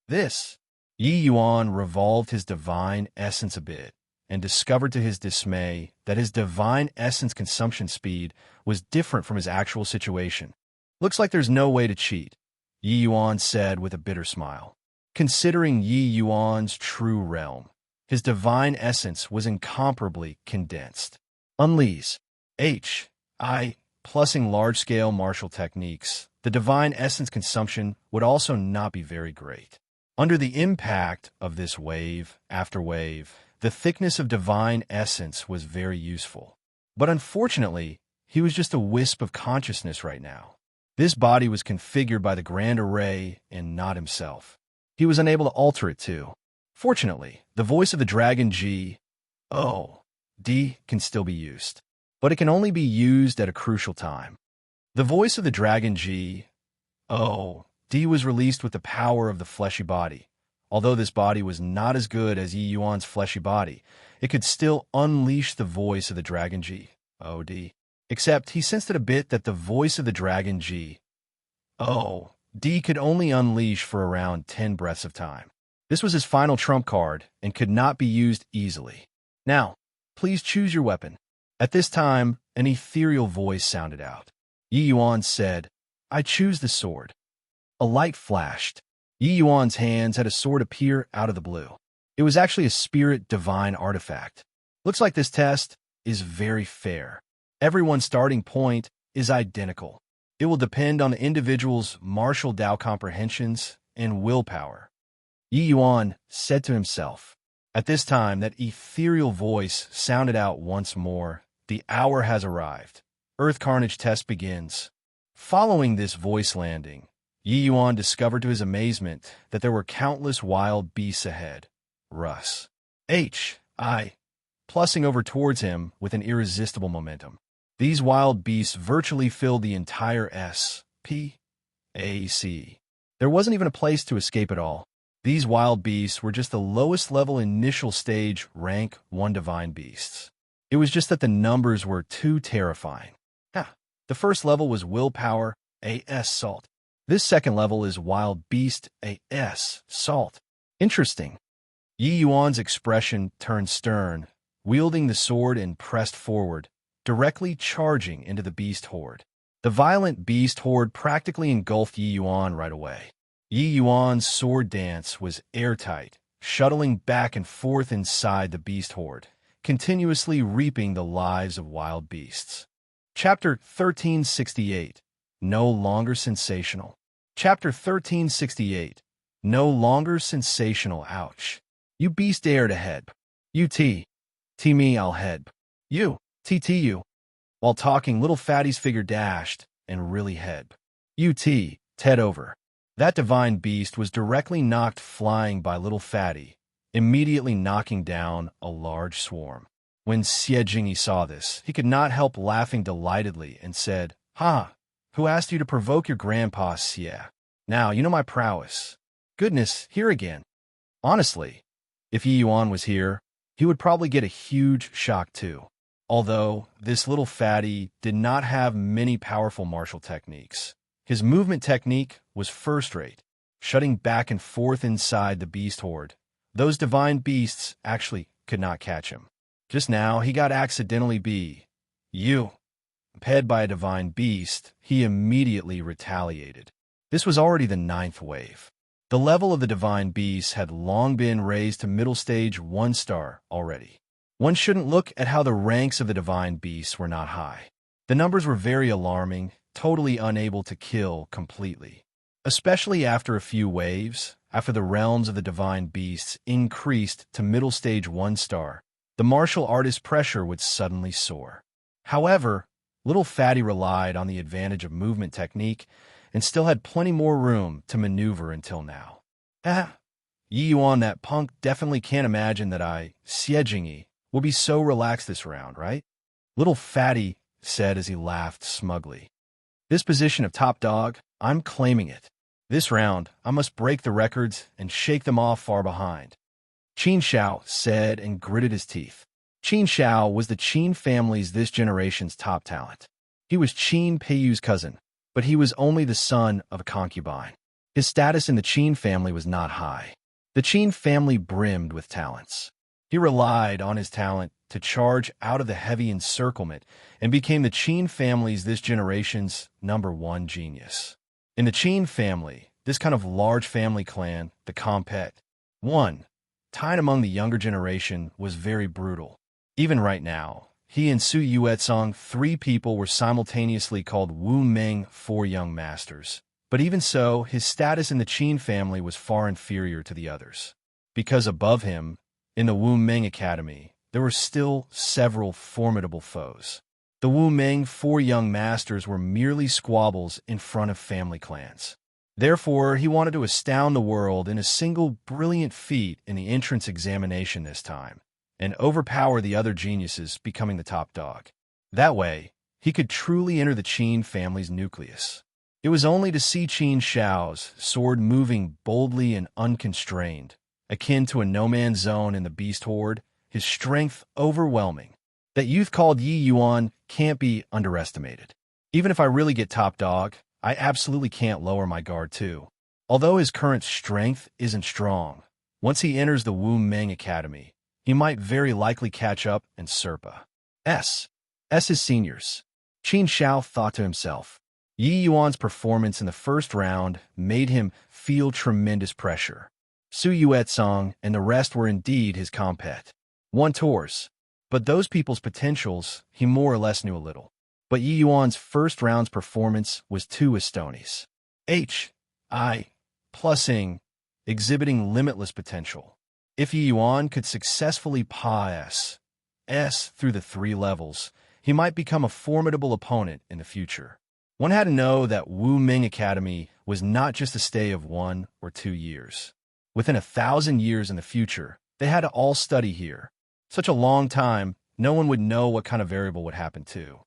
This. Yi Yuan revolved his divine essence a bit, and discovered to his dismay that his divine essence consumption speed was different from his actual situation. Looks like there's no way to cheat, Yi Yuan said with a bitter smile. Considering Yi Yuan's true realm, his divine essence was incomparably condensed. Unleash. Plusing large-scale martial techniques, the divine essence consumption would also not be very great. Under the impact of this wave after wave, the thickness of divine essence was very useful. But unfortunately, he was just a wisp of consciousness right now. This body was configured by the Grand Array and not himself. He was unable to alter it too. Fortunately, the voice of the Dragon G, D can still be used, but it can only be used at a crucial time. The voice of the Dragon G, D was released with the power of the fleshy body. Although this body was not as good as Yi Yuan's fleshy body, it could still unleash the voice of the Dragon G, D. Except he sensed it a bit that the voice of the Dragon G, D could only unleash for around 10 breaths of time. This was his final trump card and could not be used easily. Now, please choose your weapon. At this time, an ethereal voice sounded out. Yi Yuan said, I choose the sword. A light flashed. Yi Yuan's hands had a sword appear out of the blue. It was actually a spirit divine artifact. Looks like this test is very fair. Everyone's starting point is identical. It will depend on the individual's martial Dao comprehensions and willpower. Yi Yuan said to himself. At this time, that ethereal voice sounded out once more. The hour has arrived. Earth Carnage test begins. Following this voice landing, Yi Yuan discovered to his amazement that there were countless wild beasts ahead. Russ. Plussing over towards him with an irresistible momentum. These wild beasts virtually filled the entire S-P-A-C. There wasn't even a place to escape at all. These wild beasts were just the lowest level initial stage rank 1 divine beasts. It was just that the numbers were too terrifying. The first level was willpower, AS salt. This second level is wild beast, AS salt. Interesting. Yi Yuan's expression turned stern, wielding the sword and pressed forward, directly charging into the beast horde. The violent beast horde practically engulfed Yi Yuan right away. Yi Yuan's sword dance was airtight, shuttling back and forth inside the beast horde, continuously reaping the lives of wild beasts. Chapter 1368. No longer sensational. Chapter 1368. No longer sensational. Ouch. You beast dared ahead. You T me I'll head. You you. While talking, little fatty's figure dashed and really head. You Ted over. That divine beast was directly knocked flying by little fatty, immediately knocking down a large swarm. When Xie Jingyi saw this, he could not help laughing delightedly and said, who asked you to provoke your grandpa, Xie? Now, you know my prowess. Goodness, here again. Honestly, if Yi Yuan was here, he would probably get a huge shock too. Although, this little fatty did not have many powerful martial techniques. His movement technique was first-rate, shutting back and forth inside the beast horde. Those divine beasts actually could not catch him. Just now, he got accidentally you Led by a divine beast, he immediately retaliated. This was already the 9th wave. The level of the divine beast had long been raised to middle stage 1 star already. One shouldn't look at how the ranks of the divine beasts were not high. The numbers were very alarming, totally unable to kill completely. Especially after a few waves, after the realms of the divine beasts increased to middle stage 1 star, the martial artist's pressure would suddenly soar. However, little Fatty relied on the advantage of movement technique and still had plenty more room to maneuver until now. Yi Yuan, that punk definitely can't imagine that Xiejingyi, will be so relaxed this round, right? Little Fatty said as he laughed smugly. This position of top dog, I'm claiming it. This round, I must break the records and shake them off far behind. Qin Shao said and gritted his teeth. Qin Shao was the Qin family's this generation's top talent. He was Qin Peiyu's cousin, but he was only the son of a concubine. His status in the Qin family was not high. The Qin family brimmed with talents. He relied on his talent to charge out of the heavy encirclement and became the Qin family's this generation's #1 genius. In the Qin family, this kind of large family clan, the Compet, time among the younger generation was very brutal. Even right now, he and Su Yuetsong, 3 people, were simultaneously called Wu Meng, 4 young masters. But even so, his status in the Qin family was far inferior to the others. Because above him, in the Wu Meng Academy, there were still several formidable foes. The Wu Meng, 4 young masters were merely squabbles in front of family clans. Therefore, he wanted to astound the world in a single brilliant feat in the entrance examination this time, and overpower the other geniuses, becoming the top dog. That way, he could truly enter the Qin family's nucleus. It was only to see Qin Shao's sword moving boldly and unconstrained, akin to a no-man's zone in the beast horde, his strength overwhelming, that youth called Yi Yuan can't be underestimated. Even if I really get top dog, I absolutely can't lower my guard too. Although his current strength isn't strong, once he enters the Wu Meng Academy, he might very likely catch up and Serpa. His seniors. Qin Shao thought to himself. Yi Yuan's performance in the first round made him feel tremendous pressure. Su Yuetsong and the rest were indeed his compet. Tours. But those people's potentials he more or less knew a little. But Yi Yuan's first round's performance was too astonish. Plusing, exhibiting limitless potential. If Yi Yuan could successfully pass S through the 3 levels, he might become a formidable opponent in the future. One had to know that Wu Meng Academy was not just a stay of 1 or 2 years. Within 1,000 years in the future, they had to all study here. Such a long time, no one would know what kind of variable would happen too.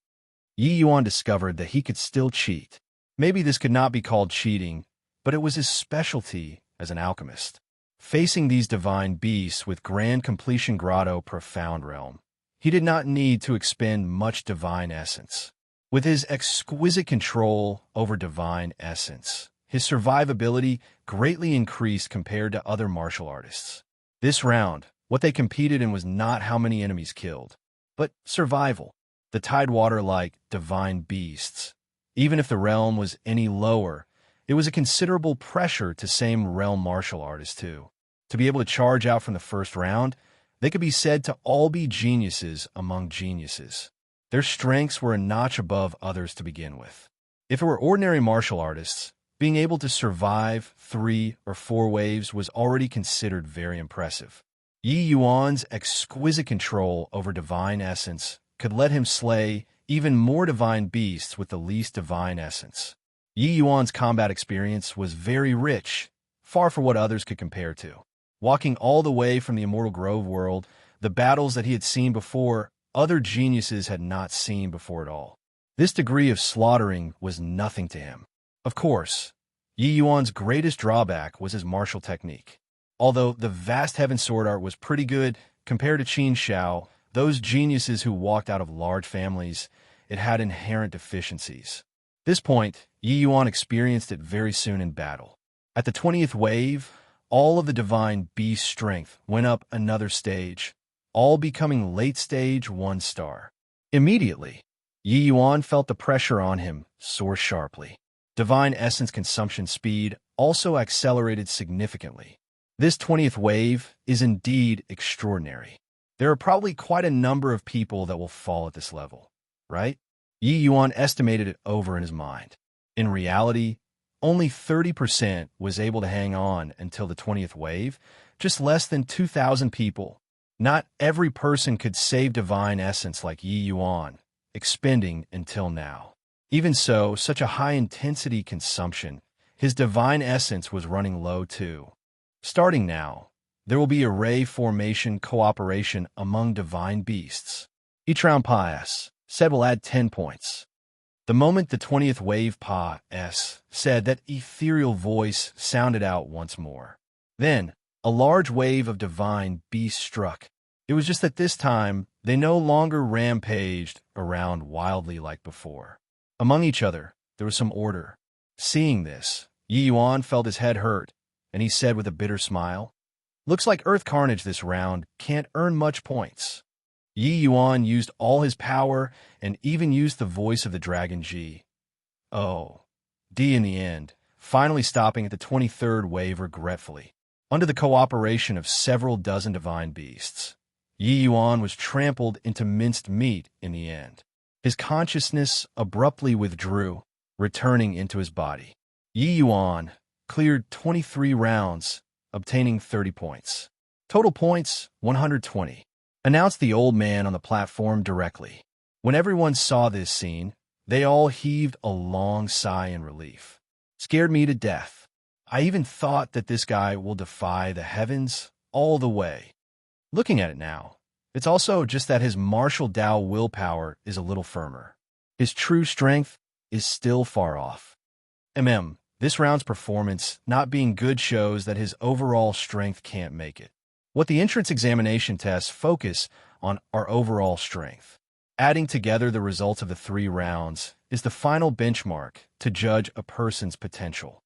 Yi Yuan discovered that he could still cheat. Maybe this could not be called cheating, but it was his specialty as an alchemist. Facing these divine beasts with Grand Completion Grotto Profound Realm, he did not need to expend much divine essence. With his exquisite control over divine essence, his survivability greatly increased compared to other martial artists. This round, what they competed in was not how many enemies killed, but survival. The Tidewater-like divine beasts. Even if the realm was any lower, it was a considerable pressure to same realm martial artists too. To be able to charge out from the first round, they could be said to all be geniuses among geniuses. Their strengths were a notch above others to begin with. If it were ordinary martial artists, being able to survive 3 or 4 waves was already considered very impressive. Yi Yuan's exquisite control over divine essence could let him slay even more divine beasts with the least divine essence. Yi Yuan's combat experience was very rich, far from what others could compare to. Walking all the way from the Immortal Grove world, the battles that he had seen before, other geniuses had not seen before at all. This degree of slaughtering was nothing to him. Of course, Yi Yuan's greatest drawback was his martial technique. Although the vast heaven sword art was pretty good compared to Qin Shao, those geniuses who walked out of large families, it had inherent deficiencies. This point, Yi Yuan experienced it very soon in battle. At the 20th wave, all of the divine beast strength went up another stage, all becoming late stage 1 star. Immediately, Yi Yuan felt the pressure on him soar sharply. Divine essence consumption speed also accelerated significantly. This 20th wave is indeed extraordinary. There are probably quite a number of people that will fall at this level, right? Yi Yuan estimated it over in his mind. In reality, only 30% was able to hang on until the 20th wave, just less than 2,000 people. Not every person could save divine essence like Yi Yuan, expending until now. Even so, such a high-intensity consumption, his divine essence was running low too. Starting now, there will be a ray formation cooperation among divine beasts. Each round Pa-S said will add 10 points. The moment the 20th wave Pa-S said, that ethereal voice sounded out once more. Then, a large wave of divine beasts struck. It was just that this time, they no longer rampaged around wildly like before. Among each other, there was some order. Seeing this, Yi Yuan felt his head hurt, and he said with a bitter smile, "Looks like Earth Carnage this round can't earn much points." Yi Yuan used all his power and even used the voice of the dragon G. Oh. D in the end, finally stopping at the 23rd wave regretfully. Under the cooperation of several dozen divine beasts, Yi Yuan was trampled into minced meat in the end. His consciousness abruptly withdrew, returning into his body. Yi Yuan cleared 23 rounds, obtaining 30 points. Total points, 120. Announced the old man on the platform directly. When everyone saw this scene, they all heaved a long sigh in relief. Scared me to death. I even thought that this guy will defy the heavens all the way. Looking at it now, it's also just that his martial Tao willpower is a little firmer. His true strength is still far off. This round's performance not being good shows that his overall strength can't make it. What the entrance examination tests focus on are overall strength. Adding together the results of the 3 rounds is the final benchmark to judge a person's potential.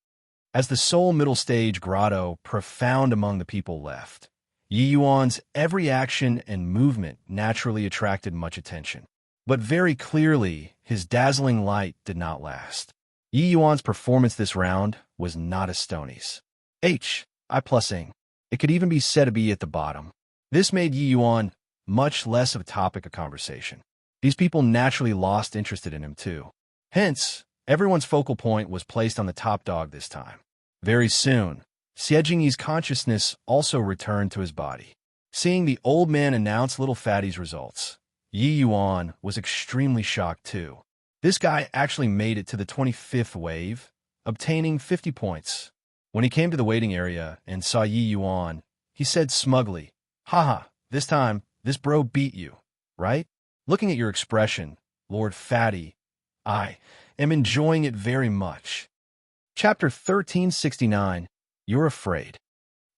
As the sole middle stage grotto profound among the people left, Yi Yuan's every action and movement naturally attracted much attention. But very clearly, his dazzling light did not last. Yi Yuan's performance this round was not a Stoney's. I+ing. It could even be said to be at the bottom. This made Yi Yuan much less of a topic of conversation. These people naturally lost interest in him too. Hence, everyone's focal point was placed on the top dog this time. Very soon, Xie Jingyi's consciousness also returned to his body. Seeing the old man announce Little Fatty's results, Yi Yuan was extremely shocked too. This guy actually made it to the 25th wave, obtaining 50 points. When he came to the waiting area and saw Yi Yuan, he said smugly, "Haha, this time, this bro beat you, right? Looking at your expression, Lord Fatty, I am enjoying it very much." Chapter 1369, You're Afraid.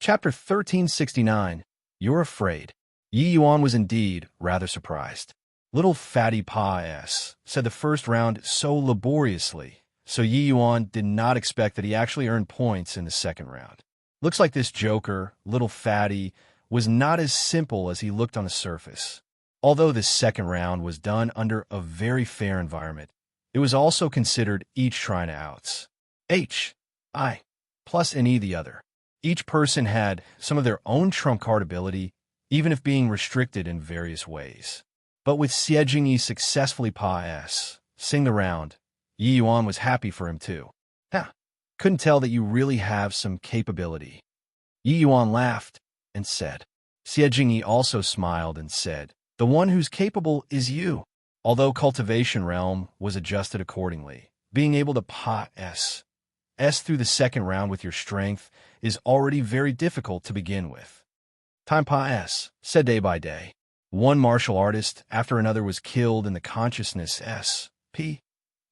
Chapter 1369, You're Afraid. Yi Yuan was indeed rather surprised. Little Fatty Pa-S said the first round so laboriously, so Yi Yuan did not expect that he actually earned points in the second round. Looks like this joker, Little Fatty, was not as simple as he looked on the surface. Although this second round was done under a very fair environment, it was also considered each trying to outs. I plus any the other. Each person had some of their own trump card ability, even if being restricted in various ways. But with Xie Jingyi successfully Pa-S sing the round, Yi Yuan was happy for him too. Couldn't tell that you really have some capability. Yi Yuan laughed and said. Xie Jingyi also smiled and said, "The one who's capable is you." Although cultivation realm was adjusted accordingly, being able to Pa-S through the second round with your strength is already very difficult to begin with. Time Pa-S said day by day. One martial artist after another was killed in the consciousness SP.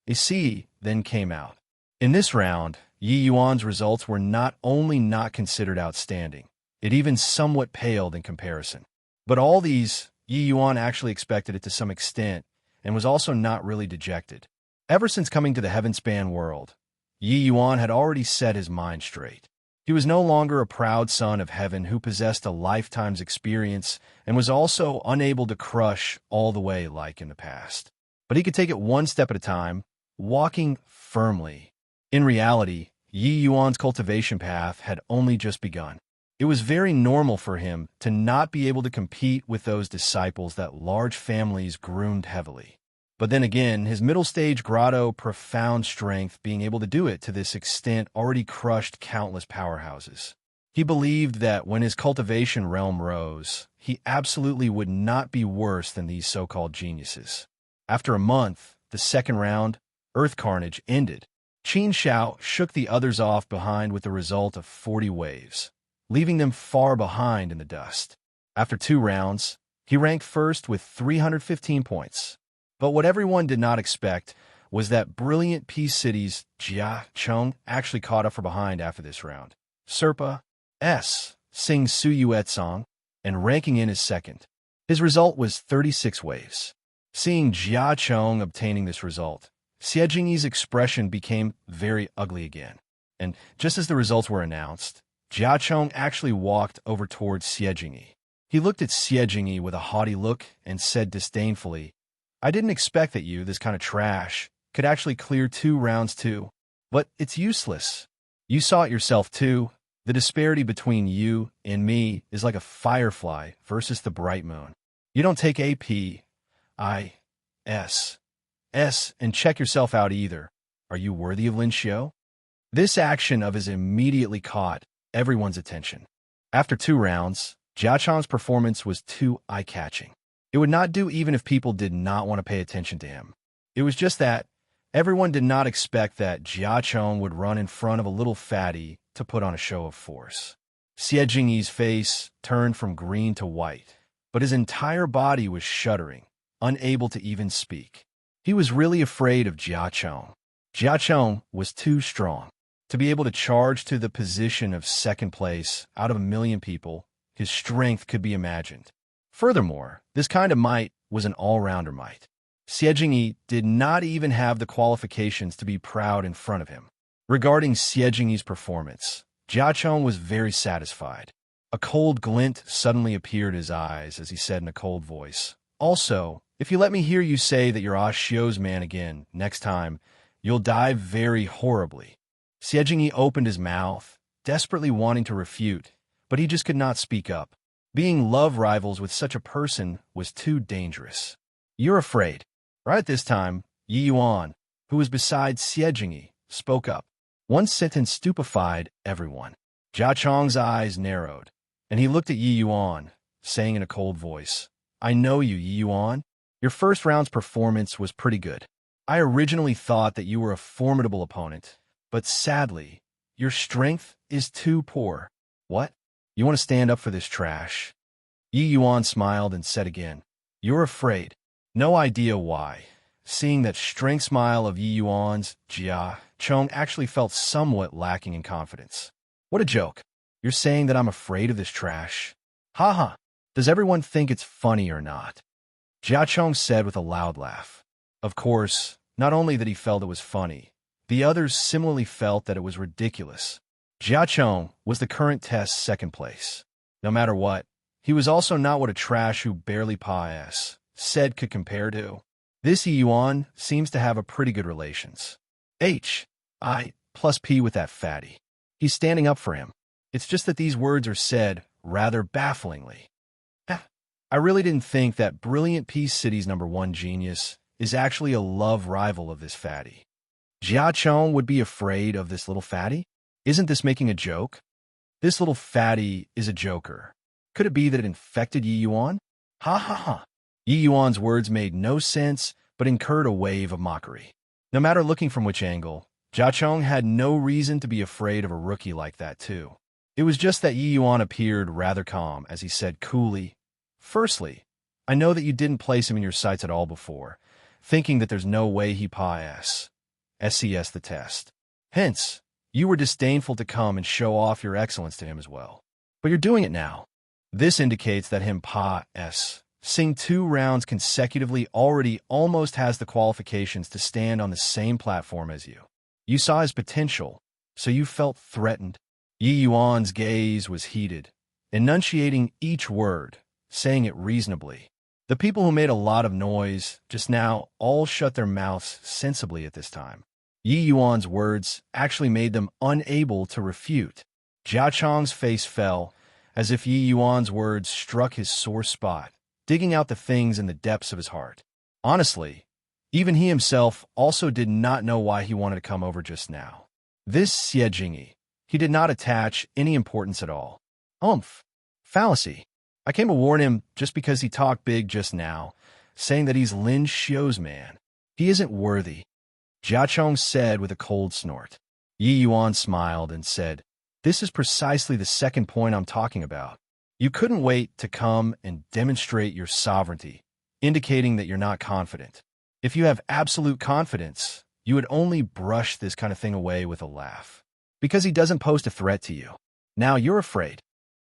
A C then came out. In this round, Yi Yuan's results were not only not considered outstanding, it even somewhat paled in comparison. But all these, Yi Yuan actually expected it to some extent and was also not really dejected. Ever since coming to the Heavenspan world, Yi Yuan had already set his mind straight. He was no longer a proud son of heaven who possessed a lifetime's experience and was also unable to crush all the way like in the past. but he could take it one step at a time, walking firmly. In reality, Yi Yuan's cultivation path had only just begun. It was very normal for him to not be able to compete with those disciples that large families groomed heavily. But then again, his middle-stage grotto profound strength being able to do it to this extent already crushed countless powerhouses. He believed that when his cultivation realm rose, he absolutely would not be worse than these so-called geniuses. After a month, the second round, Earth Carnage, ended. Qin Shao shook the others off behind with the result of 40 waves, leaving them far behind in the dust. After 2 rounds, he ranked first with 315 points. But what everyone did not expect was that brilliant Peace City's Jia Cheng actually caught up from behind after this round. Serpa S. sing Su Yuet song, and ranking in as second. His result was 36 waves. Seeing Jia Cheng obtaining this result, Xie Jingyi's expression became very ugly again. And just as the results were announced, Jia Cheng actually walked over towards Xie Jingyi. He looked at Xie Jingyi with a haughty look and said disdainfully, "I didn't expect that you, this kind of trash, could actually clear 2 rounds too. But it's useless. You saw it yourself too. The disparity between you and me is like a firefly versus the bright moon. You don't take AP, I, S, and check yourself out either. Are you worthy of Lin Xiao?" This action of his immediately caught everyone's attention. After 2 rounds, Jia Cheng's performance was too eye-catching. It would not do even if people did not want to pay attention to him. It was just that everyone did not expect that Jia Cheng would run in front of a little fatty to put on a show of force. Xie Jingyi's face turned from green to white, but his entire body was shuddering, unable to even speak. He was really afraid of Jia Cheng. Jia Cheng was too strong. To be able to charge to the position of second place out of 1,000,000 people, his strength could be imagined. Furthermore, this kind of might was an all-rounder might. Xie Jingyi did not even have the qualifications to be proud in front of him. Regarding Xie Jingyi's performance, Jia Cheng was very satisfied. A cold glint suddenly appeared in his eyes as he said in a cold voice, "Also, if you let me hear you say that you're Ah Xiu's man again next time, you'll die very horribly." Xie Jingyi opened his mouth, desperately wanting to refute, but he just could not speak up. Being love rivals with such a person was too dangerous. "You're afraid." Right at this time, Yi Yuan, who was beside Xie Jingyi, spoke up. One sentence stupefied everyone. Jia Cheng's eyes narrowed, and he looked at Yi Yuan, saying in a cold voice, "I know you, Yi Yuan. Your first round's performance was pretty good. I originally thought that you were a formidable opponent, but sadly, your strength is too poor." "What? You want to stand up for this trash?" Yi Yuan smiled and said again, "You're afraid." No idea why. Seeing that strength smile of Yi Yuan's, Jia Cheng actually felt somewhat lacking in confidence. "What a joke. You're saying that I'm afraid of this trash? Ha. Does everyone think it's funny or not?" Jia Cheng said with a loud laugh. Of course, not only that he felt it was funny, the others similarly felt that it was ridiculous. Jia Cheng was the current test's second place. No matter what, he was also not what a trash who barely pa-s said could compare to. This Yi Yuan seems to have a pretty good relations. I plus P with that fatty. He's standing up for him. It's just that these words are said rather bafflingly. I really didn't think that brilliant Peace City's #1 genius is actually a love rival of this fatty. Jia Cheng would be afraid of this little fatty? Isn't this making a joke? This little fatty is a joker. Could it be that it infected Yi Yuan? Ha. Yi Yuan's words made no sense, but incurred a wave of mockery. No matter looking from which angle, Jia Cheng had no reason to be afraid of a rookie like that too. It was just that Yi Yuan appeared rather calm as he said coolly, "Firstly, I know that you didn't place him in your sights at all before, thinking that there's no way he pa-s SCS the test. Hence, you were disdainful to come and show off your excellence to him as well. But you're doing it now. This indicates that him pa-s sing 2 rounds consecutively already almost has the qualifications to stand on the same platform as you. You saw his potential, so you felt threatened." Yi Yuan's gaze was heated, enunciating each word, saying it reasonably. The people who made a lot of noise just now all shut their mouths sensibly at this time. Yi Yuan's words actually made them unable to refute. Jia Chong's face fell, as if Yi Yuan's words struck his sore spot, digging out the things in the depths of his heart. Honestly, even he himself also did not know why he wanted to come over just now. This Xie Jingyi, he did not attach any importance at all. Fallacy. I came to warn him just because he talked big just now, saying that he's Lin Xiu's man. He isn't worthy. Jia Chong said with a cold snort. Yi Yuan smiled and said, "This is precisely the second point I'm talking about. You couldn't wait to come and demonstrate your sovereignty, indicating that you're not confident. If you have absolute confidence, you would only brush this kind of thing away with a laugh. Because he doesn't pose a threat to you. Now you're afraid."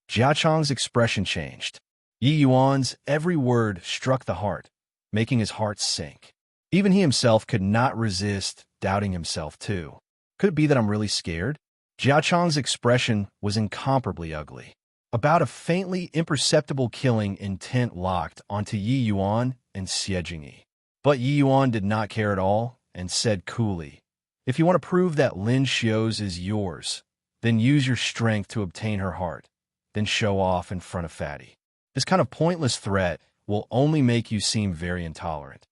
Jia Chong's expression changed. Yi Yuan's every word struck the heart, making his heart sink. Even he himself could not resist doubting himself too. Could it be that I'm really scared? Jia Chong's expression was incomparably ugly. About a faintly imperceptible killing intent locked onto Yi Yuan and Xie Jingyi. But Yi Yuan did not care at all and said coolly, "If you want to prove that Lin Xiu's is yours, then use your strength to obtain her heart, then show off in front of Fatty. This kind of pointless threat will only make you seem very intolerant."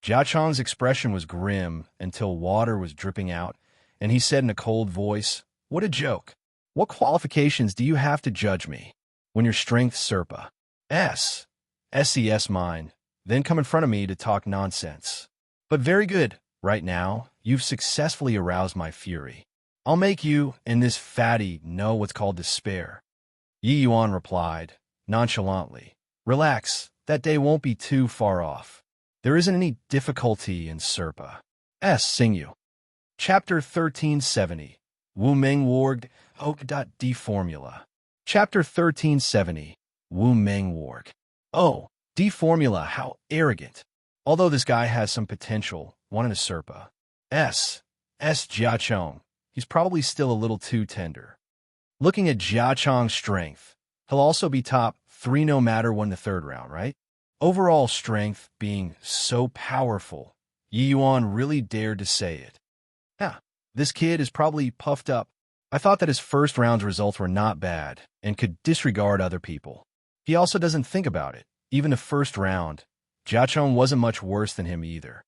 Jia Chong's expression was grim until water was dripping out, and he said in a cold voice, "What a joke. What qualifications do you have to judge me? When your strength Serpa SES mine, then come in front of me to talk nonsense. But very good, right now, you've successfully aroused my fury. I'll make you and this fatty know what's called despair." Yi Yuan replied, nonchalantly, "Relax, that day won't be too far off. There isn't any difficulty in Serpa sing you." Chapter 1370, Wu Meng Warg, D Formula. Chapter 1370, Wu Meng Warg. Oh, D Formula, how arrogant. Although this guy has some potential, wanting a Serpa Jia Chong, he's probably still a little too tender. Looking at Jia Chong's strength, he'll also be top 3 no matter when the third round, right? Overall strength being so powerful, Yi Yuan really dared to say it. Yeah, this kid is probably puffed up. I thought that his first round's results were not bad and could disregard other people. He also doesn't think about it. Even the first round, Jia Chong wasn't much worse than him either.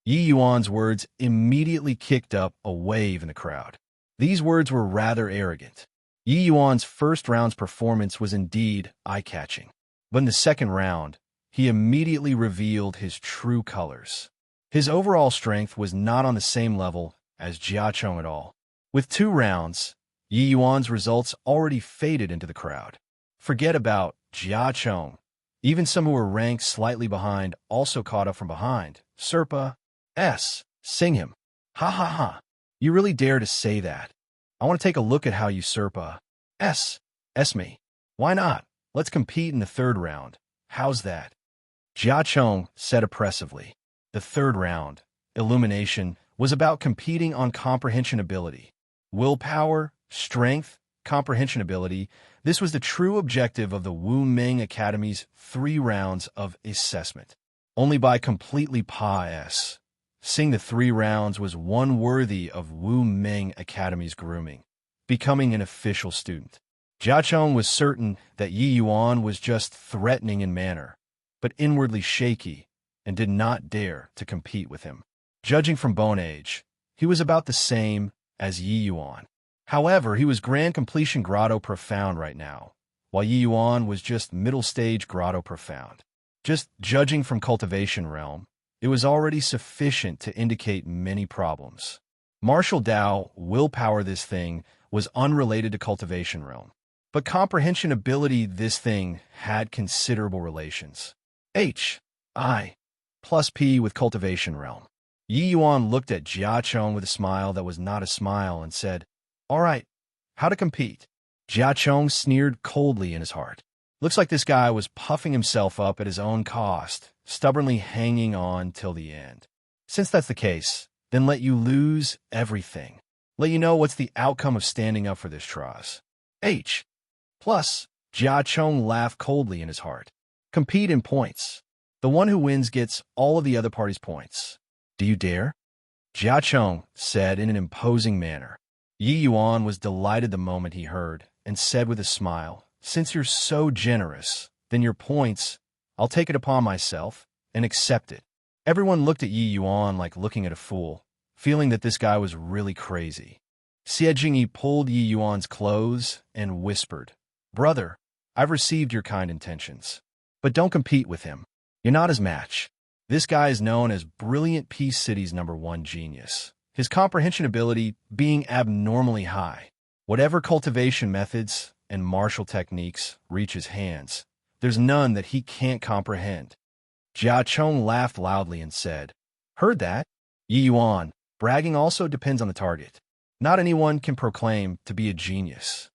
Yi Yuan's words immediately kicked up a wave in the crowd. These words were rather arrogant. Yi Yuan's first round's performance was indeed eye-catching. But in the second round, he immediately revealed his true colors. His overall strength was not on the same level as Jia Chong at all. With 2 rounds, Yi Yuan's results already faded into the crowd. Forget about Jia Chong. Even some who were ranked slightly behind also caught up from behind. Serpa sing him. Ha ha ha. You really dare to say that. I want to take a look at how you Serpa me. Why not? Let's compete in the third round. How's that? Jia Chong said oppressively. The third round, Illumination, was about competing on comprehension ability. Willpower, strength, comprehension ability. This was the true objective of the Wu Meng Academy's 3 rounds of assessment. Only by completely seeing the 3 rounds was one worthy of Wu Meng Academy's grooming, becoming an official student. Jia Chong was certain that Yi Yuan was just threatening in manner, but inwardly shaky, and did not dare to compete with him. Judging from bone age, he was about the same as Yi Yuan. However, he was Grand Completion Grotto Profound right now, while Yi Yuan was just Middle Stage Grotto Profound. Just judging from Cultivation Realm, it was already sufficient to indicate many problems. Martial Dao, willpower this thing, was unrelated to Cultivation Realm. But comprehension ability this thing had considerable relations. I plus P with Cultivation Realm. Yi Yuan looked at Jia Chong with a smile that was not a smile and said, "All right, how to compete?" Jia Chong sneered coldly in his heart. Looks like this guy was puffing himself up at his own cost, stubbornly hanging on till the end. Since that's the case, then let you lose everything. Let you know what's the outcome of standing up for this Troz. Plus, Jia Chong laughed coldly in his heart. Compete in points. The one who wins gets all of the other party's points. Do you dare? Jia Chong said in an imposing manner. Yi Yuan was delighted the moment he heard, and said with a smile, "Since you're so generous, then your points, I'll take it upon myself and accept it." Everyone looked at Yi Yuan like looking at a fool, feeling that this guy was really crazy. Xie Jingyi pulled Yi Yuan's clothes and whispered, "Brother, I've received your kind intentions, but don't compete with him. You're not his match. This guy is known as Brilliant Peace City's #1 genius, his comprehension ability being abnormally high. Whatever cultivation methods and martial techniques reach his hands, there's none that he can't comprehend." Jia Chong laughed loudly and said, "Heard that? Yi Yuan, bragging also depends on the target. Not anyone can proclaim to be a genius."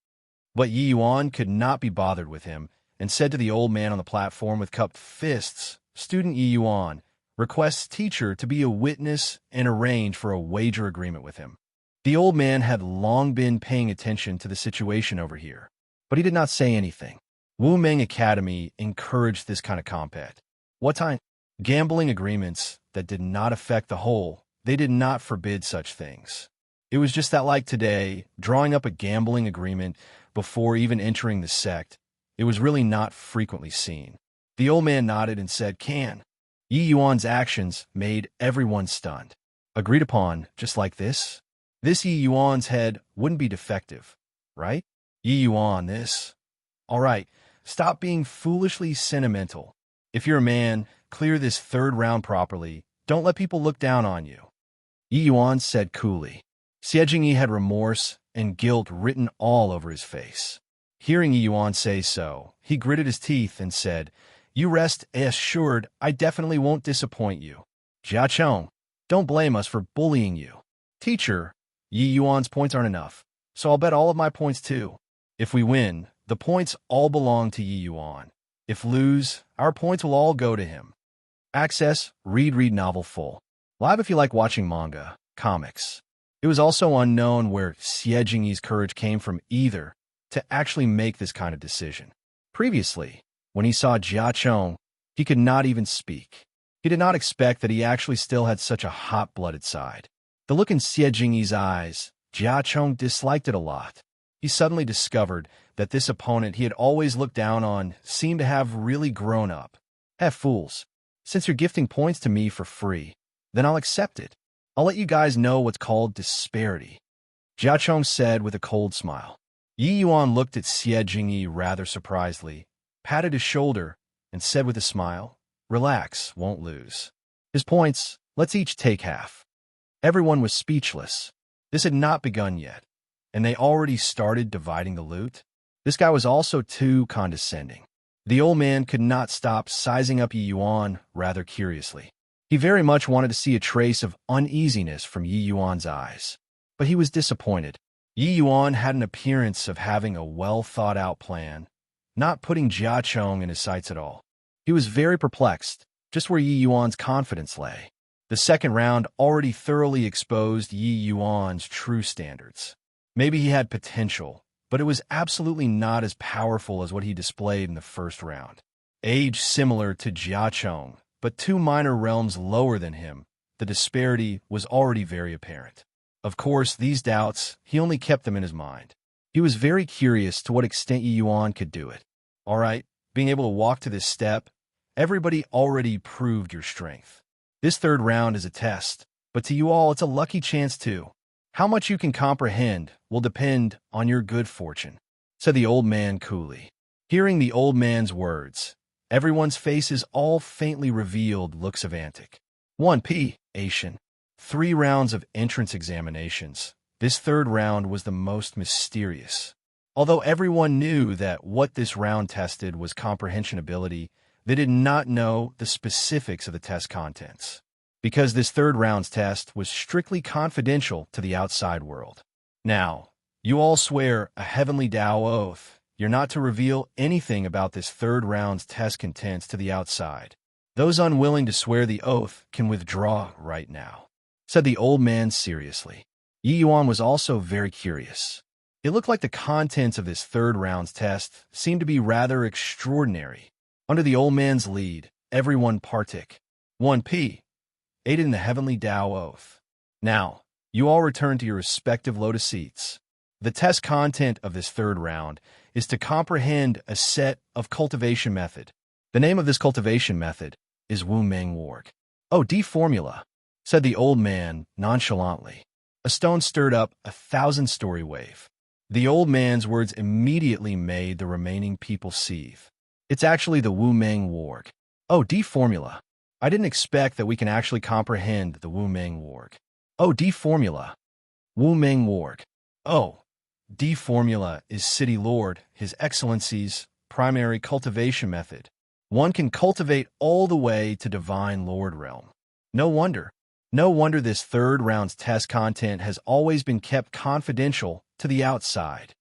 But Yi Yuan could not be bothered with him, and said to the old man on the platform with cupped fists, "Student Yi Yuan requests teacher to be a witness and arrange for a wager agreement with him." The old man had long been paying attention to the situation over here, but he did not say anything. Wu Meng Academy encouraged this kind of combat. What time? Gambling agreements that did not affect the whole. They did not forbid such things. It was just that, like today, drawing up a gambling agreement before even entering the sect, it was really not frequently seen. The old man nodded and said, "Can." Yi Yuan's actions made everyone stunned. Agreed upon, just like this? This Yi Yuan's head wouldn't be defective, right? Yi Yuan, this. All right, stop being foolishly sentimental. If you're a man, clear this third round properly. Don't let people look down on you." Yi Yuan said coolly. Xie Jingyi had remorse and guilt written all over his face. Hearing Yi Yuan say so, he gritted his teeth and said, "You rest assured I definitely won't disappoint you. Jia Chong, don't blame us for bullying you. Teacher, Yi Yuan's points aren't enough, so I'll bet all of my points too. If we win, the points all belong to Yi Yuan. If lose, our points will all go to him." Access, read novel full. Live if you like watching manga, comics. It was also unknown where Xie Jingyi's courage came from either to actually make this kind of decision. Previously, when he saw Jia Chong, he could not even speak. He did not expect that he actually still had such a hot-blooded side. The look in Xie Jingyi's eyes, Jia Chong disliked it a lot. He suddenly discovered that this opponent he had always looked down on seemed to have really grown up. Fools, since you're gifting points to me for free, then I'll accept it. I'll let you guys know what's called disparity," Jia Chong said with a cold smile. Yi Yuan looked at Xie Jingyi rather surprisedly, patted his shoulder, and said with a smile, "Relax, won't lose. His points, let's each take half." Everyone was speechless. This had not begun yet, and they already started dividing the loot. This guy was also too condescending. The old man could not stop sizing up Yi Yuan rather curiously. He very much wanted to see a trace of uneasiness from Yi Yuan's eyes, but he was disappointed. Yi Yuan had an appearance of having a well-thought-out plan, not putting Jia Chong in his sights at all. He was very perplexed, just where Yi Yuan's confidence lay. The second round already thoroughly exposed Yi Yuan's true standards. Maybe he had potential, but it was absolutely not as powerful as what he displayed in the first round. Age similar to Jia Chong, but 2 minor realms lower than him, the disparity was already very apparent. Of course, these doubts, he only kept them in his mind. He was very curious to what extent Yi Yuan could do it. All right, being able to walk to this step, everybody already proved your strength. This third round is a test, but to you all, it's a lucky chance too. How much you can comprehend will depend on your good fortune," said the old man coolly. Hearing the old man's words, everyone's faces all faintly revealed looks of antic. 1P, Asian. 3 rounds of entrance examinations. This third round was the most mysterious. Although everyone knew that what this round tested was comprehension ability, they did not know the specifics of the test contents, because this third round's test was strictly confidential to the outside world. Now, you all swear a heavenly Tao oath you're not to reveal anything about this third round's test contents to the outside. Those unwilling to swear the oath can withdraw right now," said the old man seriously. Yi Yuan was also very curious. It looked like the contents of this third round's test seemed to be rather extraordinary. Under the old man's lead, everyone partic. 1p. Aided in the heavenly Tao oath. Now, you all return to your respective lotus seats. The test content of this third round is to comprehend a set of cultivation method. The name of this cultivation method is Wu Meng Warg. "Oh, D formula," said the old man nonchalantly. A stone stirred up a 1,000-story wave. The old man's words immediately made the remaining people seethe. It's actually the Wu Meng Warg. "Oh, D formula. I didn't expect that we can actually comprehend the Wu Meng Warg. Oh, D formula. Wu Meng Warg. Oh, D formula is City Lord, His Excellency's primary cultivation method. One can cultivate all the way to Divine Lord realm. No wonder this third round's test content has always been kept confidential to the outside.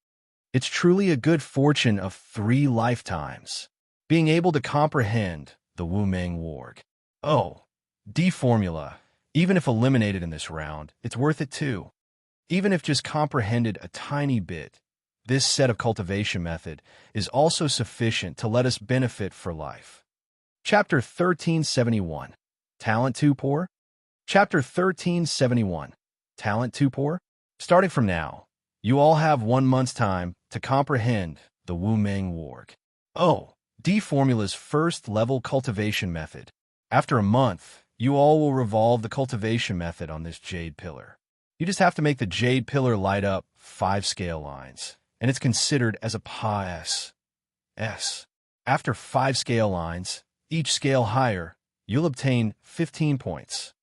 It's truly a good fortune of 3 lifetimes, being able to comprehend the Wu Meng Warg. Oh, D formula, even if eliminated in this round, it's worth it too. Even if just comprehended a tiny bit, this set of cultivation method is also sufficient to let us benefit for life." Chapter 1371. Talent Too Poor? Chapter 1371. Talent Too Poor? Starting from now, you all have 1 month's time to comprehend the Wu Meng Warg. Oh, D formula's first level cultivation method. After a month, you all will revolve the cultivation method on this jade pillar. You just have to make the jade pillar light up 5 scale lines, and it's considered as a Pa S. After 5 scale lines, each scale higher, you'll obtain 15 points.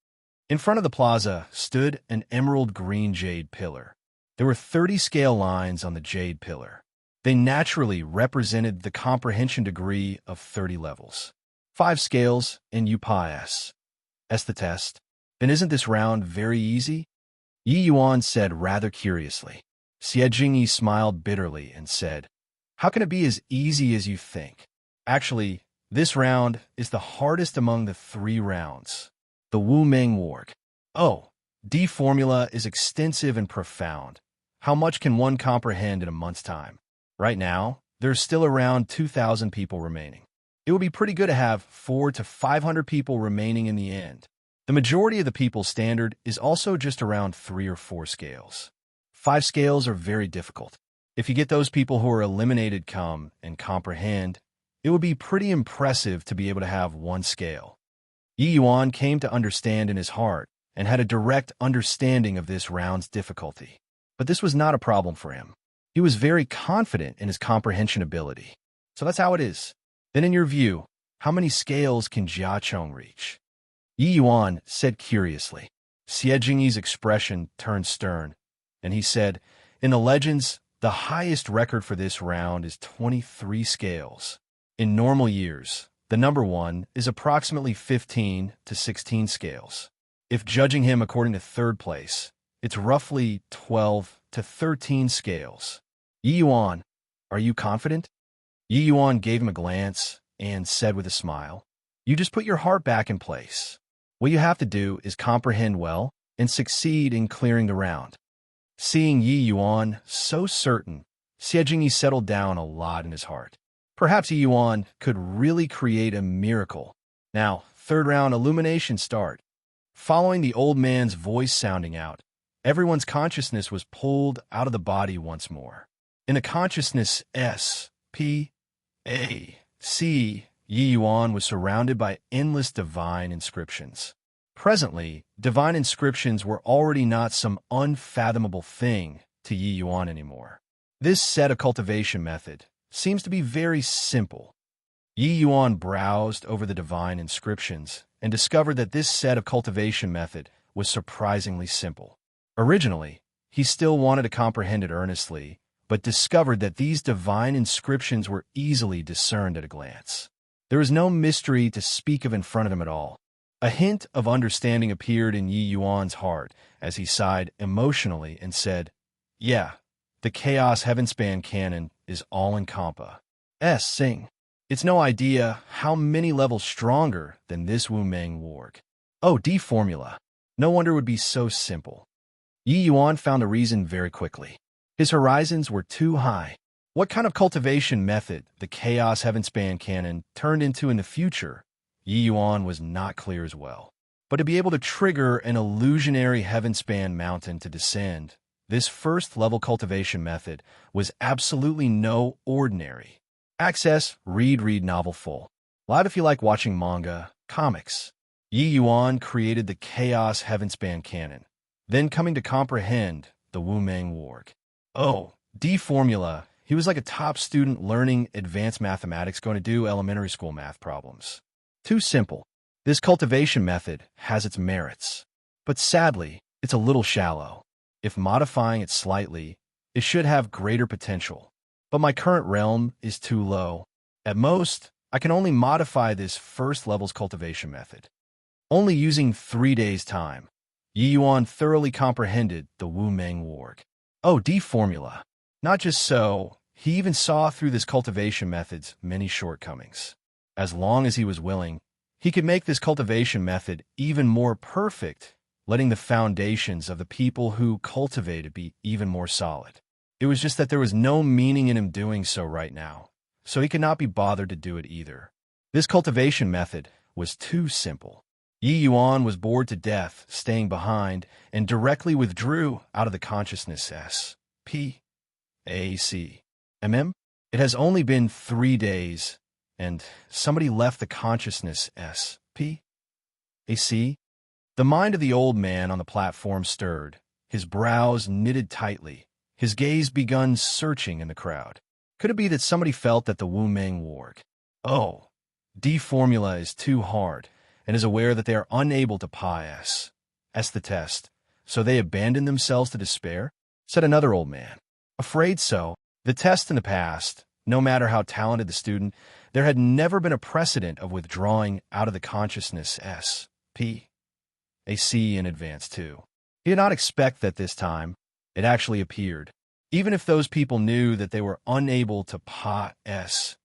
In front of the plaza stood an emerald green jade pillar. There were 30 scale lines on the jade pillar. They naturally represented the comprehension degree of 30 levels. 5 scales and you Pa S. That's the test. Then isn't this round very easy? Yi Yuan said rather curiously. Xie Jingyi smiled bitterly and said, "How can it be as easy as you think? Actually, this round is the hardest among the 3 rounds. The Wu Meng Warg. Oh, D formula is extensive and profound. How much can one comprehend in a month's time? Right now, there's still around 2,000 people remaining. It would be pretty good to have 400 to 500 people remaining in the end. The majority of the people's standard is also just around 3 or 4 scales. 5 scales are very difficult. If you get those people who are eliminated come and comprehend, it would be pretty impressive to be able to have 1 scale." Yi Yuan came to understand in his heart and had a direct understanding of this round's difficulty. But this was not a problem for him. He was very confident in his comprehension ability. So that's how it is. Then in your view, how many scales can Jia Chong reach? Yi Yuan said curiously. Xie Jingyi's expression turned stern, and he said, "In the legends, the highest record for this round is 23 scales. In normal years, the number 1 is approximately 15 to 16 scales. If judging him according to third place, it's roughly 12 to 13 scales. Yi Yuan, are you confident?" Yi Yuan gave him a glance and said with a smile, "You just put your heart back in place. What you have to do is comprehend well and succeed in clearing the round." Seeing Yi Yuan so certain, Xie Jingyi settled down a lot in his heart. Perhaps Yi Yuan could really create a miracle. Now, third round illumination start. Following the old man's voice sounding out, everyone's consciousness was pulled out of the body once more. In a consciousness S.P.A.C., Yi Yuan was surrounded by endless divine inscriptions. Presently, divine inscriptions were already not some unfathomable thing to Yi Yuan anymore. This set of cultivation method seems to be very simple. Yi Yuan browsed over the divine inscriptions and discovered that this set of cultivation method was surprisingly simple. Originally, he still wanted to comprehend it earnestly, but discovered that these divine inscriptions were easily discerned at a glance. There was no mystery to speak of in front of him at all. A hint of understanding appeared in Yi Yuan's heart as he sighed emotionally and said, "Yeah, the Chaos Heavenspan canon is all in compa. Sing. It's no idea how many levels stronger than this Wu Meng Warg. Oh, D formula. No wonder it would be so simple." Yi Yuan found a reason very quickly. His horizons were too high. What kind of cultivation method the Chaos Heavenspan canon turned into in the future Yi Yuan was not clear as well. But to be able to trigger an illusionary heaven-span mountain to descend, this first-level cultivation method was absolutely no ordinary. Access, read novel full. Live if you like watching manga, comics. Yi Yuan created the Chaos Heavenspan canon, then coming to comprehend the Wu-Meng Warg. Oh, D formula. He was like a top student learning advanced mathematics going to do elementary school math problems. Too simple. This cultivation method has its merits, but sadly, it's a little shallow. If modifying it slightly, it should have greater potential. But my current realm is too low. At most, I can only modify this first level's cultivation method. Only using 3 days' time, Yi Yuan thoroughly comprehended the Wu-Meng Warg. Oh, D formula. Not just so, he even saw through this cultivation method's many shortcomings. As long as he was willing, he could make this cultivation method even more perfect, letting the foundations of the people who cultivated be even more solid. It was just that there was no meaning in him doing so right now, so he could not be bothered to do it either. This cultivation method was too simple. Yi Yuan was bored to death, staying behind, and directly withdrew out of the consciousness S.P.A.C. It has only been 3 days, and somebody left the consciousness S.P.A.C. The mind of the old man on the platform stirred, his brows knitted tightly, his gaze begun searching in the crowd. Could it be that somebody felt that the Wu-Meng Warg, oh, D formula is too hard, and is aware that they are unable to pass the test, so they abandon themselves to despair? Said another old man. Afraid so. The test in the past, no matter how talented the student, there had never been a precedent of withdrawing out of the consciousness S.P.A.C. in advance, too. He did not expect that this time it actually appeared. Even if those people knew that they were unable to pass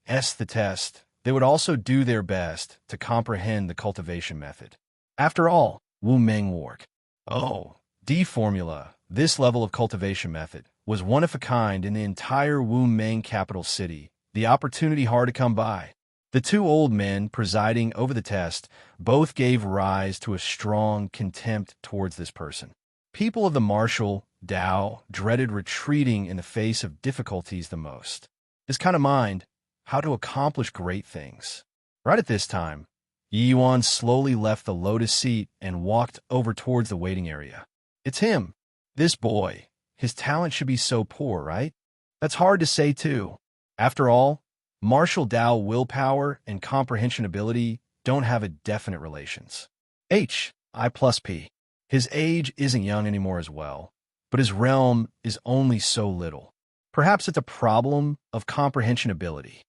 the test, they would also do their best to comprehend the cultivation method. After all, Wu-Meng Warg. Oh, D formula. This level of cultivation method was one of a kind in the entire Wu-Meng capital city, the opportunity hard to come by. The two old men presiding over the test both gave rise to a strong contempt towards this person. People of the martial Dao dreaded retreating in the face of difficulties the most. This kind of mind, how to accomplish great things. Right at this time, Yi Yuan slowly left the lotus seat and walked over towards the waiting area. It's him. This boy. His talent should be so poor, right? That's hard to say, too. After all, martial Dao willpower and comprehension ability don't have a definite relations. I+P. His age isn't young anymore as well, but his realm is only so little. Perhaps it's a problem of comprehension ability.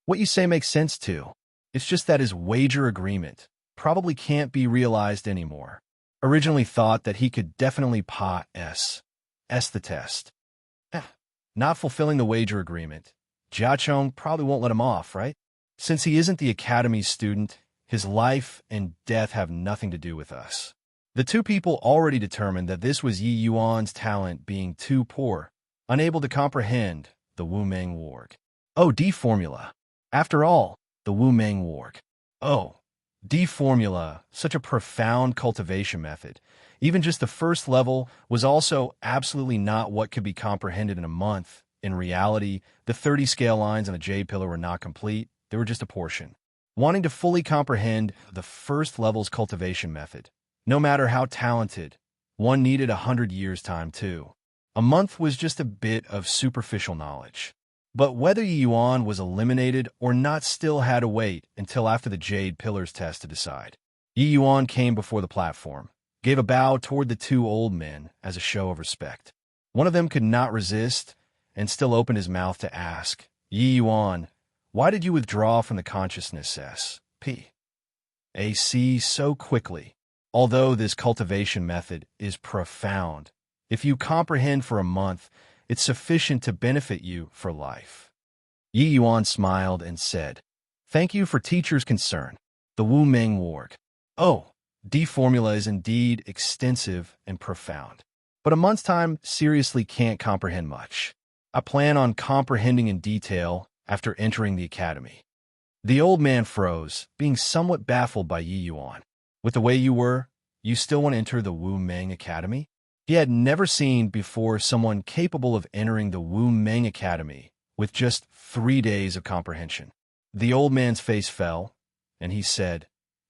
What you say makes sense, too. It's just that his wager agreement probably can't be realized anymore. Originally thought that he could definitely pass the test. Not fulfilling the wager agreement. Jiachong probably won't let him off, right? Since he isn't the academy's student, his life and death have nothing to do with us. The two people already determined that this was Yi Yuan's talent being too poor, unable to comprehend the Wu-Meng Warg. Oh, D formula. After all, the Wu-Meng Warg. Oh, D formula, such a profound cultivation method. Even just the first level was also absolutely not what could be comprehended in a month. In reality, the 30 scale lines on the Jade Pillar were not complete, they were just a portion. Wanting to fully comprehend the first level's cultivation method, no matter how talented, one needed 100 years' time too. A month was just a bit of superficial knowledge. But whether Yi Yuan was eliminated or not still had to wait until after the Jade Pillars test to decide. Yi Yuan came before the platform, gave a bow toward the two old men as a show of respect. One of them could not resist and still opened his mouth to ask, Yi Yuan, why did you withdraw from the consciousness S.P.A.C. so quickly? Although this cultivation method is profound, if you comprehend for a month, it's sufficient to benefit you for life. Yi Yuan smiled and said, Thank you for teacher's concern. The Wu-Meng Warg. Oh, D formula is indeed extensive and profound. But a month's time seriously can't comprehend much. I plan on comprehending in detail after entering the academy. The old man froze, being somewhat baffled by Yi Yuan. With the way you were, you still want to enter the Wu Meng Academy? He had never seen before someone capable of entering the Wu Meng Academy with just 3 days of comprehension. The old man's face fell, and he said,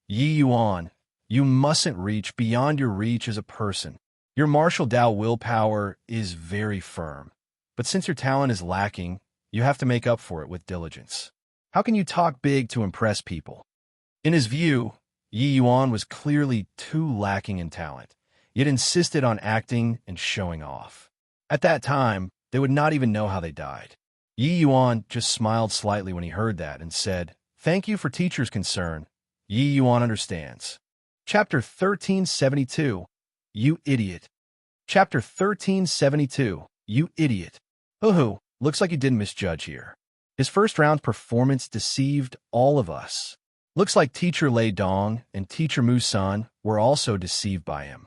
Yi Yuan, you mustn't reach beyond your reach as a person. Your martial Dao willpower is very firm, but since your talent is lacking, you have to make up for it with diligence. How can you talk big to impress people? In his view, Yi Yuan was clearly too lacking in talent, yet insisted on acting and showing off. At that time, they would not even know how they died. Yi Yuan just smiled slightly when he heard that and said, Thank you for teacher's concern. Yi Yuan understands. Chapter 1372, You Idiot. Chapter 1372, You Idiot. Hoo-hoo, looks like you didn't misjudge here. His first round performance deceived all of us. Looks like Teacher Lei Dong and Teacher Mu San were also deceived by him.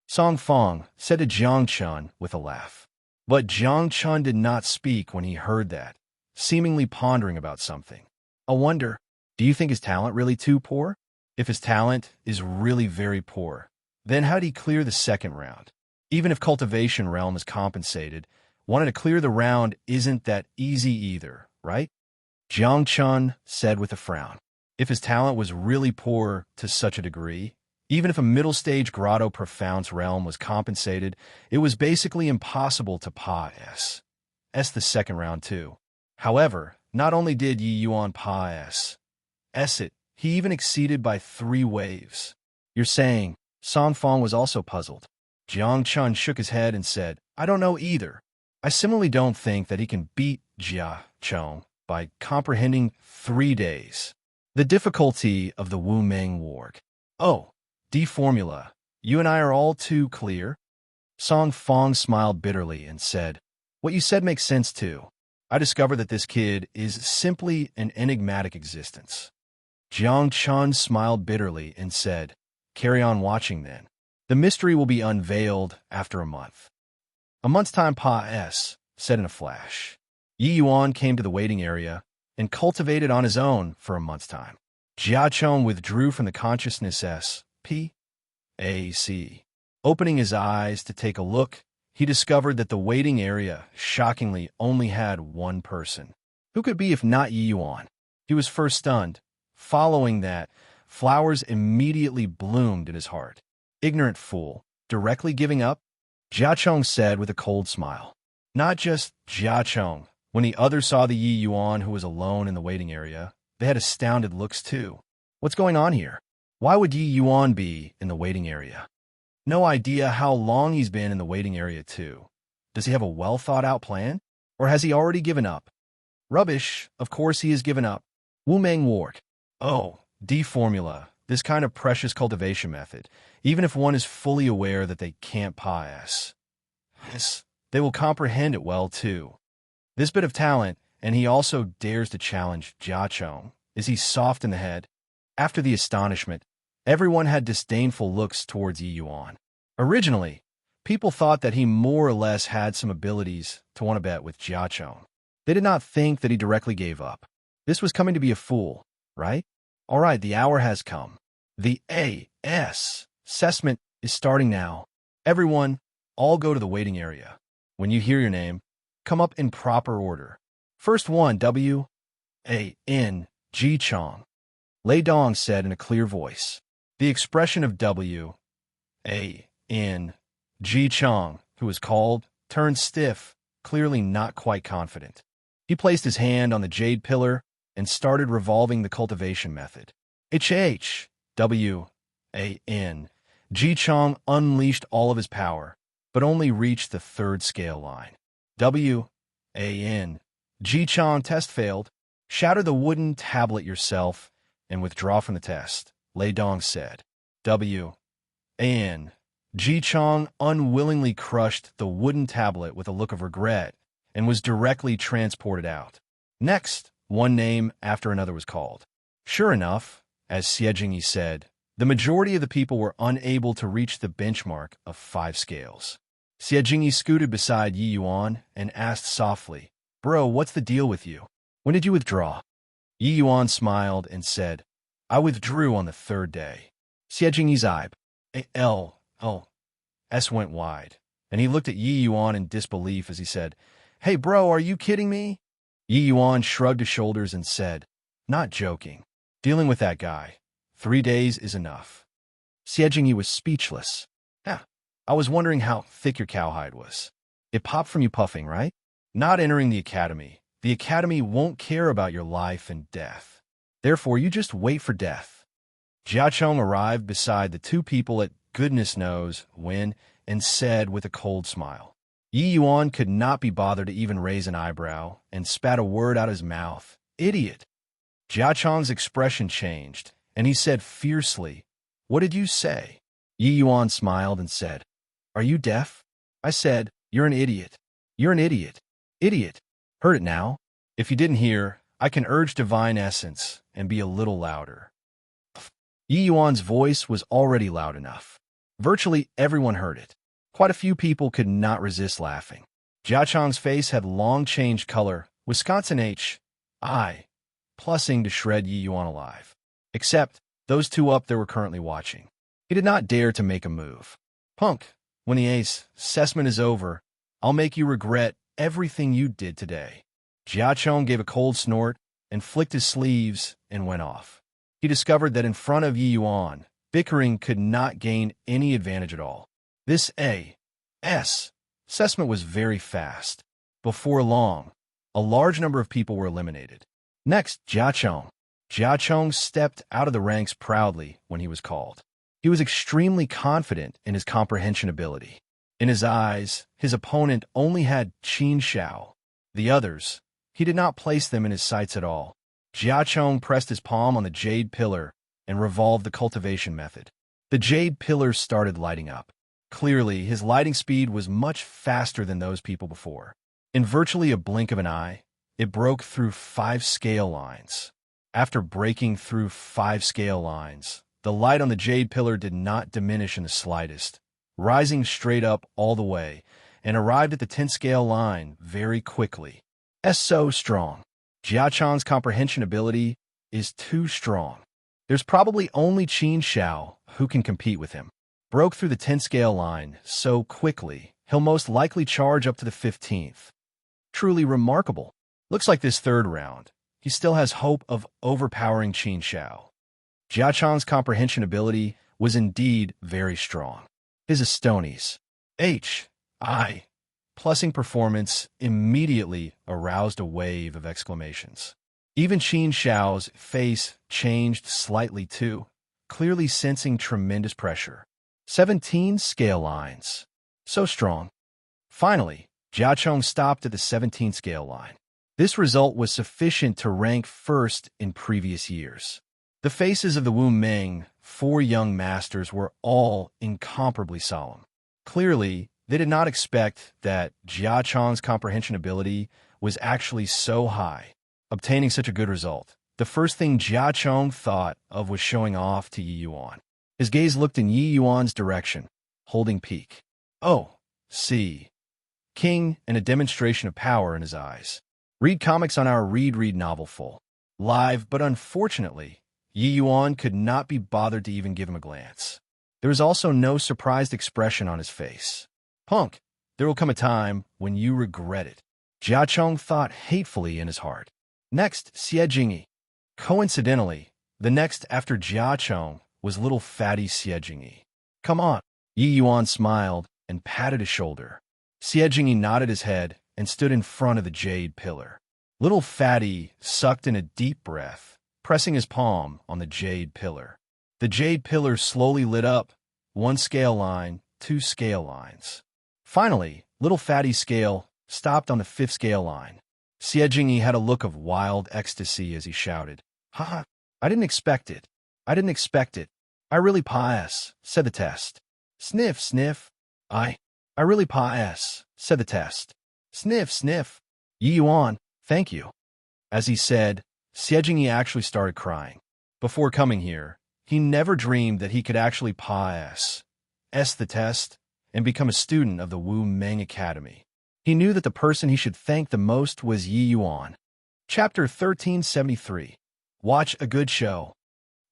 Song Fong said to Jiang Chun with a laugh. But Jiang Chun did not speak when he heard that, seemingly pondering about something. I wonder, do you think his talent really too poor? If his talent is really very poor, then how'd he clear the second round? Even if Cultivation Realm is compensated, wanting to clear the round isn't that easy either, right? Jiang Chun said with a frown. If his talent was really poor to such a degree, even if a middle-stage Grotto Profound's realm was compensated, it was basically impossible to pass the second round too. However, not only did Yi Yuan pass it, he even exceeded by 3 waves. You're saying Song Fong was also puzzled. Jiang Chun shook his head and said, I don't know either. I similarly don't think that he can beat Jia Chong by comprehending 3 days. The difficulty of the Wu Meng Warg. Oh, D formula, you and I are all too clear? Song Fong smiled bitterly and said, What you said makes sense too. I discovered that this kid is simply an enigmatic existence. Jiang Chun smiled bitterly and said, Carry on watching then. The mystery will be unveiled after a month. A month's time said in a flash. Yi Yuan came to the waiting area and cultivated on his own for a month's time. Jia Chong withdrew from the consciousness PAC. Opening his eyes to take a look, he discovered that the waiting area, shockingly, only had 1 person. Who could it be if not Yi Yuan? He was first stunned. Following that, flowers immediately bloomed in his heart. Ignorant fool, directly giving up? Jia Chong said with a cold smile. Not just Jia Chong. When the others saw the Yi Yuan who was alone in the waiting area, they had astounded looks too. What's going on here? Why would Yi Yuan be in the waiting area? No idea how long he's been in the waiting area too. Does he have a well-thought-out plan? Or has he already given up? Rubbish, of course he has given up. Wu Meng Warg. Oh, D formula, this kind of precious cultivation method, even if one is fully aware that they can't pass, they will comprehend it well too. This bit of talent, and he also dares to challenge Jia Chong. Is he soft in the head? After the astonishment, everyone had disdainful looks towards Yi Yuan. Originally, people thought that he more or less had some abilities to want to bet with Jia Chong. They did not think that he directly gave up. This was coming to be a fool, right? All right, the hour has come. The assessment is starting now. Everyone, all go to the waiting area. When you hear your name, come up in proper order. First one, W-A-N, Ji Chong. Lei Dong said in a clear voice. The expression of W-A-N, Ji Chong, who was called, turned stiff, clearly not quite confident. He placed his hand on the jade pillar and started revolving the cultivation method. H-W-A-N. Ji Chong unleashed all of his power, but only reached the 3rd scale line. W-A-N. Ji Chong test failed. Shatter the wooden tablet yourself and withdraw from the test, Lei Dong said. W-A-N. Ji Chong unwillingly crushed the wooden tablet with a look of regret and was directly transported out. Next, one name after another was called. Sure enough, as Xie Jingyi said, the majority of the people were unable to reach the benchmark of 5 scales. Xie Jingyi scooted beside Yi Yuan and asked softly, Bro, what's the deal with you? When did you withdraw? Yi Yuan smiled and said, I withdrew on the third day. Xiejingyi's S went wide, and he looked at Yi Yuan in disbelief as he said, Hey bro, are you kidding me? Yi Yuan shrugged his shoulders and said, Not joking. Dealing with that guy. 3 days is enough. Xiejingyi was speechless. I was wondering how thick your cowhide was. It popped from you puffing, right? Not entering the academy. The academy won't care about your life and death. Therefore, you just wait for death. Jiacheng arrived beside the two people at goodness knows when and said with a cold smile. Yi Yuan could not be bothered to even raise an eyebrow and spat a word out of his mouth. Idiot. Jiacheng's expression changed, and he said fiercely, What did you say? Yi Yuan smiled and said, Are you deaf? I said, You're an idiot. You're an idiot. Idiot. Heard it now? If you didn't hear, I can urge divine essence and be a little louder. Yi Yuan's voice was already loud enough. Virtually everyone heard it. Quite a few people could not resist laughing. Jiacheng's face had long changed color, Wisconsin plussing to shred Yi Yuan alive. Except those two up there were currently watching. He did not dare to make a move. Punk, when the assessment is over, I'll make you regret everything you did today. Jiacheng gave a cold snort and flicked his sleeves and went off. He discovered that in front of Yi Yuan, bickering could not gain any advantage at all. This assessment was very fast. Before long, a large number of people were eliminated. Next, Jiacheng. Jiacheng stepped out of the ranks proudly when he was called. He was extremely confident in his comprehension ability. In his eyes, his opponent only had Qin Shao. The others, he did not place them in his sights at all. Jiacheng pressed his palm on the jade pillar and revolved the cultivation method. The jade pillar started lighting up. Clearly, his lighting speed was much faster than those people before. In virtually a blink of an eye, it broke through 5 scale lines. After breaking through 5 scale lines, the light on the jade pillar did not diminish in the slightest, rising straight up all the way, and arrived at the 10 scale line very quickly. So strong. Jiacheng's comprehension ability is too strong. There's probably only Qin Shao who can compete with him. Broke through the 10 scale line so quickly, he'll most likely charge up to the 15th. Truly remarkable. Looks like this third round, he still has hope of overpowering Qin Shao. Jiacheng's comprehension ability was indeed very strong. His Astonies plussing performance immediately aroused a wave of exclamations. Even Qin Shao's face changed slightly too, clearly sensing tremendous pressure. 17 scale lines. So strong. Finally, Jiacheng stopped at the 17th scale line. This result was sufficient to rank first in previous years. The faces of the Wu Meng 4 young masters were all incomparably solemn. Clearly, they did not expect that Jiacheng's comprehension ability was actually so high. Obtaining such a good result, the first thing Jiacheng thought of was showing off to Yi Yuan. His gaze looked in Yi Yuan's direction, holding peak. King and a demonstration of power in his eyes. Read comics on our Read novel full. Live, but unfortunately, Yi Yuan could not be bothered to even give him a glance. There was also no surprised expression on his face. Punk, there will come a time when you regret it. Jiacheng thought hatefully in his heart. Next, Xiejingyi. Coincidentally, the next after Jiacheng was little fatty Xiejingyi. Come on. Yi Yuan smiled and patted his shoulder. Xiejingyi nodded his head and stood in front of the jade pillar. Little fatty sucked in a deep breath, pressing his palm on the jade pillar. The jade pillar slowly lit up, 1 scale line, 2 scale lines. Finally, little fatty's scale stopped on the 5th scale line. Xiejingyi had a look of wild ecstasy as he shouted, "Ha! I didn't expect it. I didn't expect it. I really said the test. Sniff, sniff. I really said the test. Sniff, sniff. Yi Yuan, thank you." As he said, Xiejingyi actually started crying. Before coming here, he never dreamed that he could actually the test and become a student of the Wu Meng Academy. He knew that the person he should thank the most was Yi Yuan. Chapter 1373. Watch a good show.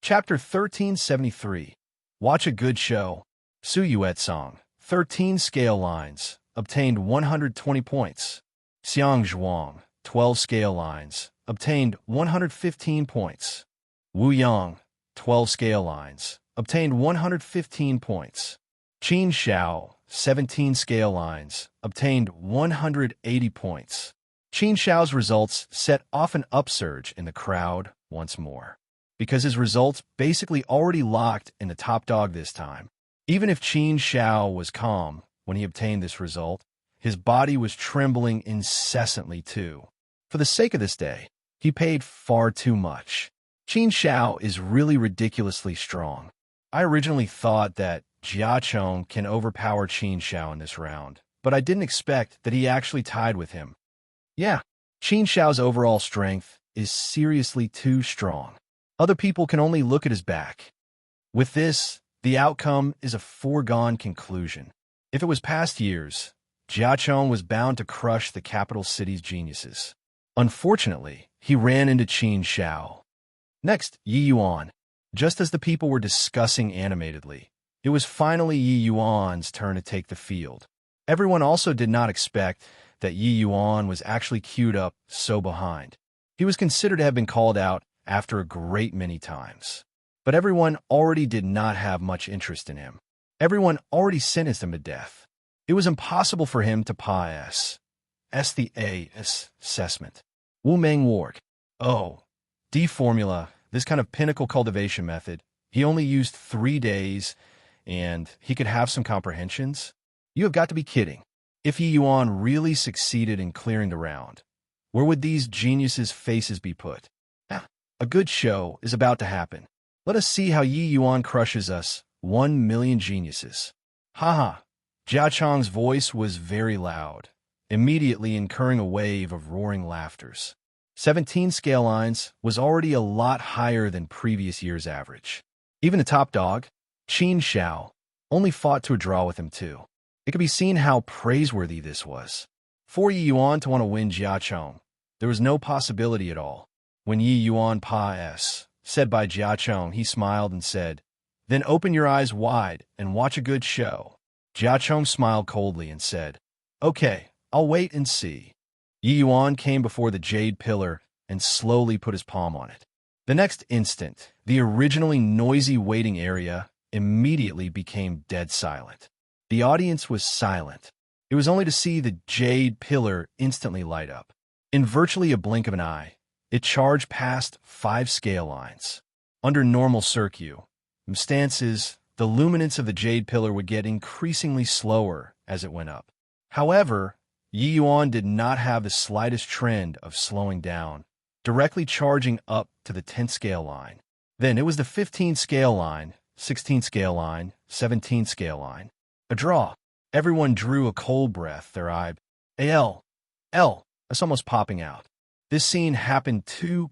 Chapter 1373. Watch a good show. Suyuet song. 13 scale lines. Obtained 120 points. Xiang Zhuang. 12 scale lines. Obtained 115 points. Wu Yang. 12 scale lines. Obtained 115 points. Qin Xiao. 17 scale lines. Obtained 180 points. Qin Xiao's results set off an upsurge in the crowd once more, because his results basically already locked in the top dog this time. Even if Qin Xiao was calm when he obtained this result, his body was trembling incessantly too. For the sake of this day, he paid far too much. Qin Xiao is really ridiculously strong. I originally thought that Jia Chong can overpower Qin Xiao in this round, but I didn't expect that he actually tied with him. Yeah, Qin Xiao's overall strength is seriously too strong. Other people can only look at his back. With this, the outcome is a foregone conclusion. If it was past years, Jia Chong was bound to crush the capital city's geniuses. Unfortunately, he ran into Qin Xiao. Next, Yi Yuan. Just as the people were discussing animatedly, it was finally Yi Yuan's turn to take the field. Everyone also did not expect that Yi Yuan was actually queued up so behind. He was considered to have been called out after a great many times. But everyone already did not have much interest in him. Everyone already sentenced him to death. It was impossible for him to pass the assessment. Wu Meng Ward. Oh, D formula, this kind of pinnacle cultivation method, he only used 3 days, and he could have some comprehensions? You have got to be kidding. If Yi Yuan really succeeded in clearing the round, where would these geniuses' faces be put? A good show is about to happen. Let us see how Yi Yuan crushes us, 1 million geniuses. Haha. Jia Chong's voice was very loud, immediately incurring a wave of roaring laughters. 17 scale lines was already a lot higher than previous year's average. Even the top dog, Qin Xiao, only fought to a draw with him too. It could be seen how praiseworthy this was. For Yi Yuan to want to win Jia Chong, there was no possibility at all. When Yi Yuan said by Jia Chong, he smiled and said, "Then open your eyes wide and watch a good show." Jia Chong smiled coldly and said, "Okay, I'll wait and see." Yi Yuan came before the jade pillar and slowly put his palm on it. The next instant, the originally noisy waiting area immediately became dead silent. The audience was silent. It was only to see the jade pillar instantly light up. In virtually a blink of an eye, it charged past 5 scale lines. Under normal circumstances, the luminance of the jade pillar would get increasingly slower as it went up. However, Yi Yuan did not have the slightest trend of slowing down, directly charging up to the 10 scale line. Then it was the 15 scale line, 16 scale line, 17 scale line. A draw. Everyone drew a cold breath, their that's almost popping out. This scene happened too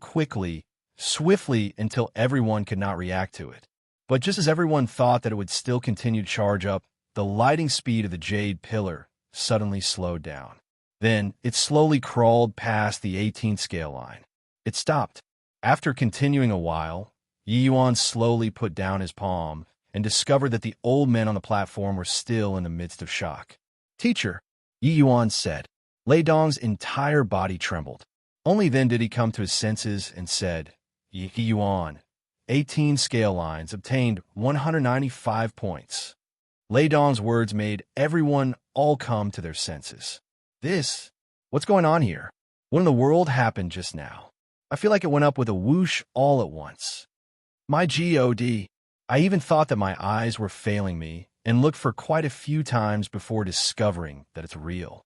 swiftly until everyone could not react to it. But just as everyone thought that it would still continue to charge up, the lighting speed of the jade pillar suddenly slowed down. Then it slowly crawled past the 18 scale line. It stopped. After continuing a while, Yi Yuan slowly put down his palm and discovered that the old men on the platform were still in the midst of shock. "Teacher," Yi Yuan said. Lei Dong's entire body trembled. Only then did he come to his senses and said, "Yi Yuan, 18 scale lines, obtained 195 points." Lei Dong's words made everyone all come to their senses. What's going on here? What in the world happened just now? I feel like it went up with a whoosh all at once. My God, I even thought that my eyes were failing me and looked for quite a few times before discovering that it's real.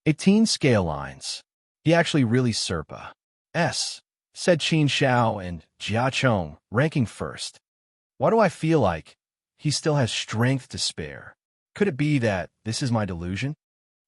18 scale lines. He actually really Serpa. Said Qin Xiao and Jia Chong, ranking first. Why do I feel like he still has strength to spare? Could it be that this is my delusion?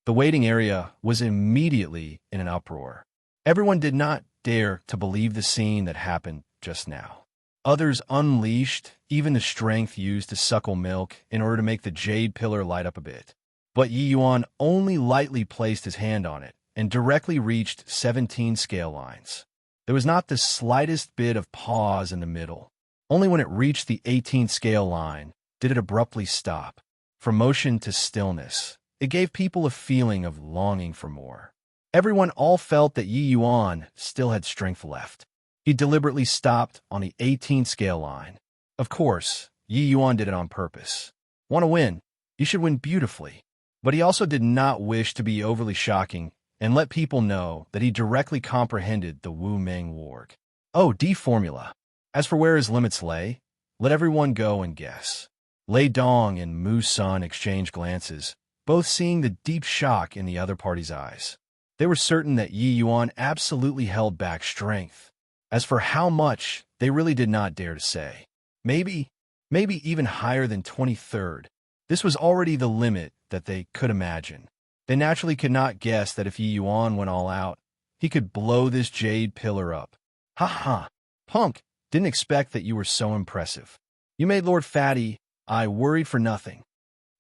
The waiting area was immediately in an uproar. Everyone did not dare to believe the scene that happened just now. Others unleashed even the strength used to suckle milk in order to make the jade pillar light up a bit. But Yi Yuan only lightly placed his hand on it and directly reached 17 scale lines. There was not the slightest bit of pause in the middle. Only when it reached the 18th scale line did it abruptly stop. From motion to stillness, it gave people a feeling of longing for more. Everyone all felt that Yi Yuan still had strength left. He deliberately stopped on the 18th scale line. Of course, Yi Yuan did it on purpose. Want to win? You should win beautifully. But he also did not wish to be overly shocking and let people know that he directly comprehended the Wu Meng warg. Oh, D formula. As for where his limits lay, let everyone go and guess. Lei Dong and Mu Sun exchanged glances, both seeing the deep shock in the other party's eyes. They were certain that Yi Yuan absolutely held back strength. As for how much, they really did not dare to say. Maybe even higher than 23rd. This was already the limit that they could imagine. They naturally could not guess that if Yi Yuan went all out, he could blow this jade pillar up. Ha ha! Punk, didn't expect that you were so impressive. You made Lord Fatty, I worried for nothing.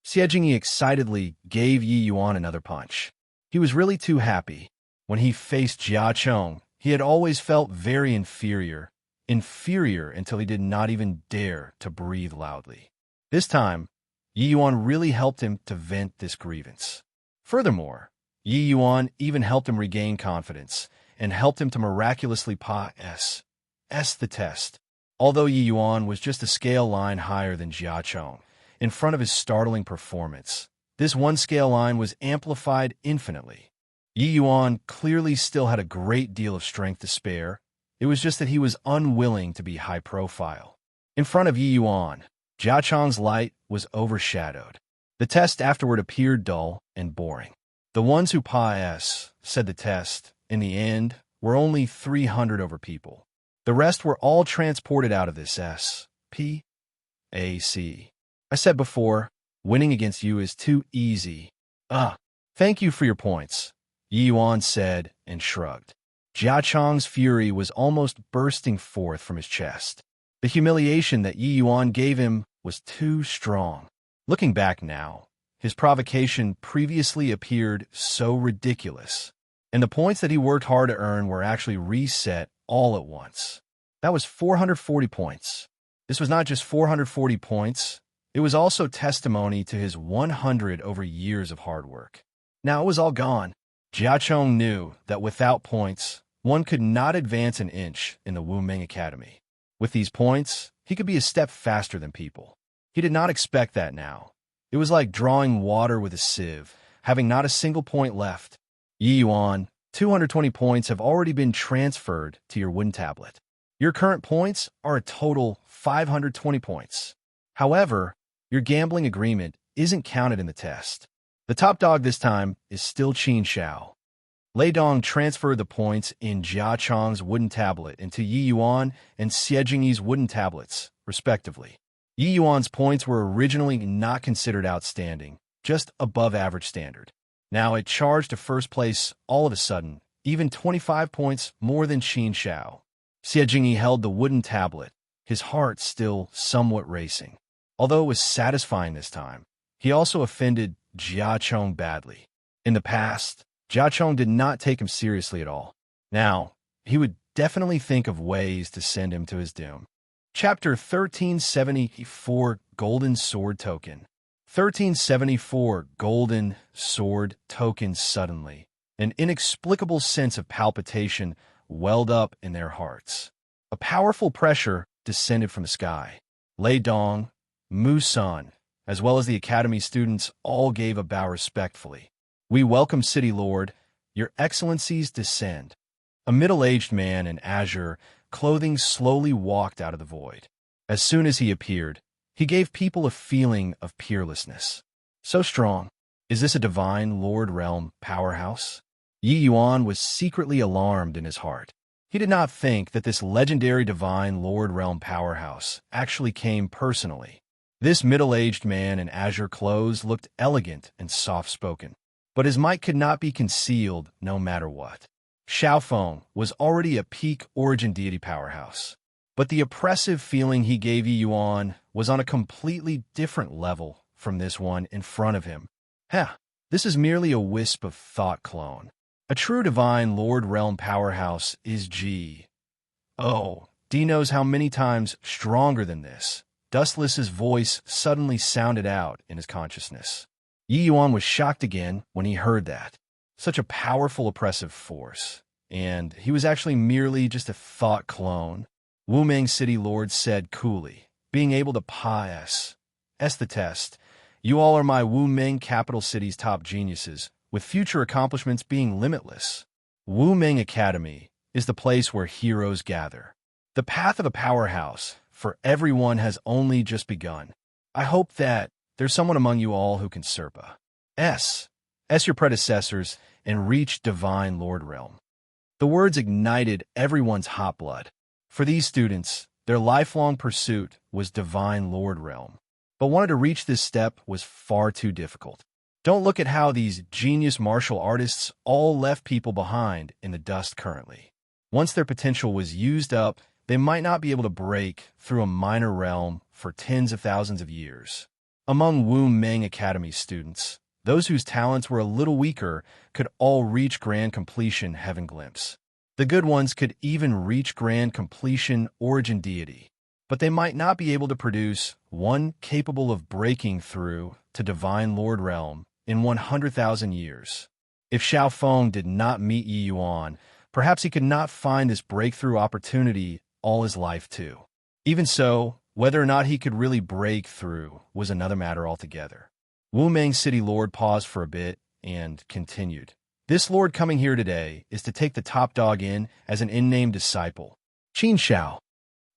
Xie Jingyi excitedly gave Yi Yuan another punch. He was really too happy. When he faced Jia Chong, he had always felt very inferior until he did not even dare to breathe loudly. This time, Yi Yuan really helped him to vent this grievance. Furthermore, Yi Yuan even helped him regain confidence and helped him to miraculously pass the test. Although Yi Yuan was just a scale line higher than Jia Chong, in front of his startling performance, this one scale line was amplified infinitely. Yi Yuan clearly still had a great deal of strength to spare. It was just that he was unwilling to be high profile. In front of Yi Yuan, Jia Chong's light was overshadowed. The test afterward appeared dull and boring. The ones who said the test, in the end, were only 300 over people. The rest were all transported out of this SPAC. I said before, winning against you is too easy. Thank you for your points, Yi Yuan said and shrugged. Jia Chong's fury was almost bursting forth from his chest. The humiliation that Yi Yuan gave him was too strong. Looking back now, his provocation previously appeared so ridiculous, and the points that he worked hard to earn were actually reset all at once. That was 440 points. This was not just 440 points, it was also testimony to his 100 over years of hard work. Now it was all gone. Jia Chong knew that without points, one could not advance an inch in the Wu Meng Academy. With these points, he could be a step faster than people. He did not expect that now. It was like drawing water with a sieve, having not a single point left. Yi Yuan, 220 points have already been transferred to your wooden tablet. Your current points are a total 520 points. However, your gambling agreement isn't counted in the test. The top dog this time is still Qin Xiao. Lei Dong transferred the points in Jia Chong's wooden tablet into Yi Yuan and Xie Jingyi's wooden tablets, respectively. Yi Yuan's points were originally not considered outstanding, just above average standard. Now it charged to first place all of a sudden, even 25 points more than Qin Xiao. Xie Jingyi held the wooden tablet, his heart still somewhat racing. Although it was satisfying this time, he also offended Jia Chong badly. In the past, Jia Chong did not take him seriously at all. Now, he would definitely think of ways to send him to his doom. Chapter 1374 Golden Sword Token. 1374 Golden Sword Token. Suddenly, an inexplicable sense of palpitation welled up in their hearts. A powerful pressure descended from the sky. Lei Dong, Mu Sun, as well as the Academy students all gave a bow respectfully. We welcome City Lord, Your Excellencies descend. A middle-aged man in azure clothing slowly walked out of the void. As soon as he appeared, he gave people a feeling of peerlessness. So strong. Is this a divine Lord Realm powerhouse? Yi Yuan was secretly alarmed in his heart. He did not think that this legendary divine Lord Realm powerhouse actually came personally. This middle-aged man in azure clothes looked elegant and soft-spoken, but his might could not be concealed no matter what. Xiaofeng was already a peak origin deity powerhouse, but the oppressive feeling he gave Yi Yuan was on a completely different level from this one in front of him. This is merely a wisp of thought clone. A true divine Lord Realm powerhouse is Oh, D knows how many times stronger than this. Dustless's voice suddenly sounded out in his consciousness. Yi Yuan was shocked again when he heard that. Such a powerful oppressive force. And he was actually merely just a thought clone. Wu Ming City Lord said coolly, being able to pass the test. You all are my Wu Ming capital city's top geniuses, with future accomplishments being limitless. Wu Ming Academy is the place where heroes gather. The path of a powerhouse for everyone has only just begun. I hope that there's someone among you all who can S your predecessors and reach divine Lord realm. The words ignited everyone's hot blood. For these students, their lifelong pursuit was divine Lord realm. But wanting to reach this step was far too difficult. Don't look at how these genius martial artists all left people behind in the dust currently. Once their potential was used up, they might not be able to break through a minor realm for tens of thousands of years. Among Wu Ming Academy students, those whose talents were a little weaker could all reach grand completion heaven glimpse. The good ones could even reach grand completion origin deity, but they might not be able to produce one capable of breaking through to divine Lord realm in 100,000 years. If Xiao Feng did not meet Yi Yuan, perhaps he could not find this breakthrough opportunity all his life too. Even so, whether or not he could really break through was another matter altogether. Wu Ming City Lord paused for a bit and continued. This lord coming here today is to take the top dog in as an in-name disciple. Qin Xiao.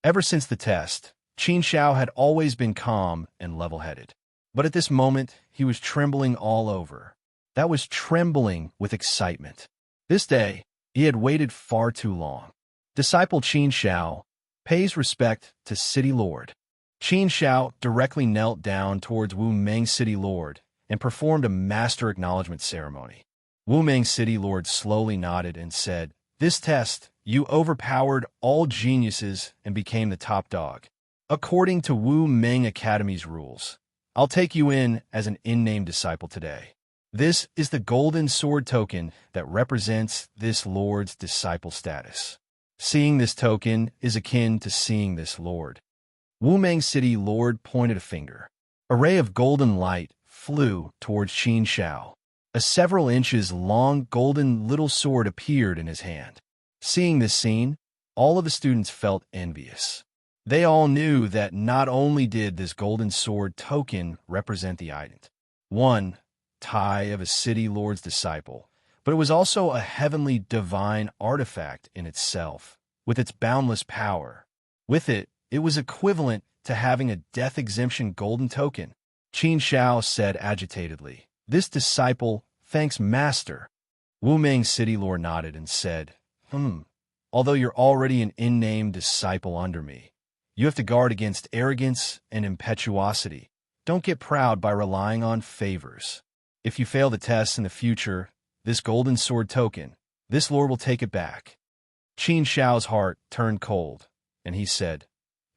Ever since the test, Qin Xiao had always been calm and level-headed. But at this moment, he was trembling all over. That was trembling with excitement. This day, he had waited far too long. Disciple Qin Xiao pays respect to City Lord. Qin Xiao directly knelt down towards Wu Ming City Lord and performed a master acknowledgement ceremony. Wu Ming City Lord slowly nodded and said, "This test, you overpowered all geniuses and became the top dog. According to Wu Ming Academy's rules, I'll take you in as an in-name disciple today. This is the golden sword token that represents this lord's disciple status. Seeing this token is akin to seeing this lord." Wu Ming City Lord pointed a finger. A ray of golden light flew towards Qin Xiao. A several inches long golden little sword appeared in his hand. Seeing this scene, all of the students felt envious. They all knew that not only did this golden sword token represent the ident, one tie of a city lord's disciple, but it was also a heavenly divine artifact in itself, with its boundless power. With it, it was equivalent to having a death exemption golden token. Qin Xiao said agitatedly, "This disciple thanks Master." Wu Ming City Lord nodded and said, Although you're already an in-name disciple under me, you have to guard against arrogance and impetuosity. Don't get proud by relying on favors. If you fail the test in the future, this golden sword token, this lord will take it back." Qin Xiao's heart turned cold, and he said,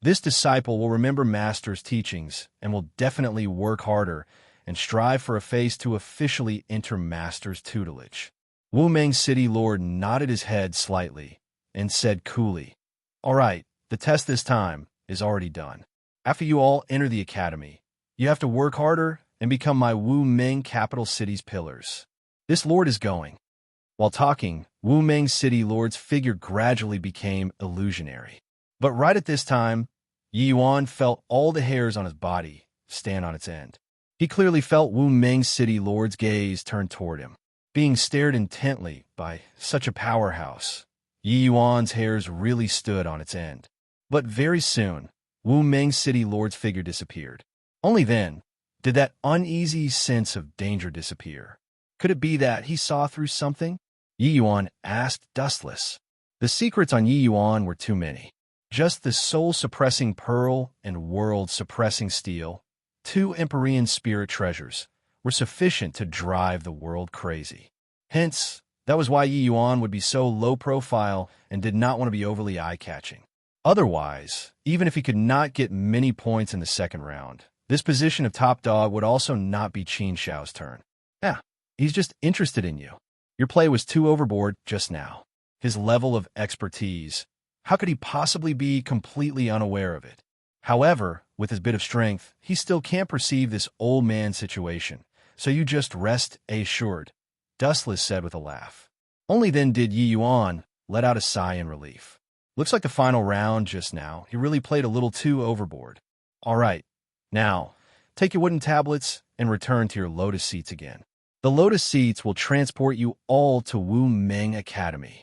"This disciple will remember Master's teachings and will definitely work harder and strive for a phase to officially enter Master's tutelage." Wu Ming City Lord nodded his head slightly and said coolly, "All right, the test this time is already done. After you all enter the academy, you have to work harder and become my Wu Ming capital city's pillars. This lord is going." While talking, Wu Ming City Lord's figure gradually became illusionary. But right at this time, Yi Yuan felt all the hairs on his body stand on its end. He clearly felt Wu Ming City Lord's gaze turn toward him. Being stared intently by such a powerhouse, Yi Yuan's hairs really stood on its end. But very soon, Wu Ming City Lord's figure disappeared. Only then did that uneasy sense of danger disappear. Could it be that he saw through something? Yi Yuan asked Dustless. The secrets on Yi Yuan were too many. Just the soul-suppressing pearl and world-suppressing steel, two Empyrean spirit treasures, were sufficient to drive the world crazy. Hence, that was why Yi Yuan would be so low-profile and did not want to be overly eye-catching. Otherwise, even if he could not get many points in the second round, this position of top dog would also not be Qin Xiao's turn. Yeah, he's just interested in you. Your play was too overboard just now. His level of expertise. How could he possibly be completely unaware of it? However, with his bit of strength, he still can't perceive this old man situation, so you just rest assured, Dustless said with a laugh. Only then did Yi Yuan let out a sigh in relief. Looks like the final round just now. He really played a little too overboard. All right, now, take your wooden tablets and return to your lotus seats again. The lotus seats will transport you all to Wu Meng Academy.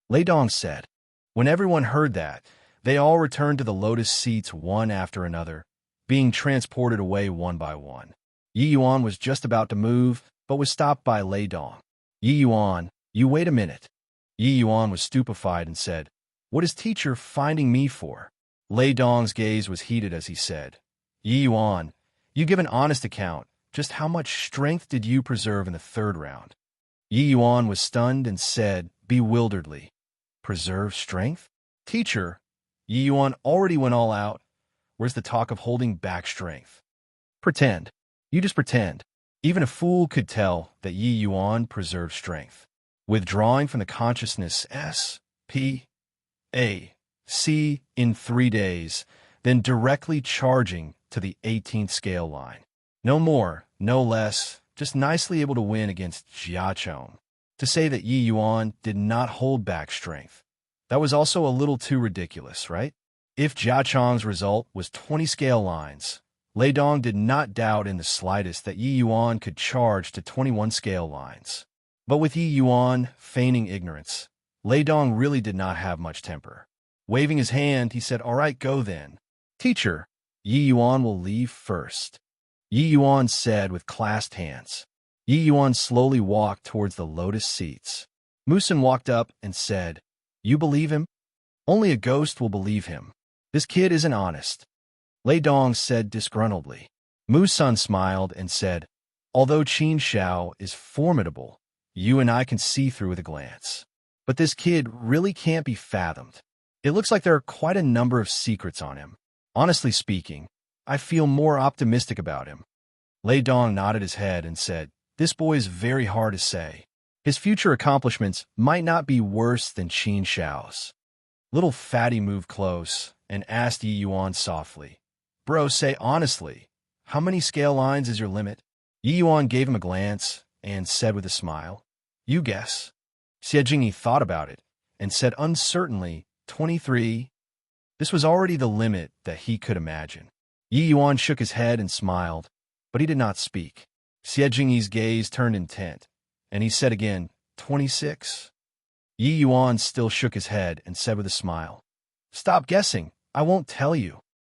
Lei Dong said. When everyone heard that, they all returned to the lotus seats one after another, being transported away one by one. Yi Yuan was just about to move, but was stopped by Lei Dong. Yi Yuan, you wait a minute. Yi Yuan was stupefied and said, What is teacher finding me for? Lei Dong's gaze was heated as he said, Yi Yuan, you give an honest account. Just how much strength did you preserve in the third round? Yi Yuan was stunned and said, bewilderedly, Preserve strength? Teacher, Yi Yuan already went all out. Where's the talk of holding back strength? Pretend. You just pretend. Even a fool could tell that Yi Yuan preserved strength. Withdrawing from the consciousness S-P-A-C in 3 days, then directly charging to the 18th scale line. No more, no less, just nicely able to win against Jiachong. To say that Yi Yuan did not hold back strength, that was also a little too ridiculous, right? If Jiachong's result was 20 scale lines, Lei Dong did not doubt in the slightest that Yi Yuan could charge to 21 scale lines. But with Yi Yuan feigning ignorance, Lei Dong really did not have much temper. Waving his hand, he said, All right, go then. Teacher, Yi Yuan will leave first. Yi Yuan said with clasped hands. Yi Yuan slowly walked towards the lotus seats. Musun walked up and said, You believe him? Only a ghost will believe him. This kid isn't honest. Lei Dong said disgruntledly. Musun smiled and said, Although Qin Shao is formidable, you and I can see through with a glance. But this kid really can't be fathomed. It looks like there are quite a number of secrets on him. Honestly speaking, I feel more optimistic about him. Lei Dong nodded his head and said, This boy is very hard to say. His future accomplishments might not be worse than Qin Shao's. Little Fatty moved close and asked Yi Yuan softly, Bro, say honestly, how many scale lines is your limit? Yi Yuan gave him a glance and said with a smile, You guess. Xie Jingyi thought about it and said uncertainly, 23. This was already the limit that he could imagine. Yi Yuan shook his head and smiled, but he did not speak. Xie Jingyi's gaze turned intent, and he said again, 26. Yi Yuan still shook his head and said with a smile, Stop guessing, I won't tell you.